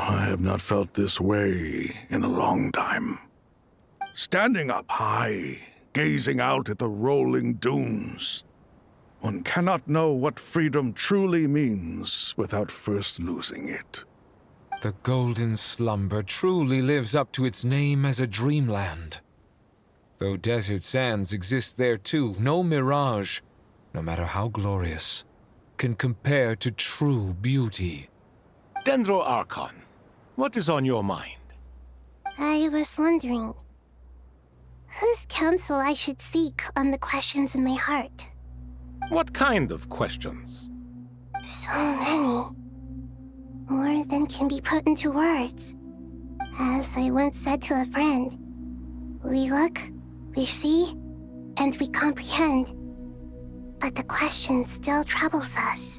I have not felt this way in a long time. Standing up high, gazing out at the rolling dunes. One cannot know what freedom truly means without first losing it. The golden slumber truly lives up to its name as a dreamland. Though desert sands exist there too, no mirage, no matter how glorious, can compare to true beauty. Dendro Archon, what is on your mind? I was wondering whose counsel I should seek on the questions in my heart. What kind of questions? So many. More than can be put into words. As I once said to a friend, we look, we see, and we comprehend. But the question still troubles us.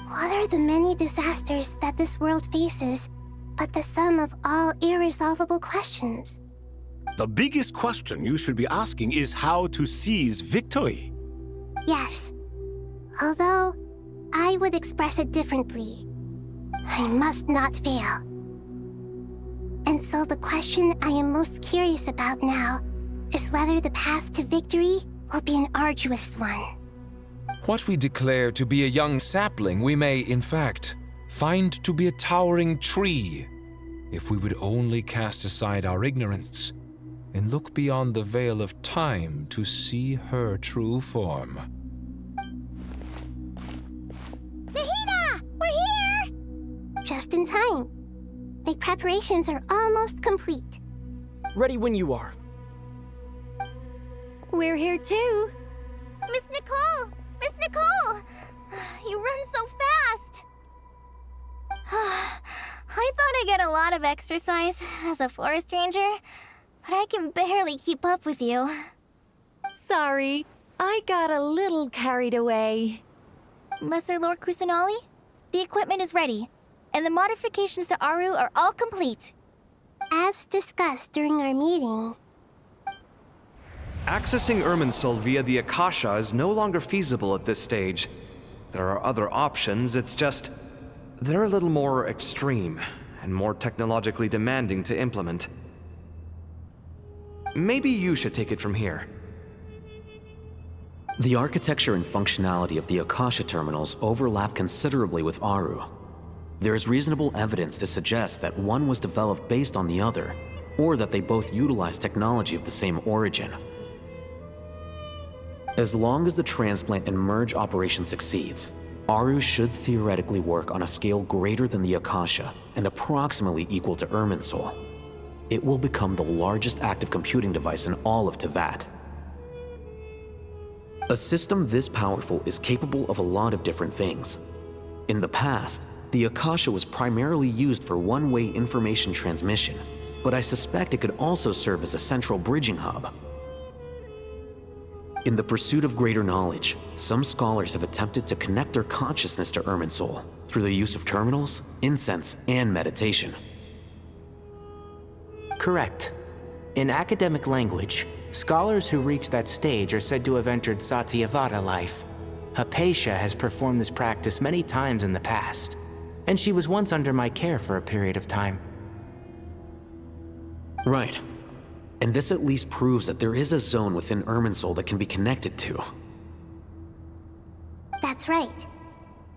What are the many disasters that this world faces but the sum of all irresolvable questions? The biggest question you should be asking is how to seize victory. Yes. Although, I would express it differently. I must not fail. And so the question I am most curious about now is whether the path to victory will be an arduous one. What we declare to be a young sapling, we may, in fact, find to be a towering tree, if we would only cast aside our ignorance and look beyond the veil of time to see her true form. Nahida! We're here! Just in time. My preparations are almost complete. Ready when you are. We're here too. Miss Nicole! Miss Nicole! You run so fast! I thought I'd get a lot of exercise as a forest ranger, but I can barely keep up with you. Sorry, I got a little carried away. Lesser Lord Kusanali, the equipment is ready, and the modifications to Aru are all complete. As discussed during our meeting, Accessing Irminsul via the Akasha is no longer feasible at this stage. There are other options, it's just they're a little more extreme and more technologically demanding to implement. Maybe you should take it from here. The architecture and functionality of the Akasha terminals overlap considerably with Aru. There is reasonable evidence to suggest that one was developed based on the other, or that they both utilize technology of the same origin. As long as the transplant and merge operation succeeds, Aru should theoretically work on a scale greater than the Akasha and approximately equal to Irminsul. It will become the largest active computing device in all of Teyvat. A system this powerful is capable of a lot of different things. In the past, the Akasha was primarily used for one-way information transmission, but I suspect it could also serve as a central bridging hub. In the pursuit of greater knowledge, some scholars have attempted to connect their consciousness to Irminsul through the use of terminals, incense, and meditation. Correct. In academic language, scholars who reach that stage are said to have entered Satyavada life. Hypatia has performed this practice many times in the past, and she was once under my care for a period of time. Right. And this at least proves that there is a zone within Irminsul that can be connected to. that's right.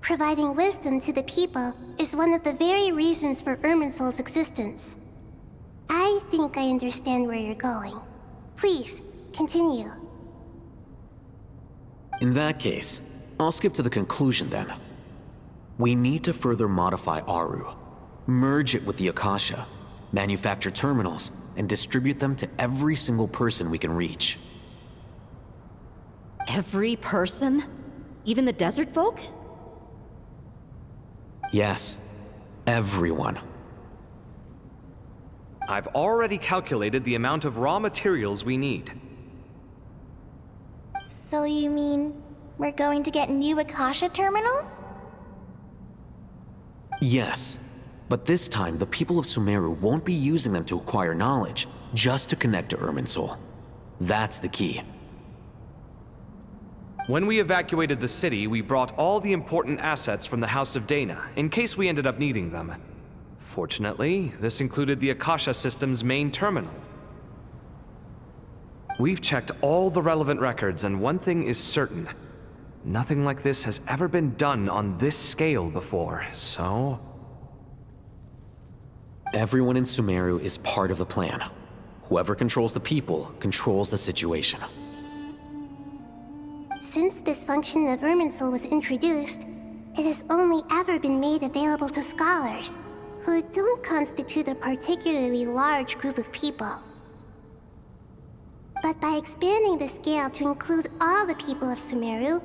Providing wisdom to the people is one of the very reasons for Irminsul's existence. I think I understand where you're going. Please, continue. In that case, I'll skip to the conclusion then. We need to further modify Aru, merge it with the Akasha, manufacture terminals, and distribute them to every single person we can reach. Every person? Even the desert folk? Yes, everyone. I've already calculated the amount of raw materials we need. So you mean we're going to get new Akasha terminals? Yes, but this time the people of Sumeru won't be using them to acquire knowledge, just to connect to Irminsul. That's the key. When we evacuated the city, we brought all the important assets from the House of Dana, in case we ended up needing them. Fortunately, this included the Akasha system's main terminal. We've checked all the relevant records, and one thing is certain. Nothing like this has ever been done on this scale before, so... Everyone in Sumeru is part of the plan. Whoever controls the people controls the situation. Since this function of Irminsul was introduced, it has only ever been made available to scholars, who don't constitute a particularly large group of people. But by expanding the scale to include all the people of Sumeru,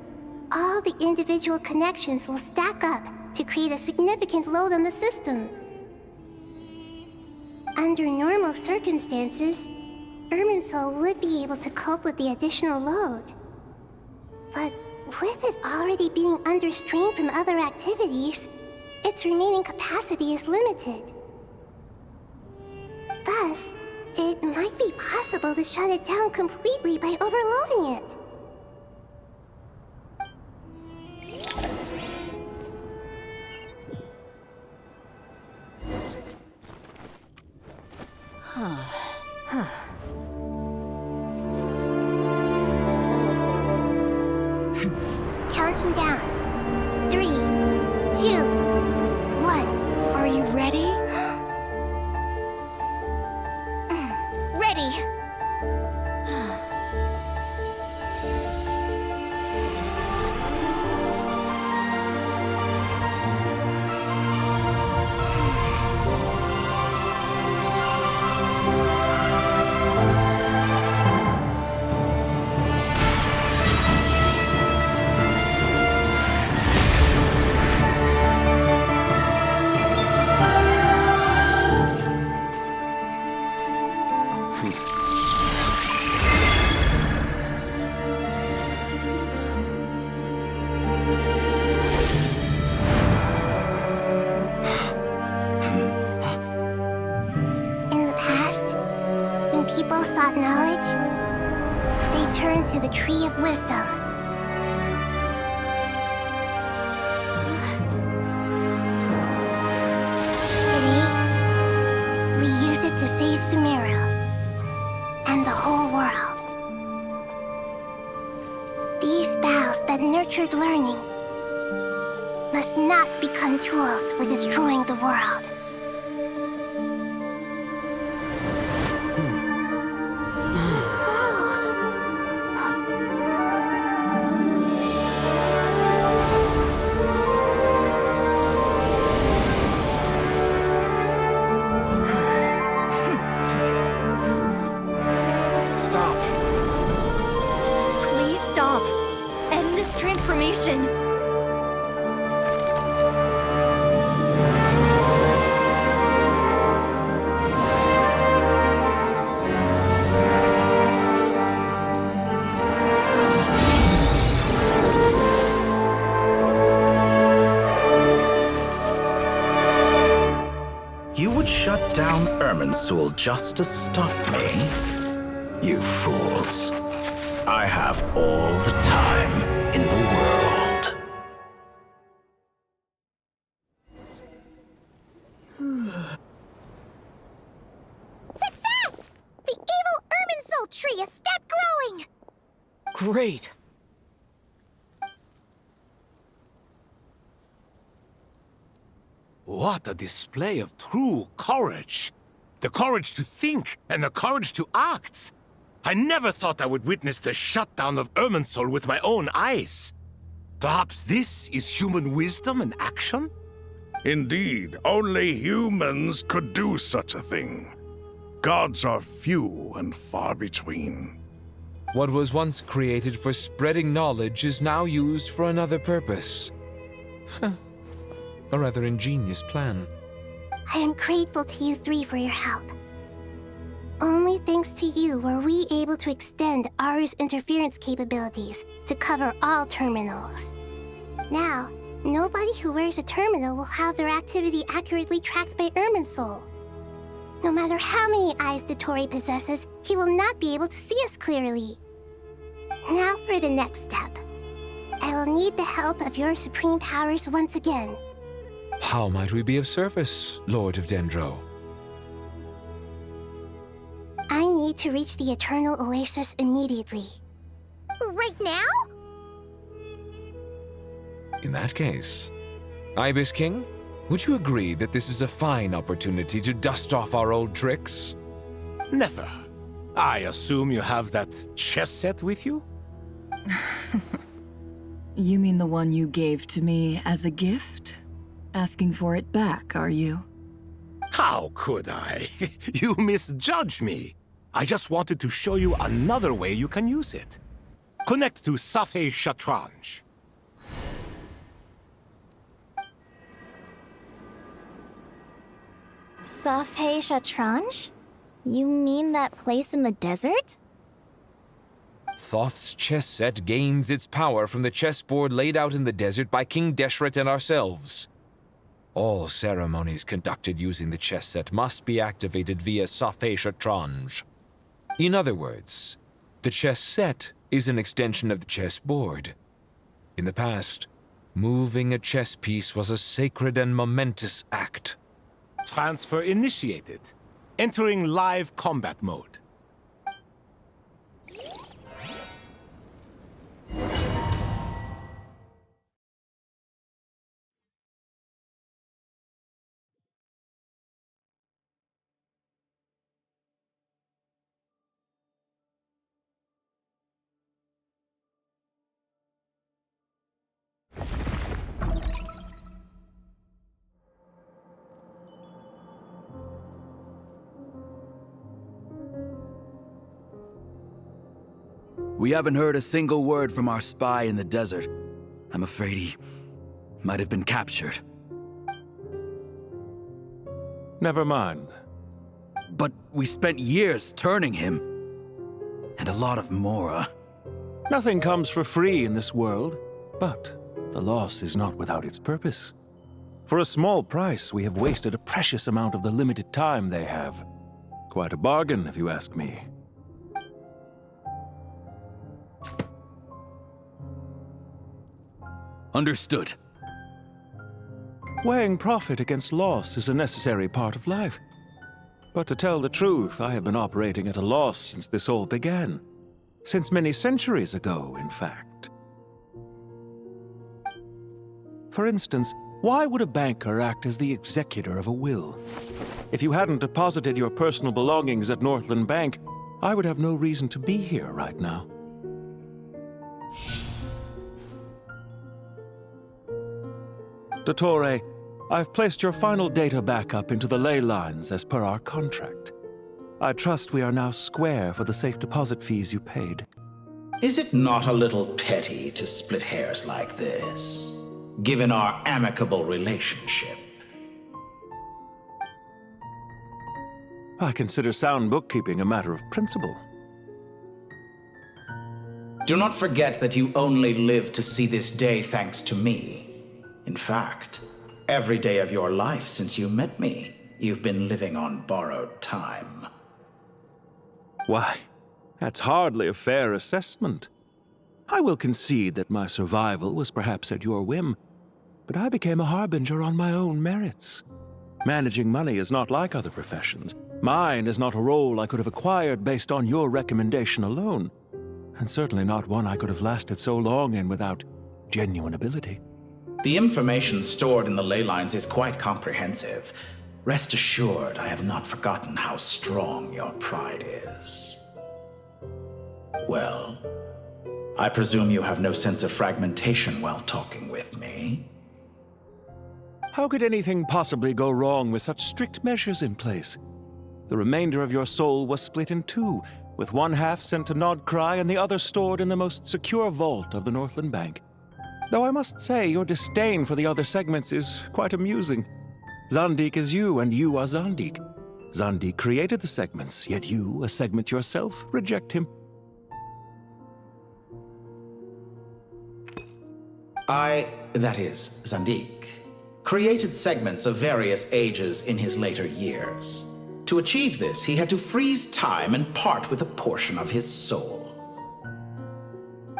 all the individual connections will stack up to create a significant load on the system. Under normal circumstances, Irminsul would be able to cope with the additional load. But with it already being under strain from other activities, its remaining capacity is limited. Thus, it might be possible to shut it down completely by overloading it. Counting down. 3, 2, 1. Are you ready? Ready! To the Tree of Wisdom. Today, we use it to save Sumeru and the whole world. These boughs that nurtured learning must not become tools for destroying the world. Shut down Irminsul just to stop me? You fools. I have all the time in the world. Success! The evil Irminsul tree has stopped growing! Great! What a display of true courage! The courage to think and the courage to act! I never thought I would witness the shutdown of Irminsul with my own eyes. Perhaps this is human wisdom in action? Indeed, only humans could do such a thing. Gods are few and far between. What was once created for spreading knowledge is now used for another purpose. A rather ingenious plan. I am grateful to you three for your help. Only thanks to you were we able to extend Aru's interference capabilities to cover all terminals. Now, nobody who wears a terminal will have their activity accurately tracked by Irminsul. No matter how many eyes Dottore possesses, he will not be able to see us clearly. Now for the next step. I will need the help of your supreme powers once again. How might we be of service, Lord of Dendro? I need to reach the Eternal Oasis immediately. Right now? In that case, Ibis King, would you agree that this is a fine opportunity to dust off our old tricks? Never. I assume you have that chess set with you? You mean the one you gave to me as a gift? Asking for it back, are you? How could I? You misjudge me. I just wanted to show you another way you can use it. Connect to Safei Shatranj. Safei Shatranj? You mean that place in the desert? Thoth's chess set gains its power from the chessboard laid out in the desert by King Deshret and ourselves. All ceremonies conducted using the chess set must be activated via Safei Shatranj. In other words, the chess set is an extension of the chessboard. In the past, moving a chess piece was a sacred and momentous act. Transfer initiated. Entering live combat mode. We haven't heard a single word from our spy in the desert. I'm afraid he might have been captured. Never mind. But we spent years turning him. And a lot of Mora. Nothing comes for free in this world, but the loss is not without its purpose. For a small price, we have wasted a precious amount of the limited time they have. Quite a bargain, if you ask me. Understood. Weighing profit against loss is a necessary part of life. But to tell the truth, I have been operating at a loss since this all began. Since many centuries ago, in fact. For instance, why would a banker act as the executor of a will? If you hadn't deposited your personal belongings at Northland Bank, I would have no reason to be here right now. Dottore, I've placed your final data backup into the ley lines as per our contract. I trust we are now square for the safe deposit fees you paid. Is it not a little petty to split hairs like this, given our amicable relationship? I consider sound bookkeeping a matter of principle. Do not forget that you only live to see this day thanks to me. In fact, every day of your life since you met me, you've been living on borrowed time. Why, that's hardly a fair assessment. I will concede that my survival was perhaps at your whim, but I became a harbinger on my own merits. Managing money is not like other professions. Mine is not a role I could have acquired based on your recommendation alone, and certainly not one I could have lasted so long in without genuine ability. The information stored in the ley lines is quite comprehensive. Rest assured, I have not forgotten how strong your pride is. Well, I presume you have no sense of fragmentation while talking with me. How could anything possibly go wrong with such strict measures in place? The remainder of your soul was split in two, with one half sent to Nodcry and the other stored in the most secure vault of the Northland Bank. Though I must say, your disdain for the other segments is quite amusing. Zandik is you, and you are Zandik. Zandik created the segments, yet you, a segment yourself, reject him. That is, Zandik, created segments of various ages in his later years. To achieve this, he had to freeze time and part with a portion of his soul.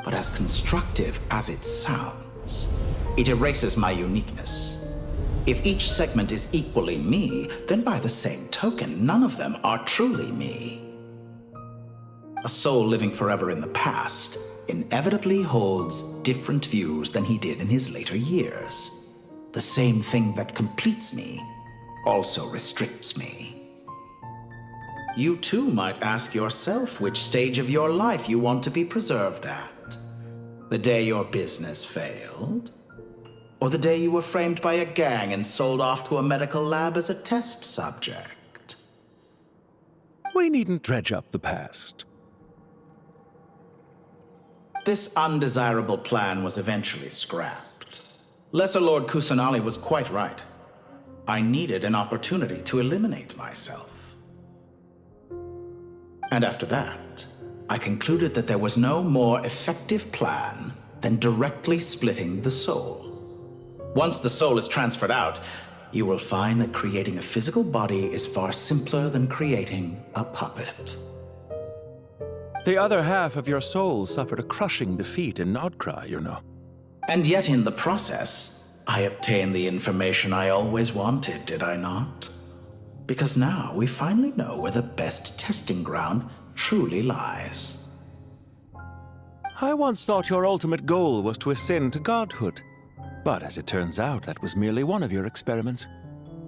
But as constructive as it sounds, it erases my uniqueness. If each segment is equally me, then by the same token, none of them are truly me. A soul living forever in the past inevitably holds different views than he did in his later years. The same thing that completes me also restricts me. You too might ask yourself which stage of your life you want to be preserved at. The day your business failed? Or the day you were framed by a gang and sold off to a medical lab as a test subject? We needn't dredge up the past. This undesirable plan was eventually scrapped. Lesser Lord Kusanali was quite right. I needed an opportunity to eliminate myself. And after that, I concluded that there was no more effective plan than directly splitting the soul. Once the soul is transferred out, you will find that creating a physical body is far simpler than creating a puppet. The other half of your soul suffered a crushing defeat in Nodcry, you know. And yet in the process, I obtained the information I always wanted, did I not? Because now we finally know where the best testing ground truly lies. I once thought your ultimate goal was to ascend to godhood. But as it turns out, that was merely one of your experiments.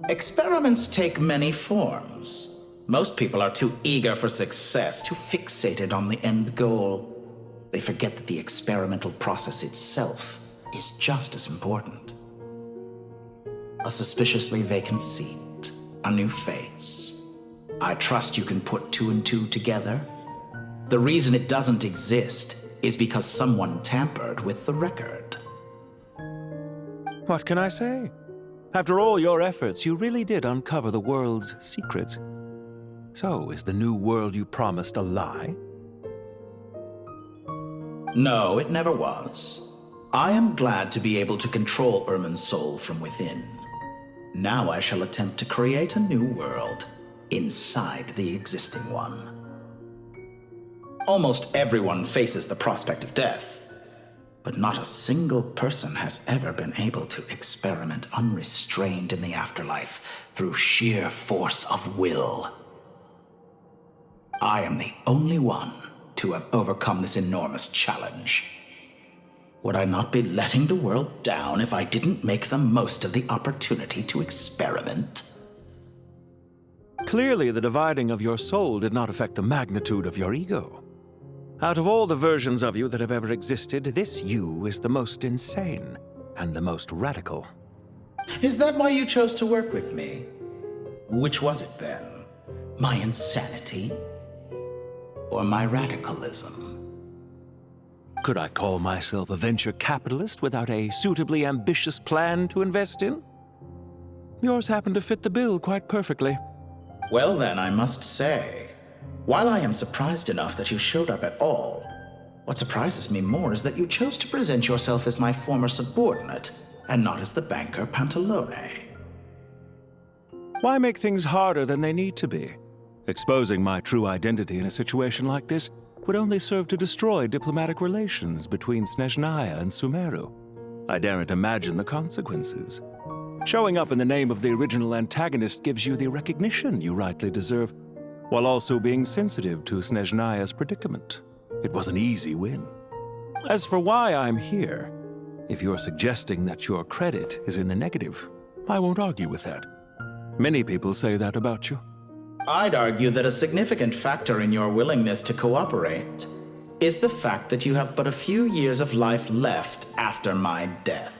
Experiments take many forms. Most people are too eager for success, too fixated on the end goal. They forget that the experimental process itself is just as important. A suspiciously vacant seat, a new face. I trust you can put two and two together. The reason it doesn't exist is because someone tampered with the record. What can I say? After all your efforts, you really did uncover the world's secrets. So, is the new world you promised a lie? No, it never was. I am glad to be able to control Irmin's soul from within. Now I shall attempt to create a new world inside the existing one. Almost everyone faces the prospect of death, but not a single person has ever been able to experiment unrestrained in the afterlife through sheer force of will. I am the only one to have overcome this enormous challenge. Would I not be letting the world down if I didn't make the most of the opportunity to experiment? Clearly, the dividing of your soul did not affect the magnitude of your ego. Out of all the versions of you that have ever existed, this you is the most insane and the most radical. Is that why you chose to work with me? Which was it then? My insanity? Or my radicalism? Could I call myself a venture capitalist without a suitably ambitious plan to invest in? Yours happened to fit the bill quite perfectly. Well then, I must say, while I am surprised enough that you showed up at all, what surprises me more is that you chose to present yourself as my former subordinate, and not as the banker Pantalone. Why make things harder than they need to be? Exposing my true identity in a situation like this would only serve to destroy diplomatic relations between Snezhnaya and Sumeru. I daren't imagine the consequences. Showing up in the name of the original antagonist gives you the recognition you rightly deserve, while also being sensitive to Snezhnaya's predicament. It was an easy win. As for why I'm here, if you're suggesting that your credit is in the negative, I won't argue with that. Many people say that about you. I'd argue that a significant factor in your willingness to cooperate is the fact that you have but a few years of life left after my death.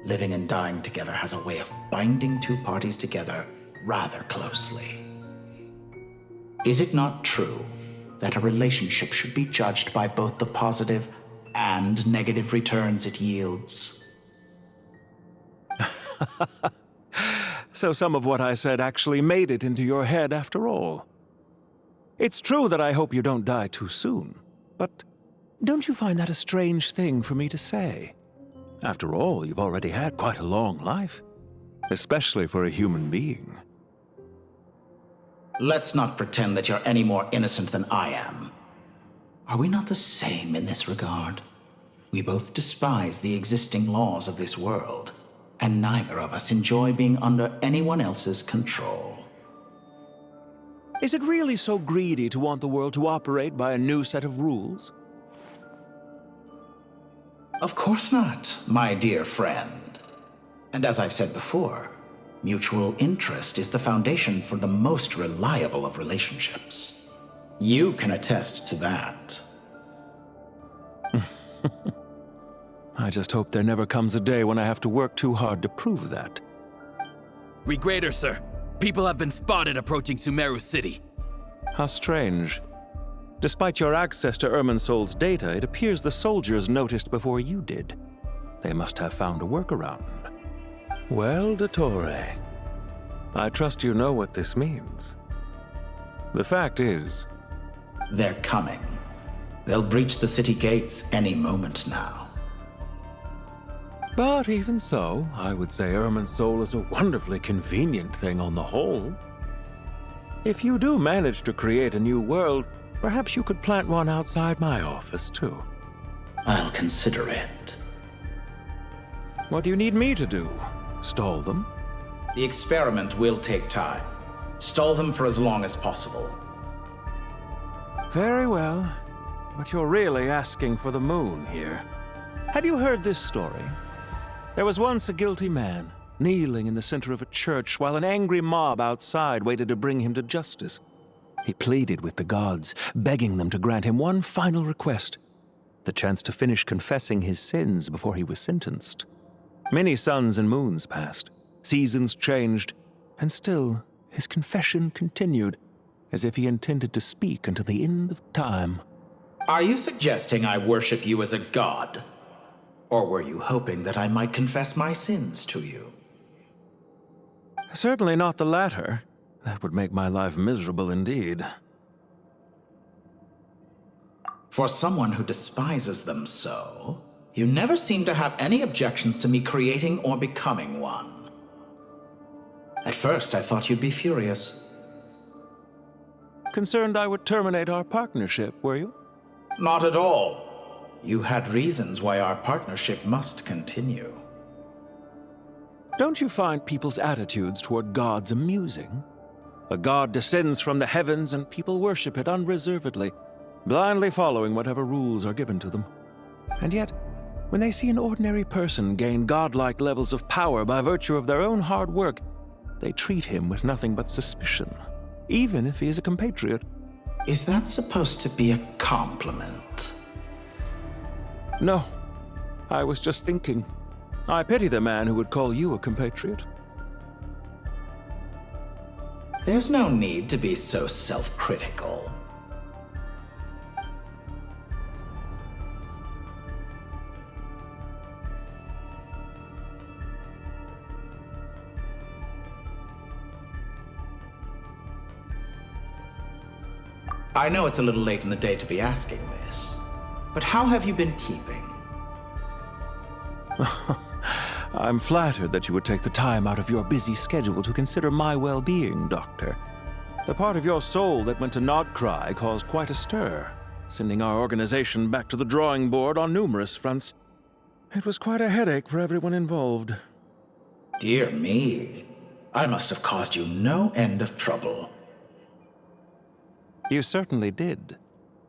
Living and dying together has a way of binding two parties together rather closely. Is it not true that a relationship should be judged by both the positive and negative returns it yields? So some of what I said actually made it into your head after all. It's true that I hope you don't die too soon, but don't you find that a strange thing for me to say? After all, you've already had quite a long life, especially for a human being. Let's not pretend that you're any more innocent than I am. Are we not the same in this regard? We both despise the existing laws of this world, and neither of us enjoy being under anyone else's control. Is it really so greedy to want the world to operate by a new set of rules? Of course not, my dear friend. And as I've said before, mutual interest is the foundation for the most reliable of relationships. You can attest to that. I just hope there never comes a day when I have to work too hard to prove that. Regrater, sir. People have been spotted approaching Sumeru City. How strange. Despite your access to Irminsol's data, it appears the soldiers noticed before you did. They must have found a workaround. Well, Dottore, I trust you know what this means. The fact is... They're coming. They'll breach the city gates any moment now. But even so, I would say Irminsol is a wonderfully convenient thing on the whole. If you do manage to create a new world, perhaps you could plant one outside my office, too. I'll consider it. What do you need me to do? Stall them? The experiment will take time. Stall them for as long as possible. Very well. But you're really asking for the moon here. Have you heard this story? There was once a guilty man, kneeling in the center of a church while an angry mob outside waited to bring him to justice. He pleaded with the gods, begging them to grant him one final request, the chance to finish confessing his sins before he was sentenced. Many suns and moons passed, seasons changed, and still his confession continued, as if he intended to speak until the end of time. Are you suggesting I worship you as a god? Or were you hoping that I might confess my sins to you? Certainly not the latter. That would make my life miserable indeed. For someone who despises them so, you never seem to have any objections to me creating or becoming one. At first, I thought you'd be furious. Concerned I would terminate our partnership, were you? Not at all. You had reasons why our partnership must continue. Don't you find people's attitudes toward gods amusing? A god descends from the heavens and people worship it unreservedly, blindly following whatever rules are given to them. And yet, when they see an ordinary person gain godlike levels of power by virtue of their own hard work, they treat him with nothing but suspicion, even if he is a compatriot. Is that supposed to be a compliment? No, I was just thinking. I pity the man who would call you a compatriot. There's no need to be so self-critical. I know it's a little late in the day to be asking this, but how have you been keeping? I'm flattered that you would take the time out of your busy schedule to consider my well-being, Doctor. The part of your soul that went to Nodcry caused quite a stir, sending our organization back to the drawing board on numerous fronts. It was quite a headache for everyone involved. Dear me, I must have caused you no end of trouble. You certainly did.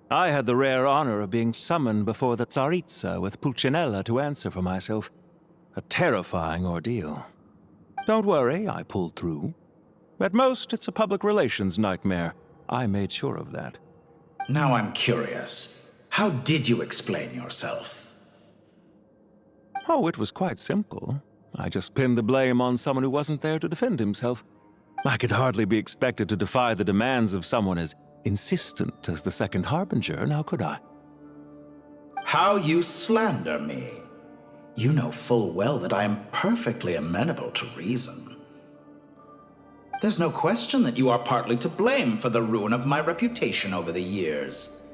I had the rare honor of being summoned before the Tsaritsa with Pulcinella to answer for myself. A terrifying ordeal. Don't worry, I pulled through. At most, it's a public relations nightmare. I made sure of that. Now I'm curious. How did you explain yourself? Oh, it was quite simple. I just pinned the blame on someone who wasn't there to defend himself. I could hardly be expected to defy the demands of someone as insistent as the Second Harbinger, now could I? How you slander me. You know full well that I am perfectly amenable to reason. There's no question that you are partly to blame for the ruin of my reputation over the years.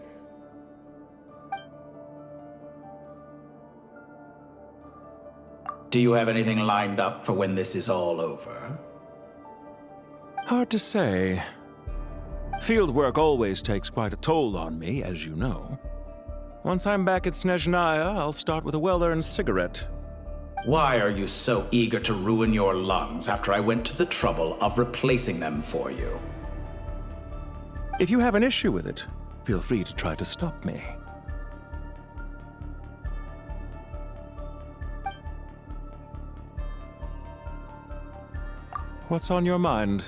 Do you have anything lined up for when this is all over? Hard to say. Field work always takes quite a toll on me, as you know. Once I'm back at Snezhnaya, I'll start with a well-earned cigarette. Why are you so eager to ruin your lungs after I went to the trouble of replacing them for you? If you have an issue with it, feel free to try to stop me. What's on your mind?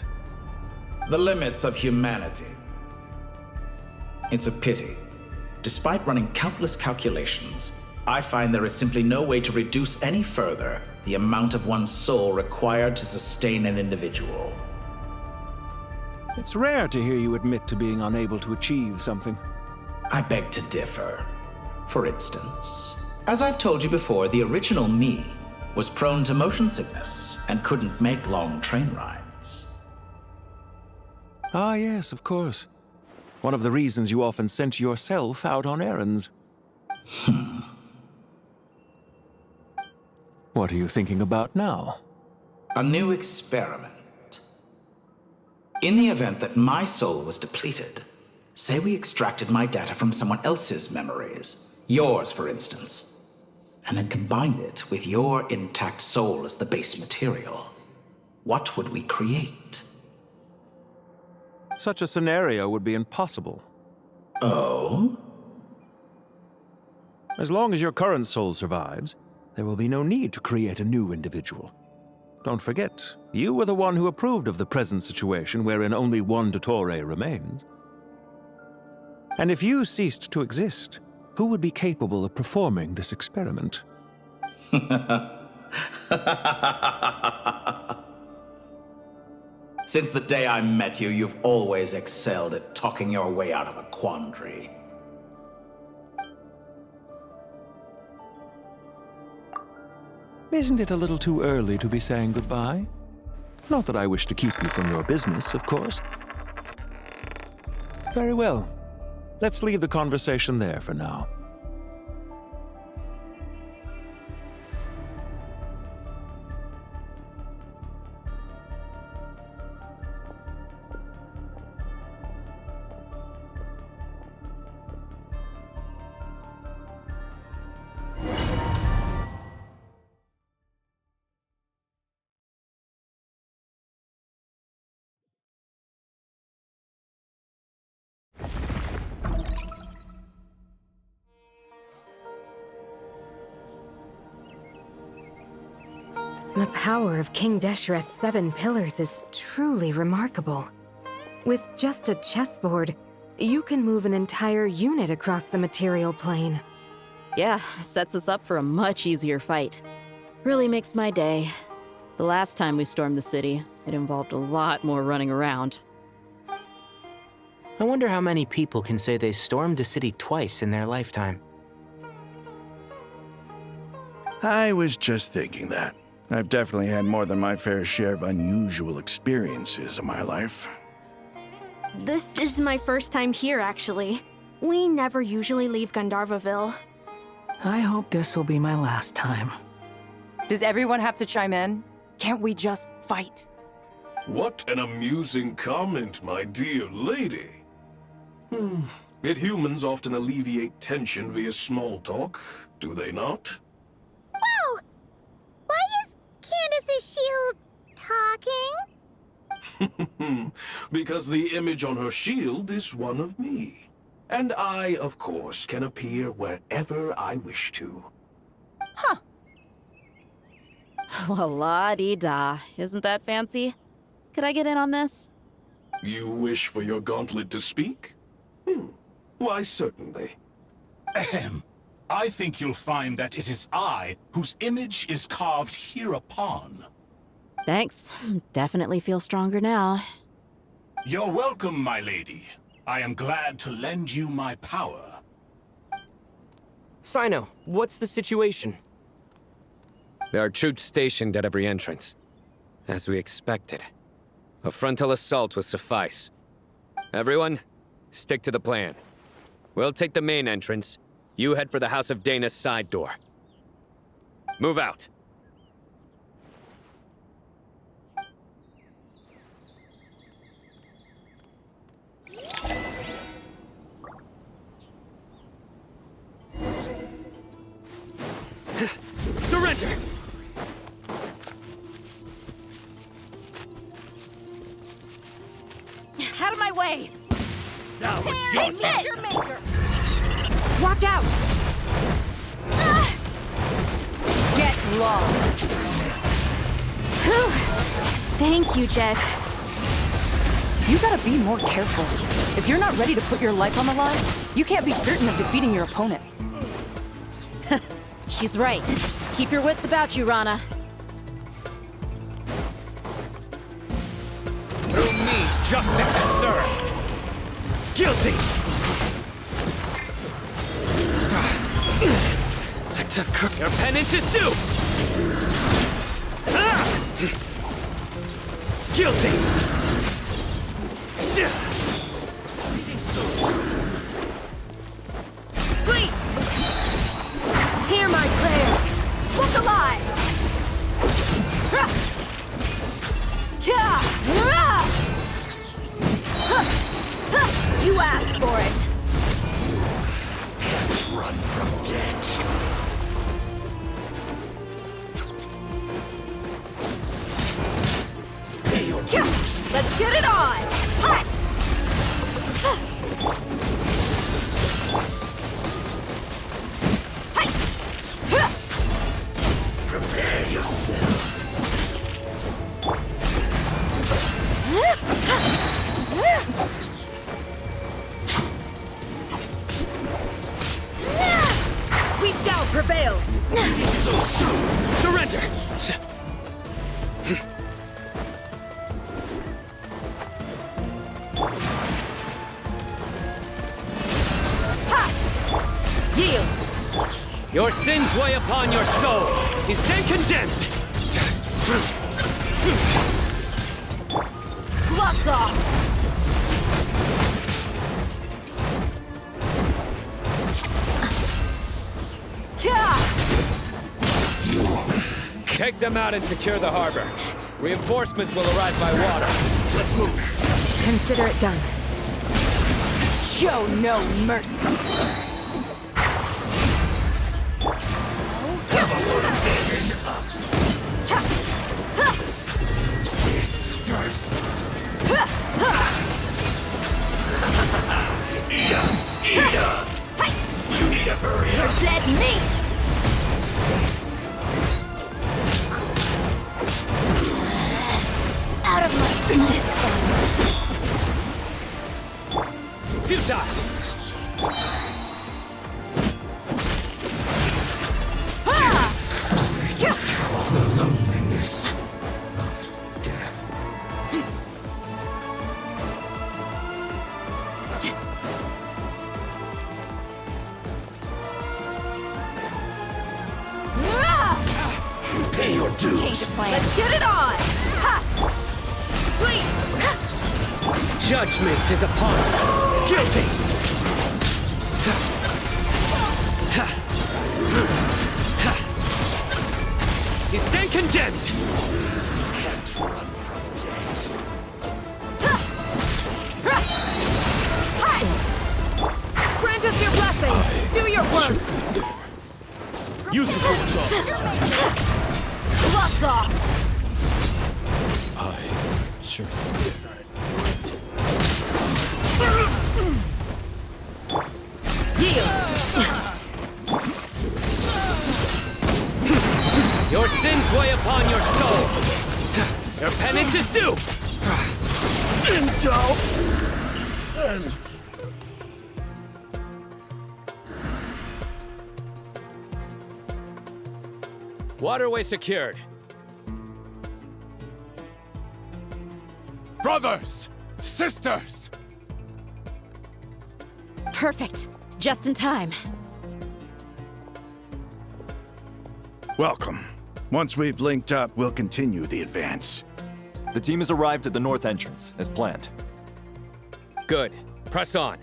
The limits of humanity. It's a pity. Despite running countless calculations, I find there is simply no way to reduce any further the amount of one's soul required to sustain an individual. It's rare to hear you admit to being unable to achieve something. I beg to differ. For instance, as I've told you before, the original me was prone to motion sickness and couldn't make long train rides. Ah, yes, of course. One of the reasons you often sent yourself out on errands. What are you thinking about now? A new experiment. In the event that my soul was depleted, say we extracted my data from someone else's memories, yours for instance, and then combined it with your intact soul as the base material, what would we create? Such a scenario would be impossible. Oh? As long as your current soul survives, there will be no need to create a new individual. Don't forget, you were the one who approved of the present situation wherein only one Dottore remains. And if you ceased to exist, who would be capable of performing this experiment? Since the day I met you, you've always excelled at talking your way out of a quandary. Isn't it a little too early to be saying goodbye? Not that I wish to keep you from your business, of course. Very well. Let's leave the conversation there for now. The power of King Desheret's 7 pillars is truly remarkable. With just a chessboard, you can move an entire unit across the material plane. Yeah, sets us up for a much easier fight. Really makes my day. The last time we stormed the city, it involved a lot more running around. I wonder how many people can say they stormed a city twice in their lifetime. I was just thinking that. I've definitely had more than my fair share of unusual experiences in my life. This is my first time here, actually. We never usually leave Gandharvaville. I hope this will be my last time. Does everyone have to chime in? Can't we just fight? What an amusing comment, my dear lady. Yet humans often alleviate tension via small talk, do they not? Whoa! Why is Candace's shield talking? Because the image on her shield is one of me. And I, of course, can appear wherever I wish to. Huh. Well, la-dee-da. Isn't that fancy? Could I get in on this? You wish for your gauntlet to speak? Why, certainly. Ahem. I think you'll find that it is I whose image is carved hereupon. Thanks. Definitely feel stronger now. You're welcome, my lady. I am glad to lend you my power. Sino, what's the situation? There are troops stationed at every entrance. As we expected. A frontal assault will suffice. Everyone, stick to the plan. We'll take the main entrance. You head for the House of Dana's side door. Move out. Surrender! my way! Now it's Take your this! turn. Your maker! Watch out! Get lost. Whew. Thank you, Jet. You gotta be more careful. If you're not ready to put your life on the line, you can't be certain of defeating your opponent. She's right. Keep your wits about you, Rana. Through me, justice is served. Guilty! Your penance is due! Guilty! Please! Hear my prayer! Look alive! You asked for it! Can't run from death. Let's get it on! Hi! Prepare yourself. We shall prevail! So soon. Surrender! Yield! Your sins weigh upon your soul. You stand condemned. Gloves off! Take them out and secure the harbor. Reinforcements will arrive by water. Let's move. Consider it done. Show no mercy. You need to hurry up. You're dead meat! Out of my sight. Futile! This is the loneliness of death. Pay your dues. Change of plan. Let's get it on! Ha! Please! Judgment is upon you. Guilty! You stand condemned! Can't run from death. Grant us your blessing! Do your work! Use the force. Gloves off! Sure. Yield! Your sins weigh upon your soul. Your penance is due. Intel! Send! Waterway secured. Brothers! Sisters! Perfect. Just in time. Welcome. Once we've linked up, we'll continue the advance. The team has arrived at the north entrance, as planned. Good. Press on.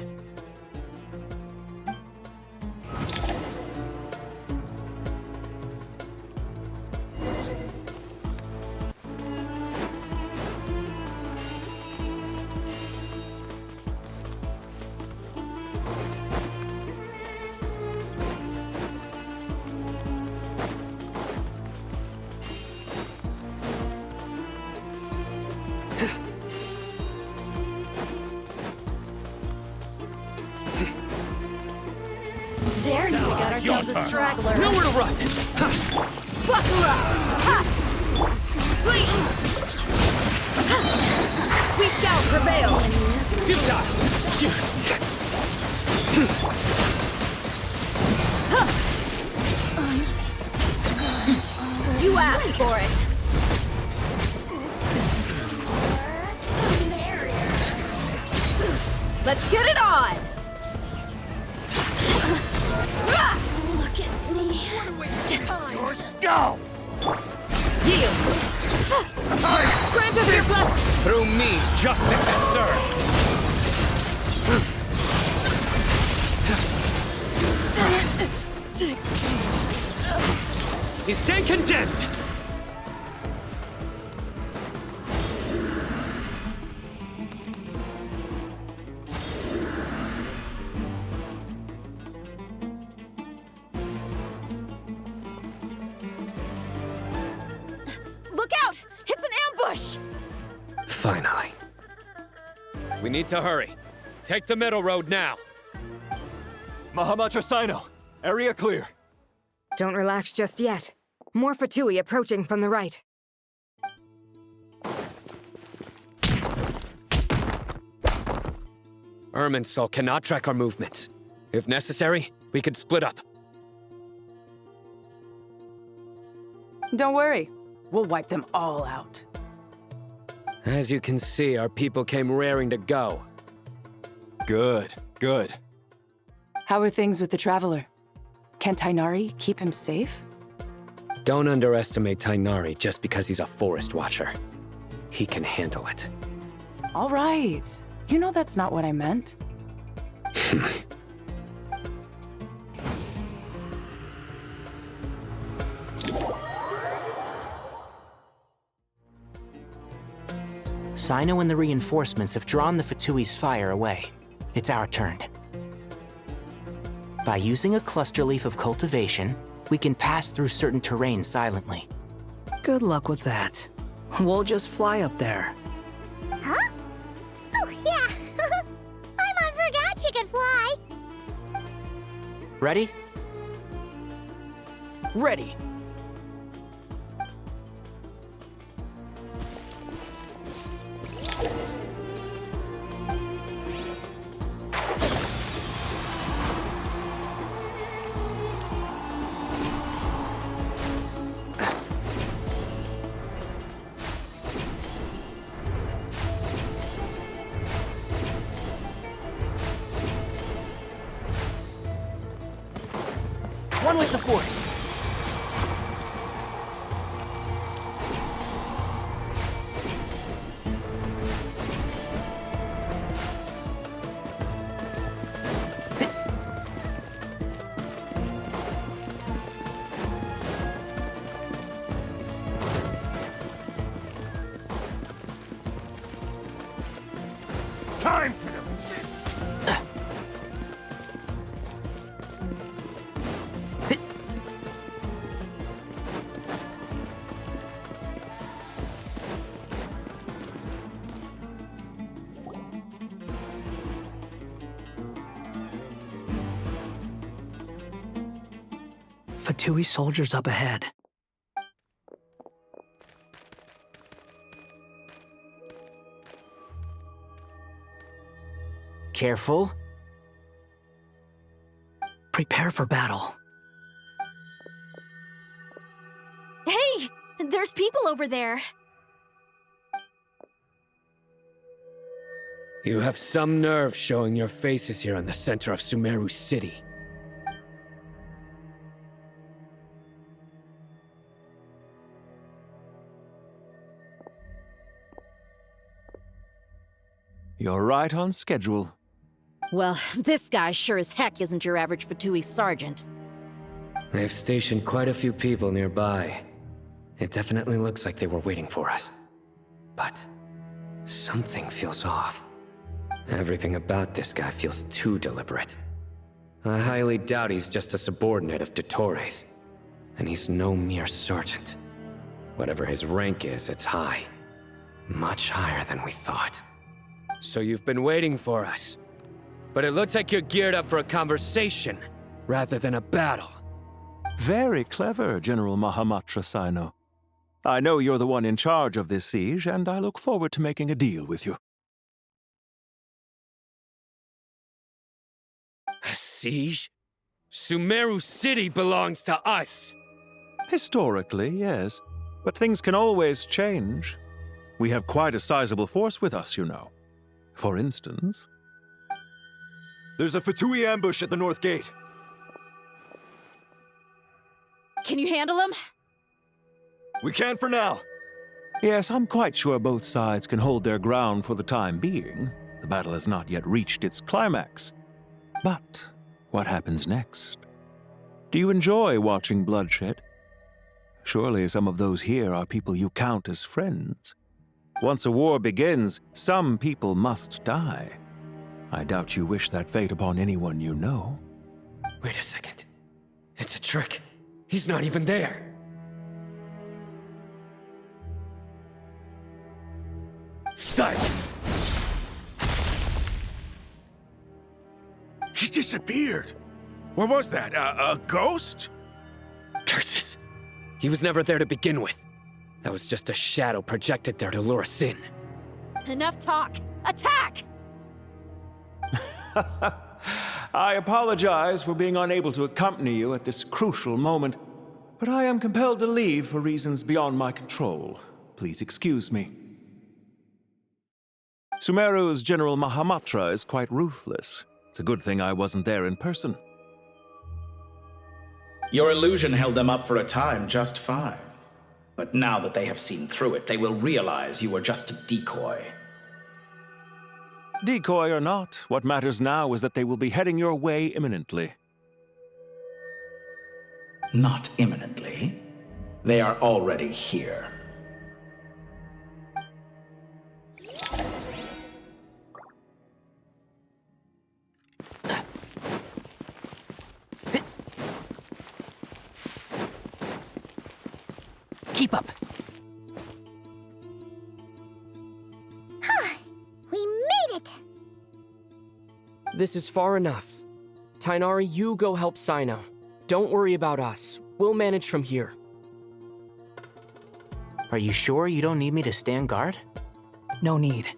Here comes a straggler. Nowhere to run! Buckle up! Ha! Flee! We shall prevail! You asked for it! Let's get it on! Look at me. Go! Yield! Grant us your blessing! Through me, justice is served! You stand condemned! Look out! It's an ambush! Finally. We need to hurry. Take the middle road now. Mahamacho Sino, area clear. Don't relax just yet. More Fatui approaching from the right. Irminsul cannot track our movements. If necessary, we could split up. Don't worry. We'll wipe them all out. As you can see, our people came raring to go. Good, good. How are things with the Traveler? Can Tainari keep him safe? Don't underestimate Tainari just because he's a forest watcher. He can handle it. All right. You know that's not what I meant. Sino and the reinforcements have drawn the Fatui's fire away. It's our turn. By using a cluster leaf of cultivation, we can pass through certain terrain silently. Good luck with that. We'll just fly up there. Huh? Oh, yeah. I forgot you could fly. Ready? Ready. One with the Force. Time for them! Fatui soldiers up ahead. Careful. Prepare for battle. Hey! There's people over there. You have some nerve showing your faces here in the center of Sumeru City. You're right on schedule. Well, this guy sure as heck isn't your average Fatui sergeant. They've stationed quite a few people nearby. It definitely looks like they were waiting for us. But something feels off. Everything about this guy feels too deliberate. I highly doubt he's just a subordinate of Dottore's. And he's no mere sergeant. Whatever his rank is, it's high. Much higher than we thought. So you've been waiting for us. But it looks like you're geared up for a conversation. rather than a battle. Very clever, General Mahamatra Sino. I know you're the one in charge of this siege, and I look forward to making a deal with you. A siege? Sumeru City belongs to us! Historically, yes. But things can always change. We have quite a sizable force with us, you know. For instance... There's a Fatui ambush at the north gate. Can you handle him? We can for now. Yes, I'm quite sure both sides can hold their ground for the time being. The battle has not yet reached its climax. But what happens next? Do you enjoy watching bloodshed? Surely some of those here are people you count as friends. Once a war begins, some people must die. I doubt you wish that fate upon anyone you know. Wait a second. It's a trick. He's not even there. Silence! He disappeared. What was that? A ghost? Curses! He was never there to begin with. That was just a shadow projected there to lure us in. Enough talk! Attack! I apologize for being unable to accompany you at this crucial moment, but I am compelled to leave for reasons beyond my control. Please excuse me. Sumeru's General Mahamatra is quite ruthless. It's a good thing I wasn't there in person. Your illusion held them up for a time just fine. But now that they have seen through it, they will realize you were just a decoy. Decoy or not, what matters now is that they will be heading your way imminently. Not imminently. They are already here. Keep up. We made it! This is far enough. Tainari, you go help Sino. Don't worry about us. We'll manage from here. Are you sure you don't need me to stand guard? No need.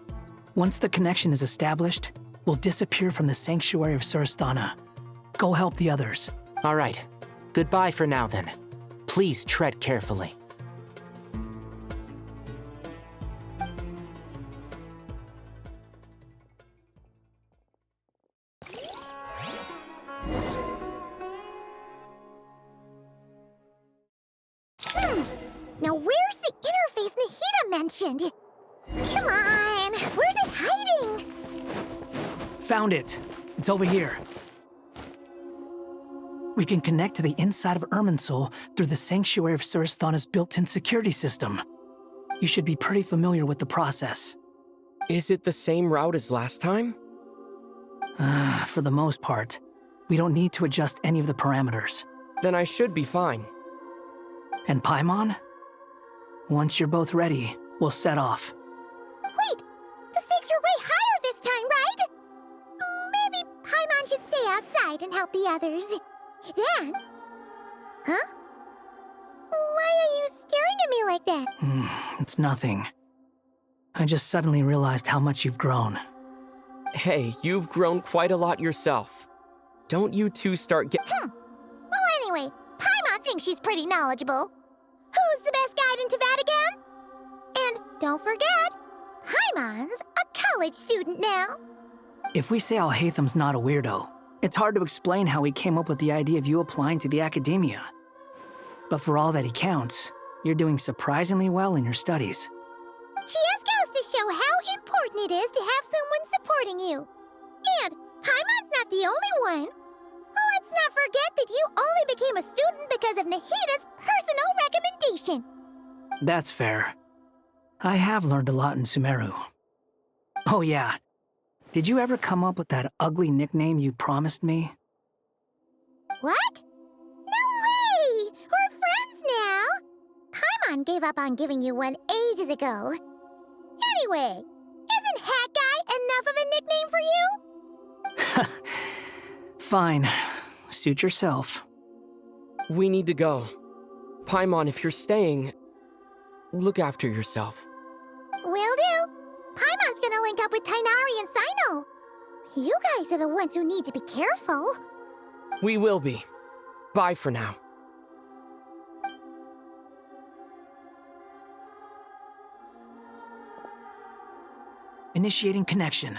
Once the connection is established, we'll disappear from the sanctuary of Surasthana. Go help the others. All right. Goodbye for now, then. Please tread carefully. Now where's the interface Nahida mentioned? Come on, where's it hiding? Found it. It's over here. We can connect to the inside of Irminsul through the Sanctuary of Surasthana's built-in security system. You should be pretty familiar with the process. Is it the same route as last time? For the most part. We don't need to adjust any of the parameters. Then I should be fine. And Paimon? Once you're both ready, we'll set off. Wait! The stakes are way higher this time, right? Maybe Paimon should stay outside and help the others. Then... Huh? Why are you staring at me like that? It's nothing. I just suddenly realized how much you've grown. Hey, you've grown quite a lot yourself. Don't you two start Well, anyway, Paimon thinks she's pretty knowledgeable. Who's the best guide in Tavatigan? And don't forget, Paimon's a college student now. If we say Alhatham's not a weirdo, it's hard to explain how he came up with the idea of you applying to the academia. But for all that he counts, you're doing surprisingly well in your studies. She just goes to show how important it is to have someone supporting you. And Paimon's not the only one. Let's not forget that you only became a student because of Nahida's personal recommendation. That's fair. I have learned a lot in Sumeru. Oh yeah. Did you ever come up with that ugly nickname you promised me? What? No way! We're friends now! Paimon gave up on giving you one ages ago. Anyway, isn't Hat Guy enough of a nickname for you? Fine. Suit yourself. We need to go. Paimon, if you're staying, look after yourself. Will do. Paimon's gonna link up with Tainari and Sino. You guys are the ones who need to be careful. We will be. Bye for now. Initiating connection.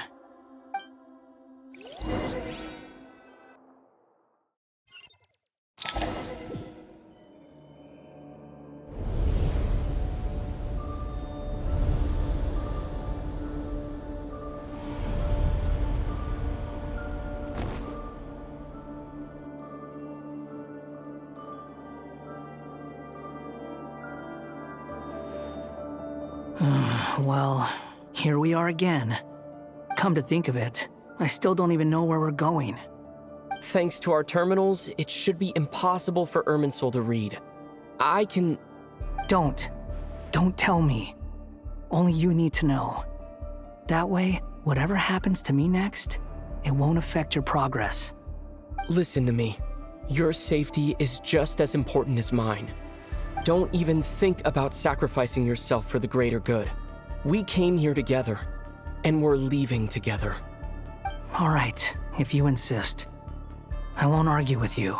Well, here we are again. Come to think of it, I still don't even know where we're going. Thanks to our terminals, it should be impossible for Irminsul to read. I can... Don't tell me. Only you need to know. That way, whatever happens to me next, it won't affect your progress. Listen to me. Your safety is just as important as mine. Don't even think about sacrificing yourself for the greater good. We came here together, and we're leaving together. All right, if you insist. I won't argue with you.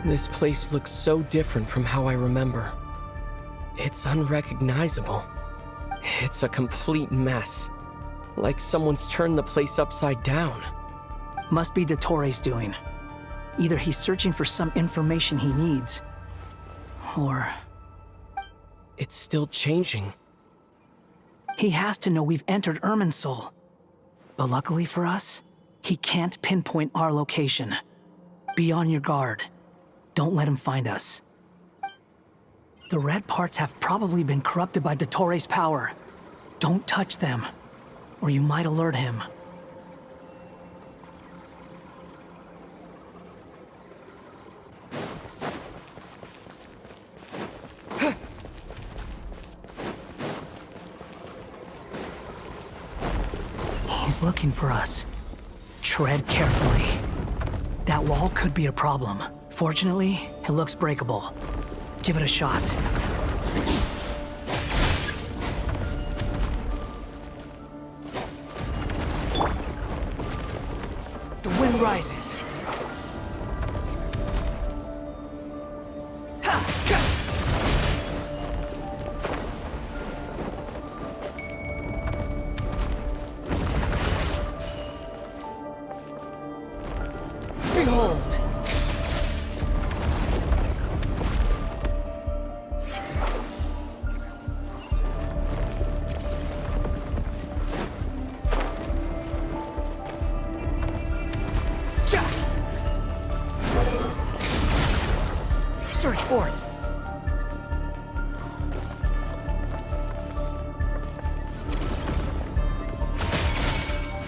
This place looks so different from how I remember. It's unrecognizable. It's a complete mess. Like someone's turned the place upside down. Must be Dottore's doing. Either he's searching for some information he needs, or... It's still changing. He has to know we've entered Irminsul. But luckily for us, he can't pinpoint our location. Be on your guard. Don't let him find us. The red parts have probably been corrupted by Dottore's power. Don't touch them, or you might alert him. He's looking for us. Tread carefully. That wall could be a problem. Fortunately, it looks breakable. Give it a shot. The wind rises. Behold! Search for it.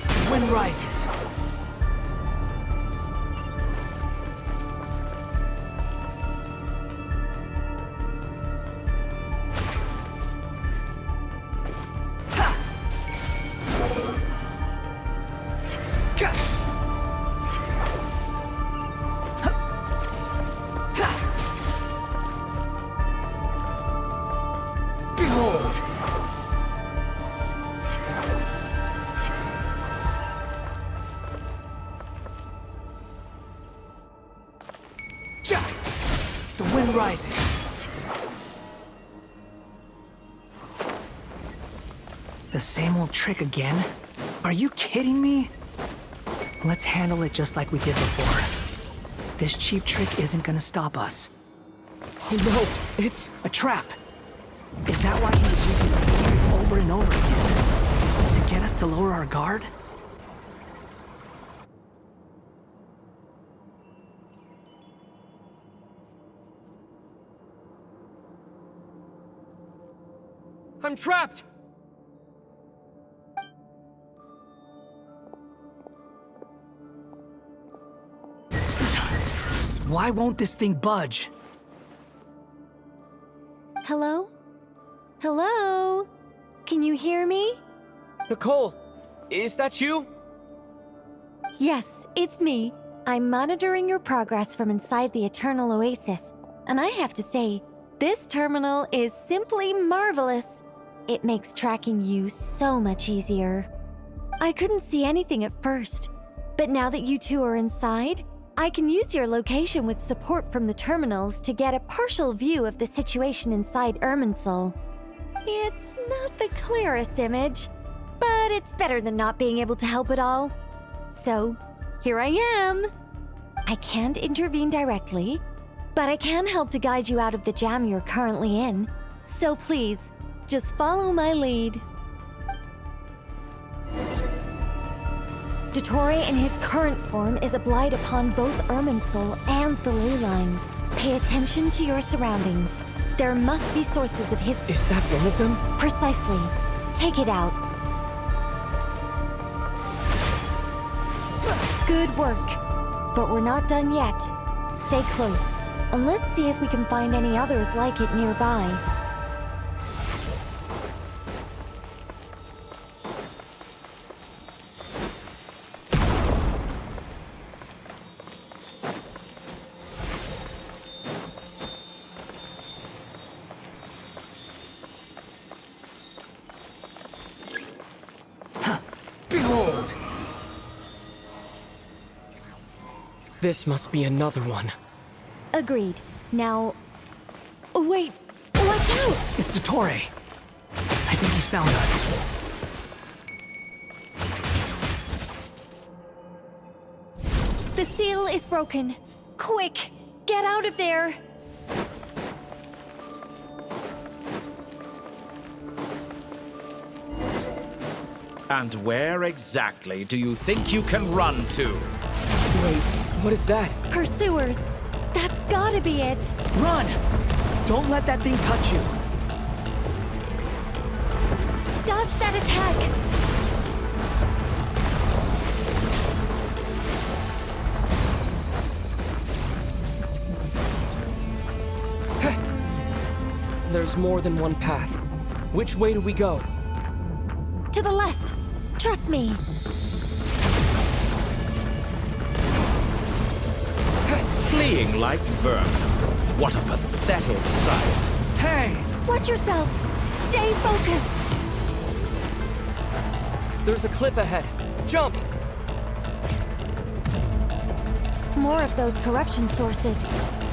The wind rises. The wind rises. The same old trick again? Are you kidding me? Let's handle it just like we did before. This cheap trick isn't gonna stop us. Oh no, it's a trap. Is that why he was using the same trick over and over again? To get us to lower our guard? I'm trapped! Why won't this thing budge? Hello? Hello? Can you hear me? Nicole, is that you? Yes, it's me. I'm monitoring your progress from inside the Eternal Oasis, and I have to say, this terminal is simply marvelous. It makes tracking you so much easier. I couldn't see anything at first, but now that you two are inside, I can use your location with support from the terminals to get a partial view of the situation inside Irminsul. It's not the clearest image, but it's better than not being able to help at all. So, here I am. I can't intervene directly, but I can help to guide you out of the jam you're currently in. So please, just follow my lead. Dottore in his current form is a blight upon both Irminsul and the ley lines. Pay attention to your surroundings. There must be sources of his— Is that one of them? Precisely. Take it out. Good work. But we're not done yet. Stay close, and let's see if we can find any others like it nearby. Behold! This must be another one. Agreed. Now... Wait! Watch out! It's Dottore. I think he's found us. The seal is broken. Quick! Get out of there! And where exactly do you think you can run to? Wait, what is that? Pursuers! That's gotta be it! Run! Don't let that thing touch you. Dodge that attack! There's more than one path. Which way do we go? To the left! Trust me! Fleeing like vermin. What a pathetic sight. Hey! Watch yourselves! Stay focused! There's a cliff ahead. Jump! More of those corruption sources.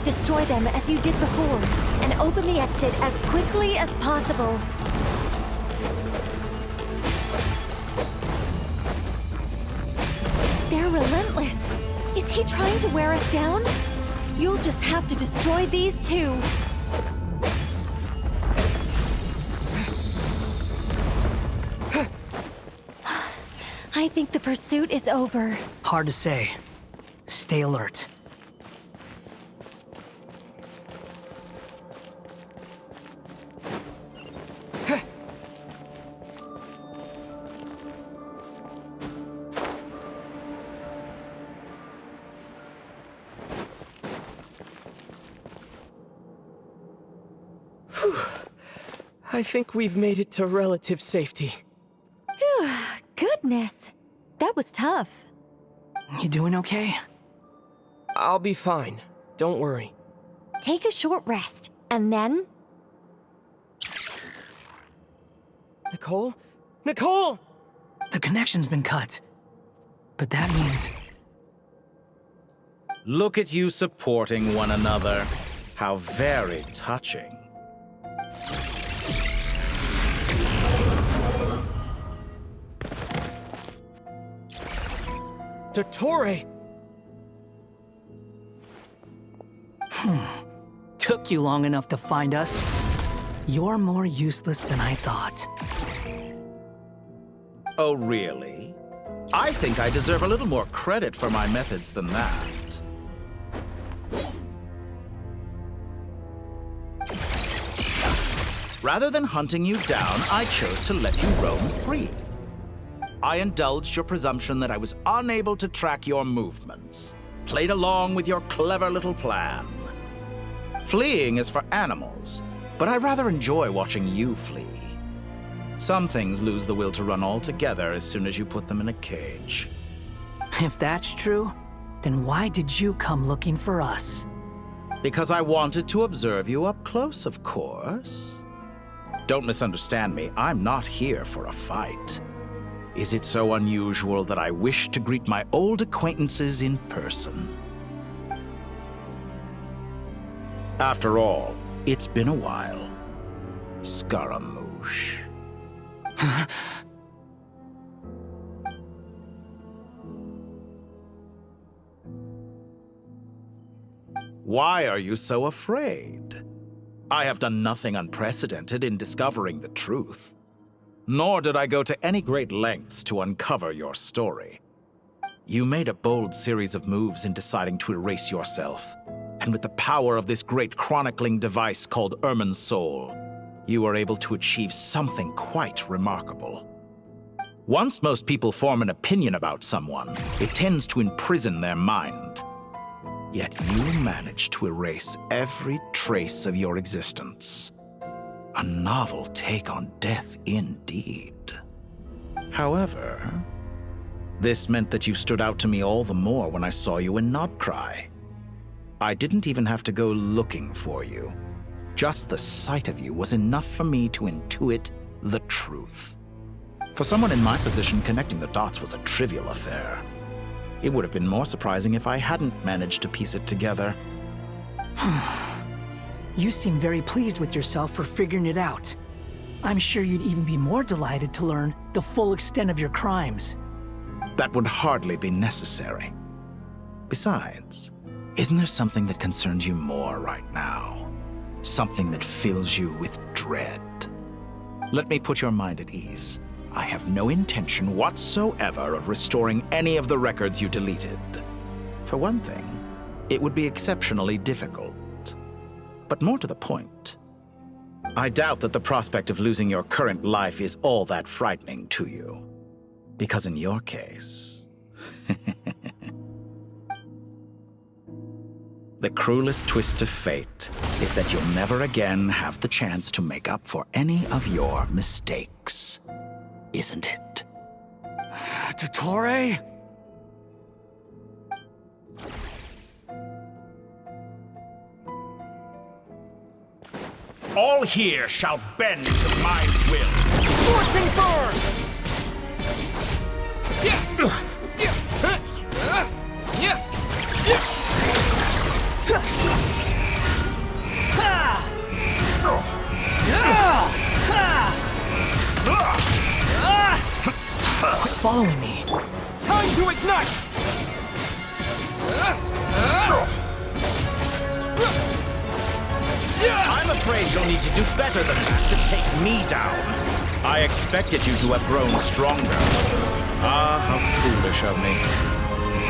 Destroy them as you did before, and open the exit as quickly as possible. They're relentless. Is he trying to wear us down? You'll just have to destroy these too. I think the pursuit is over. Hard to say. Stay alert. I think we've made it to relative safety. Phew, goodness. That was tough. You doing okay? I'll be fine. Don't worry. Take a short rest, and then... Nicole? Nicole! The connection's been cut. But that means... Look at you supporting one another. How very touching. Dottore! Took you long enough to find us. You're more useless than I thought. Oh, really? I think I deserve a little more credit for my methods than that. Rather than hunting you down, I chose to let you roam free. I indulged your presumption that I was unable to track your movements. played along with your clever little plan. Fleeing is for animals, but I rather enjoy watching you flee. Some things lose the will to run altogether as soon as you put them in a cage. If that's true, then why did you come looking for us? Because I wanted to observe you up close, of course. Don't misunderstand me, I'm not here for a fight. Is it so unusual that I wish to greet my old acquaintances in person? After all, it's been a while. Scaramouche. Why are you so afraid? I have done nothing unprecedented in discovering the truth. Nor did I go to any great lengths to uncover your story. You made a bold series of moves in deciding to erase yourself. And with the power of this great chronicling device called Ermin's Soul, you were able to achieve something quite remarkable. Once most people form an opinion about someone, it tends to imprison their mind. Yet you managed to erase every trace of your existence. A novel take on death indeed. However, this meant that you stood out to me all the more when I saw you in Nodcry. I didn't even have to go looking for you. Just the sight of you was enough for me to intuit the truth. For someone in my position, connecting the dots was a trivial affair. It would have been more surprising if I hadn't managed to piece it together. You seem very pleased with yourself for figuring it out. I'm sure you'd even be more delighted to learn the full extent of your crimes. That would hardly be necessary. Besides, isn't there something that concerns you more right now? Something that fills you with dread? Let me put your mind at ease. I have no intention whatsoever of restoring any of the records you deleted. For one thing, it would be exceptionally difficult. But more to the point, I doubt that the prospect of losing your current life is all that frightening to you. Because in your case, the cruelest twist of fate is that you'll never again have the chance to make up for any of your mistakes. Isn't it? Dottore? All here shall bend to my will. Scorching burn! Quit following me. Time to ignite! I'm afraid you'll need to do better than that to take me down. I expected you to have grown stronger. Ah, how foolish of me.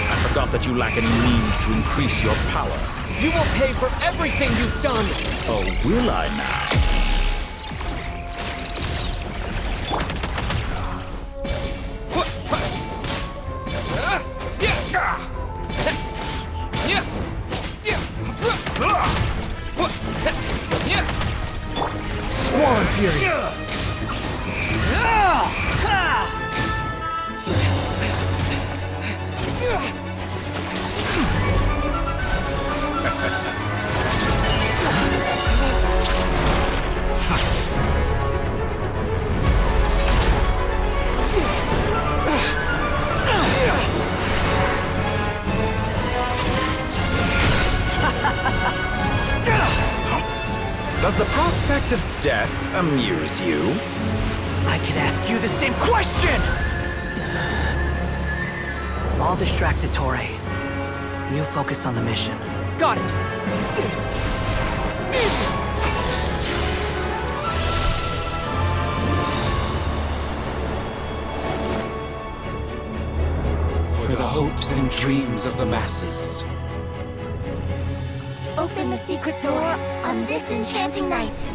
I forgot that you lack any means to increase your power. You will pay for everything you've done! Oh, will I now? Swan Fury! Does the prospect of death amuse you? I could ask you the same question! I'll distract Dottore. You focus on the mission. Got it! For the hopes and dreams of the masses. Open the secret door on this enchanting night.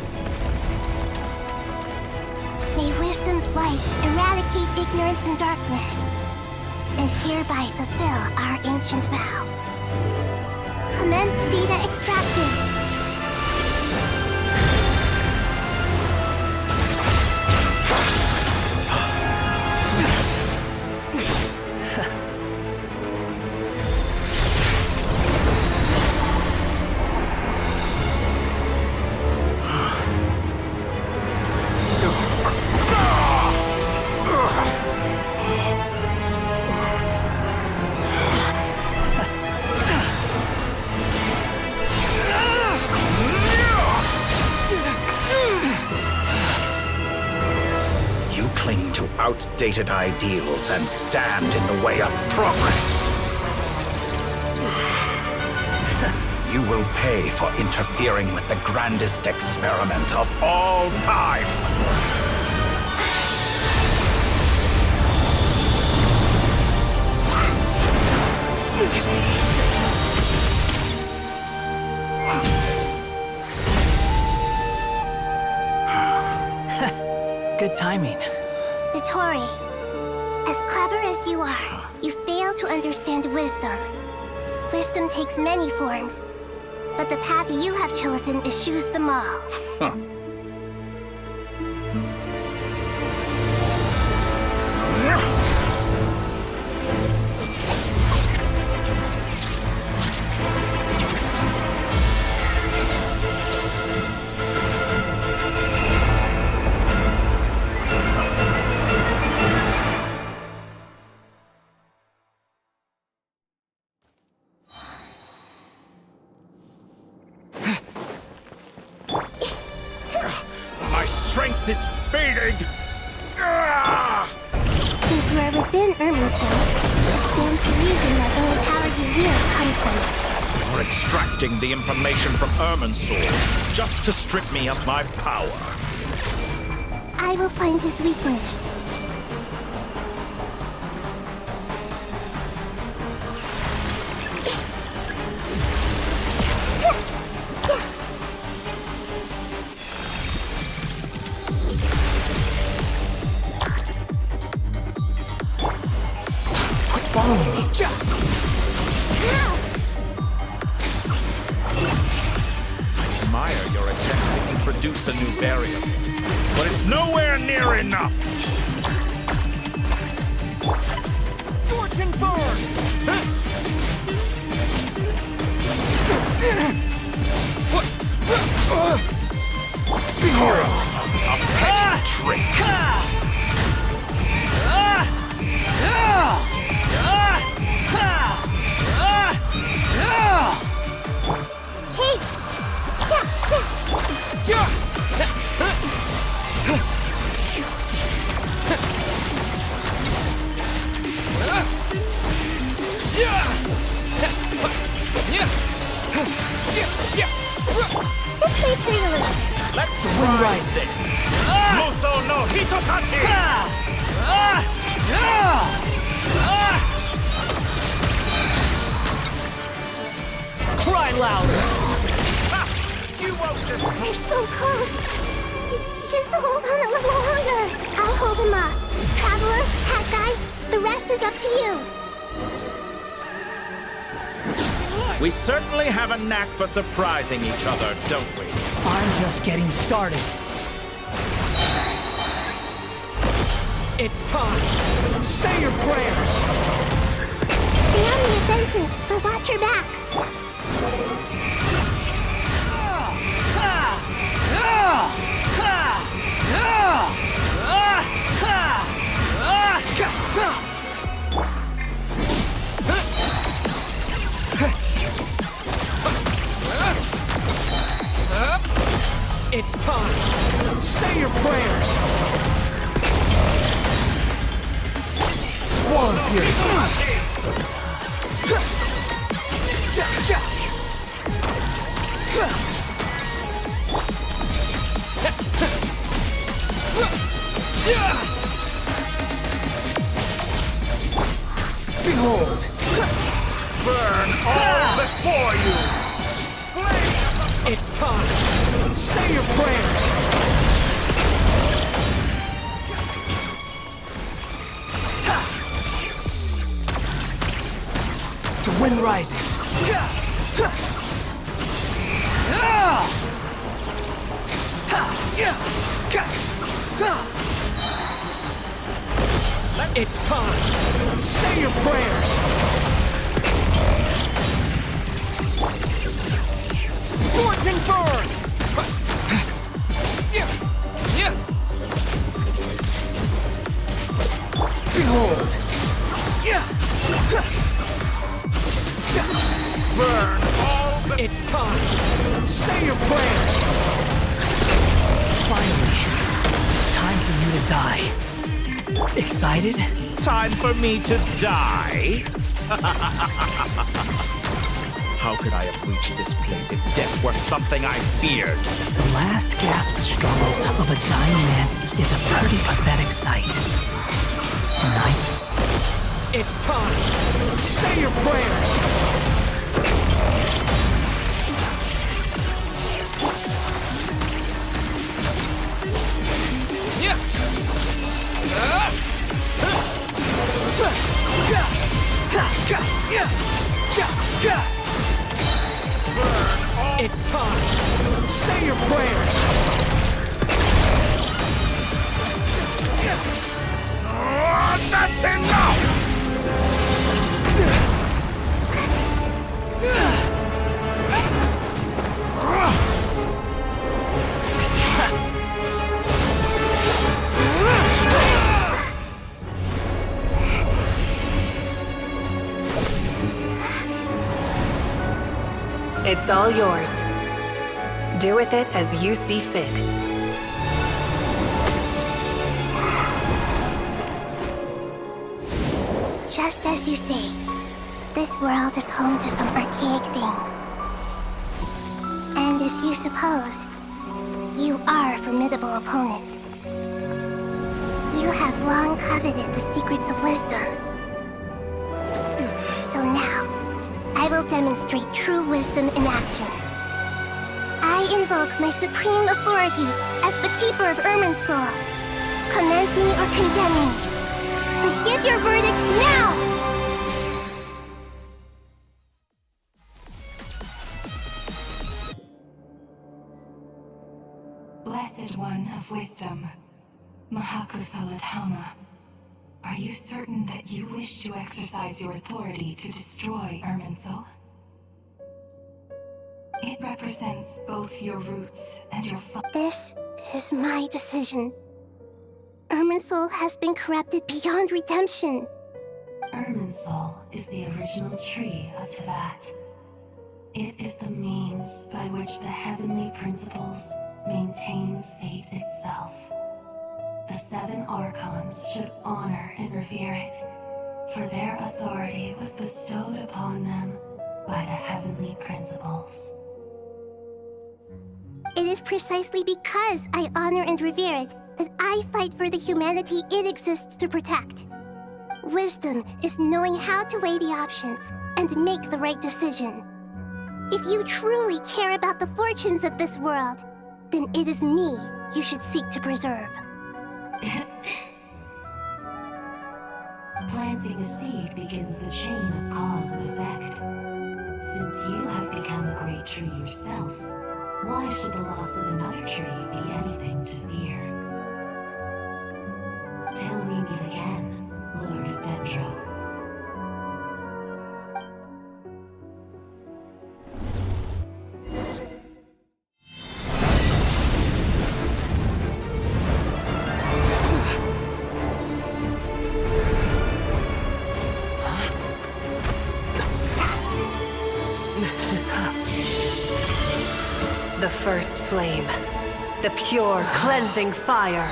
May wisdom's light eradicate ignorance and darkness, and hereby fulfill our ancient vow. Commence data extraction. Outdated ideals and stand in the way of progress. You will pay for interfering with the grandest experiment of all time. Good timing. Dottore, as clever as you are, you fail to understand wisdom. Wisdom takes many forms, but the path you have chosen eschews them all. Huh. Is fading! Since you are within Irminson, it stands to reason that any power you wield comes from it. You're extracting the information from Irminson just to strip me of my power. I will find his weakness. Admire your attempt to introduce a new variable, but it's nowhere near enough. Scorching burn! A petty trick. This way pretty little. Let's the wind rises. Muso no Hitotachi! Cry louder! You won't just... We're so close. Just hold on a little longer. I'll hold him up. Traveler, Hat Guy, the rest is up to you. We certainly have a knack for surprising each other, don't we? I'm just getting started. It's time. Say your prayers. Stay on the offensive, but watch your back. It's time. Say your prayers. Swan Fury. Behold. Burn all before you. It's time. Say your prayers. The wind rises. It's time! Say your prayers! Scorching burn! Behold! Burn all the... It's time! Say your prayers! Finally, time for you to die. Excited? Time for me to die? How could I have reached this place if death were something I feared? The last gasp struggle of a dying man is a pretty pathetic sight. It's time! Say your prayers! It's time! Say your prayers! That's enough! It's all yours. Do with it as you see fit. Just as you say, this world is home to some archaic things. And as you suppose, you are a formidable opponent. You have long coveted the secrets of wisdom. So now, I will demonstrate true wisdom in action. I invoke my supreme authority as the keeper of Irminsul. Commend me or condemn me. But give your verdict now! Blessed One of Wisdom, Mahakusaladhama, are you certain that you wish to exercise your authority to destroy Irminsul? It represents both your roots and your This is my decision. Irminsul has been corrupted beyond redemption. Irminsul is the original tree of Tevat. It is the means by which the heavenly principles maintains fate itself. The 7 Archons should honor and revere it, for their authority was bestowed upon them by the heavenly principles. It is precisely because I honor and revere it that I fight for the humanity it exists to protect. Wisdom is knowing how to weigh the options and make the right decision. If you truly care about the fortunes of this world, then it is me you should seek to preserve. Planting a seed begins the chain of cause and effect. Since you have become a great tree yourself, why should the loss of another tree be anything to fear? Till we meet again, Lord of Dendro. The first flame. The pure, cleansing fire.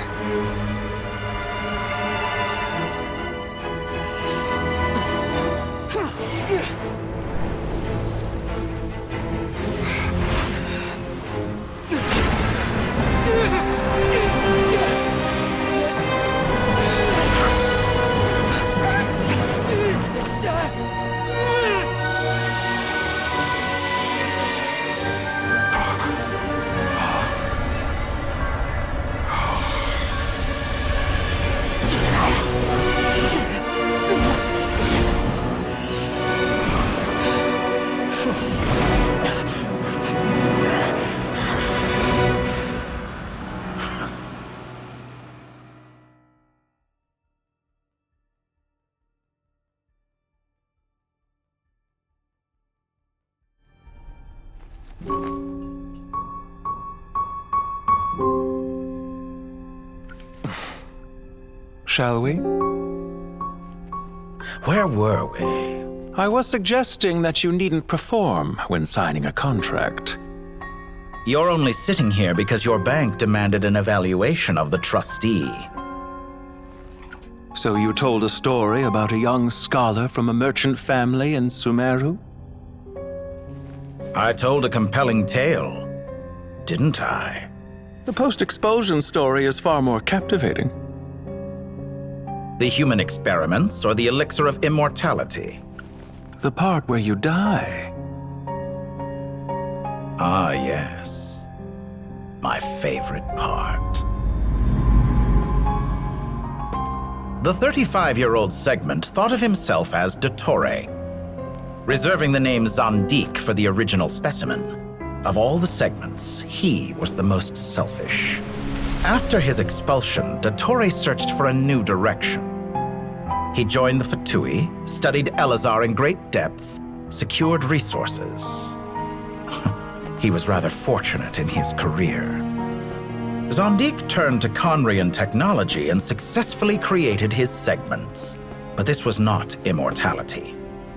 shall we? Where were we? I was suggesting that you needn't perform when signing a contract. You're only sitting here because your bank demanded an evaluation of the trustee. So you told a story about a young scholar from a merchant family in Sumeru? I told a compelling tale, didn't I? The post-expulsion story is far more captivating. The human experiments or the elixir of immortality? The part where you die. Ah, yes. My favorite part. The 35-year-old segment thought of himself as Dottore, reserving the name Zandik for the original specimen. Of all the segments, he was the most selfish. After his expulsion, Dottore searched for a new direction. He joined the Fatui, studied Elazar in great depth, secured resources. He was rather fortunate in his career. Zandik turned to Conrian technology and successfully created his segments. But this was not immortality.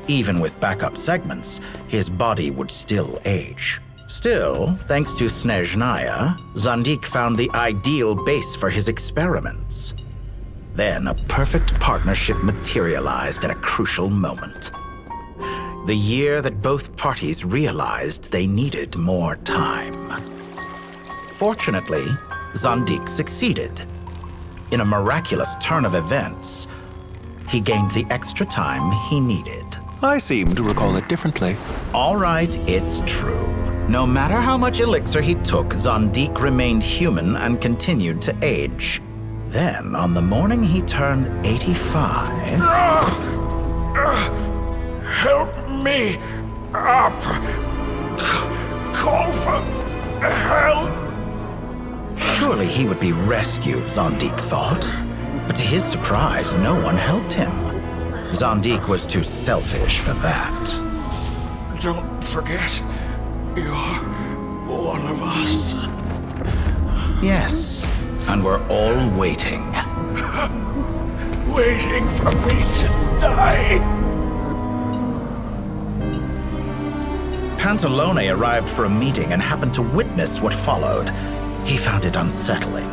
Even with backup segments, his body would still age. Still, thanks to Snezhnaya, Zandik found the ideal base for his experiments. Then a perfect partnership materialized at a crucial moment. The year that both parties realized they needed more time. Fortunately, Zandik succeeded. In a miraculous turn of events, he gained the extra time he needed. I seem to recall it differently. All right, it's true. No matter how much elixir he took, Zandik remained human and continued to age. Then, on the morning he turned 85... Help me up! Call for help! Surely he would be rescued, Zandik thought. But to his surprise, no one helped him. Zandik was too selfish for that. Don't forget, you're one of us. Yes, and we're all waiting. Waiting for me to die. Pantalone arrived for a meeting and happened to witness what followed. He found it unsettling.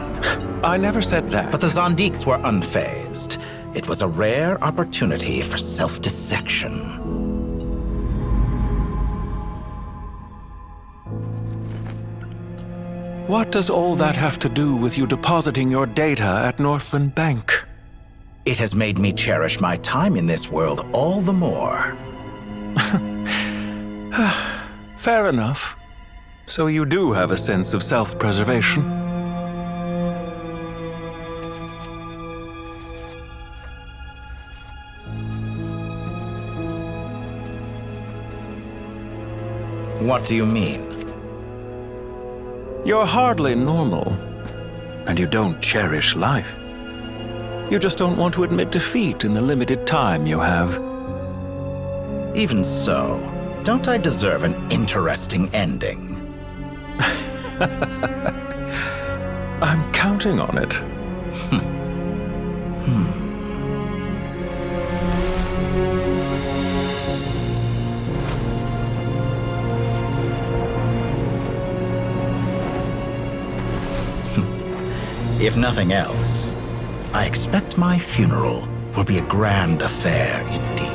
I never said that. But the Zandiks were unfazed. It was a rare opportunity for self-dissection. What does all that have to do with you depositing your data at Northland Bank? It has made me cherish my time in this world all the more. Fair enough. So you do have a sense of self-preservation. What do you mean? You're hardly normal, and you don't cherish life. You just don't want to admit defeat in the limited time you have. Even so, don't I deserve an interesting ending? I'm counting on it. If nothing else, I expect my funeral will be a grand affair indeed.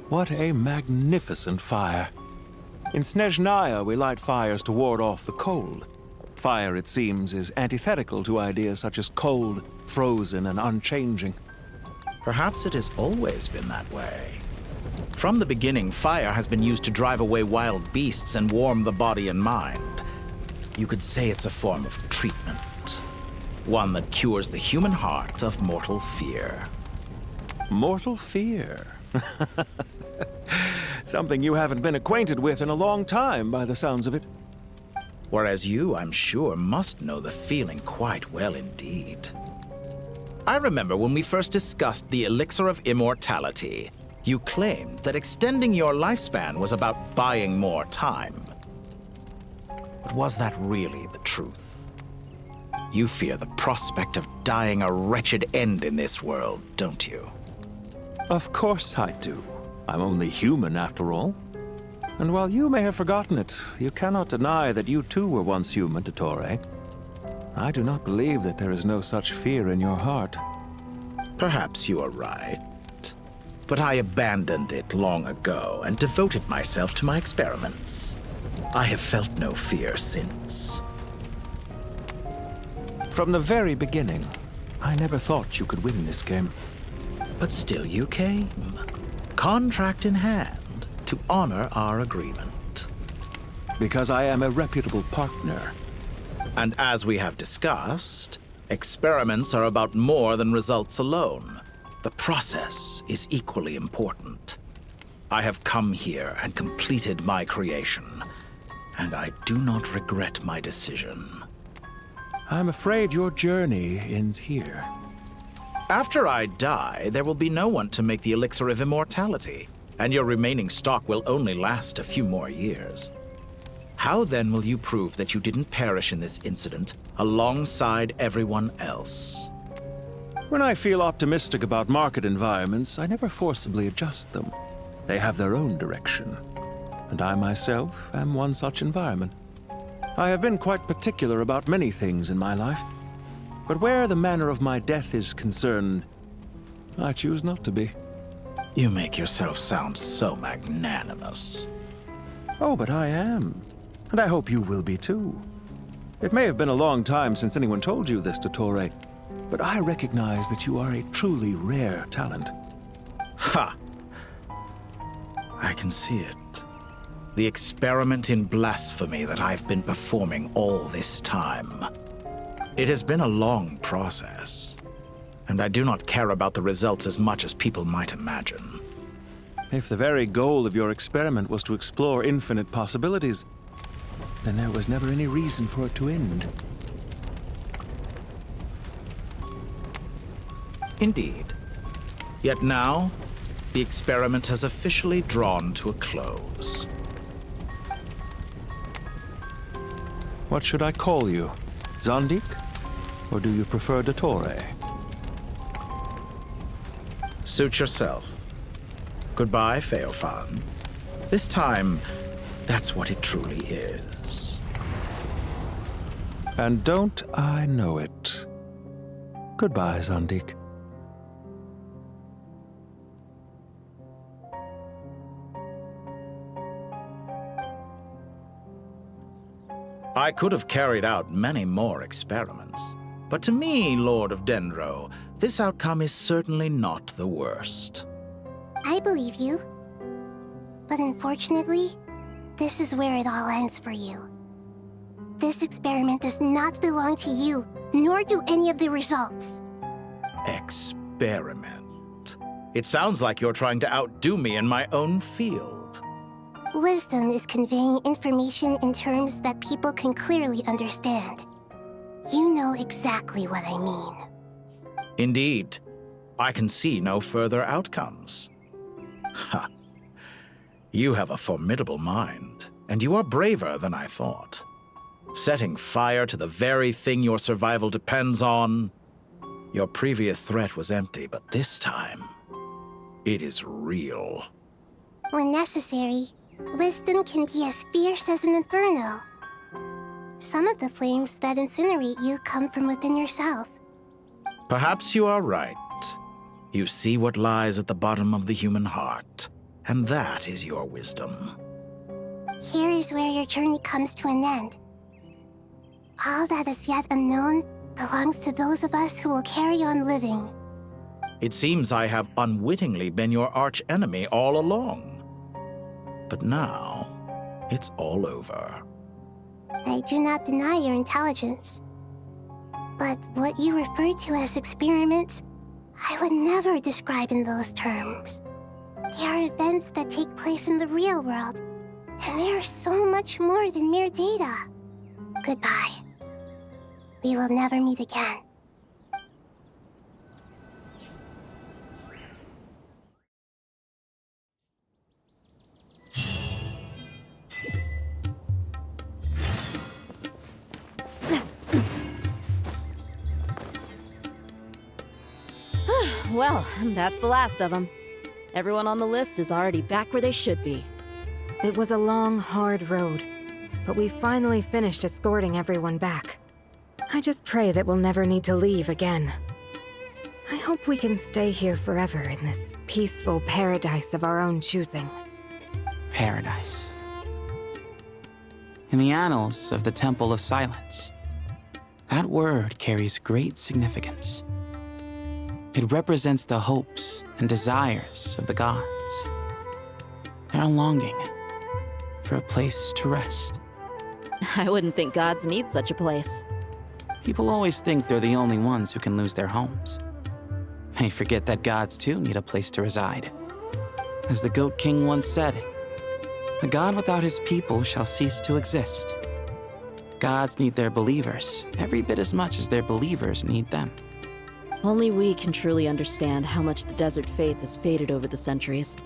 What a magnificent fire. In Snezhnaya, we light fires to ward off the cold. Fire, it seems, is antithetical to ideas such as cold, frozen, and unchanging. Perhaps it has always been that way. From the beginning, fire has been used to drive away wild beasts and warm the body and mind. You could say it's a form of treatment. One that cures the human heart of mortal fear. Mortal fear? Something you haven't been acquainted with in a long time, by the sounds of it. Whereas you, I'm sure, must know the feeling quite well indeed. I remember when we first discussed the elixir of immortality, you claimed that extending your lifespan was about buying more time. But was that really the truth? You fear the prospect of dying a wretched end in this world, don't you? Of course I do. I'm only human after all. And while you may have forgotten it, you cannot deny that you too were once human, Dottore. I do not believe that there is no such fear in your heart. Perhaps you are right. But I abandoned it long ago and devoted myself to my experiments. I have felt no fear since. From the very beginning, I never thought you could win this game. But still you came, contract in hand, to honor our agreement. Because I am a reputable partner. And as we have discussed, experiments are about more than results alone. The process is equally important. I have come here and completed my creation, and I do not regret my decision. I'm afraid your journey ends here. After I die, there will be no one to make the elixir of immortality, and your remaining stock will only last a few more years. How then will you prove that you didn't perish in this incident alongside everyone else? When I feel optimistic about market environments, I never forcibly adjust them. They have their own direction. And I myself am one such environment. I have been quite particular about many things in my life. But where the manner of my death is concerned, I choose not to be. You make yourself sound so magnanimous. Oh, but I am. And I hope you will be too. It may have been a long time since anyone told you this, Dottore, but I recognize that you are a truly rare talent. Ha! I can see it. The experiment in blasphemy that I've been performing all this time. It has been a long process, and I do not care about the results as much as people might imagine. If the very goal of your experiment was to explore infinite possibilities, then there was never any reason for it to end. Indeed. Yet now, the experiment has officially drawn to a close. What should I call you? Zandik? Or do you prefer Dottore? Suit yourself. Goodbye, Feofan. This time, that's what it truly is. And don't I know it? Goodbye, Zandik. I could have carried out many more experiments, but to me, Lord of Dendro, this outcome is certainly not the worst. I believe you. But unfortunately, this is where it all ends for you. This experiment does not belong to you, nor do any of the results. Experiment? It sounds like you're trying to outdo me in my own field. Wisdom is conveying information in terms that people can clearly understand. You know exactly what I mean. Indeed. I can see no further outcomes. Ha. You have a formidable mind, and you are braver than I thought. Setting fire to the very thing your survival depends on. Your previous threat was empty, but this time, it is real. When necessary, wisdom can be as fierce as an inferno. Some of the flames that incinerate you come from within yourself. Perhaps you are right. You see what lies at the bottom of the human heart, and that is your wisdom. Here is where your journey comes to an end. All that is yet unknown belongs to those of us who will carry on living. It seems I have unwittingly been your arch-enemy all along. But now, it's all over. I do not deny your intelligence. But what you refer to as experiments, I would never describe in those terms. They are events that take place in the real world, and they are so much more than mere data. Goodbye. We will never meet again. Well, that's the last of them. Everyone on the list is already back where they should be. It was a long, hard road, but we finally finished escorting everyone back. I just pray that we'll never need to leave again. I hope we can stay here forever in this peaceful paradise of our own choosing. Paradise. In the annals of the Temple of Silence, that word carries great significance. It represents the hopes and desires of the gods. Their longing for a place to rest. I wouldn't think gods need such a place. People always think they're the only ones who can lose their homes. They forget that gods too need a place to reside. As the Goat King once said, "A god without his people shall cease to exist." Gods need their believers every bit as much as their believers need them. Only we can truly understand how much the desert faith has faded over the centuries.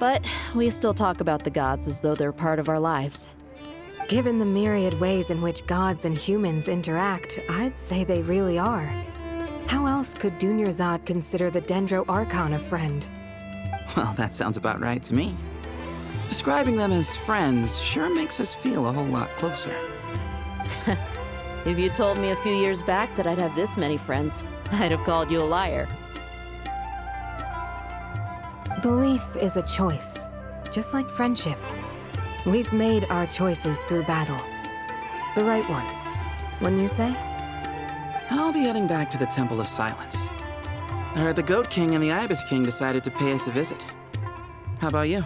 But we still talk about the gods as though they're part of our lives. Given the myriad ways in which gods and humans interact, I'd say they really are. How else could Dunyarzad consider the Dendro Archon a friend? Well, that sounds about right to me. Describing them as friends sure makes us feel a whole lot closer. If you told me a few years back that I'd have this many friends, I'd have called you a liar. Belief is a choice, just like friendship. We've made our choices through battle. The right ones, wouldn't you say? I'll be heading back to the Temple of Silence. I heard the Goat King and the Ibis King decided to pay us a visit. How about you?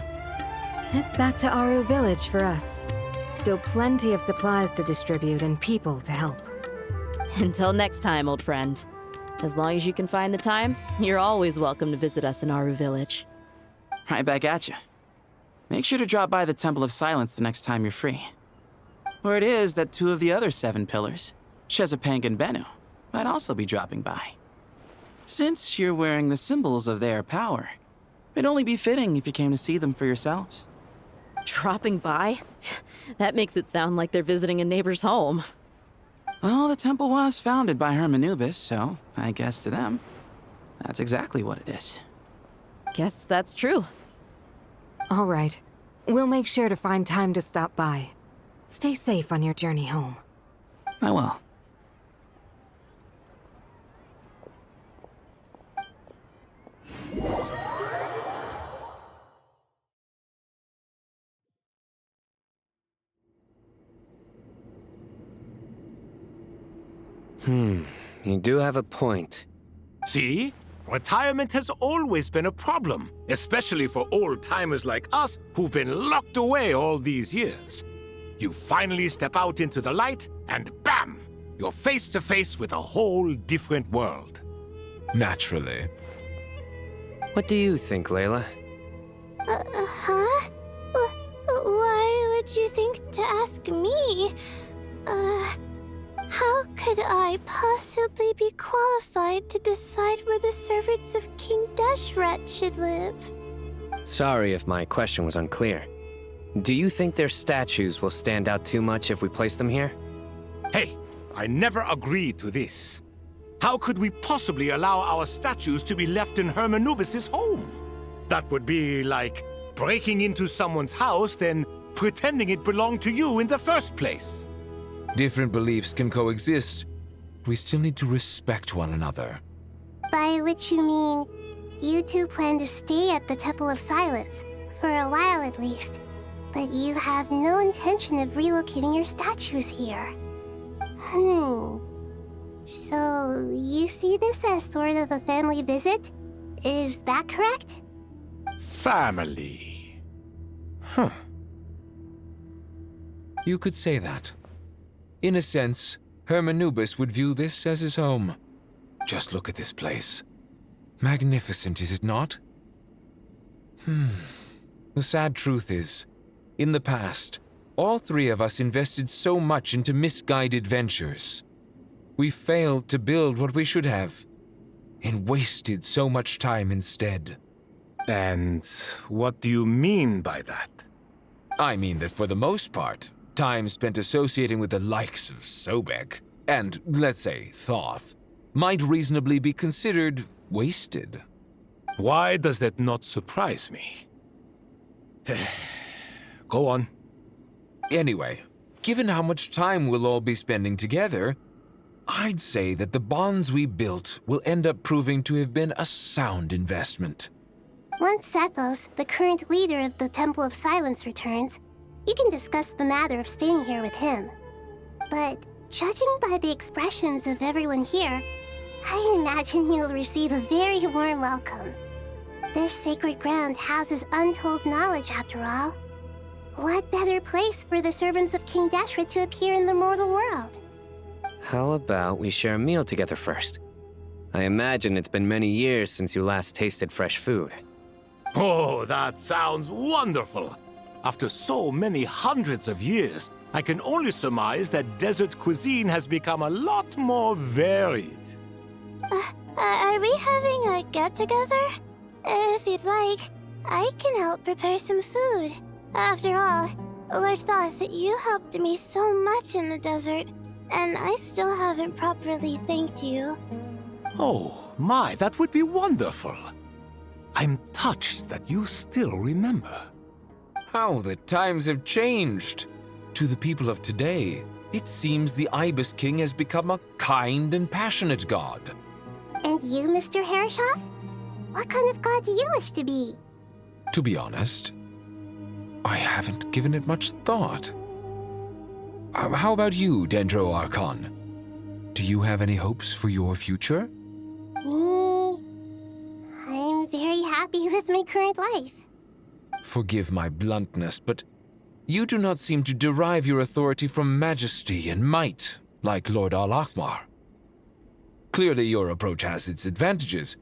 It's back to Aru Village for us. Still plenty of supplies to distribute and people to help. Until next time, old friend. As long as you can find the time, you're always welcome to visit us in Aru Village. Right back at you. Make sure to drop by the Temple of Silence the next time you're free. Word is that 2 of the other 7 pillars, Chesapeake and Bennu, might also be dropping by. Since you're wearing the symbols of their power, it'd only be fitting if you came to see them for yourselves. Dropping by? That makes it sound like they're visiting a neighbor's home. Well, the temple was founded by Hermanubis, so I guess to them, that's exactly what it is. Guess that's true. All right. We'll make sure to find time to stop by. Stay safe on your journey home. I will. You do have a point. See? Retirement has always been a problem, especially for old-timers like us who've been locked away all these years. You finally step out into the light, and bam! You're face to face with a whole different world. Naturally. What do you think, Layla? Huh? Why would you think to ask me? How could I possibly be qualified to decide where the servants of King Deshret should live? Sorry if my question was unclear. Do you think their statues will stand out too much if we place them here? Hey, I never agreed to this. How could we possibly allow our statues to be left in Hermanubis' home? That would be like breaking into someone's house, then pretending it belonged to you in the first place. Different beliefs can coexist. We still need to respect one another. By which you mean, you two plan to stay at the Temple of Silence, for a while at least, but you have no intention of relocating your statues here. So, you see this as sort of a family visit? Is that correct? Family. You could say that. In a sense, Hermanubis would view this as his home. Just look at this place. Magnificent, is it not? The sad truth is, in the past, all 3 of us invested so much into misguided ventures. We failed to build what we should have, and wasted so much time instead. And what do you mean by that? I mean that for the most part, time spent associating with the likes of Sobek, and, let's say, Thoth, might reasonably be considered wasted. Why does that not surprise me? Go on. Anyway, given how much time we'll all be spending together, I'd say that the bonds we built will end up proving to have been a sound investment. Once Sethos, the current leader of the Temple of Silence, returns, you can discuss the matter of staying here with him. But judging by the expressions of everyone here, I imagine you'll receive a very warm welcome. This sacred ground houses untold knowledge, after all. What better place for the servants of King Deshret to appear in the mortal world? How about we share a meal together first? I imagine it's been many years since you last tasted fresh food. Oh, that sounds wonderful! After so many hundreds of years, I can only surmise that desert cuisine has become a lot more varied. Are we having a get-together? If you'd like, I can help prepare some food. After all, Lord Thoth, you helped me so much in the desert, and I still haven't properly thanked you. Oh, my, that would be wonderful. I'm touched that you still remember. How the times have changed. To the people of today, it seems the Ibis King has become a kind and passionate god. And you, Mr. Herreshoff? What kind of god do you wish to be? To be honest, I haven't given it much thought. How about you, Dendro Archon? Do you have any hopes for your future? Me? I'm very happy with my current life. Forgive my bluntness, but you do not seem to derive your authority from majesty and might, like Lord Al-Ahmar. Clearly your approach has its advantages,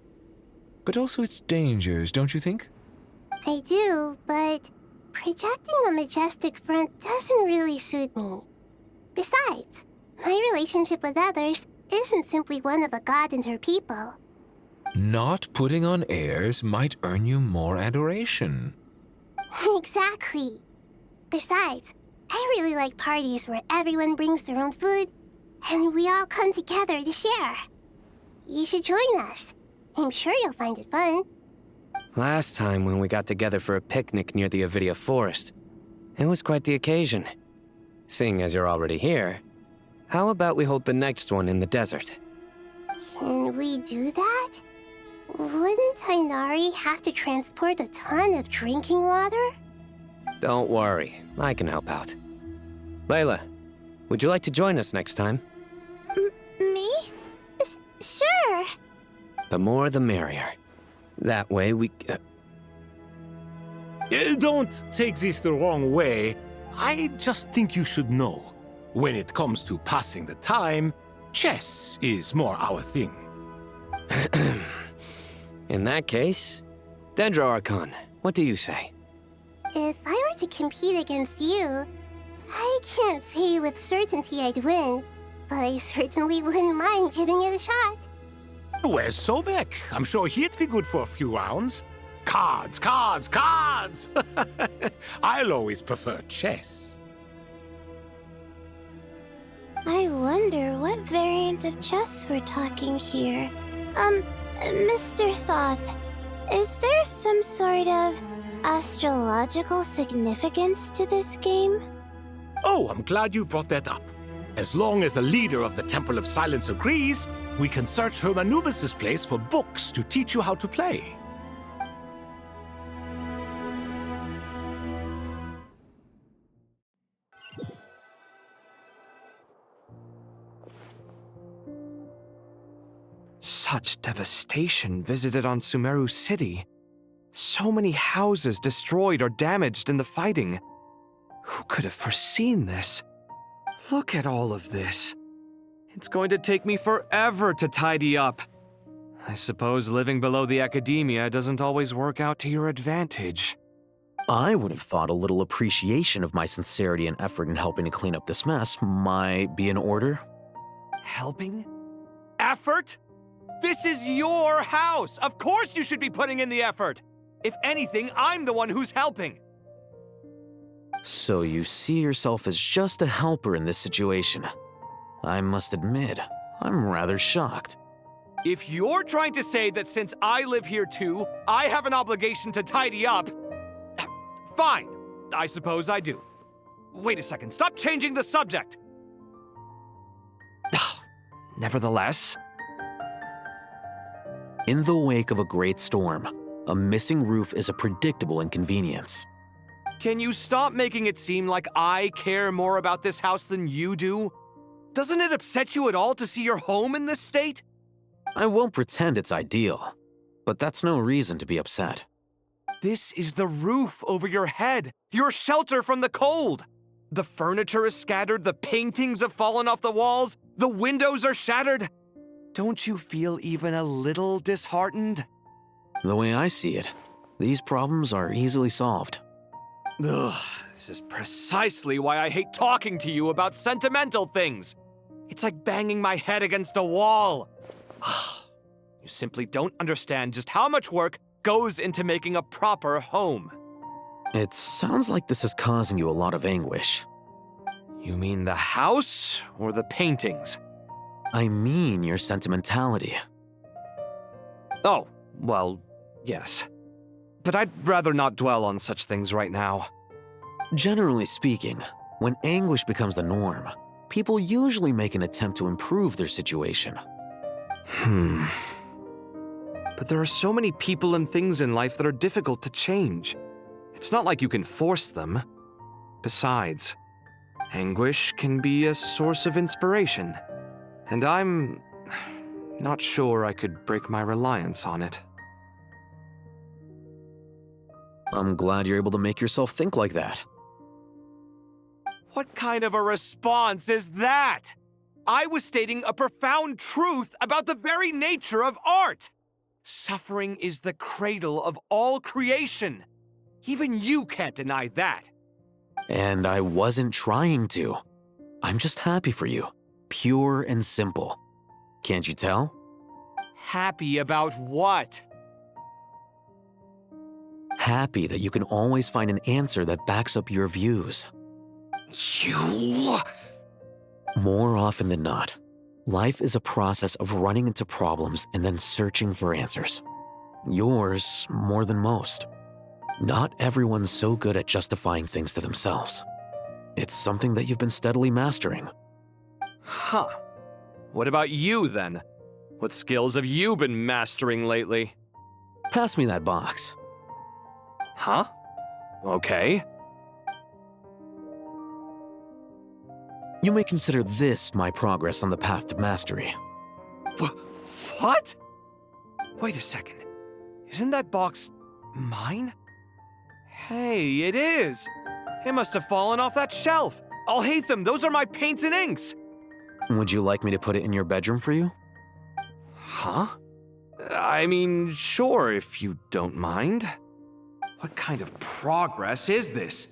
but also its dangers, don't you think? I do, but projecting a majestic front doesn't really suit me. Besides, my relationship with others isn't simply one of a god and her people. Not putting on airs might earn you more adoration. Exactly. Besides, I really like parties where everyone brings their own food, and we all come together to share. You should join us. I'm sure you'll find it fun. Last time when we got together for a picnic near the Avidia Forest, it was quite the occasion. Seeing as you're already here, how about we hold the next one in the desert? Can we do that? Wouldn't Tighnari have to transport a ton of drinking water? Don't worry, I can help out. Layla, would you like to join us next time? Me? Sure. The more the merrier. That way we... Don't take this the wrong way. I just think you should know. When it comes to passing the time, chess is more our thing. In that case, Dendro Archon, what do you say? If I were to compete against you, I can't say with certainty I'd win, but I certainly wouldn't mind giving it a shot. Where's Sobek? I'm sure he'd be good for a few rounds. Cards, cards, cards! I'll always prefer chess. I wonder what variant of chess we're talking here. Mr. Thoth, is there some sort of astrological significance to this game? Oh, I'm glad you brought that up. As long as the leader of the Temple of Silence agrees, we can search Hermanubis' place for books to teach you how to play. Such devastation visited on Sumeru City. So many houses destroyed or damaged in the fighting. Who could have foreseen this? Look at all of this. It's going to take me forever to tidy up. I suppose living below the academia doesn't always work out to your advantage. I would have thought a little appreciation of my sincerity and effort in helping to clean up this mess might be in order. Helping? Effort? This is your house! Of course you should be putting in the effort! If anything, I'm the one who's helping! So you see yourself as just a helper in this situation. I must admit, I'm rather shocked. If you're trying to say that since I live here too, I have an obligation to tidy up, fine. I suppose I do. Wait a second, stop changing the subject! Nevertheless... In the wake of a great storm, a missing roof is a predictable inconvenience. Can you stop making it seem like I care more about this house than you do? Doesn't it upset you at all to see your home in this state? I won't pretend it's ideal, but that's no reason to be upset. This is the roof over your head, your shelter from the cold. The furniture is scattered, the paintings have fallen off the walls, the windows are shattered. Don't you feel even a little disheartened? The way I see it, these problems are easily solved. Ugh, this is precisely why I hate talking to you about sentimental things. It's like banging my head against a wall. You simply don't understand just how much work goes into making a proper home. It sounds like this is causing you a lot of anguish. You mean the house or the paintings? I mean your sentimentality. Oh, well, yes. But I'd rather not dwell on such things right now. Generally speaking, when anguish becomes the norm, people usually make an attempt to improve their situation. But there are so many people and things in life that are difficult to change. It's not like you can force them. Besides, anguish can be a source of inspiration, and I'm not sure I could break my reliance on it. I'm glad you're able to make yourself think like that. What kind of a response is that? I was stating a profound truth about the very nature of art. Suffering is the cradle of all creation. Even you can't deny that. And I wasn't trying to. I'm just happy for you. Pure and simple. Can't you tell? Happy about what? Happy that you can always find an answer that backs up your views. You... More often than not, life is a process of running into problems and then searching for answers. Yours more than most. Not everyone's so good at justifying things to themselves. It's something that you've been steadily mastering. Huh. What about you, then? What skills have you been mastering lately? Pass me that box. Huh? Okay. You may consider this my progress on the path to mastery. What? Wait a second. Isn't that box mine? Hey, it is! It must have fallen off that shelf. I'll hate them. Those are my paints and inks. Would you like me to put it in your bedroom for you? Huh? I mean, sure, if you don't mind. What kind of progress is this?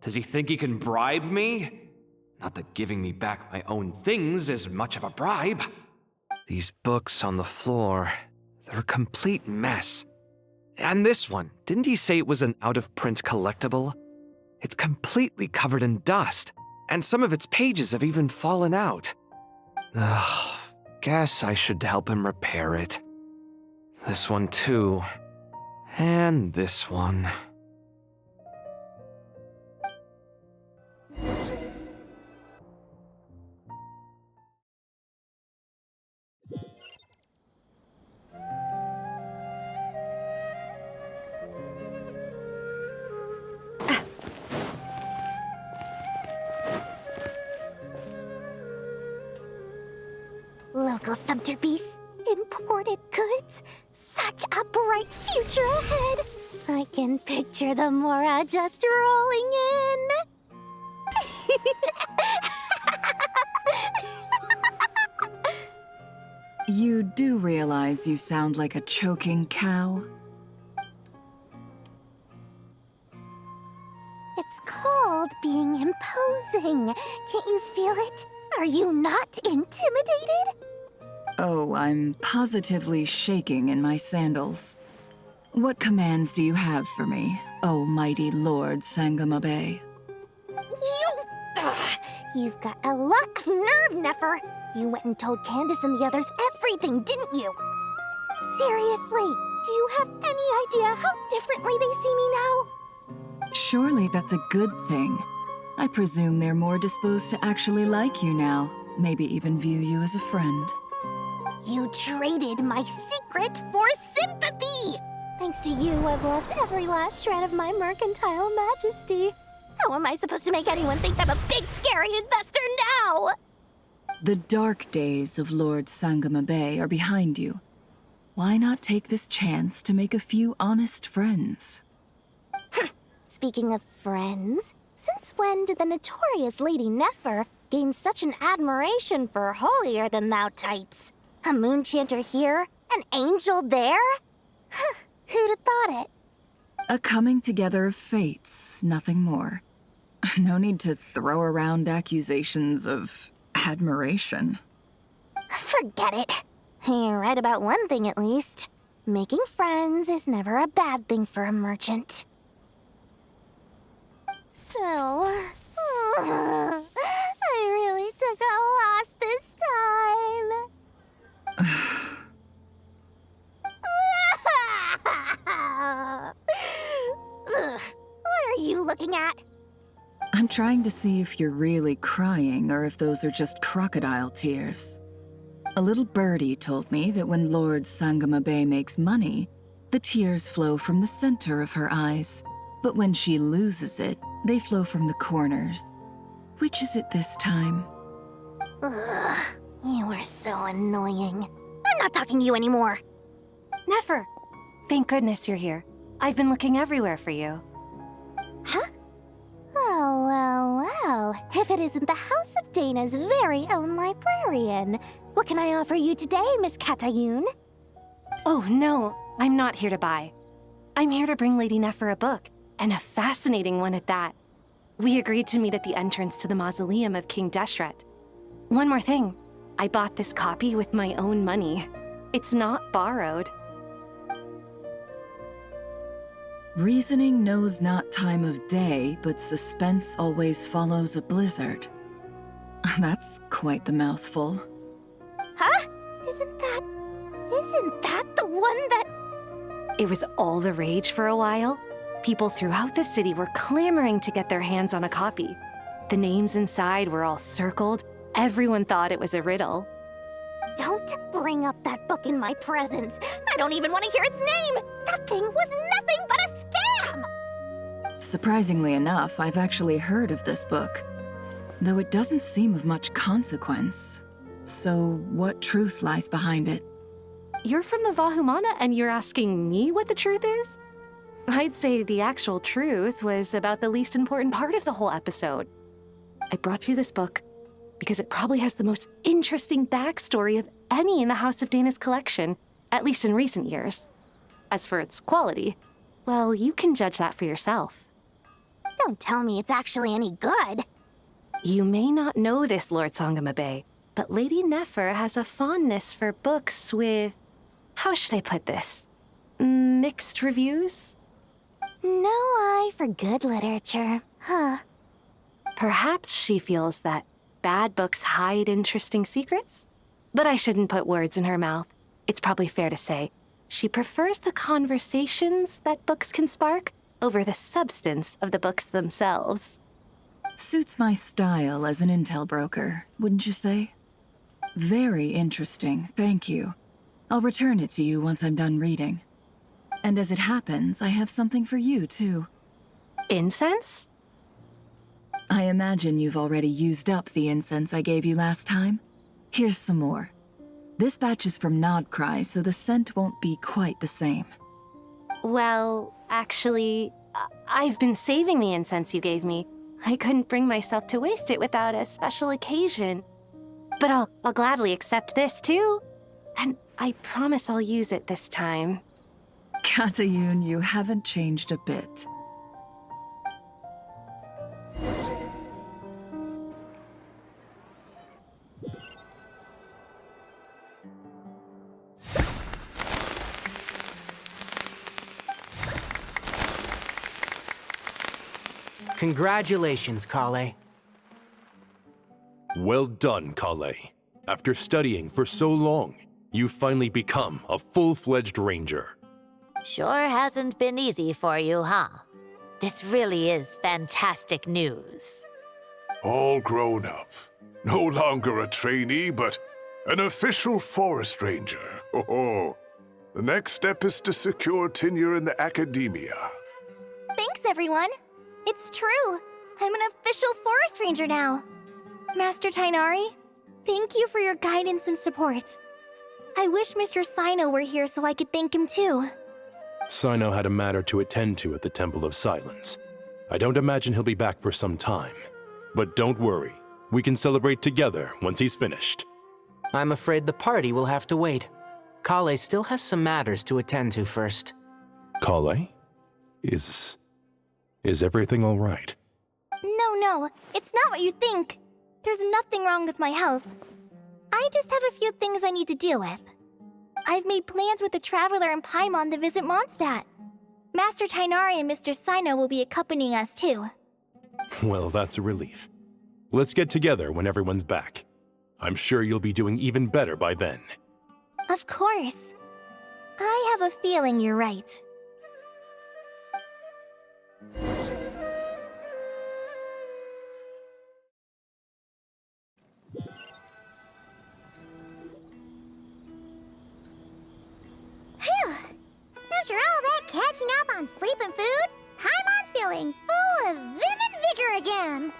Does he think he can bribe me? Not that giving me back my own things is much of a bribe. These books on the floor, they're a complete mess. And this one, didn't he say it was an out-of-print collectible? It's completely covered in dust, and some of its pages have even fallen out. Ugh, guess I should help him repair it. This one too. And this one. Local subterbeasts, imported goods, such a bright future ahead. I can picture the Mora just rolling in. You do realize you sound like a choking cow? It's called being imposing. Can't you feel it? Are you not intimidated? Oh, I'm positively shaking in my sandals. What commands do you have for me, oh mighty Lord Sangamabe? You've got a lot of nerve, Nefer. You went and told Candace and the others everything, didn't you? Seriously, do you have any idea how differently they see me now? Surely that's a good thing. I presume they're more disposed to actually like you now, maybe even view you as a friend. You traded my secret for sympathy! Thanks to you, I've lost every last shred of my mercantile majesty. How am I supposed to make anyone think I'm a big, scary investor now? The dark days of Lord Sangama Bay are behind you. Why not take this chance to make a few honest friends? Speaking of friends, since when did the notorious Lady Nefer gain such an admiration for holier-than-thou types? A moon chanter here, an angel there? Who'd have thought it? A coming together of fates, nothing more. No need to throw around accusations of admiration. Forget it. You're right about one thing at least. Making friends is never a bad thing for a merchant. So, I really took a loss this time. What are you looking at? I'm trying to see if you're really crying or if those are just crocodile tears. A little birdie told me that when Lord Sangama Bay makes money, the tears flow from the center of her eyes. But when she loses it, they flow from the corners. Which is it this time? Ugh, you are so annoying. I'm not talking to you anymore. Nefer, thank goodness you're here. I've been looking everywhere for you. Huh? Well. If it isn't the House of Dana's very own librarian. What can I offer you today, Miss Katayun? Oh, no. I'm not here to buy. I'm here to bring Lady Nefer a book, and a fascinating one at that. We agreed to meet at the entrance to the mausoleum of King Deshret. One more thing. I bought this copy with my own money. It's not borrowed. Reasoning knows not time of day, but suspense always follows a blizzard. That's quite the mouthful. Huh? Isn't that the one that... It was all the rage for a while. People throughout the city were clamoring to get their hands on a copy. The names inside were all circled. Everyone thought it was a riddle. Don't bring up that book in my presence. I don't even want to hear its name. That thing was nothing but a scam. Surprisingly enough, I've actually heard of this book, though it doesn't seem of much consequence. So what truth lies behind it? You're from the Vahumana and you're asking me what the truth is? I'd say the actual truth was about the least important part of the whole episode. I brought you this book because it probably has the most interesting backstory of any in the House of Dana's collection, at least in recent years. As for its quality, well, you can judge that for yourself. Don't tell me it's actually any good. You may not know this, Lord Sangama Bay, but Lady Nefer has a fondness for books with... how should I put this? Mixed reviews? No eye for good literature, huh? Perhaps she feels that bad books hide interesting secrets? But I shouldn't put words in her mouth. It's probably fair to say she prefers the conversations that books can spark over the substance of the books themselves. Suits my style as an intel broker, wouldn't you say? Very interesting, thank you. I'll return it to you once I'm done reading. And as it happens, I have something for you, too. Incense? I imagine you've already used up the incense I gave you last time. Here's some more. This batch is from Nodcry, so the scent won't be quite the same. Well, actually, I've been saving the incense you gave me. I couldn't bring myself to waste it without a special occasion. But I'll gladly accept this, too. And I promise I'll use it this time. Katayun, you haven't changed a bit. Congratulations, Kale. Well done, Kale. After studying for so long, you've finally become a full-fledged ranger. Sure hasn't been easy for you, huh? This really is fantastic news. All grown up. No longer a trainee, but an official forest ranger. Oh, the next step is to secure tenure in the academia. Thanks, everyone. It's true. I'm an official forest ranger now. Master Tainari, thank you for your guidance and support. I wish Mr. Sino were here so I could thank him too. Sino had a matter to attend to at the Temple of Silence. I don't imagine he'll be back for some time. But don't worry, we can celebrate together once he's finished. I'm afraid the party will have to wait. Kale still has some matters to attend to first. Kale? Is everything all right? No, it's not what you think. There's nothing wrong with my health. I just have a few things I need to deal with. I've made plans with the Traveler and Paimon to visit Mondstadt. Master Tainari and Mr. Sino will be accompanying us too. Well, that's a relief. Let's get together when everyone's back. I'm sure you'll be doing even better by then. Of course. I have a feeling you're right. After all that catching up on sleep and food, Paimon's feeling full of vim and vigor again.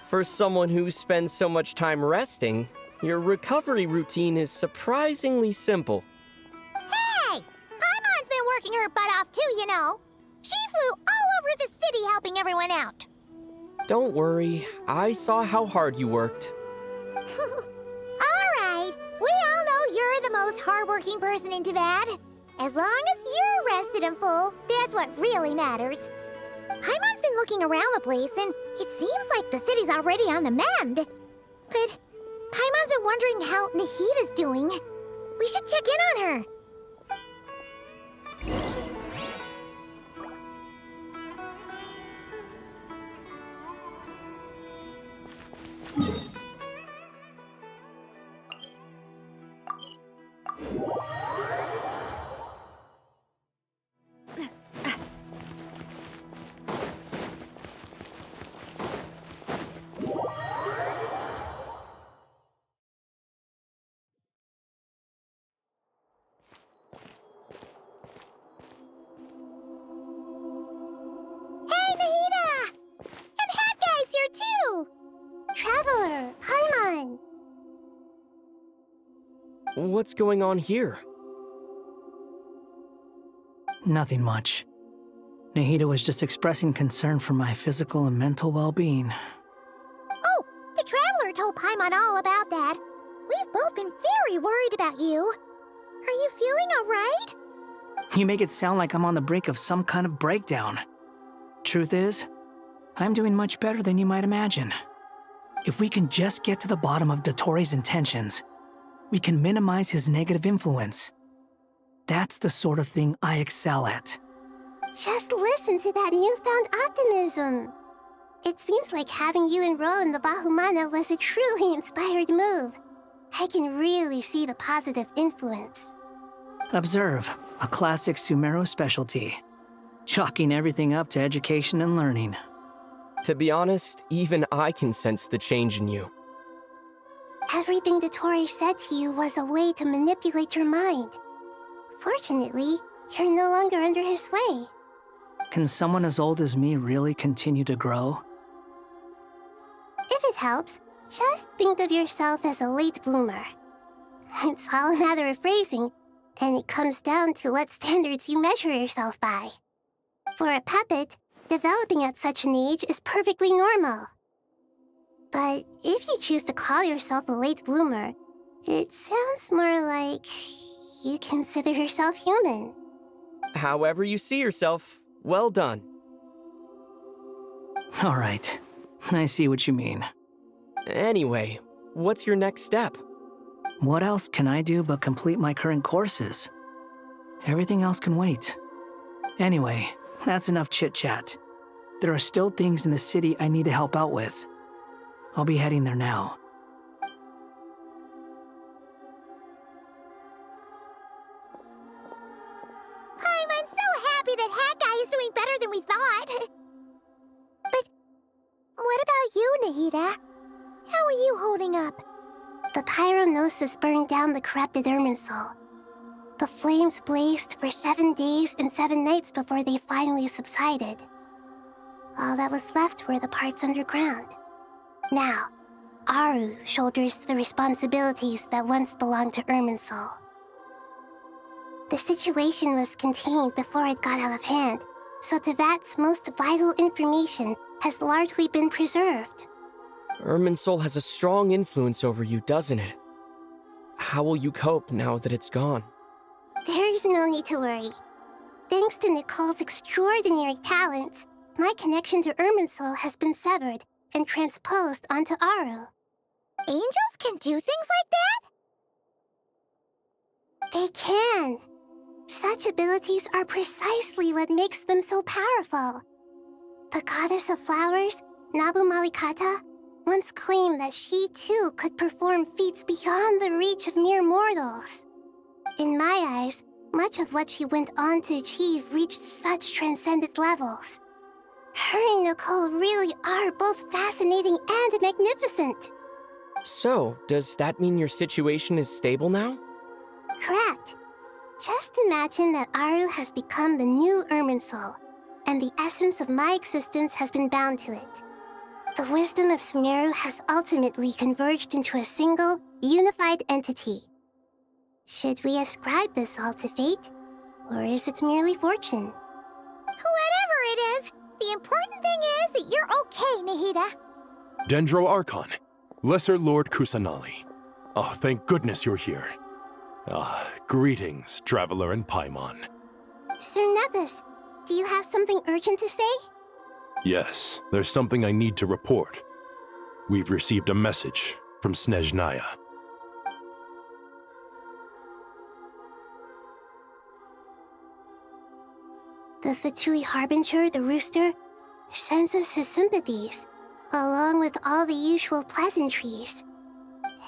For someone who spends so much time resting, your recovery routine is surprisingly simple. Hey! Paimon's been working her butt off too, you know. She flew all over the city helping everyone out. Don't worry, I saw how hard you worked. Alright, we all know you're the most hardworking person in Teyvat. As long as you're rested and full, that's what really matters. Paimon's been looking around the place, and it seems like the city's already on the mend. But Paimon's been wondering how Nahida's doing. We should check in on her. Traveler, Paimon! What's going on here? Nothing much. Nahida was just expressing concern for my physical and mental well-being. Oh, the Traveler told Paimon all about that. We've both been very worried about you. Are you feeling alright? You make it sound like I'm on the brink of some kind of breakdown. Truth is, I'm doing much better than you might imagine. If we can just get to the bottom of Dottore's intentions, we can minimize his negative influence. That's the sort of thing I excel at. Just listen to that newfound optimism. It seems like having you enroll in the Bahumana was a truly inspired move. I can really see the positive influence. Observe, a classic Sumeru specialty. Chalking everything up to education and learning. To be honest, even I can sense the change in you. Everything Dottore said to you was a way to manipulate your mind. Fortunately, you're no longer under his sway. Can someone as old as me really continue to grow? If it helps, just think of yourself as a late bloomer. It's all a matter of phrasing, and it comes down to what standards you measure yourself by. For a puppet, developing at such an age is perfectly normal. But if you choose to call yourself a late bloomer, it sounds more like you consider yourself human. However you see yourself, well done. All right, I see what you mean. Anyway, what's your next step? What else can I do but complete my current courses? Everything else can wait. Anyway, that's enough chit-chat. There are still things in the city I need to help out with. I'll be heading there now. we thought. But what about you, Nahida? How are you holding up? The pyronosis burned down the corrupted Irminsul. The flames blazed for 7 days and 7 nights before they finally subsided. All that was left were the parts underground. Now, Aru shoulders the responsibilities that once belonged to Irminsul. The situation was contained before it got out of hand, so Tevat's most vital information has largely been preserved. Irminsul has a strong influence over you, doesn't it? How will you cope now that it's gone? There is no need to worry. Thanks to Nicole's extraordinary talents, my connection to Irminsul has been severed and transposed onto Aru. Angels can do things like that? They can. Such abilities are precisely what makes them so powerful. The goddess of flowers, Nabu Malikata, once claimed that she too could perform feats beyond the reach of mere mortals. In my eyes, much of what she went on to achieve reached such transcendent levels. Her and Nicole really are both fascinating and magnificent. So, does that mean your situation is stable now? Correct. Just imagine that Aru has become the new Irminsul, and the essence of my existence has been bound to it. The wisdom of Sumeru has ultimately converged into a single, unified entity. Should we ascribe this all to fate, or is it merely fortune? Whatever it is, the important thing is that you're okay, Nahida. Dendro Archon, Lesser Lord Kusanali. Oh, thank goodness you're here. Greetings, Traveler and Paimon. Sir Nevis, do you have something urgent to say? Yes, there's something I need to report. We've received a message from Snezhnaya. The Fatui Harbinger, the Rooster, sends us his sympathies, along with all the usual pleasantries.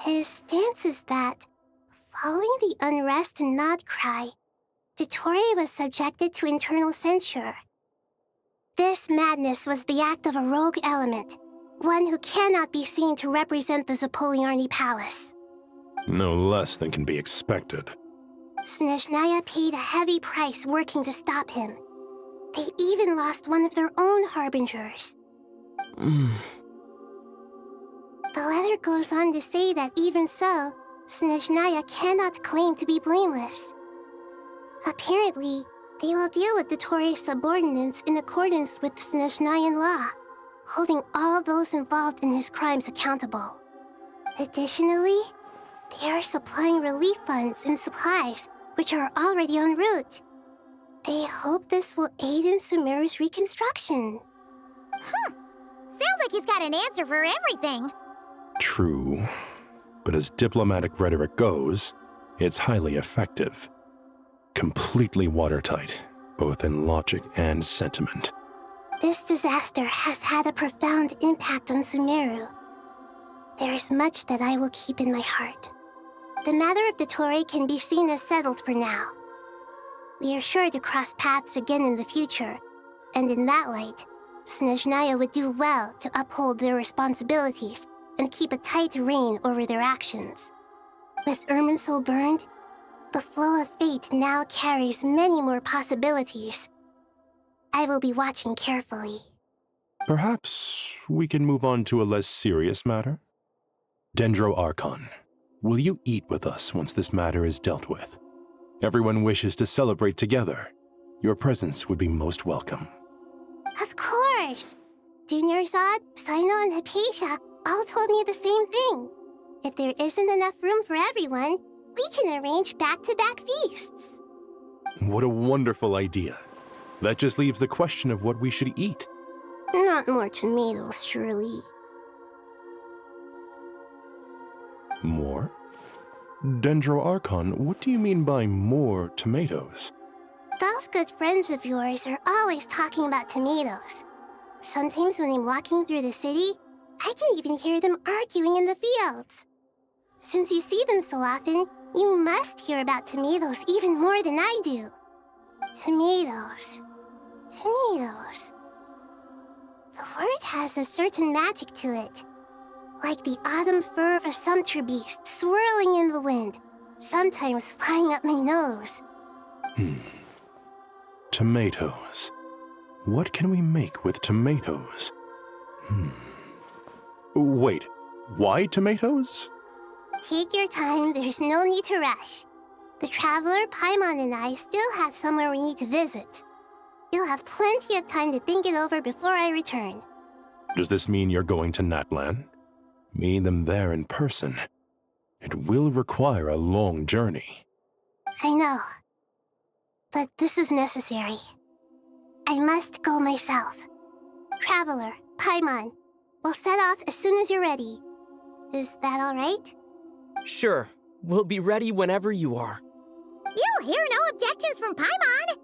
His stance is that, following the unrest and Nod Cry, Dottore was subjected to internal censure. This madness was the act of a rogue element, one who cannot be seen to represent the Zapoliarni Palace. No less than can be expected. Snezhnaya paid a heavy price working to stop him. They even lost one of their own harbingers. The letter goes on to say that even so, Snezhnaya cannot claim to be blameless. Apparently, they will deal with Dottore's subordinates in accordance with Snezhnayan law, holding all those involved in his crimes accountable. Additionally, they are supplying relief funds and supplies, which are already en route. They hope this will aid in Sumeru's reconstruction. Sounds like he's got an answer for everything. True. But as diplomatic rhetoric goes, it's highly effective. Completely watertight, both in logic and sentiment. This disaster has had a profound impact on Sumeru. There is much that I will keep in my heart. The matter of Dottore can be seen as settled for now. We are sure to cross paths again in the future, and in that light, Snezhnaya would do well to uphold their responsibilities and keep a tight rein over their actions. With Irminsul burned, the flow of fate now carries many more possibilities. I will be watching carefully. Perhaps we can move on to a less serious matter? Dendro Archon, will you eat with us once this matter is dealt with? Everyone wishes to celebrate together. Your presence would be most welcome. Of course! Junior Zod, Sino, and Hypatia all told me the same thing. If there isn't enough room for everyone, we can arrange back-to-back feasts. What a wonderful idea. That just leaves the question of what we should eat. Not more tomatoes, surely. More? Dendro Archon, what do you mean by more tomatoes? Those good friends of yours are always talking about tomatoes. Sometimes when I'm walking through the city, I can even hear them arguing in the fields. Since you see them so often, you must hear about tomatoes even more than I do. Tomatoes. Tomatoes. has a certain magic to it. Like the autumn fur of a sumpter beast swirling in the wind, sometimes flying up my nose. Tomatoes. What can we make with tomatoes? Wait, why tomatoes? Take your time, there's no need to rush. The traveler, Paimon, and I still have somewhere we need to visit. You'll have plenty of time to think it over before I return. Does this mean you're going to Natlan? Meet them there in person. It will require a long journey. I know. But this is necessary. I must go myself. Traveler, Paimon, we'll set off as soon as you're ready. Is that all right? Sure. We'll be ready whenever you are. You'll hear no objections from Paimon.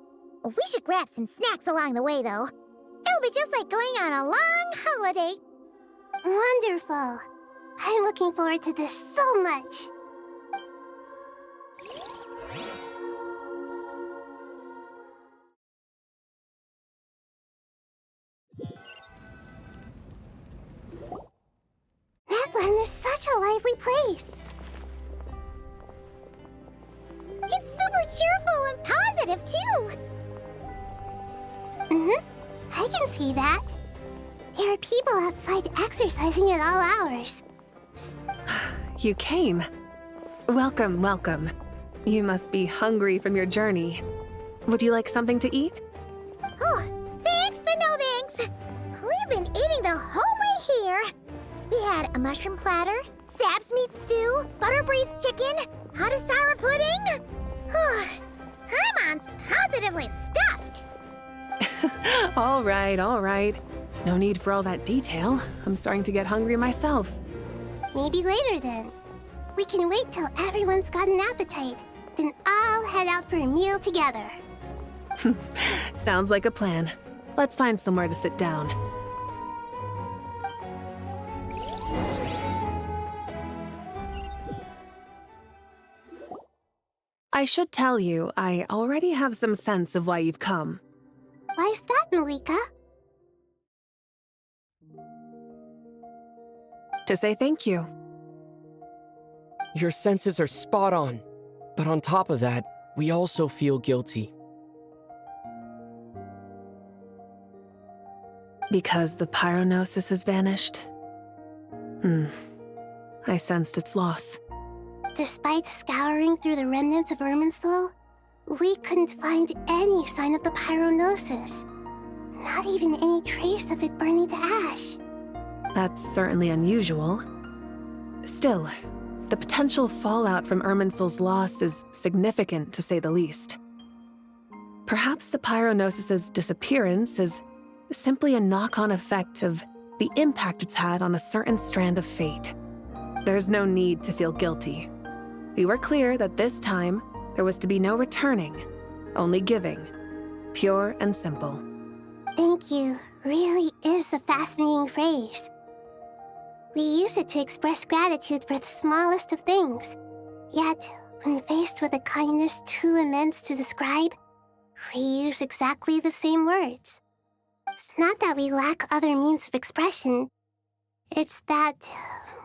We should grab some snacks along the way, though. It'll be just like going on a long holiday. Wonderful. I'm looking forward to this so much. Natlan is such a lively place. It's super cheerful and positive, too. I can see that. There are people outside exercising at all hours. You came. Welcome, welcome. You must be hungry from your journey. Would you like something to eat? Oh, thanks, but no thanks. We've been eating the whole way here. We had a mushroom platter, Sab's meat stew, butter braised chicken, Hadasara pudding. Paimon's positively stuffed. All right, all right. No need for all that detail. I'm starting to get hungry myself. Maybe later then. We can wait till everyone's got an appetite. Then I'll head out for a meal together. Sounds like a plan. Let's find somewhere to sit down. I should tell you, I already have some sense of why you've come. Why's that, Malika? To say thank you. Your senses are spot on. But on top of that, we also feel guilty. Because the pyronosis has vanished? I sensed its loss. Despite scouring through the remnants of Irminsul, we couldn't find any sign of the pyronosis. Not even any trace of it burning to ash. That's certainly unusual. Still, the potential fallout from Irminsul's loss is significant, to say the least. Perhaps the pyronosis's disappearance is simply a knock-on effect of the impact it's had on a certain strand of fate. There's no need to feel guilty. We were clear that this time, there was to be no returning, only giving. Pure and simple. Thank you really is a fascinating phrase. We use it to express gratitude for the smallest of things. Yet, when faced with a kindness too immense to describe, we use exactly the same words. It's not that we lack other means of expression. It's that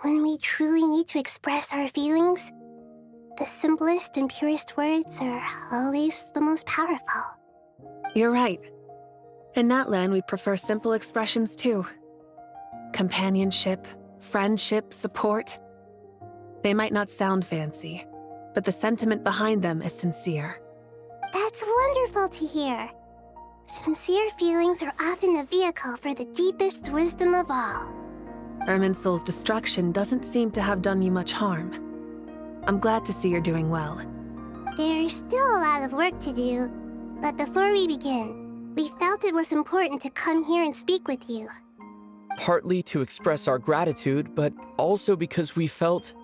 when we truly need to express our feelings, the simplest and purest words are always the most powerful. You're right. In Natlan, we prefer simple expressions too. Companionship, friendship, support. They might not sound fancy, but the sentiment behind them is sincere. That's wonderful to hear. Sincere feelings are often a vehicle for the deepest wisdom of all. Irminsul's destruction doesn't seem to have done you much harm. I'm glad to see you're doing well. There's still a lot of work to do, but before we begin, we felt it was important to come here and speak with you. Partly to express our gratitude, but also because we felt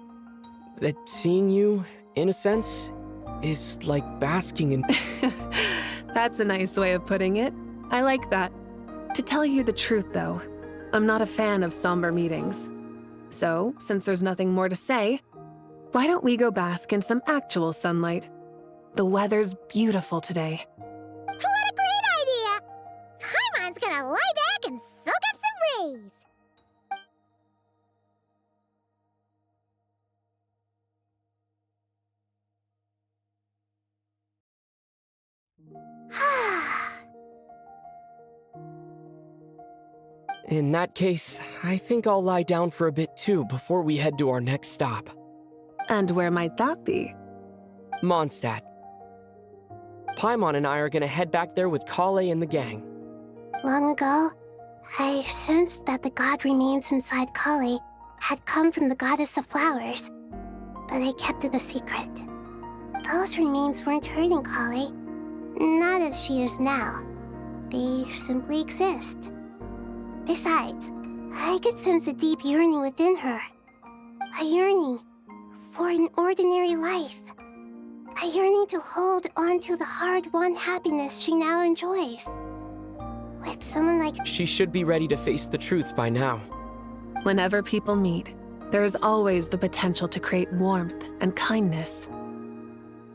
that seeing you, in a sense, is like basking in... That's a nice way of putting it. I like that. To tell you the truth, though, I'm not a fan of somber meetings. So, since there's nothing more to say, why don't we go bask in some actual sunlight? The weather's beautiful today. What a great idea! Paimon's gonna lie back and soak up some always! In that case, I think I'll lie down for a bit too before we head to our next stop. And where might that be? Mondstadt. Paimon and I are gonna head back there with Kale and the gang. Long ago, I sensed that the god remains inside Kale had come from the goddess of flowers, but I kept it a secret. Those remains weren't hurting Kale, not as she is now. They simply exist. Besides, I could sense a deep yearning within her. A yearning for an ordinary life. A yearning to hold on to the hard-won happiness she now enjoys. With someone like... She should be ready to face the truth by now. Whenever people meet, there is always the potential to create warmth and kindness.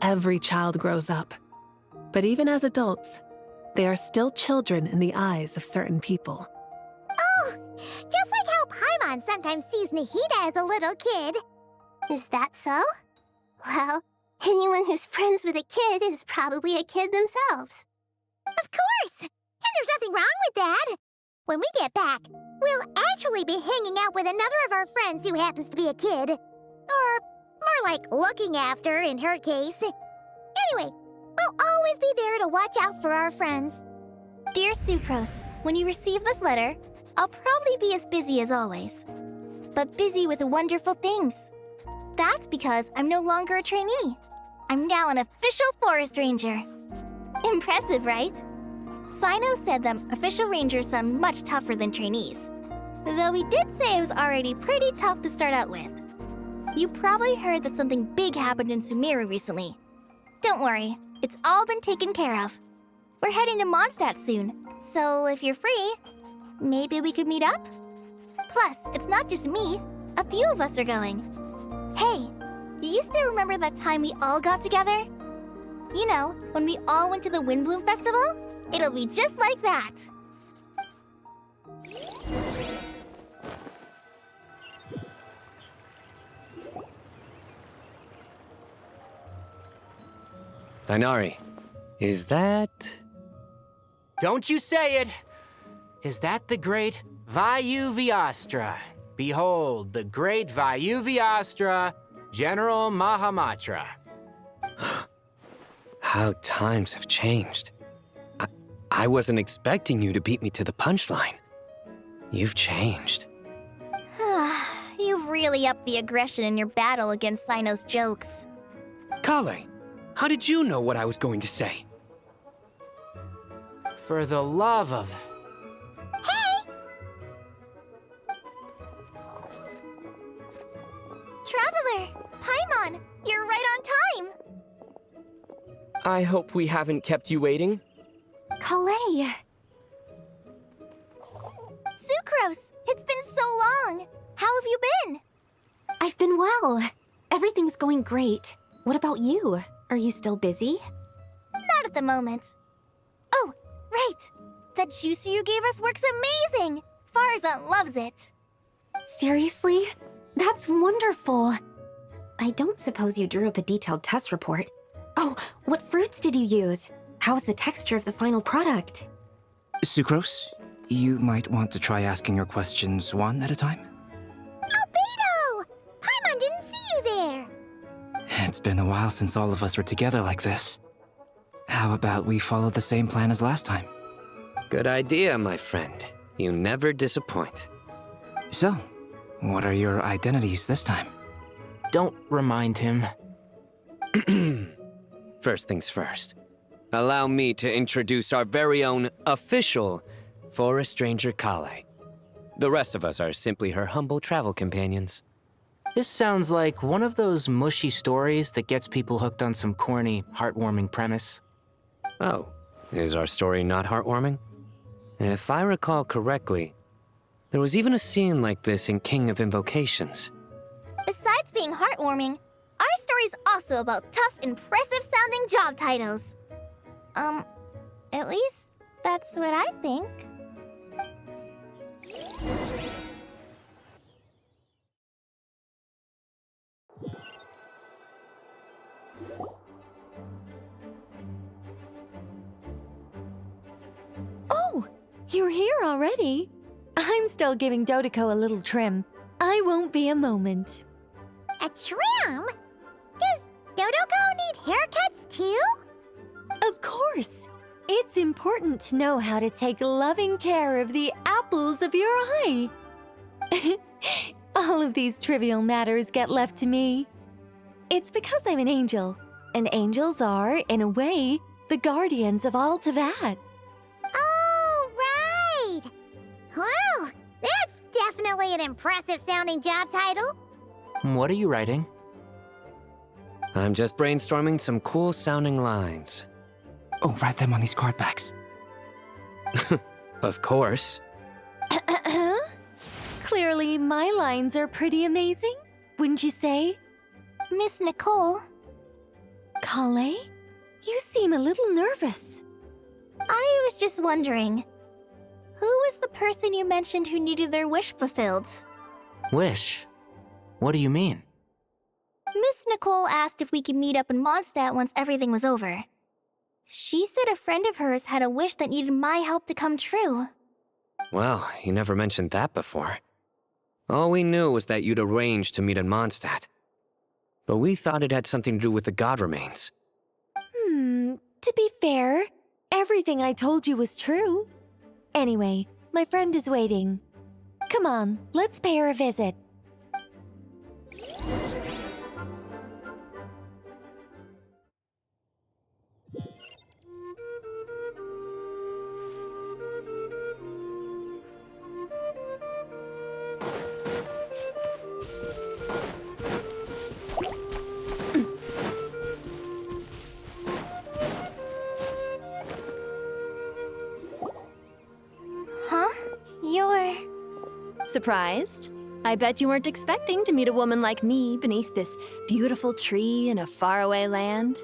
Every child grows up. But even as adults, they are still children in the eyes of certain people. Oh, just like how Paimon sometimes sees Nahida as a little kid. Is that so? Well, anyone who's friends with a kid is probably a kid themselves. Of course! And there's nothing wrong with that. When we get back, we'll actually be hanging out with another of our friends who happens to be a kid. Or more like looking after, in her case. Anyway, we'll always be there to watch out for our friends. Dear Sucrose, when you receive this letter, I'll probably be as busy as always. But busy with wonderful things. That's because I'm no longer a trainee. I'm now an official forest ranger. Impressive, right? Sino said them official rangers sound much tougher than trainees. Though he did say it was already pretty tough to start out with. You probably heard that something big happened in Sumeru recently. Don't worry, it's all been taken care of. We're heading to Mondstadt soon, so if you're free, maybe we could meet up? Plus, it's not just me. A few of us are going. Hey, do you still remember that time we all got together? You know, when we all went to the Windbloom Festival? It'll be just like that. Dainari, is that... Don't you say it! Is that the great Vayu-Vyastra? Behold, the great Vayu-Vyastra, General Mahamatra. How times have changed. I wasn't expecting you to beat me to the punchline. You've changed. You've really upped the aggression in your battle against Sino's jokes. Kale, how did you know what I was going to say? For the love of... Hey! Traveler! Paimon, you're right on time! I hope we haven't kept you waiting. Kale! Sucrose, it's been so long! How have you been? I've been well. Everything's going great. What about you? Are you still busy? Not at the moment. Oh, right! That juicer you gave us works amazing! Farzan loves it. Seriously? That's wonderful. I don't suppose you drew up a detailed test report. Oh, what fruits did you use? How was the texture of the final product? Sucrose, you might want to try asking your questions one at a time. Albedo! Paimon didn't see you there! It's been a while since all of us were together like this. How about we follow the same plan as last time? Good idea, my friend. You never disappoint. So, what are your identities this time? Don't remind him. First things first. Allow me to introduce our very own official Forest Ranger Kale. The rest of us are simply her humble travel companions. This sounds like one of those mushy stories that gets people hooked on some corny, heartwarming premise. Oh, is our story not heartwarming? If I recall correctly, there was even a scene like this in King of Invocations. Besides being heartwarming, our story's also about tough, impressive-sounding job titles. At least that's what I think. You're here already? I'm still giving Dottore a little trim. I won't be a moment. A trim? Does Dottore need haircuts too? Of course. It's important to know how to take loving care of the apples of your eye. All of these trivial matters get left to me. It's because I'm an angel, and angels are, in a way, the guardians of all Teyvat. Oh, right! Wow, that's definitely an impressive-sounding job title. What are you writing? I'm just brainstorming some cool-sounding lines. Oh, write them on these card backs. Of course. Clearly, my lines are pretty amazing, wouldn't you say? Miss Nicole. Kale? You seem a little nervous. I was just wondering, who was the person you mentioned who needed their wish fulfilled? Wish? What do you mean? Miss Nicole asked if we could meet up in Mondstadt once everything was over. She said a friend of hers had a wish that needed my help to come true. Well, you never mentioned that before. All we knew was that you'd arranged to meet in Mondstadt. But we thought it had something to do with the god remains. To be fair, everything I told you was true. Anyway, my friend is waiting. Come on, let's pay her a visit. Surprised? I bet you weren't expecting to meet a woman like me beneath this beautiful tree in a faraway land.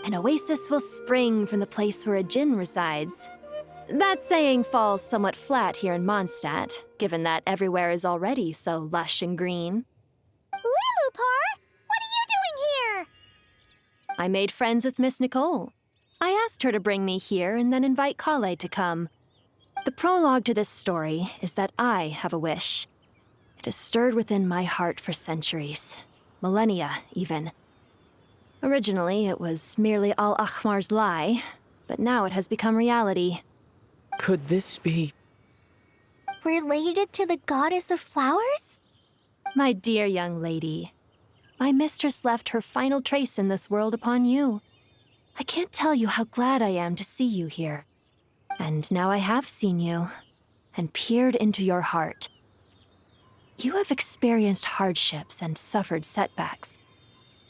An oasis will spring from the place where a djinn resides. That saying falls somewhat flat here in Mondstadt, given that everywhere is already so lush and green. Lilupar, what are you doing here? I made friends with Miss Nicole. I asked her to bring me here and then invite Kale to come. The prologue to this story is that I have a wish. It has stirred within my heart for centuries, millennia even. Originally, it was merely Al-Ahmar's lie, but now it has become reality. Could this be... related to the goddess of flowers? My dear young lady, my mistress left her final trace in this world upon you. I can't tell you how glad I am to see you here. And now I have seen you, and peered into your heart. You have experienced hardships and suffered setbacks.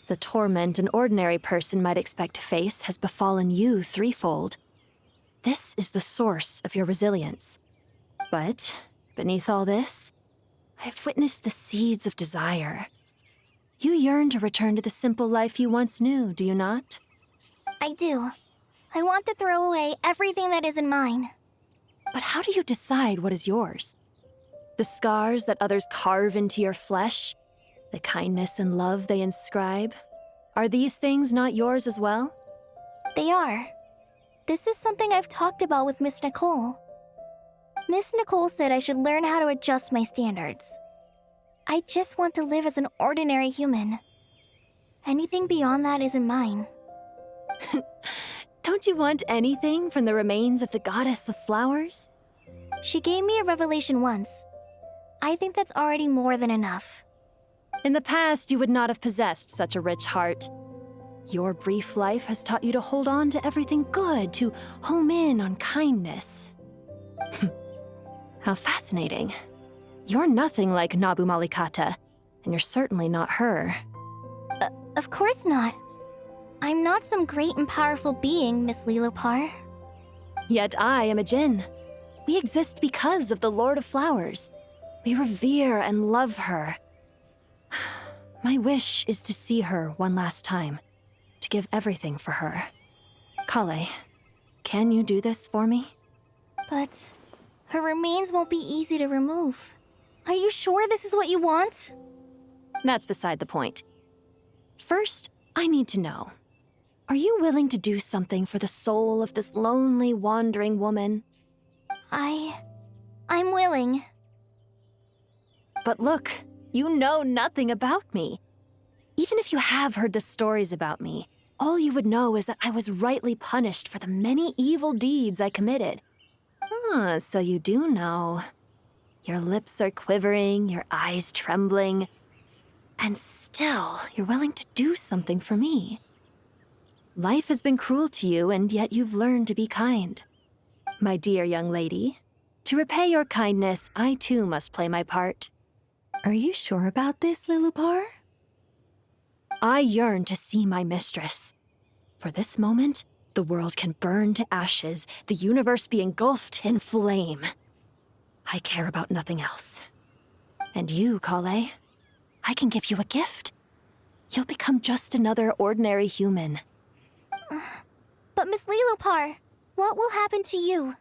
The torment an ordinary person might expect to face has befallen you threefold. This is the source of your resilience. But, beneath all this, I have witnessed the seeds of desire. You yearn to return to the simple life you once knew, do you not? I do. I want to throw away everything that isn't mine. But how do you decide what is yours? The scars that others carve into your flesh? The kindness and love they inscribe? Are these things not yours as well? They are. This is something I've talked about with Miss Nicole. Miss Nicole said I should learn how to adjust my standards. I just want to live as an ordinary human. Anything beyond that isn't mine. Don't you want anything from the remains of the goddess of flowers? She gave me a revelation once. I think that's already more than enough. In the past, you would not have possessed such a rich heart. Your brief life has taught you to hold on to everything good, to home in on kindness. How fascinating. You're nothing like Nabu Malikata, and you're certainly not her. Of course not. I'm not some great and powerful being, Miss Lilupar. Yet I am a djinn. We exist because of the Lord of Flowers. We revere and love her. My wish is to see her one last time, to give everything for her. Kale, can you do this for me? But her remains won't be easy to remove. Are you sure this is what you want? That's beside the point. First, I need to know. Are you willing to do something for the soul of this lonely, wandering woman? I'm willing. But look, you know nothing about me. Even if you have heard the stories about me, all you would know is that I was rightly punished for the many evil deeds I committed. Ah, so you do know. Your lips are quivering, your eyes trembling, and still you're willing to do something for me. Life has been cruel to you, and yet you've learned to be kind. My dear young lady, to repay your kindness, I too must play my part. Are you sure about this, Lilupar? I yearn to see my mistress. For this moment, the world can burn to ashes, the universe be engulfed in flame. I care about nothing else. And you, Kale, I can give you a gift. You'll become just another ordinary human. But Miss Lilupar, what will happen to you?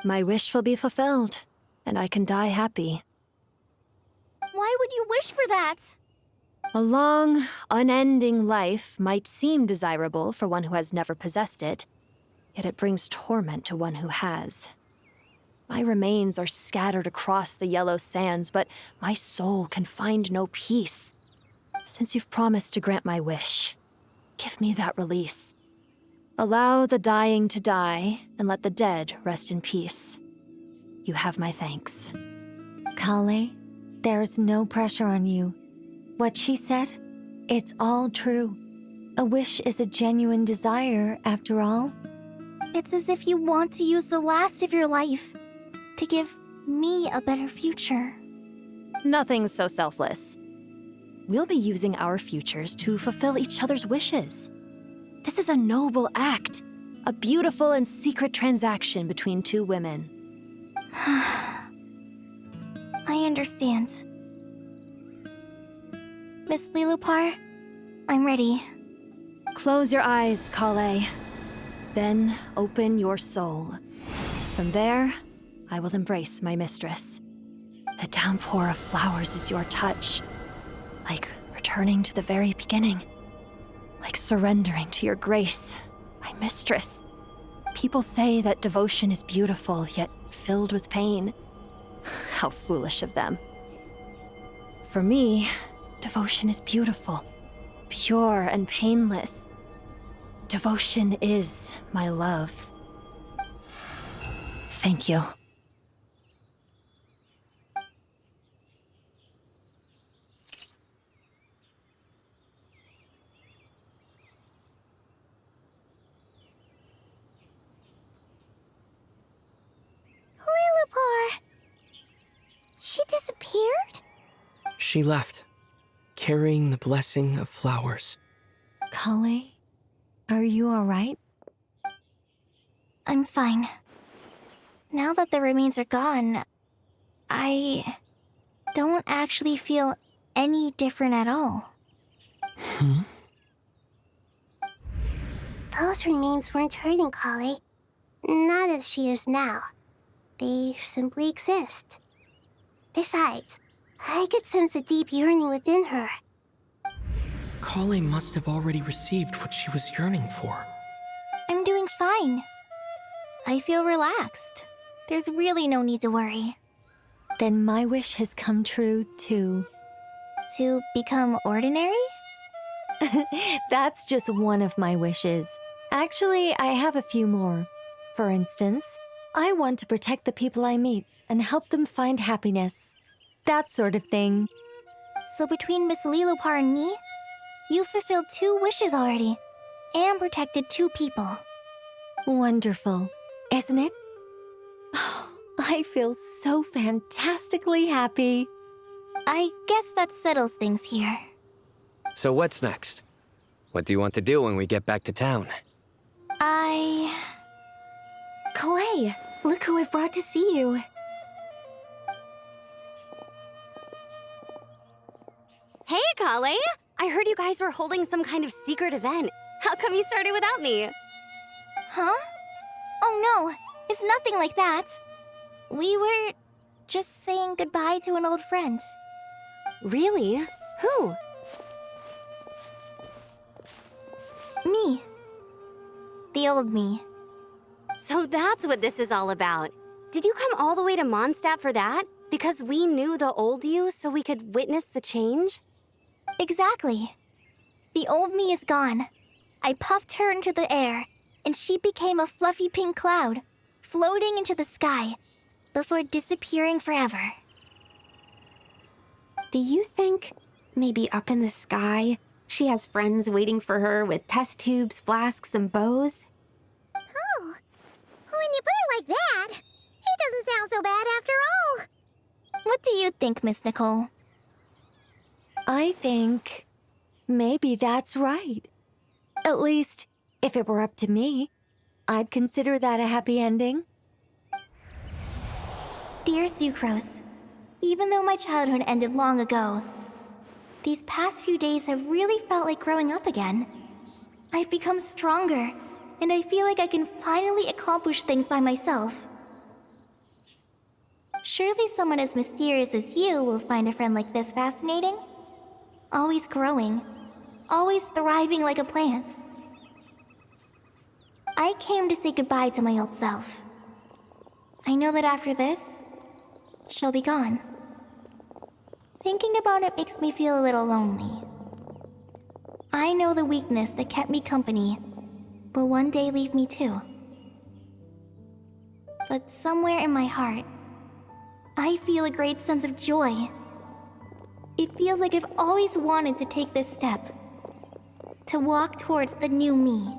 My wish will be fulfilled, and I can die happy. Why would you wish for that? A long, unending life might seem desirable for one who has never possessed it, yet it brings torment to one who has. My remains are scattered across the yellow sands, but my soul can find no peace. Since you've promised to grant my wish, give me that release. Allow the dying to die, and let the dead rest in peace. You have my thanks. Kale, there's no pressure on you. What she said, it's all true. A wish is a genuine desire, after all. It's as if you want to use the last of your life to give me a better future. Nothing so selfless. We'll be using our futures to fulfill each other's wishes. This is a noble act, a beautiful and secret transaction between two women. I understand. Miss Lilupar, I'm ready. Close your eyes, Kale. Then open your soul. From there, I will embrace my mistress. The downpour of flowers is your touch. Like returning to the very beginning. Like surrendering to your grace, my mistress. People say that devotion is beautiful, yet filled with pain. How foolish of them. For me, devotion is beautiful, pure and painless. Devotion is my love. Thank you. Lilupar! She disappeared? She left, carrying the blessing of flowers. Kale, are you alright? I'm fine. Now that the remains are gone, I don't actually feel any different at all. Those remains weren't hurting Kale. Not as she is now. They simply exist. Besides, I could sense a deep yearning within her. Kale must have already received what she was yearning for. I'm doing fine. I feel relaxed. There's really no need to worry. Then my wish has come true, too. To become ordinary? That's just one of my wishes. Actually, I have a few more. For instance, I want to protect the people I meet and help them find happiness. That sort of thing. So between Miss Lilupar and me, you fulfilled 2 wishes already, and protected 2 people. Wonderful, isn't it? I feel so fantastically happy. I guess that settles things here. So what's next? What do you want to do when we get back to town? Clay, look who I've brought to see you. Hey, Kale! I heard you guys were holding some kind of secret event. How come you started without me? Huh? Oh no, it's nothing like that. We were just saying goodbye to an old friend. Really? Who? Me. The old me. So that's what this is all about. Did you come all the way to Mondstadt for that? Because we knew the old you so we could witness the change? Exactly. The old me is gone. I puffed her into the air, and she became a fluffy pink cloud, floating into the sky, before disappearing forever. Do you think, maybe up in the sky, she has friends waiting for her with test tubes, flasks, and bows? Oh, when you put it like that, it doesn't sound so bad after all. What do you think, Miss Nicole? I think maybe that's right. At least, if it were up to me, I'd consider that a happy ending. Dear Sucrose, even though my childhood ended long ago, these past few days have really felt like growing up again. I've become stronger, and I feel like I can finally accomplish things by myself. Surely someone as mysterious as you will find a friend like this fascinating? Always growing, always thriving like a plant. I came to say goodbye to my old self. I know that after this, she'll be gone. Thinking about it makes me feel a little lonely. I know the weakness that kept me company will one day leave me too. But somewhere in my heart, I feel a great sense of joy. It feels like I've always wanted to take this step, to walk towards the new me.